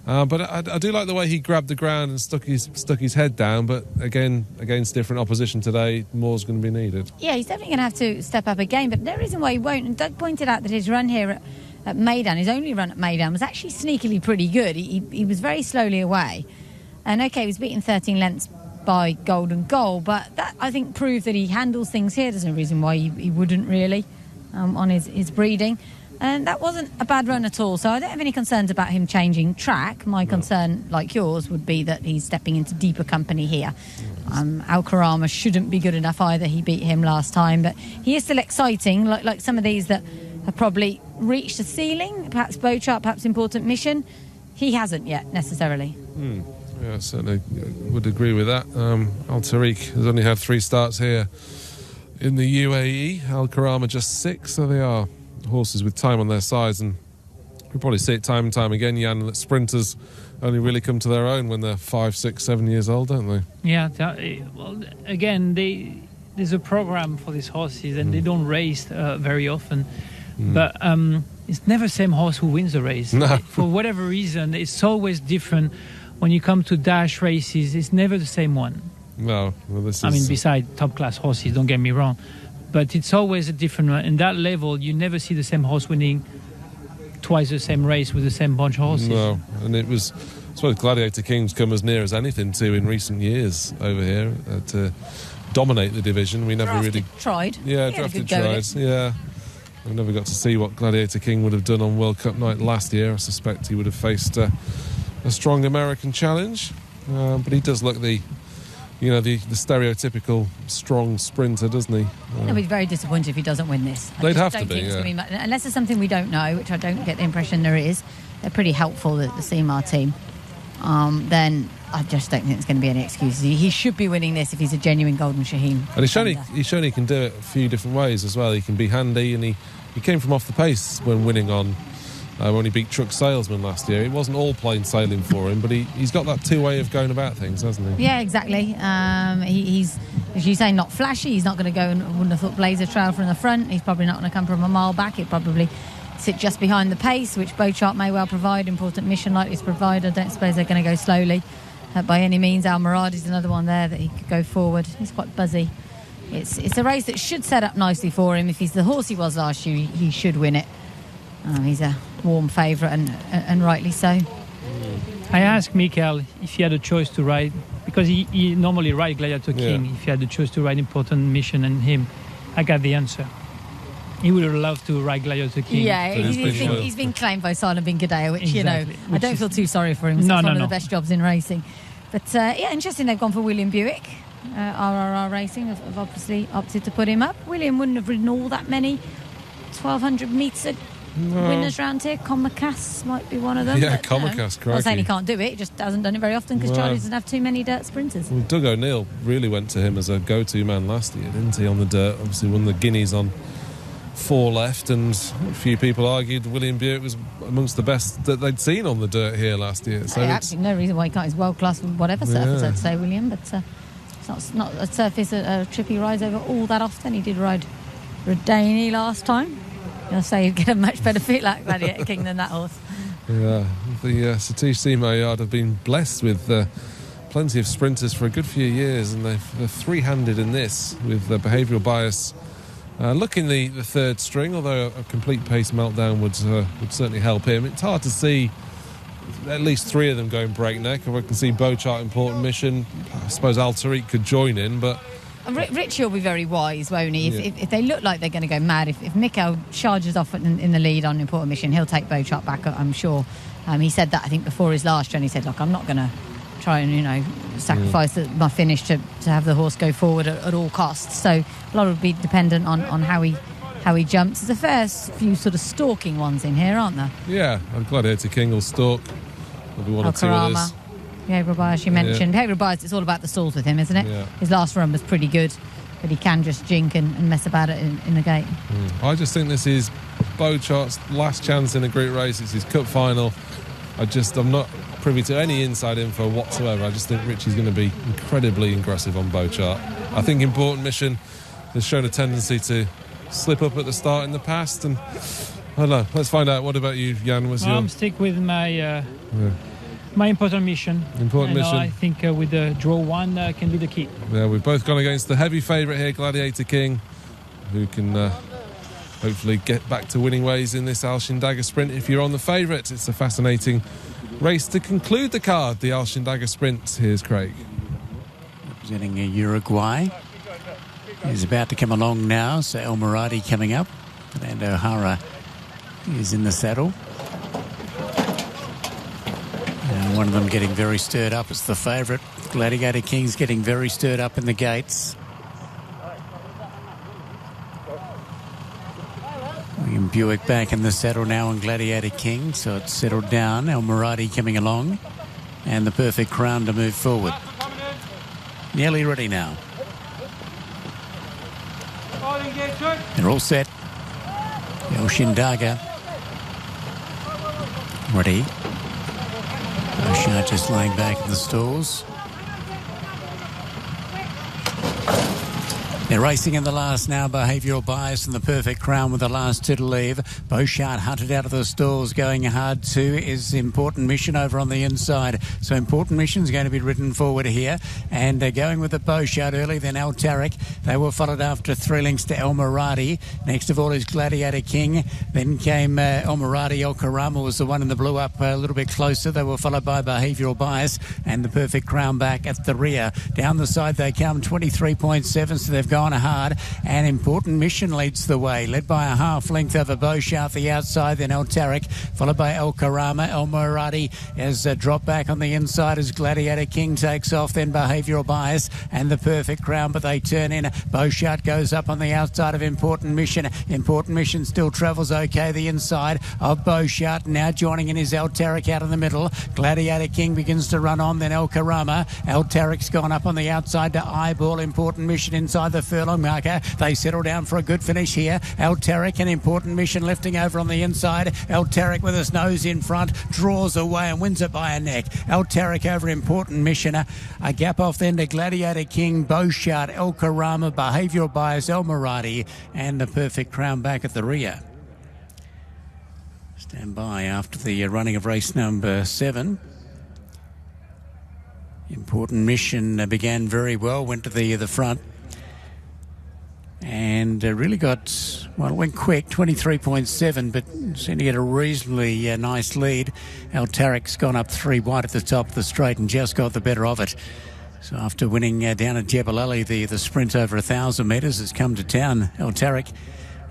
But I do like the way he grabbed the ground and stuck his head down, but again, against different opposition today, more's going to be needed. Yeah, he's definitely going to have to step up again, but no reason why he won't. And Doug pointed out that his run here at Meydan, his only run at Meydan, was actually sneakily pretty good. He was very slowly away. And okay, he was beaten 13 lengths by Golden Goal, but that, I think, proved that he handles things here. There's no reason why he wouldn't really on his breeding. And that wasn't a bad run at all, so I don't have any concerns about him changing track. My concern, like yours, would be that he's stepping into deeper company here. Al-Karama shouldn't be good enough either. He beat him last time, but he is still exciting, like some of these that have probably reached the ceiling, perhaps Bochart, perhaps Important Mission. He hasn't yet, necessarily. Yeah, I certainly would agree with that. Altaric has only had 3 starts here in the UAE. Al-Karama just 6, so they are horses with time on their sides, and we probably see it time and time again, Jan, that sprinters only really come to their own when they're 5, 6, 7 years old, don't they? Yeah, well, again, there's a program for these horses, and they don't race very often. But it's never the same horse who wins the race. No. For whatever reason, it's always different. When you come to dash races, it's never the same one. No, well, this is... I mean, besides top-class horses, don't get me wrong. But it's always a different one. In that level, you never see the same horse winning twice the same race with the same bunch of horses. No, and I suppose Gladiator King's come as near as anything to in recent years over here to dominate the division. We never Drafted really... tried. Yeah, Drafted tried. Yeah. We never got to see what Gladiator King would have done on World Cup night last year. I suspect he would have faced a strong American challenge. But he does look the stereotypical strong sprinter, doesn't he? They'll be very disappointed if he doesn't win this. They'd have to be, unless there's something we don't know, which I don't get the impression there is. They're pretty helpful, the CMAR team. Then I just don't think there's going to be any excuses. He should be winning this if he's a genuine Golden Shaheen. And he's shown he can do it a few different ways as well. He can be handy, and he came from off the pace when winning on... when he beat Truck Salesman last year. It wasn't all plain sailing for him, but he's got that two-way of going about things, hasn't he? Yeah, exactly. He's, as you say, not flashy. He's not going to go and, wouldn't have thought, blaze a trail from the front. He's probably not going to come from a mile back. He'd probably sit just behind the pace, which Bochart may well provide. Important Mission likely to provide. I don't suppose they're going to go slowly by any means. Al Muradi's another one there that he could go forward. He's quite buzzy. It's a race that should set up nicely for him. If he's the horse he was last year, he should win it. He's a warm favourite and rightly so. I asked Mikkel if he had a choice to ride, because he normally rides Gladiator King. If he had the choice to ride Important Mission and him, I got the answer. He would have loved to ride Gladiator King. Yeah, he's been claimed by Silent Bin Gadea, which, exactly. I don't feel too sorry for him. It's one of the best jobs in racing. But interesting they've gone for William Buick. RRR Racing have obviously opted to put him up. William wouldn't have ridden all that many 1,200 metres winners round here. Comacas might be one of them. Yeah, but, Comacas, I'm not saying he can't do it, he just hasn't done it very often because Charlie doesn't have too many dirt sprinters. Well, Doug O'Neill really went to him as a go-to man last year, didn't he, on the dirt? Obviously won the Guineas on 4 left, and a few people argued William Buick was amongst the best that they'd seen on the dirt here last year. So absolutely no reason why he can't. He's world-class with whatever surface, I'd say, William, but it's not a surface a trip he rides over all that often. He did ride Rodani last time. I'll say he'd get a much better fit like Gladiator King than that horse. Yeah, the Satish Seymour Yard have been blessed with plenty of sprinters for a good few years, and they're three-handed in this with behavioural bias. Looking the third string, although a complete pace meltdown would certainly help him. It's hard to see at least 3 of them going breakneck. I can see Beauchart, Important Mission. I suppose Altariq could join in, but... Richie will be very wise, won't he? If they look like they're going to go mad, if Mikkel charges off in the lead on Important Mission, he'll take Beauchart back, I'm sure. He said that, I think, before his last run. He said, look, I'm not going to try and, sacrifice my finish to have the horse go forward at all costs. So a lot will be dependent on how he jumps. There's a fair few sort of stalking ones in here, aren't there? Yeah, I'm Gladiator King will stalk. There'll be one or two others. Behavioural bias you mentioned. Behavioural bias, it's all about the stalls with him, isn't it? Yeah. His last run was pretty good, but he can just jink and mess about it in the gate. I just think this is Beauchart's last chance in a group race. It's his cup final. I'm not privy to any inside info whatsoever. I just think Richie's going to be incredibly aggressive on Beauchart. I think Important Mission has shown a tendency to slip up at the start in the past, and I don't know. Let's find out. What about you, Jan? I'm stick with my Important Mission. Important Mission. I think with the draw 1 can be the key. Yeah, we've both gone against the heavy favourite here, Gladiator King, who can hopefully get back to winning ways in this Al Shindaga Sprint. If you're on the favourite, it's a fascinating race to conclude the card, the Al Shindaga Sprint. Here's Craig. Representing Uruguay. He's about to come along now, so El Moradi coming up. And O'Hara is in the saddle. One of them getting very stirred up. It's the favourite. Gladiator King's getting very stirred up in the gates. William Buick back in the saddle now on Gladiator King, so it's settled down. El Moradi coming along, and the Perfect Crown to move forward. Nearly ready now. They're all set. El Shindaga ready. Beauchart just laying back in the stalls. They're racing in the last now. Behavioural Bias and the Perfect Crown with the last 2 to leave. Beauchart hunted out of the stalls. Going hard too is Important Mission over on the inside. So Important Mission's going to be ridden forward here. And going with the Beauchart early, then Altariq. They were followed after 3 lengths to El Moradi. Next of all is Gladiator King. Then came El Moradi. El Karama was the one in the blue up a little bit closer. They were followed by Behavioural Bias and the Perfect Crown back at the rear. Down the side they come, 23.7, so they've gone hard, and Important Mission leads the way, led by a half length over Beauchart the outside, then Altariq, followed by El Karama. El Moradi has dropped back on the inside as Gladiator King takes off, then Behavioural Bias and the Perfect Crown, but they turn in. Beauchart goes up on the outside of Important Mission. Important Mission still travels okay the inside of Beauchart. Now joining in is Altariq out in the middle. Gladiator King begins to run on, then El Karama. Altariq's gone up on the outside to eyeball Important Mission inside the furlong marker. They settle down for a good finish here. Altariq and Important Mission lifting over on the inside. Altariq with his nose in front draws away and wins it by a neck. Altariq over Important Mission. A gap off then to Gladiator King, Beauchart, El Karama, Behavioural Bias, El Moradi, and the Perfect Crown back at the rear. Stand by after the running of race number 7. Important Mission began very well, went to the front. And really got, well, it went quick, 23.7, but seemed to get a reasonably nice lead. Altariq's gone up 3 wide at the top of the straight and just got the better of it. So after winning down at Jebel Ali, the sprint over 1,000 metres, has come to town, Altariq,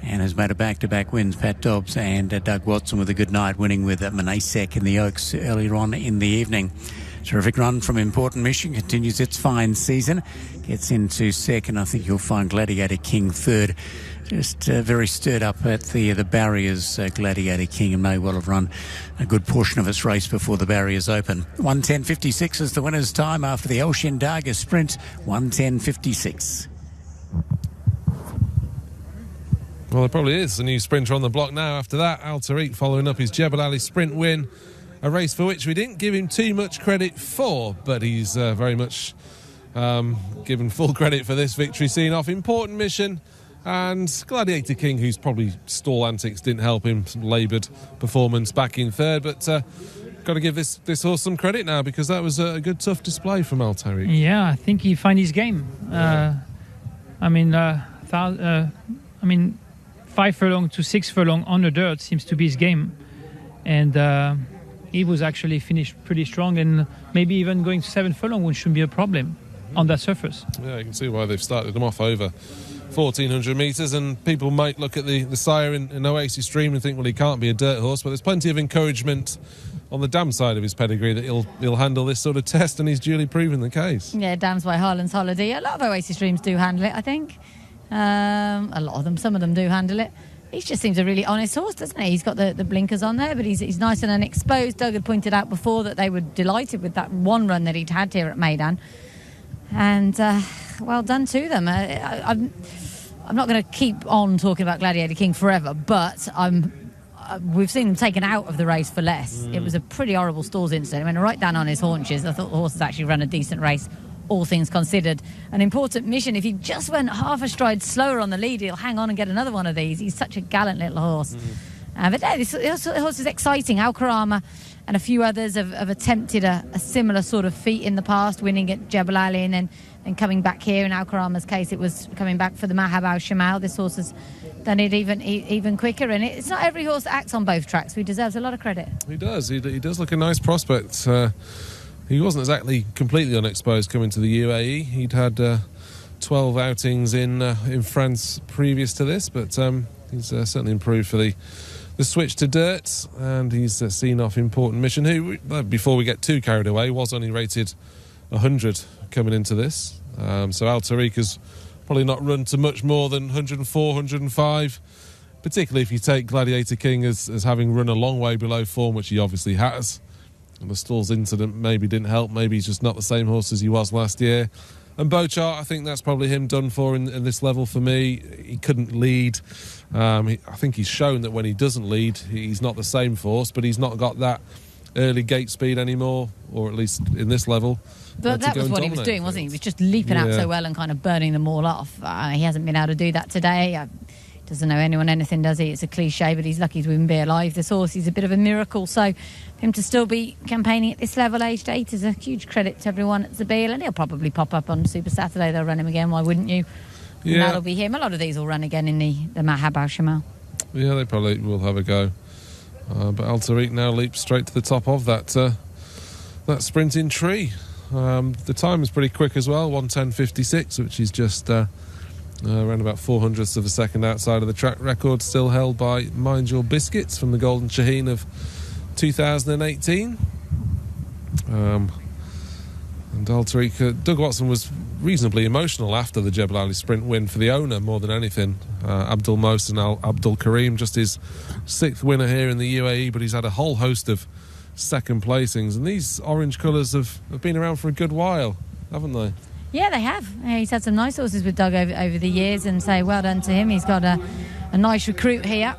and has made a back-to-back wins. Pat Dobbs and Doug Watson with a good night, winning with Manasek in the Oaks earlier on in the evening. Terrific run from Important Mission, continues its fine season, gets into second. I think you'll find Gladiator King third. Just very stirred up at the barriers. Gladiator King may well have run a good portion of its race before the barriers open. 1:10.56 is the winner's time after the El Shindaga sprint. 1:10.56. Well, there probably is a new sprinter on the block now after that. Al Tariq following up his Jebel Ali sprint win. A race for which we didn't give him too much credit for, but he's very much given full credit for this victory. Seeing off important mission. And Gladiator King, whose probably stall antics didn't help him, some laboured performance back in third. But got to give this horse some credit now, because that was a good, tough display from Al Tariq. Yeah, I think he found his game. I mean, 5 furlong to 6 furlong on the dirt seems to be his game. And he was actually finished pretty strong, and maybe even going to 7 furlong, which shouldn't be a problem on that surface. Yeah, you can see why they've started him off over 1,400 metres, and people might look at the sire in Oasis Stream and think, well, he can't be a dirt horse, but there's plenty of encouragement on the dam side of his pedigree that he'll handle this sort of test, and he's duly proven the case. Yeah, Dams by Harlan's Holiday. A lot of Oasis Streams do handle it, I think. A lot of them, some of them do handle it. He just seems a really honest horse, doesn't he? He's got the blinkers on there, but he's nice and unexposed. Doug had pointed out before that they were delighted with that one run that he'd had here at Meydan. And well done to them. I'm not going to keep on talking about Gladiator King forever, but we've seen him taken out of the race for less. It was a pretty horrible stalls incident. He went right down on his haunches. I thought the horse has actually run a decent race, all things considered. An important mission. If he just went half a stride slower on the lead, he'll hang on and get another one of these. He's such a gallant little horse. But no, this horse is exciting. Al Karama and a few others have attempted a similar sort of feat in the past, winning at Jebel Ali and then coming back here. In Al Karama's case, it was coming back for the Mahab Al Shamal. This horse has done it even quicker, and it's not every horse that acts on both tracks. He deserves a lot of credit. He does. He does look a nice prospect. He wasn't exactly completely unexposed coming to the UAE. He'd had 12 outings in France previous to this, but he's certainly improved for the switch to dirt, and he's seen off important mission, who, before we get too carried away, was only rated 100 coming into this. So Al Tariq has probably not run to much more than 104, 105, particularly if you take Gladiator King as having run a long way below form, which he obviously has. And the stalls incident maybe didn't help. Maybe he's just not the same horse as he was last year. And Bochart, I think that's probably him done for in this level for me. He couldn't lead. I think he's shown that when he doesn't lead, he's not the same force, but he's not got that early gate speed anymore, or at least in this level. But that was what he was doing, wasn't he? He was just leaping out so well and kind of burning them all off. He hasn't been able to do that today. Doesn't know anyone anything, does he? It's a cliche, but he's lucky to even be alive. This horse, he's a bit of a miracle. So him to still be campaigning at this level, aged 8, is a huge credit to everyone at Zabil, and he'll probably pop up on Super Saturday. They'll run him again, why wouldn't you? Yeah. And that'll be him. A lot of these will run again in the Mahab Al Shamal. Yeah, they probably will have a go. But Al Tariq now leaps straight to the top of that sprinting tree. The time is pretty quick as well, 1:10.56, which is just around about 400ths of a second outside of the track record, still held by Mind Your Biscuits from the Golden Shaheen of 2018. And Al Tariq, Doug Watson was reasonably emotional after the Jebel Ali sprint win for the owner more than anything. Abdul Mohsen Abdul Karim, just his 6th winner here in the UAE, but he's had a whole host of second placings, and these orange colours have been around for a good while, haven't they? Yeah, they have. He's had some nice horses with Doug over the years, and say well done to him. He's got a nice recruit here,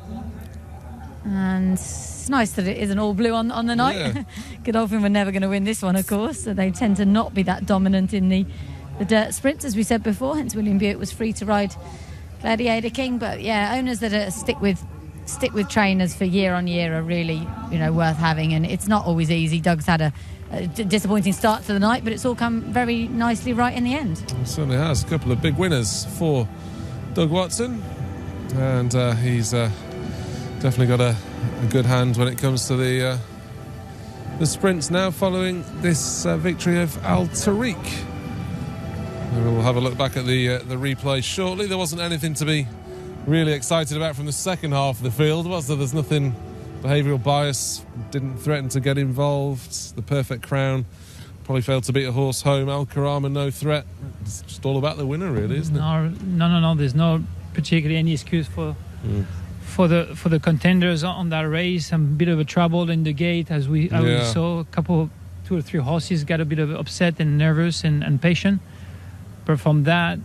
and it's nice that it isn't all blue on the night. Yeah. Godolphin were never going to win this one, of course, so they tend to not be that dominant in the dirt sprints, as we said before. Hence William Buick was free to ride Gladiator King. But yeah, owners that stick with trainers for year on year are really worth having, and it's not always easy. Doug's had a disappointing start to the night, but it's all come very nicely right in the end. It certainly has. A couple of big winners for Doug Watson, and he's definitely got a good hand when it comes to the sprints now, following this victory of Al Tariq. And we'll have a look back at the replay shortly. There wasn't anything to be really excited about from the second half of the field, was there? There's nothing. Behavioural bias didn't threaten to get involved. The Perfect Crown probably failed to beat a horse home. Al Karama, no threat. It's just all about the winner, really, isn't it? No. There's no particularly any excuse for the contenders on that race. A bit of a trouble in the gate, as we saw. Two or three horses got a bit of upset and nervous and patient. But from that,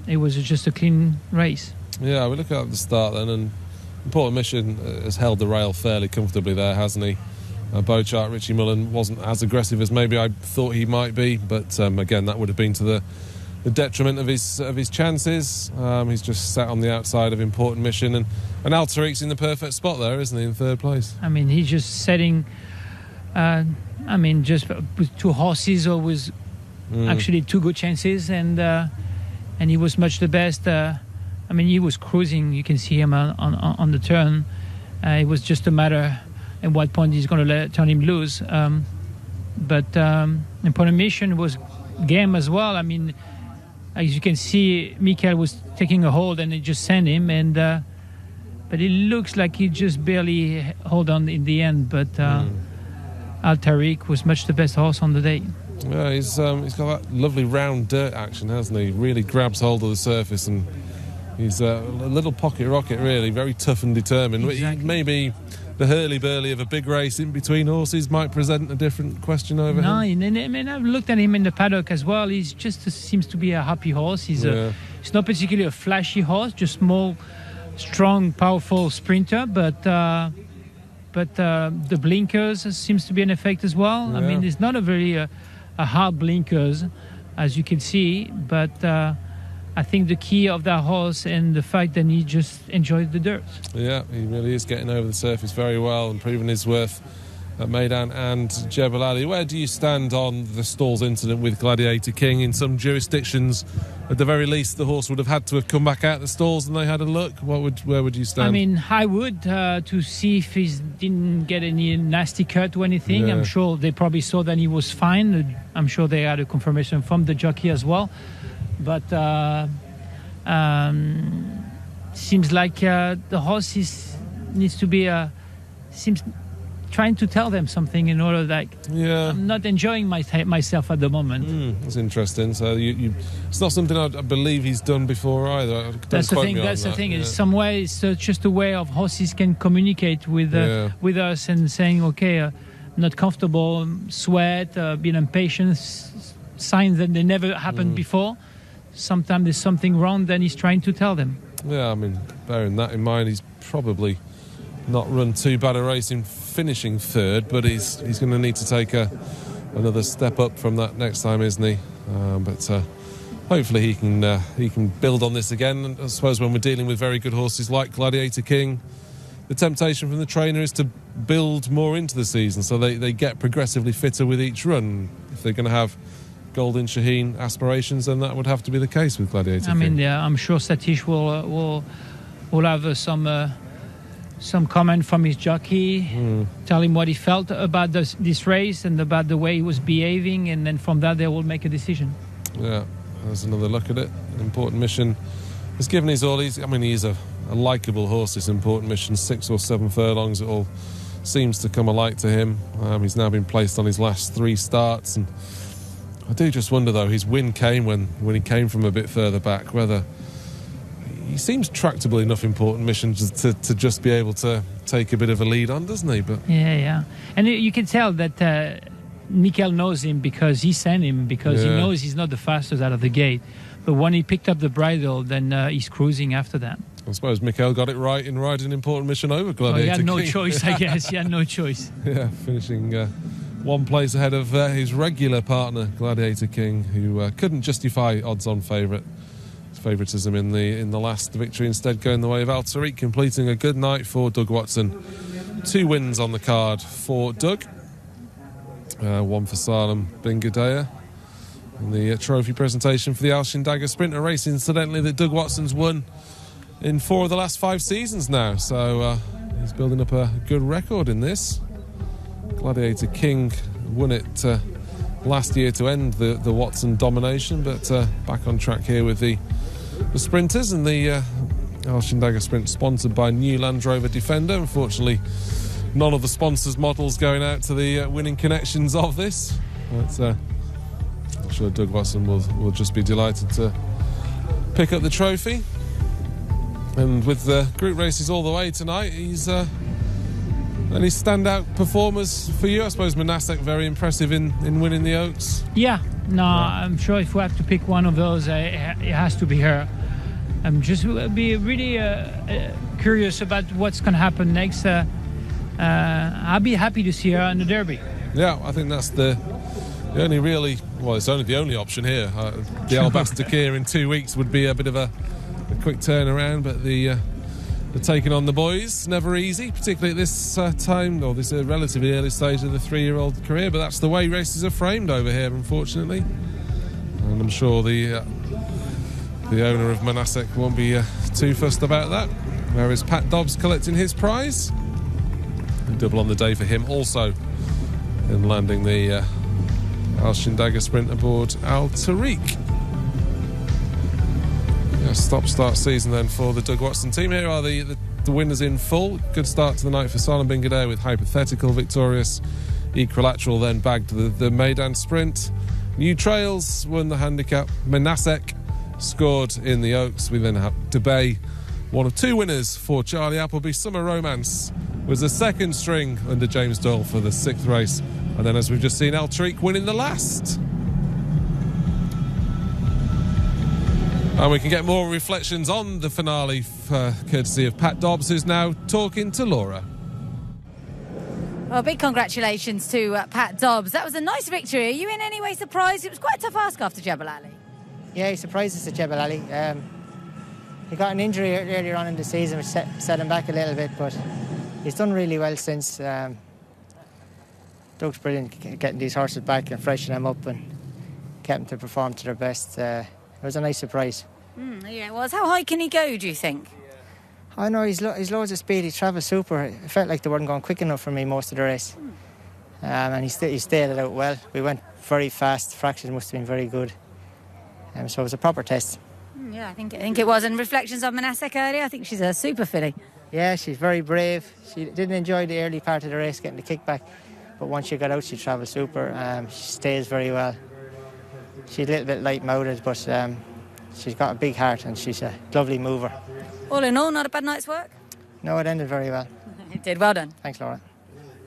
it was just a clean race. Yeah, we look at the start then, and Important Mission has held the rail fairly comfortably there, hasn't he? Beauchart, Richie Mullen wasn't as aggressive as maybe I thought he might be, but again, that would have been to the detriment of his chances. He's just sat on the outside of Important Mission, and Altarique's in the perfect spot there, isn't he, in third place? I mean, he's just setting. Just with two horses, always actually two good chances, and he was much the best. He was cruising. You can see him on the turn. It was just a matter at what point he's going to turn him loose. But Important Mission was game as well. I mean, as you can see, Michael was taking a hold and it just sent him. But it looks like he just barely held on in the end. But Altarique was much the best horse on the day. Yeah, he's got that lovely round dirt action, hasn't he? Really grabs hold of the surface, and he's a little pocket rocket, really, very tough and determined. Exactly. Maybe the hurly-burly of a big race in between horses might present a different question over him. No, I've looked at him in the paddock as well. He's just seems to be a happy horse. He's not particularly a flashy horse, just small, strong, powerful sprinter, but the blinkers seems to be an effect as well. Yeah. I mean, it's not a very a hard blinkers, as you can see, but I think the key of that horse and the fact that he just enjoyed the dirt. Yeah, he really is getting over the surface very well and proving his worth at Meydan and Jebel Ali. Where do you stand on the stalls incident with Gladiator King? In some jurisdictions, at the very least, the horse would have had to have come back out the stalls and they had a look. Where would you stand? I mean, I would to see if he didn't get any nasty cut or anything. Yeah. I'm sure they probably saw that he was fine. I'm sure they had a confirmation from the jockey as well. But seems like the horse needs to be seems trying to tell them something in order that I'm not enjoying myself at the moment. That's interesting. So it's not something I believe he's done before either. That's the thing. That's the thing. Yeah. In some way, it's just a way of horses can communicate with us and saying, okay, not comfortable, sweat, being impatient, signs that they never happened before. Sometimes there's something wrong, then he's trying to tell them. Yeah, I mean, bearing that in mind, he's probably not run too bad a race in finishing third, but he's going to need to take another step up from that next time, isn't he? But hopefully he can build on this again. And I suppose when we're dealing with very good horses like Gladiator King, the temptation from the trainer is to build more into the season, so they get progressively fitter with each run. If they're going to have Golden Shaheen aspirations, then that would have to be the case with Gladiator King. I mean, I'm sure Satish will have some comment from his jockey, tell him what he felt about this race and about the way he was behaving, and then from that they will make a decision. Yeah, there's another look at it. An Important Mission has given his all. He is a likeable horse, this Important Mission. 6 or 7 furlongs, it all seems to come alike to him. He's now been placed on his last 3 starts, and I do just wonder, though, his win came when he came from a bit further back, whether he seems tractable enough, Important Mission, to just be able to take a bit of a lead on, doesn't he? But yeah. And you can tell that Mikel knows him because he sent him, because he knows he's not the fastest out of the gate. But when he picked up the bridle, then he's cruising after that. I suppose Mikel got it right in riding Important Mission over Gladiator King. He had no choice, I guess. He had no choice. Yeah, finishing one place ahead of his regular partner, Gladiator King, who couldn't justify odds-on favouritism in the last victory, instead going the way of Altarique, completing a good night for Doug Watson. 2 wins on the card for Doug, 1 for Salem bin Gudea. And the trophy presentation for the Al Shindaga Sprinter race, incidentally, that Doug Watson's won in 4 of the last 5 seasons now, so he's building up a good record in this. Gladiator King won it last year to end the Watson domination, but back on track here with the sprinters, and the Al Shindaga Sprint sponsored by New Land Rover Defender. Unfortunately, none of the sponsors' models going out to the winning connections of this, but I'm sure Doug Watson will just be delighted to pick up the trophy. And with the group races all the way tonight, he's any standout performers for you? I suppose Manasek very impressive in winning the Oaks. Yeah, no, I'm sure if we have to pick one of those, it has to be her. I'm just be really curious about what's going to happen next. I'll be happy to see her in the Derby. Yeah, I think that's the only really, well, it's only the only option here. The Alabaster Kea in 2 weeks would be a bit of a quick turnaround, but the taking on the boys, never easy, particularly at this time, or this relatively early stage of the 3-year-old career, but that's the way races are framed over here, unfortunately. And I'm sure the owner of Manasek won't be too fussed about that. Whereas Pat Dobbs collecting his prize. A double on the day for him also in landing the Al Shindaga sprint aboard Al Tariq. Stop-start season then for the Doug Watson team. Here are the winners in full. Good start to the night for Salem Bin Ghadir with Hypothetical victorious. Equilateral then bagged the Maidan sprint. New Trails won the handicap. Manasek scored in the Oaks. We then have Debay, one of 2 winners for Charlie Appleby. Summer Romance was the second string under James Doyle for the 6th race. And then, as we've just seen, Al Tariq winning the last. And we can get more reflections on the finale courtesy of Pat Dobbs, who's now talking to Laura. Well, big congratulations to Pat Dobbs. That was a nice victory. Are you in any way surprised? It was quite a tough ask after Jebel Ali. Yeah, he surprised us at Jebel Ali. He got an injury earlier on in the season, which set him back a little bit, but he's done really well since. Doug's brilliant getting these horses back and freshening them up and getting them to perform to their best. It was a nice surprise. Yeah, it was. How high can he go, do you think? I know he's loads of speed. He travels super. It felt like they weren't going quick enough for me most of the race. And he stayed it out well. We went very fast. Fractions must have been very good. So it was a proper test. Yeah, I think it was. And reflections on Manasek earlier, I think she's a super filly. Yeah, she's very brave. She didn't enjoy the early part of the race, getting the kickback. But once she got out, she travelled super. She stays very well. She's a little bit light-mouthed, but she's got a big heart and she's a lovely mover. All in all, not a bad night's work? No, it ended very well. It did. Well done. Thanks, Laura.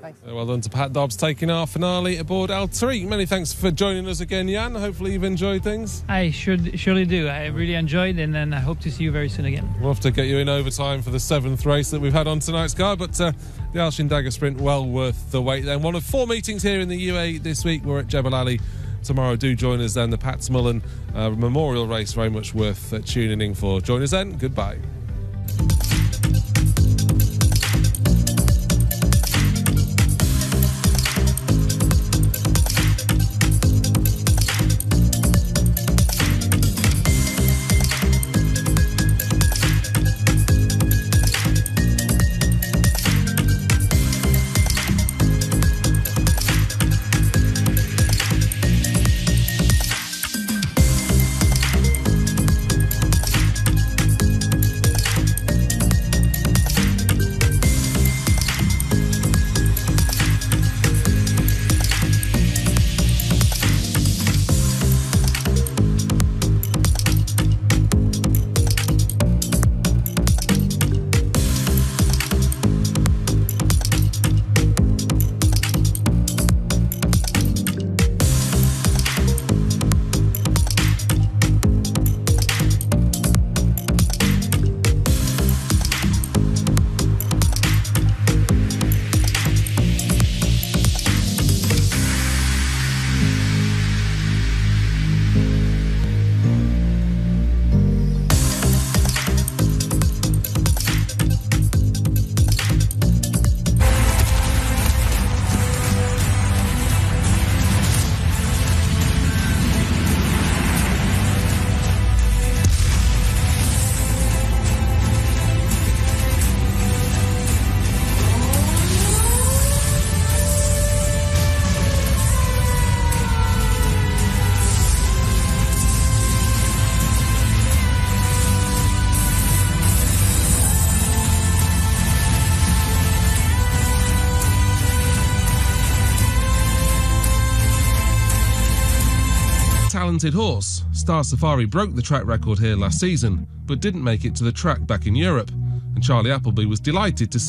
Thanks. Well done to Pat Dobbs taking our finale aboard Al Tariq. Many thanks for joining us again, Jan. Hopefully you've enjoyed things. I surely do. I really enjoyed it, and then I hope to see you very soon again. We'll have to get you in overtime for the 7th race that we've had on tonight's card, but the Al Shindaga sprint, well worth the wait then. One of 4 meetings here in the UAE this week. We're at Jebel Ali tomorrow. Do join us then. The Pat Mullen Memorial Race, very much worth tuning in for. Join us then. Goodbye. talented horse. Star Safari broke the track record here last season, but didn't make it to the track back in Europe. And Charlie Appleby was delighted to see